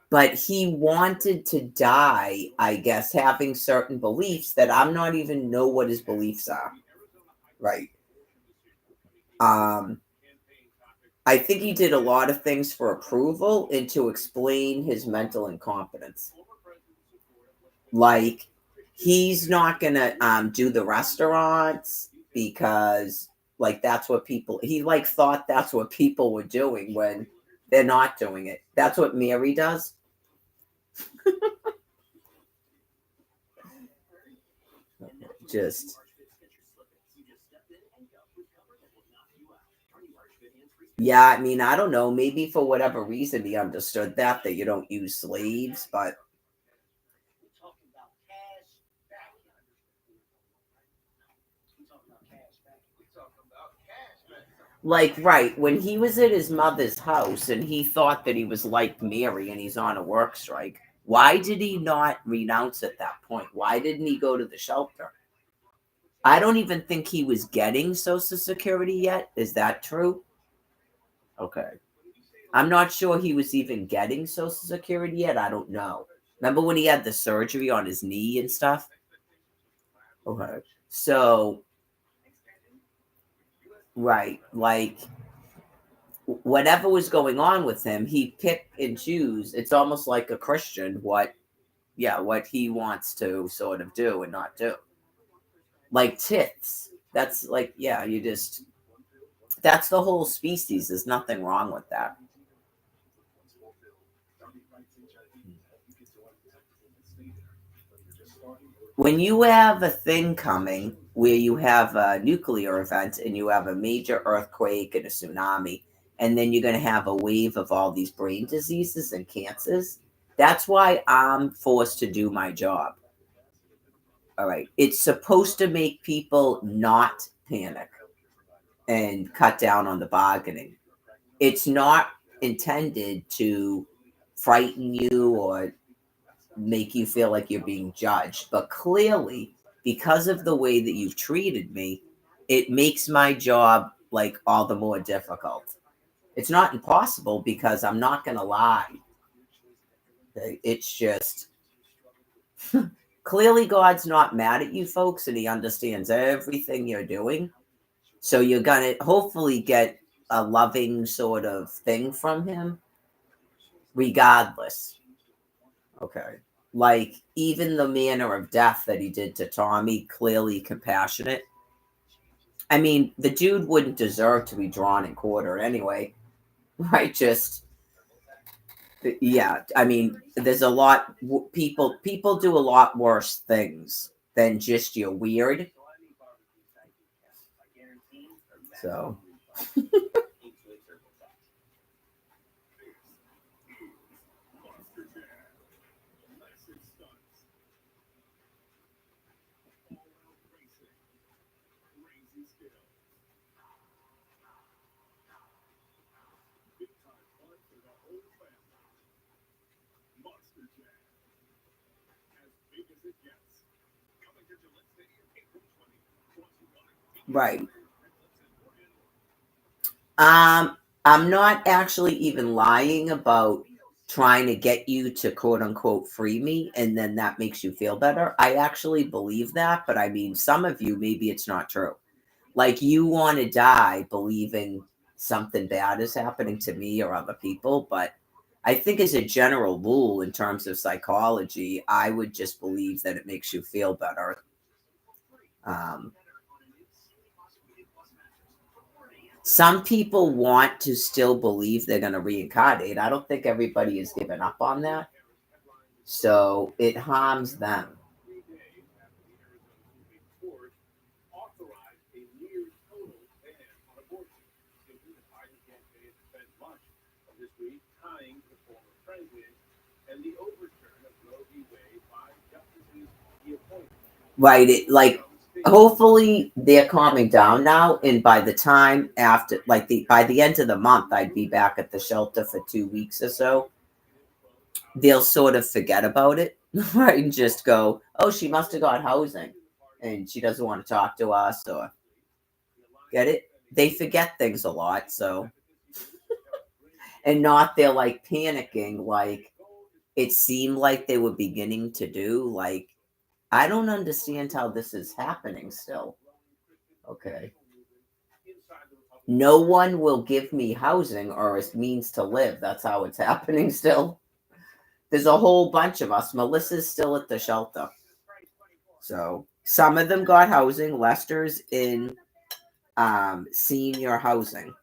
but he wanted to die, I guess, having certain beliefs that I'm not even know what his beliefs are. Right. I think he did a lot of things for approval and to explain his mental incompetence. Like, he's not gonna do the restaurants because like that's what people he like thought that's what people were doing when they're not doing it. That's what Mary does. Just yeah, I mean, I don't know. Maybe for whatever reason he understood that you don't use slaves, but like, right, when he was at his mother's house and he thought that he was like Mary and he's on a work strike, why did he not renounce at that point? Why didn't he go to the shelter? I don't even think he was getting Social Security yet. Is that true? Okay. I'm not sure he was even getting Social Security yet. I don't know. Remember when he had the surgery on his knee and stuff? Okay. So, right. Like, whatever was going on with him, he pick and choose. It's almost like a Christian, what he wants to sort of do and not do. Like tits. That's like, yeah, that's the whole species. There's nothing wrong with that. When you have a thing coming where you have a nuclear event and you have a major earthquake and a tsunami, and then you're going to have a wave of all these brain diseases and cancers, that's why I'm forced to do my job. All right. It's supposed to make people not panic and cut down on the bargaining. It's not intended to frighten you or make you feel like you're being judged. But clearly, because of the way that you've treated me, it makes my job like all the more difficult. It's not impossible because I'm not going to lie. It's just clearly God's not mad at you folks and he understands everything you're doing. So you're going to hopefully get a loving sort of thing from him regardless. Okay. Like even the manner of death that he did to Tommy, clearly compassionate. I mean, the dude wouldn't deserve to be drawn and quartered anyway. Right? Just yeah. I mean, there's a lot people do a lot worse things than just you're weird. So right. I'm not actually even lying about trying to get you to quote unquote free me and then that makes you feel better. I actually believe that, but I mean some of you maybe it's not true. Like you want to die believing something bad is happening to me or other people, but I think as a general rule in terms of psychology, I would just believe that it makes you feel better. Um, some people want to still believe they're going to reincarnate. I don't think everybody has given up on that. So it harms them. Right. It like hopefully they're calming down now. And by the time after like by the end of the month, I'd be back at the shelter for 2 weeks or so. They'll sort of forget about it, right? And just go, oh, she must have got housing and she doesn't want to talk to us or get it. They forget things a lot. So, and not they're like panicking, like it seemed like they were beginning to do. Like, I don't understand how this is happening still. Okay. No one will give me housing or a means to live. That's how it's happening still. There's a whole bunch of us. Melissa's still at the shelter. So some of them got housing. Lester's in senior housing.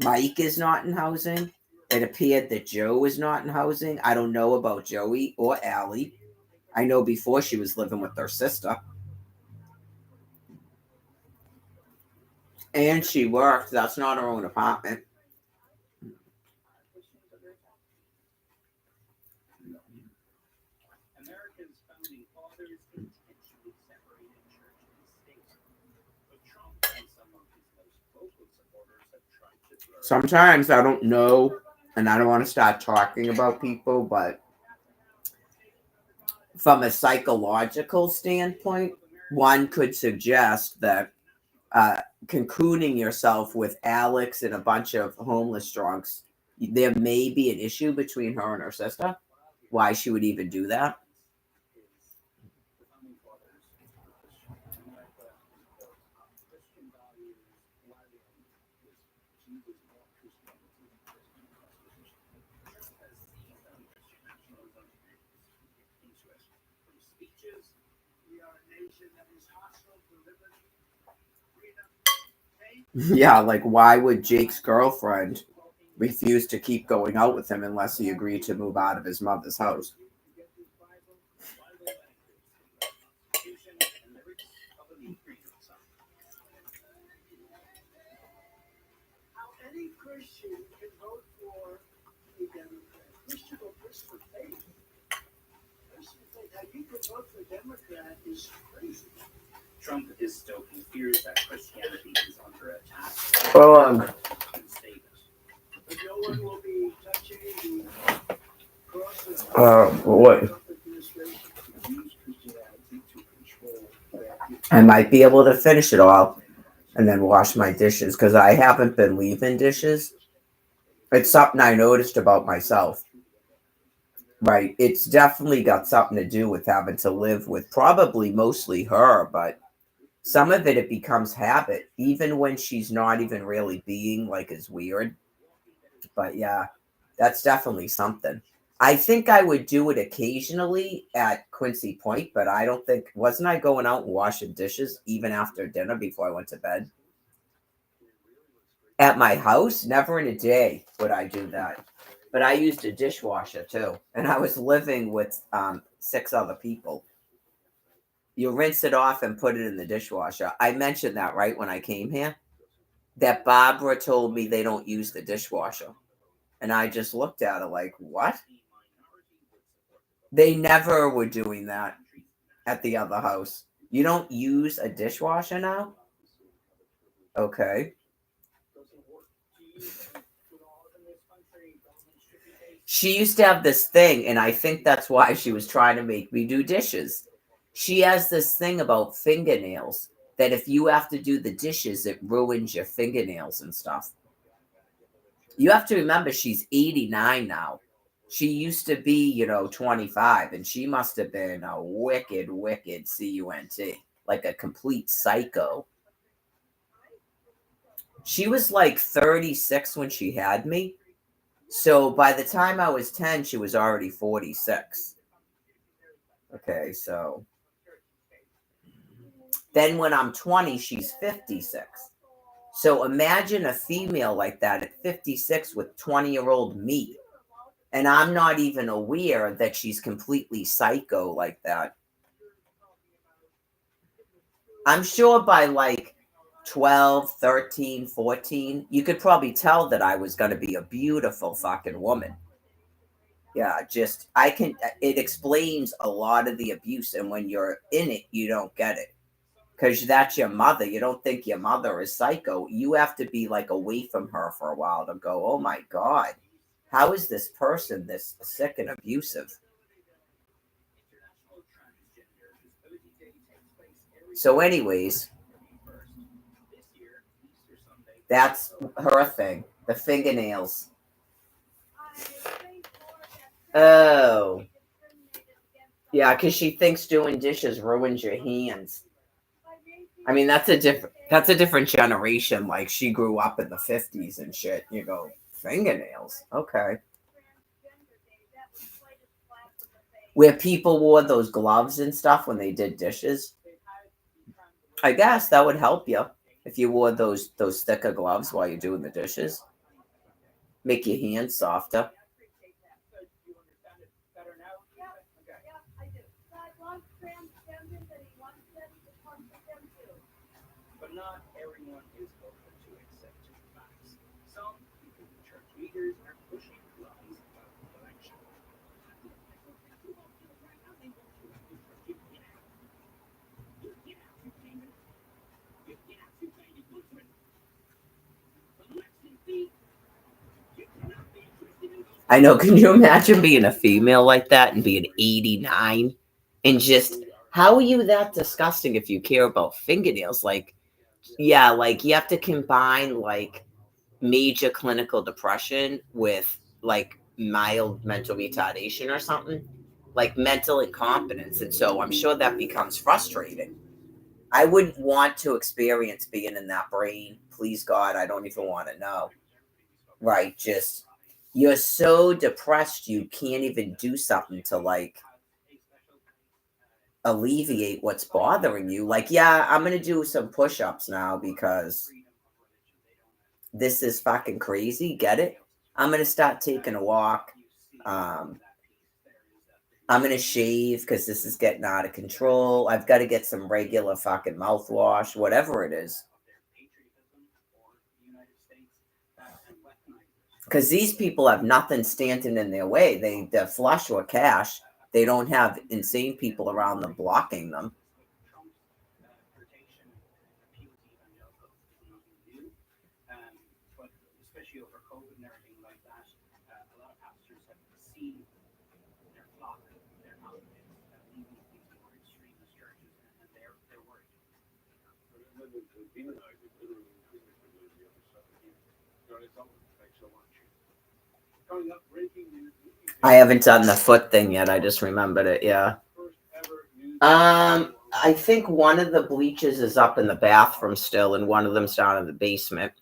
Mike is not in housing. It appeared that Joe is not in housing. I don't know about Joey or Allie. I know before she was living with her sister. And she worked. That's not her own apartment. Sometimes I don't know, and I don't want to start talking about people, but from a psychological standpoint, one could suggest that concluding yourself with Alex and a bunch of homeless drunks there may be an issue between her and her sister. Why she would even do that? Yeah, like why would Jake's girlfriend refuse to keep going out with him unless he agreed to move out of his mother's house? How any Christian can vote for a Democrat. Christian or Christian faith. Christian faith. How you can vote for a Democrat is crazy. Trump is stoking fears that Christianity is under attack. But no one will be touching the cross of Boy. Trump administration. Use Christianity to control I might be able to finish it all and then wash my dishes because I haven't been leaving dishes. It's something I noticed about myself. Right. It's definitely got something to do with having to live with probably mostly her, but some of it becomes habit, even when she's not even really being like as weird. But yeah, that's definitely something. I think I would do it occasionally at Quincy Point, but I don't think, wasn't I going out and washing dishes even after dinner before I went to bed? At my house, never in a day would I do that. But I used a dishwasher too, and I was living with 6 other people. You rinse it off and put it in the dishwasher. I mentioned that right when I came here, that Barbara told me they don't use the dishwasher. And I just looked at her like, what? They never were doing that at the other house. You don't use a dishwasher now? Okay. She used to have this thing, and I think that's why she was trying to make me do dishes. She has this thing about fingernails that if you have to do the dishes, it ruins your fingernails and stuff. You have to remember she's 89 now. She used to be, 25, and she must have been a wicked, wicked cunt, like a complete psycho. She was like 36 when she had me. So by the time I was 10, she was already 46. Okay, so then when I'm 20, she's 56. So imagine a female like that at 56 with 20-year-old me. And I'm not even aware that she's completely psycho like that. I'm sure by like 12, 13, 14, you could probably tell that I was going to be a beautiful fucking woman. Yeah, it explains a lot of the abuse. And when you're in it, you don't get it. Because that's your mother. You don't think your mother is psycho. You have to be like away from her for a while to go, oh my God, how is this person this sick and abusive? So anyways, that's her thing. The fingernails. Oh. Yeah, because she thinks doing dishes ruins your hands. I mean, that's a different generation. Like, she grew up in the 50s and shit. You go, fingernails? Okay. Where people wore those gloves and stuff when they did dishes. I guess that would help you if you wore those thicker gloves while you're doing the dishes. Make your hands softer. But not everyone is open to accepting facts. Some church leaders are pushing lies about the election. I know. Can you imagine being a female like that and being 89 and just, how are you that disgusting if you care about fingernails? Like, yeah, like you have to combine like major clinical depression with like mild mental retardation or something, like mental incompetence. And so I'm sure that becomes frustrating. I wouldn't want to experience being in that brain. Please God, I don't even want to know. Right. Just you're so depressed you can't even do something to like alleviate what's bothering you. Like, yeah, I'm gonna do some push-ups now because this is fucking crazy. Get it? I'm gonna start taking a walk. Um, I'm gonna shave because this is getting out of control. I've got to get some regular fucking mouthwash, whatever it is. Because these people have nothing standing in their way. They're flush with cash. They don't have insane people around them blocking them. Especially over COVID and everything like that, a lot of pastors have seen their flock, their congregants, leaving these more extremist churches, and they're worried. I haven't done the foot thing yet. I just remembered it. Yeah. I think one of the bleachers is up in the bathroom still, and one of them's down in the basement.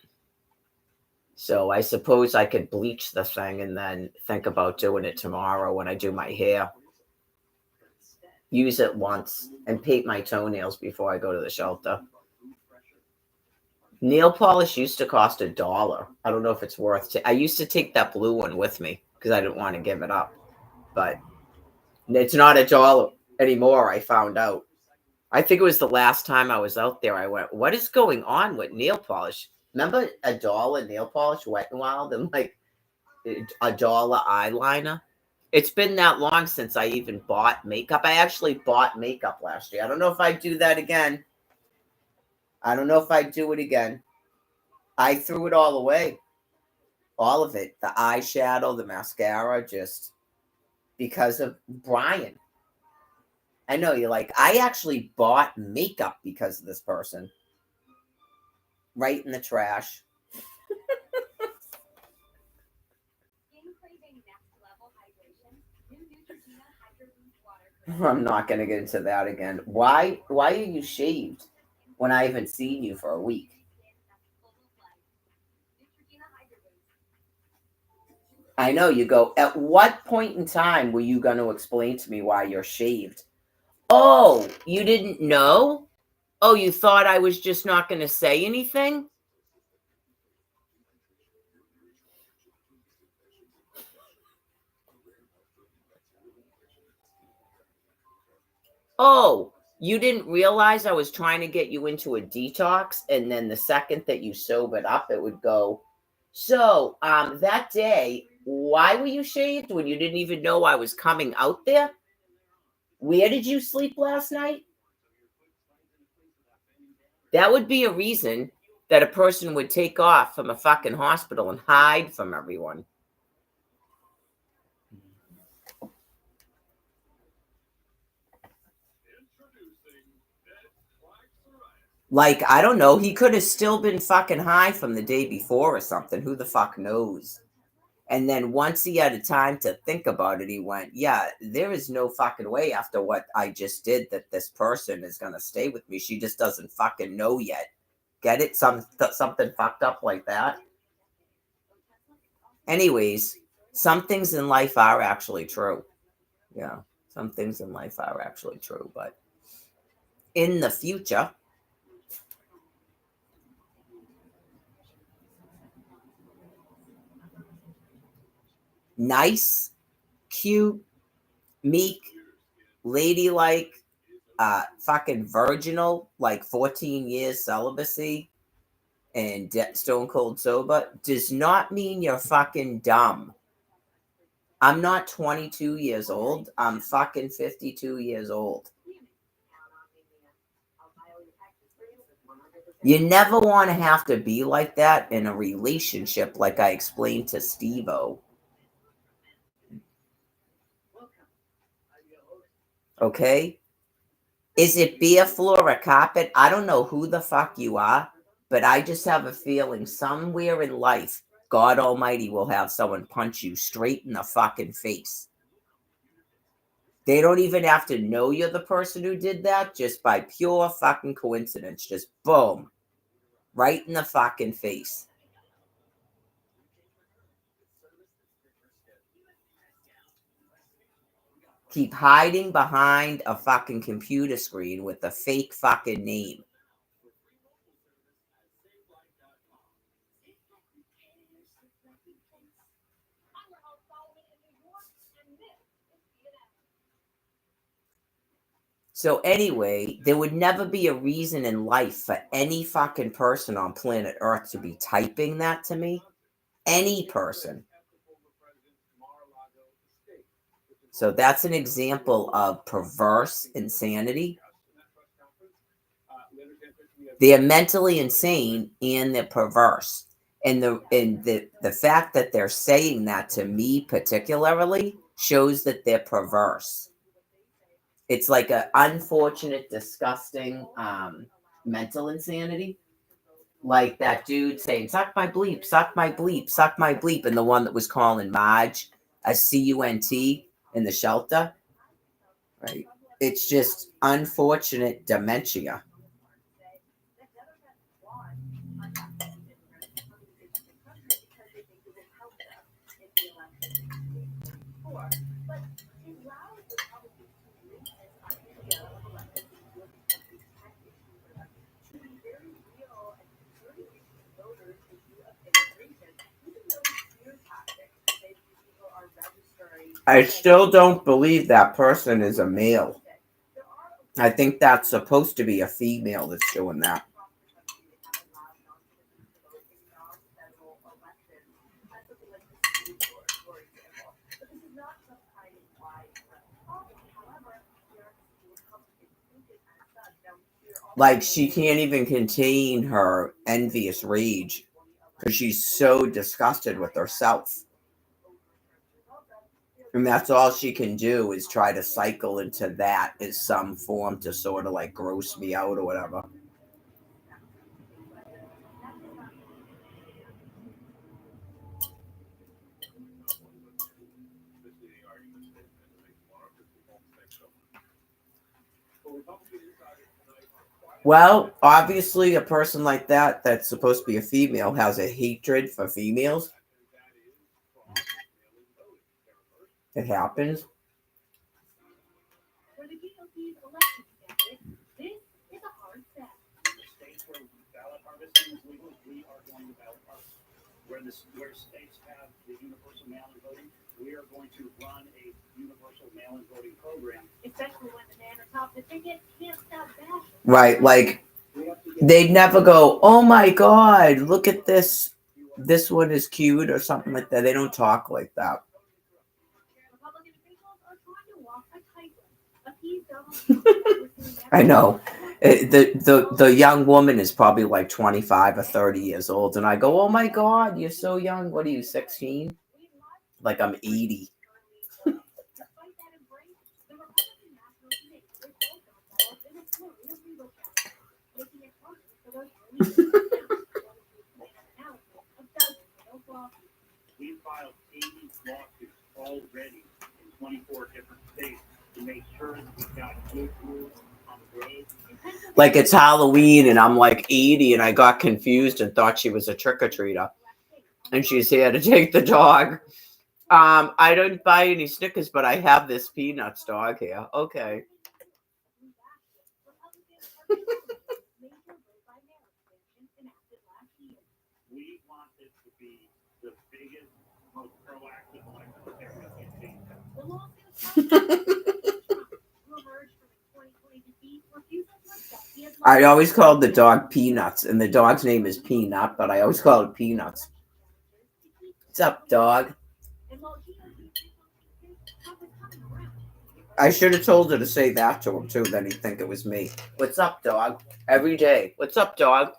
So I suppose I could bleach the thing and then think about doing it tomorrow when I do my hair. Use it once and paint my toenails before I go to the shelter. Nail polish used to cost $1. I don't know if it's worth it. I used to take that blue one with me because I didn't want to give it up. But it's not $1 anymore, I found out. I think it was the last time I was out there. I went, what is going on with nail polish? Remember $1 nail polish, Wet n Wild, and like $1 eyeliner? It's been that long since I even bought makeup. I actually bought makeup last year. I don't know if I'd do that again. I don't know if I'd do it again. I threw it all away. All of it. The eyeshadow, the mascara, just because of Brian. I know you're like, I actually bought makeup because of this person. Right in the trash. I'm not going to get into that again. Why are you shaved when I haven't seen you for a week? I know you go, at what point in time were you going to explain to me why you're shaved? Oh, you didn't know? Oh, you thought I was just not going to say anything? Oh, you didn't realize I was trying to get you into a detox, and then the second that you sobered up, it would go. So, that day, why were you shaved when you didn't even know I was coming out there? Where did you sleep last night? That would be a reason that a person would take off from a fucking hospital and hide from everyone. Like, I don't know. He could have still been fucking high from the day before or something. Who the fuck knows? And then once he had a time to think about it, he went, yeah, there is no fucking way after what I just did that this person is going to stay with me. She just doesn't fucking know yet. Get it? Something fucked up like that. Anyways, some things in life are actually true. Yeah, some things in life are actually true. But in the future, nice, cute, meek, ladylike, fucking virginal, like 14 years celibacy and stone cold sober does not mean you're fucking dumb. I'm not 22 years old. I'm fucking 52 years old. You never want to have to be like that in a relationship, like I explained to Steve-O. Okay? Is it bare floor or carpet? I don't know who the fuck you are, But I just have a feeling somewhere in life, God Almighty will have someone punch you straight in the fucking face. They don't even have to know you're the person who did that, just by pure fucking coincidence. Just boom, right in the fucking face. Keep hiding behind a fucking computer screen with a fake fucking name. So anyway, there would never be a reason in life for any fucking person on planet Earth to be typing that to me. Any person. So that's an example of perverse insanity. They're mentally insane and they're perverse. And the fact that they're saying that to me particularly shows that they're perverse. It's like an unfortunate, disgusting mental insanity. Like that dude saying, suck my bleep, suck my bleep, suck my bleep. And the one that was calling Marge a cunt in the shelter. Right. It's just unfortunate dementia. I still don't believe that person is a male. I think that's supposed to be a female that's doing that. Like she can't even contain her envious rage because she's so disgusted with herself. And that's all she can do is try to cycle into that as some form to sort of like gross me out or whatever. Well, obviously, a person like that that's supposed to be a female has a hatred for females. It happens. Where states have the universal mail-in voting, we are going to run a universal mail-in voting program. Especially when the man atop the ticket can't stop bashing. Right, like they'd never go, oh my God, look at this. This one is cute or something like that. They don't talk like that. I know. The young woman is probably like 25 or 30 years old. And I go, oh my God, you're so young. What are you, 16? Like I'm 80. We filed 80 lawsuits already in 24 different states to make sure that we've got good rules on the road. Like it's Halloween and I'm like 80 and I got confused and thought she was a trick-or-treater. And she's here to take the dog. I don't buy any Snickers, but I have this Peanuts dog here. Okay. We want this to be the biggest, most proactive I always called the dog Peanuts, and the dog's name is Peanut, but I always call it Peanuts. What's up, dog? I should have told her to say that to him, too, then he'd think it was me. What's up, dog? Every day. What's up, dog?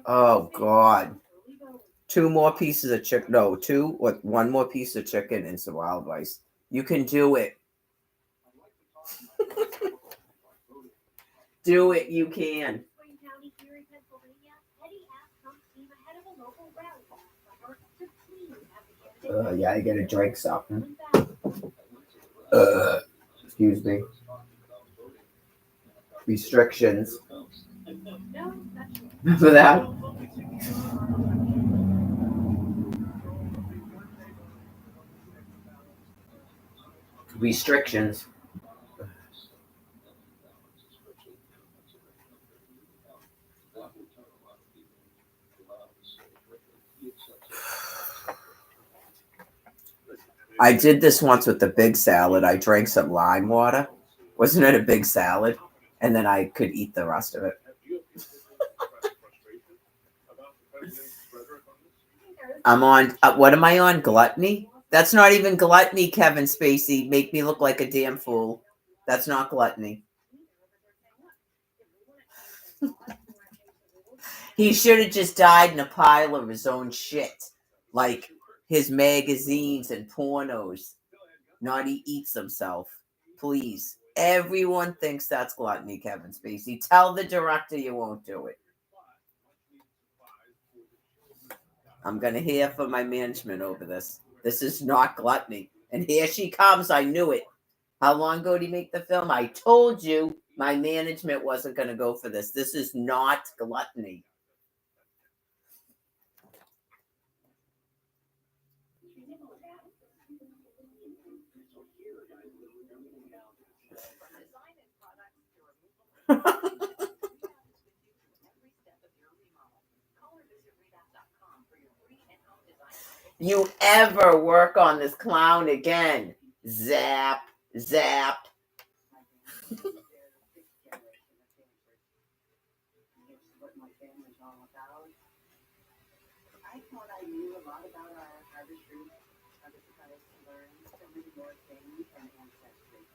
Oh, God. 2 more pieces of chicken. No, 1 more piece of chicken and some wild rice. You can do it. Do it, you can. Wayne County here in Pennsylvania, Eddie asked Trump's team ahead of a local rally for her to please have the candidate. Yeah, I gotta drink something. Back. Excuse me. Restrictions. No, that's Remember that? Restrictions. I did this once with the big salad. I drank some lime water. Wasn't it a big salad? And then I could eat the rest of it. I'm on, what am I on? Gluttony? That's not even gluttony, Kevin Spacey. Make me look like a damn fool. That's not gluttony. He should have just died in a pile of his own shit. Like his magazines and pornos. Not he eats himself. Please. Everyone thinks that's gluttony, Kevin Spacey. Tell the director you won't do it. I'm going to hear from my management over this. This is not gluttony. And here she comes. I knew it. How long ago did he make the film? I told you my management wasn't going to go for this. This is not gluttony. You ever work on this clown again? Zap, zap. I thought I knew a lot about our retreat. I was excited to learn so many more things from ancestry.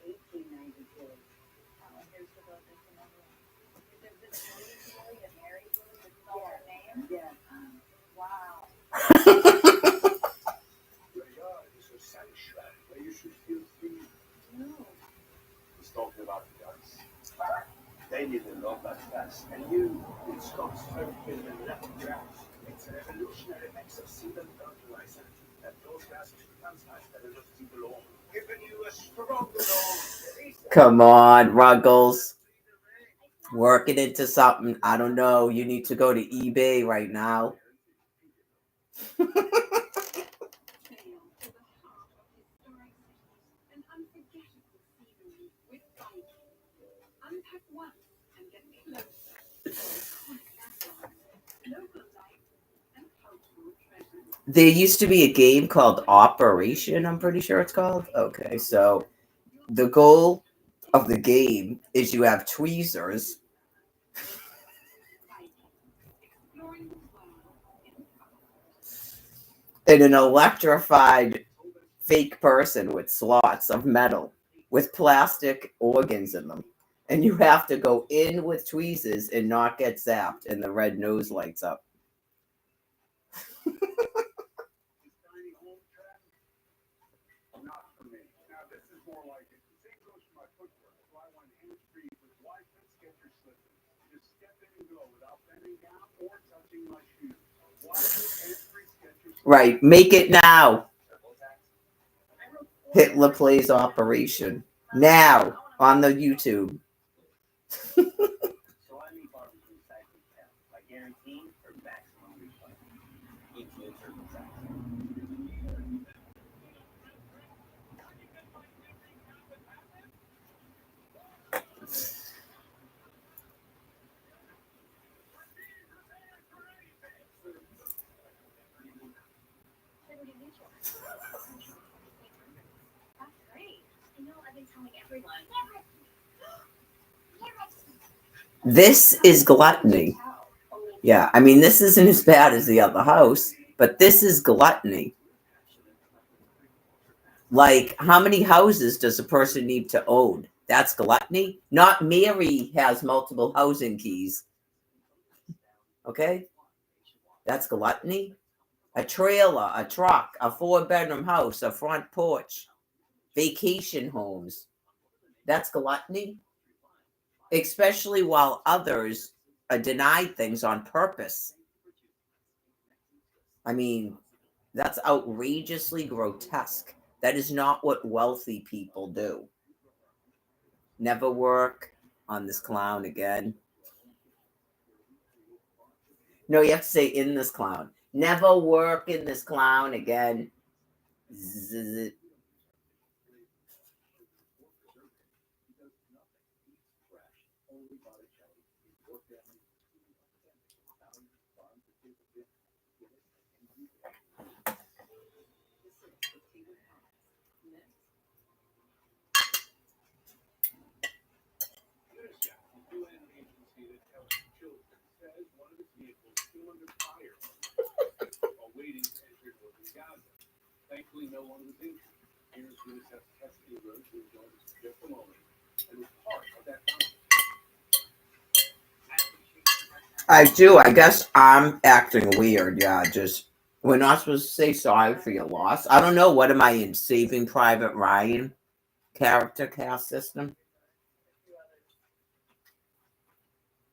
1892. Oh, here's the book. There's another one. There's this Willie, a Mary Willie, which is all her name. Yeah. Wow. It's a sanctuary where you should feel free. No. He's talking about the guns. They didn't love that fast. And you, it stops smoking and left gas. It's a revolutionary mix of seed and fertilizer. And those gases becomes nice better just to belong. Giving you a strong belong. Come on, Ruggles. Work it into something. I don't know. You need to go to eBay right now. There used to be a game called Operation, I'm pretty sure it's called. Okay, so the goal of the game is you have tweezers. And an electrified fake person with slots of metal with plastic organs in them. And you have to go in with tweezers and not get zapped, and the red nose lights up. Not for me. Now, this is more like it. The same goes for my footwear. So I want hands-free with wide-fit Skechers slippers. Just step in and go without bending down or touching my shoes. Wide-fit hands-free Skechers. Right. Make it now. Hitler plays Operation. Now on the YouTube. So I leave barbecue cycling down by guaranteeing for maximum refund. Each new circumcised. That's great. I know I've been telling everyone. This is gluttony. Yeah, I mean, this isn't as bad as the other house, but this is gluttony. Like, how many houses does a person need to own? That's gluttony. Not Mary has multiple housing keys. Okay? That's gluttony. A trailer, a truck, a 4-bedroom house, a front porch, vacation homes. That's gluttony. especially while others are denied things on purpose. I mean, that's outrageously grotesque. That is not what wealthy people do. Never work on this clown again. No, you have to say in this clown. Never work in this clown again. Zzz. UNICEF, the UN agency that helps children, says one of its vehicles came under fire while waiting to enter northern Gaza. Thankfully, no one was injured. Here's UNICEF's Tess Ingram, who joined us for just a moment and was part of that conversation. I do. I guess I'm acting weird. Yeah, just we're not supposed to say sorry for your loss. I don't know. What am I in? Saving Private Ryan character cast system?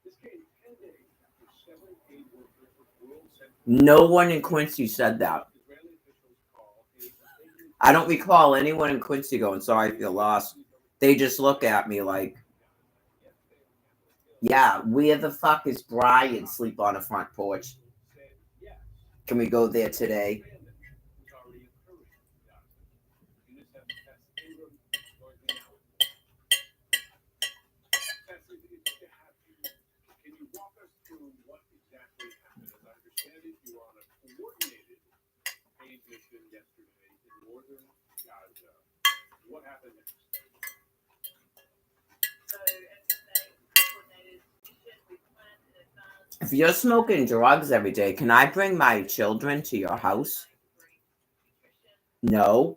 This came 10 days after 7 aid workers with world sent No one in Quincy said that. Israeli officials call a mistaken I don't recall anyone in Quincy going sorry for your loss. They just look at me like, yeah, where the fuck is Brian sleep on a front porch? said yes. Can we go there today? Was already occurring in Gaza. UNICEF's Tess Ingram joins me now with more. Tess, it's good to have you. Can you walk us through what exactly happened? As I understand it, you were on a coordinated aid mission yesterday in northern Gaza. What happened next? If you're smoking drugs every day, can I bring my children to your house? No.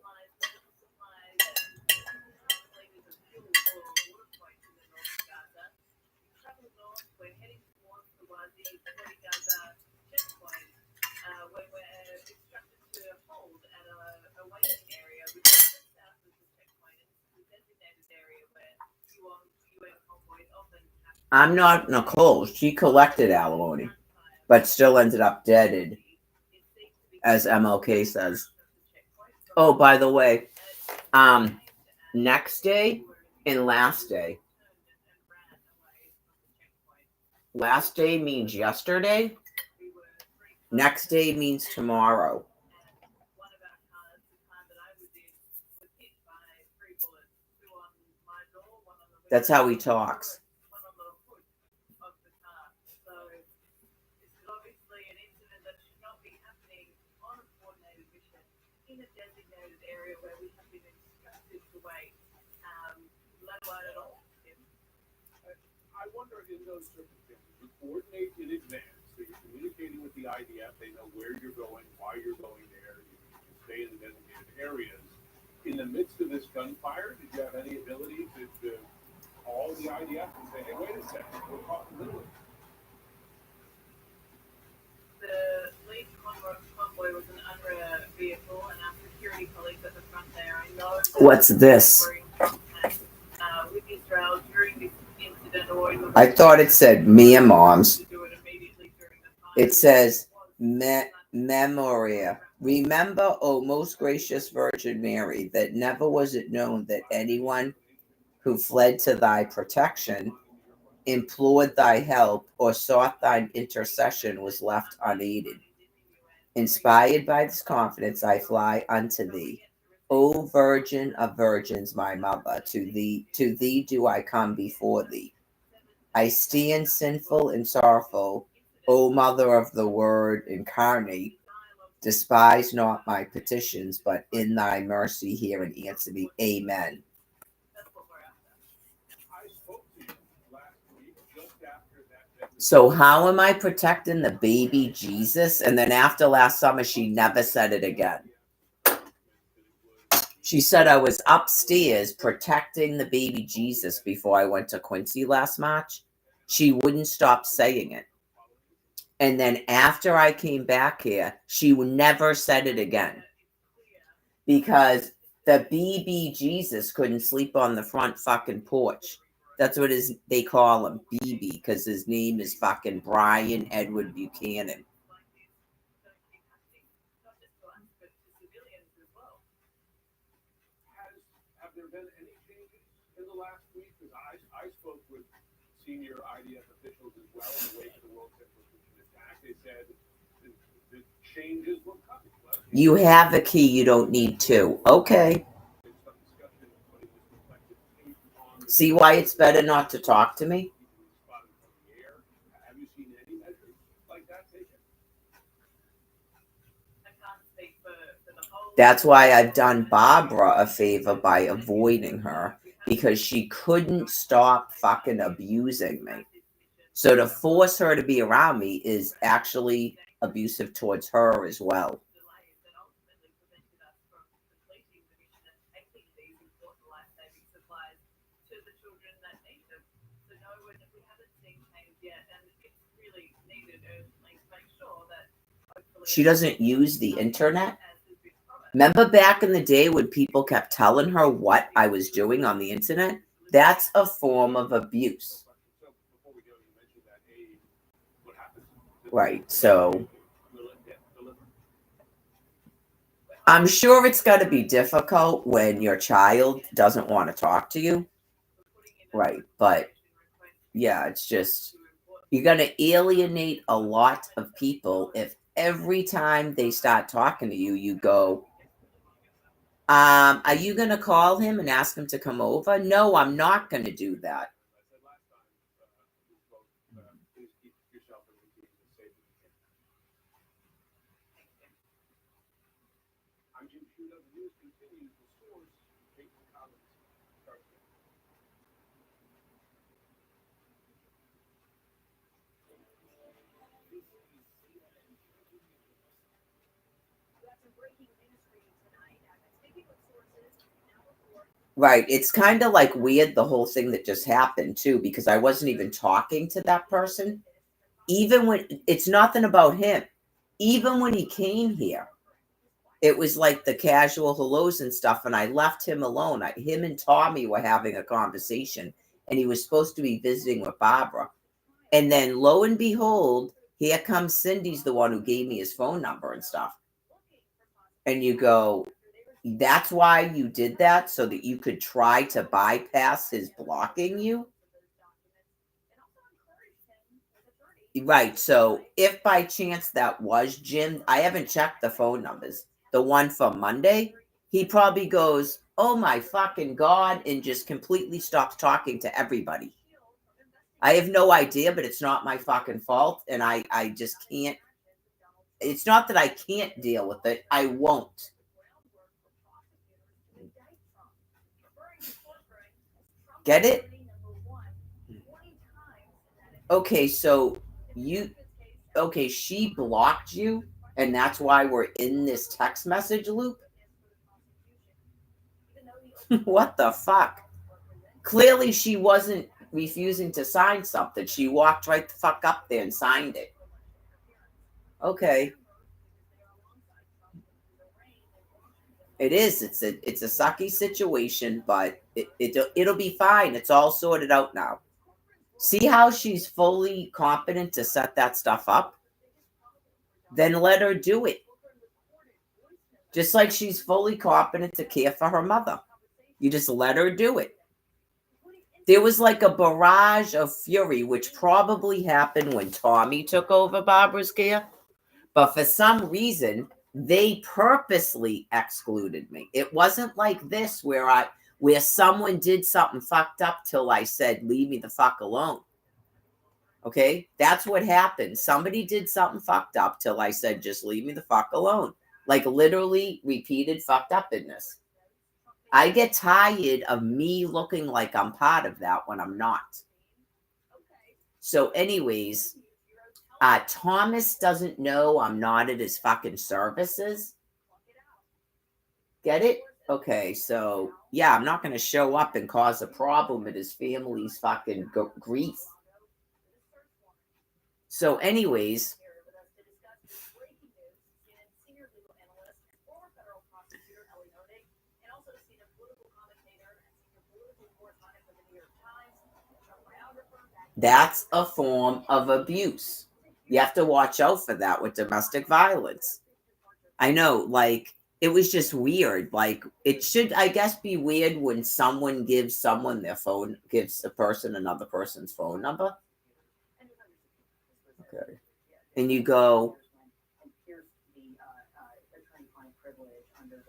I'm not Nicole. She collected alimony, but still ended up deaded, as MLK says. Oh, by the way, next day and last day. Last day means yesterday. Next day means tomorrow. That's how he talks. I wonder in those circumstances, you coordinate in advance, so you're communicating with the IDF, they know where you're going, why you're going there, you stay in the designated areas. In the midst of this gunfire, did you have any ability to call the IDF and say, hey, wait a second, we're caught in the middle of it? The lead convoy was an UNRWA vehicle, and our security colleagues at the front there, I know. What's this? With Israel during this incident, or in the I thought it said Mia Moms. It says Memoria. Remember, O most gracious Virgin Mary, that never was it known that anyone who fled to thy protection, implored thy help, or sought thine intercession was left unaided. Inspired by this confidence, I fly unto thee. O Virgin of Virgins, my mother, to thee do I come before thee. I stand sinful and sorrowful, O Mother of the Word incarnate. Despise not my petitions, but in thy mercy hear and answer me. Amen. So how am I protecting the baby Jesus? And then after last summer, she never said it again. She said I was upstairs protecting the baby Jesus before I went to Quincy last March. She wouldn't stop saying it. And then after I came back here, she never said it again. Because the baby Jesus couldn't sleep on the front fucking porch. That's what they call him, BB, because his name is fucking Brian Edward Buchanan. Have there been any changes in the last week? Because I spoke with senior IDF officials as well in the wake of the World Central Station attack. They said the changes were coming. You have a key, you don't need two. Okay. See why it's better not to talk to me? Have you seen any measures like that taken? That's why I've done Barbara a favor by avoiding her, because she couldn't stop fucking abusing me. So to force her to be around me is actually abusive towards her as well. She doesn't use the internet. Remember back in the day when people kept telling her what I was doing on the internet? That's a form of abuse. Right, so I'm sure it's got to be difficult when your child doesn't want to talk to you. Right, but yeah, it's just, you're going to alienate a lot of people if every time they start talking to you, you go, are you going to call him and ask him to come over? No, I'm not going to do that. Right. It's kind of like weird, the whole thing that just happened too, because I wasn't even talking to that person. Even when it's nothing about him, even when he came here, it was like the casual hellos and stuff. And I left him alone. Him and Tommy were having a conversation, and he was supposed to be visiting with Barbara. And then lo and behold, here comes Cindy's the one who gave me his phone number and stuff. And you go, that's why you did that, so that you could try to bypass his blocking you? Right, so if by chance that was Jim, I haven't checked the phone numbers. The one from Monday, he probably goes, oh my fucking God, and just completely stops talking to everybody. I have no idea, but it's not my fucking fault, and I just can't. It's not that I can't deal with it, I won't. Get it? Okay, so she blocked you, and that's why we're in this text message loop? What the fuck? Clearly she wasn't refusing to sign something. She walked right the fuck up there and signed it. Okay. It is. It's a sucky situation, but it'll be fine. It's all sorted out now. See how she's fully competent to set that stuff up? Then let her do it. Just like she's fully competent to care for her mother. You just let her do it. There was like a barrage of fury, which probably happened when Tommy took over Barbara's care. But for some reason, they purposely excluded me. It wasn't like this where someone did something fucked up till I said, leave me the fuck alone. Okay? That's what happened. Somebody did something fucked up till I said, just leave me the fuck alone. Like literally repeated fucked up in this. I get tired of me looking like I'm part of that when I'm not. So anyways, Thomas doesn't know I'm not at his fucking services. Get it? Okay, so yeah, I'm not going to show up and cause a problem at his family's fucking grief. So anyways, That's a form of abuse. You have to watch out for that with domestic violence. I know, like, it was just weird. Like, it should, I guess, be weird when someone gives someone their phone, gives a person another person's phone number. Okay. And you go,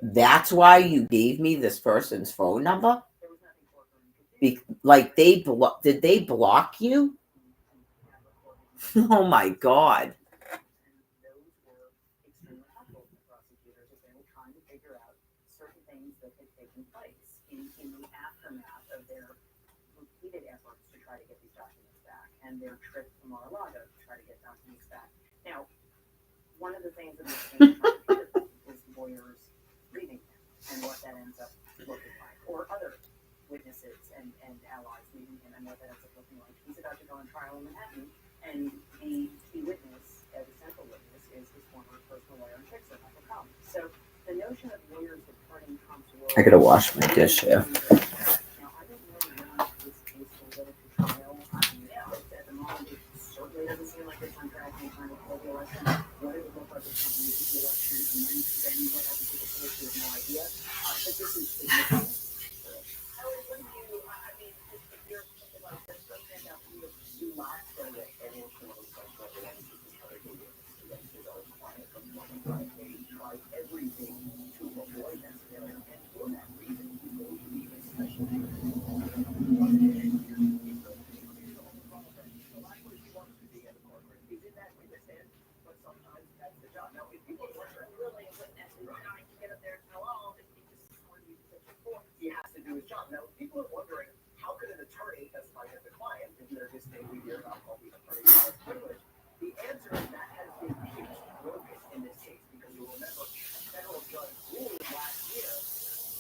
that's why you gave me this person's phone number? Like, did they block you? Oh my God. And their trip to Mar-a-Lago to try to get documents back. Now, one of the things that we've seen is lawyers reading him and what that ends up looking like, or other witnesses and allies reading him and what that ends up looking like. He's about to go on trial in Manhattan, and the key witness, the central witness, is his former personal lawyer and fixer, Michael Collins. So the notion of lawyers returning Trump's world. I gotta wash my dish here. Now, I don't know when this case will go to trial. At the moment, it certainly doesn't seem like it's on track anytime before the election. What it would look like if Trump loses the election, and then what happens with the case, we have no idea. But this is significant. When you, I mean, if you're thinking like this, for example, You lack the financial evidence because other against his own client from one side. They tried everything to avoid that scenario, and for that reason, he's going to need a special really a witness and trying to get up there and tell all, if he just sworn you to the court. He has to do his job. Now, people are wondering, how could an attorney testify against a client? And they're just saying we hear about all these attorneys are privileged. The answer is that has been pierced, broken in this case, because you'll remember a federal judge ruled last year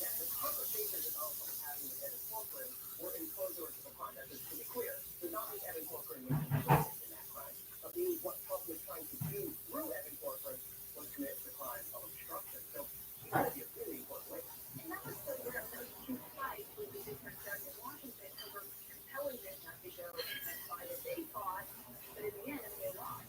that the conversations that Donald Trump was having with Evan Corcoran were in closed doors to the crime. That is to be clear. Does not mean Evan Corcoran was complicit in that crime, but means what Trump was trying to do through Evan Corcoran was commit the crime of obstruction. So he's going to be a really important witness. And that was the huge fight with the different judges in Washington over compelling them not to go and testify that they thought, but in the end, they lost.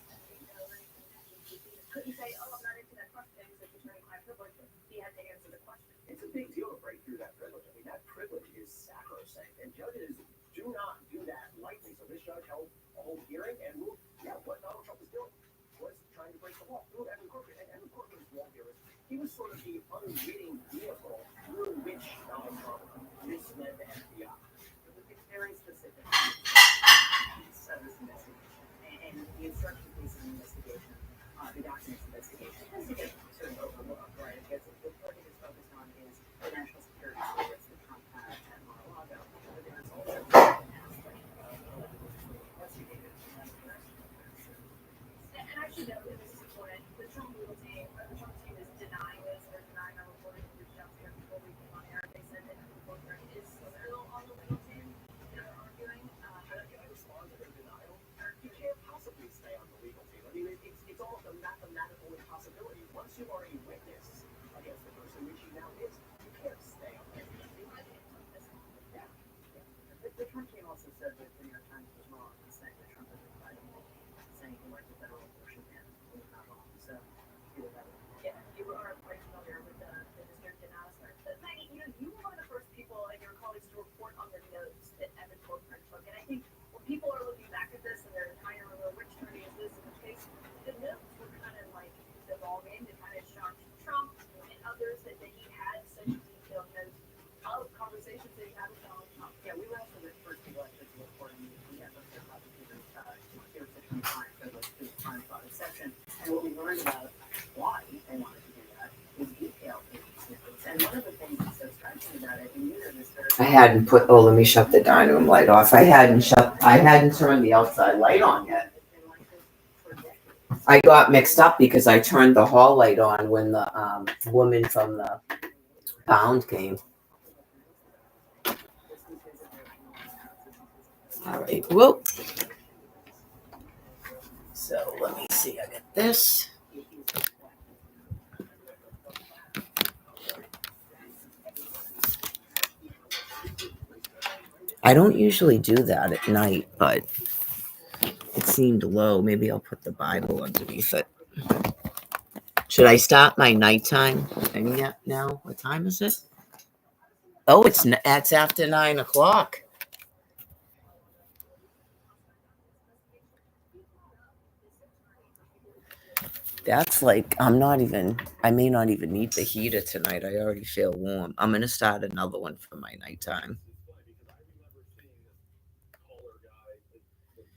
He couldn't say, oh, I'm not into that question because it's attorney-client privilege. He had to answer the question. It's a big deal to break through that privilege. I mean, that privilege is sacrosanct, and judges do not do that lightly. So this judge held a whole hearing and ruled, yeah, what Donald Trump was doing was trying to break the law through Evan Corcoran. And Evan Corcoran's role here is he was sort of the unwitting vehicle through which Donald Trump misled the FBI. It's very specific. This investigation and the instruction piece of the investigation, the documents investigation, has to get sort of overlooked, right? Because the part that it's focused on is the national security secrets that Trump had at Mar-a-Lago, but there's also an aspect of investigated And I should note that this is important. The Trump legal team, the Trump team is denying this. They're denying our reporting. We reached out to them before we came on air. They said that the Corcoran is still on the legal team. They're arguing. Can I respond to their denial? You can't possibly stay on the legal team. I mean, it's almost a mathematical impossibility. Once you are a witness against the person, which he now is, you can't stay on the legal team. Yeah. The Trump team also said that the New York Times was wrong in saying that Trump was indictable, saying he liked the federal abortion ban. He was not wrong. So, either that or Yeah, you are quite familiar with the district analysis. But Maggie, you were one of the first people and your colleagues to report on the notes that Evan Corcoran took. And I think when people are looking back at this and they're trying to remember which attorney is this in which case, the notes were kind of like devolving. They kind of shocked Trump and others that he had such detailed notes of conversations that he had with Donald Trump. yeah, we were also the first people actually to report on the efforts of prosecutors here at Section 5, so the crime fraud section. And what we learned about why they wanted to do that was detailed snippets. And one of the things that's so striking about it, and you know this very I hadn't put, oh, let me shut the dining room light off. I hadn't turned the outside light on yet. I got mixed up because I turned the hall light on when the woman from the pound came. All right, whoop. So let me see, I got this. I don't usually do that at night, but It seemed low. Maybe I'll put the Bible underneath it. Should I start my nighttime thing yet now? What time is it? Oh, it's after 9 o'clock. That's like, I may not even need the heater tonight. I already feel warm. I'm going to start another one for my nighttime.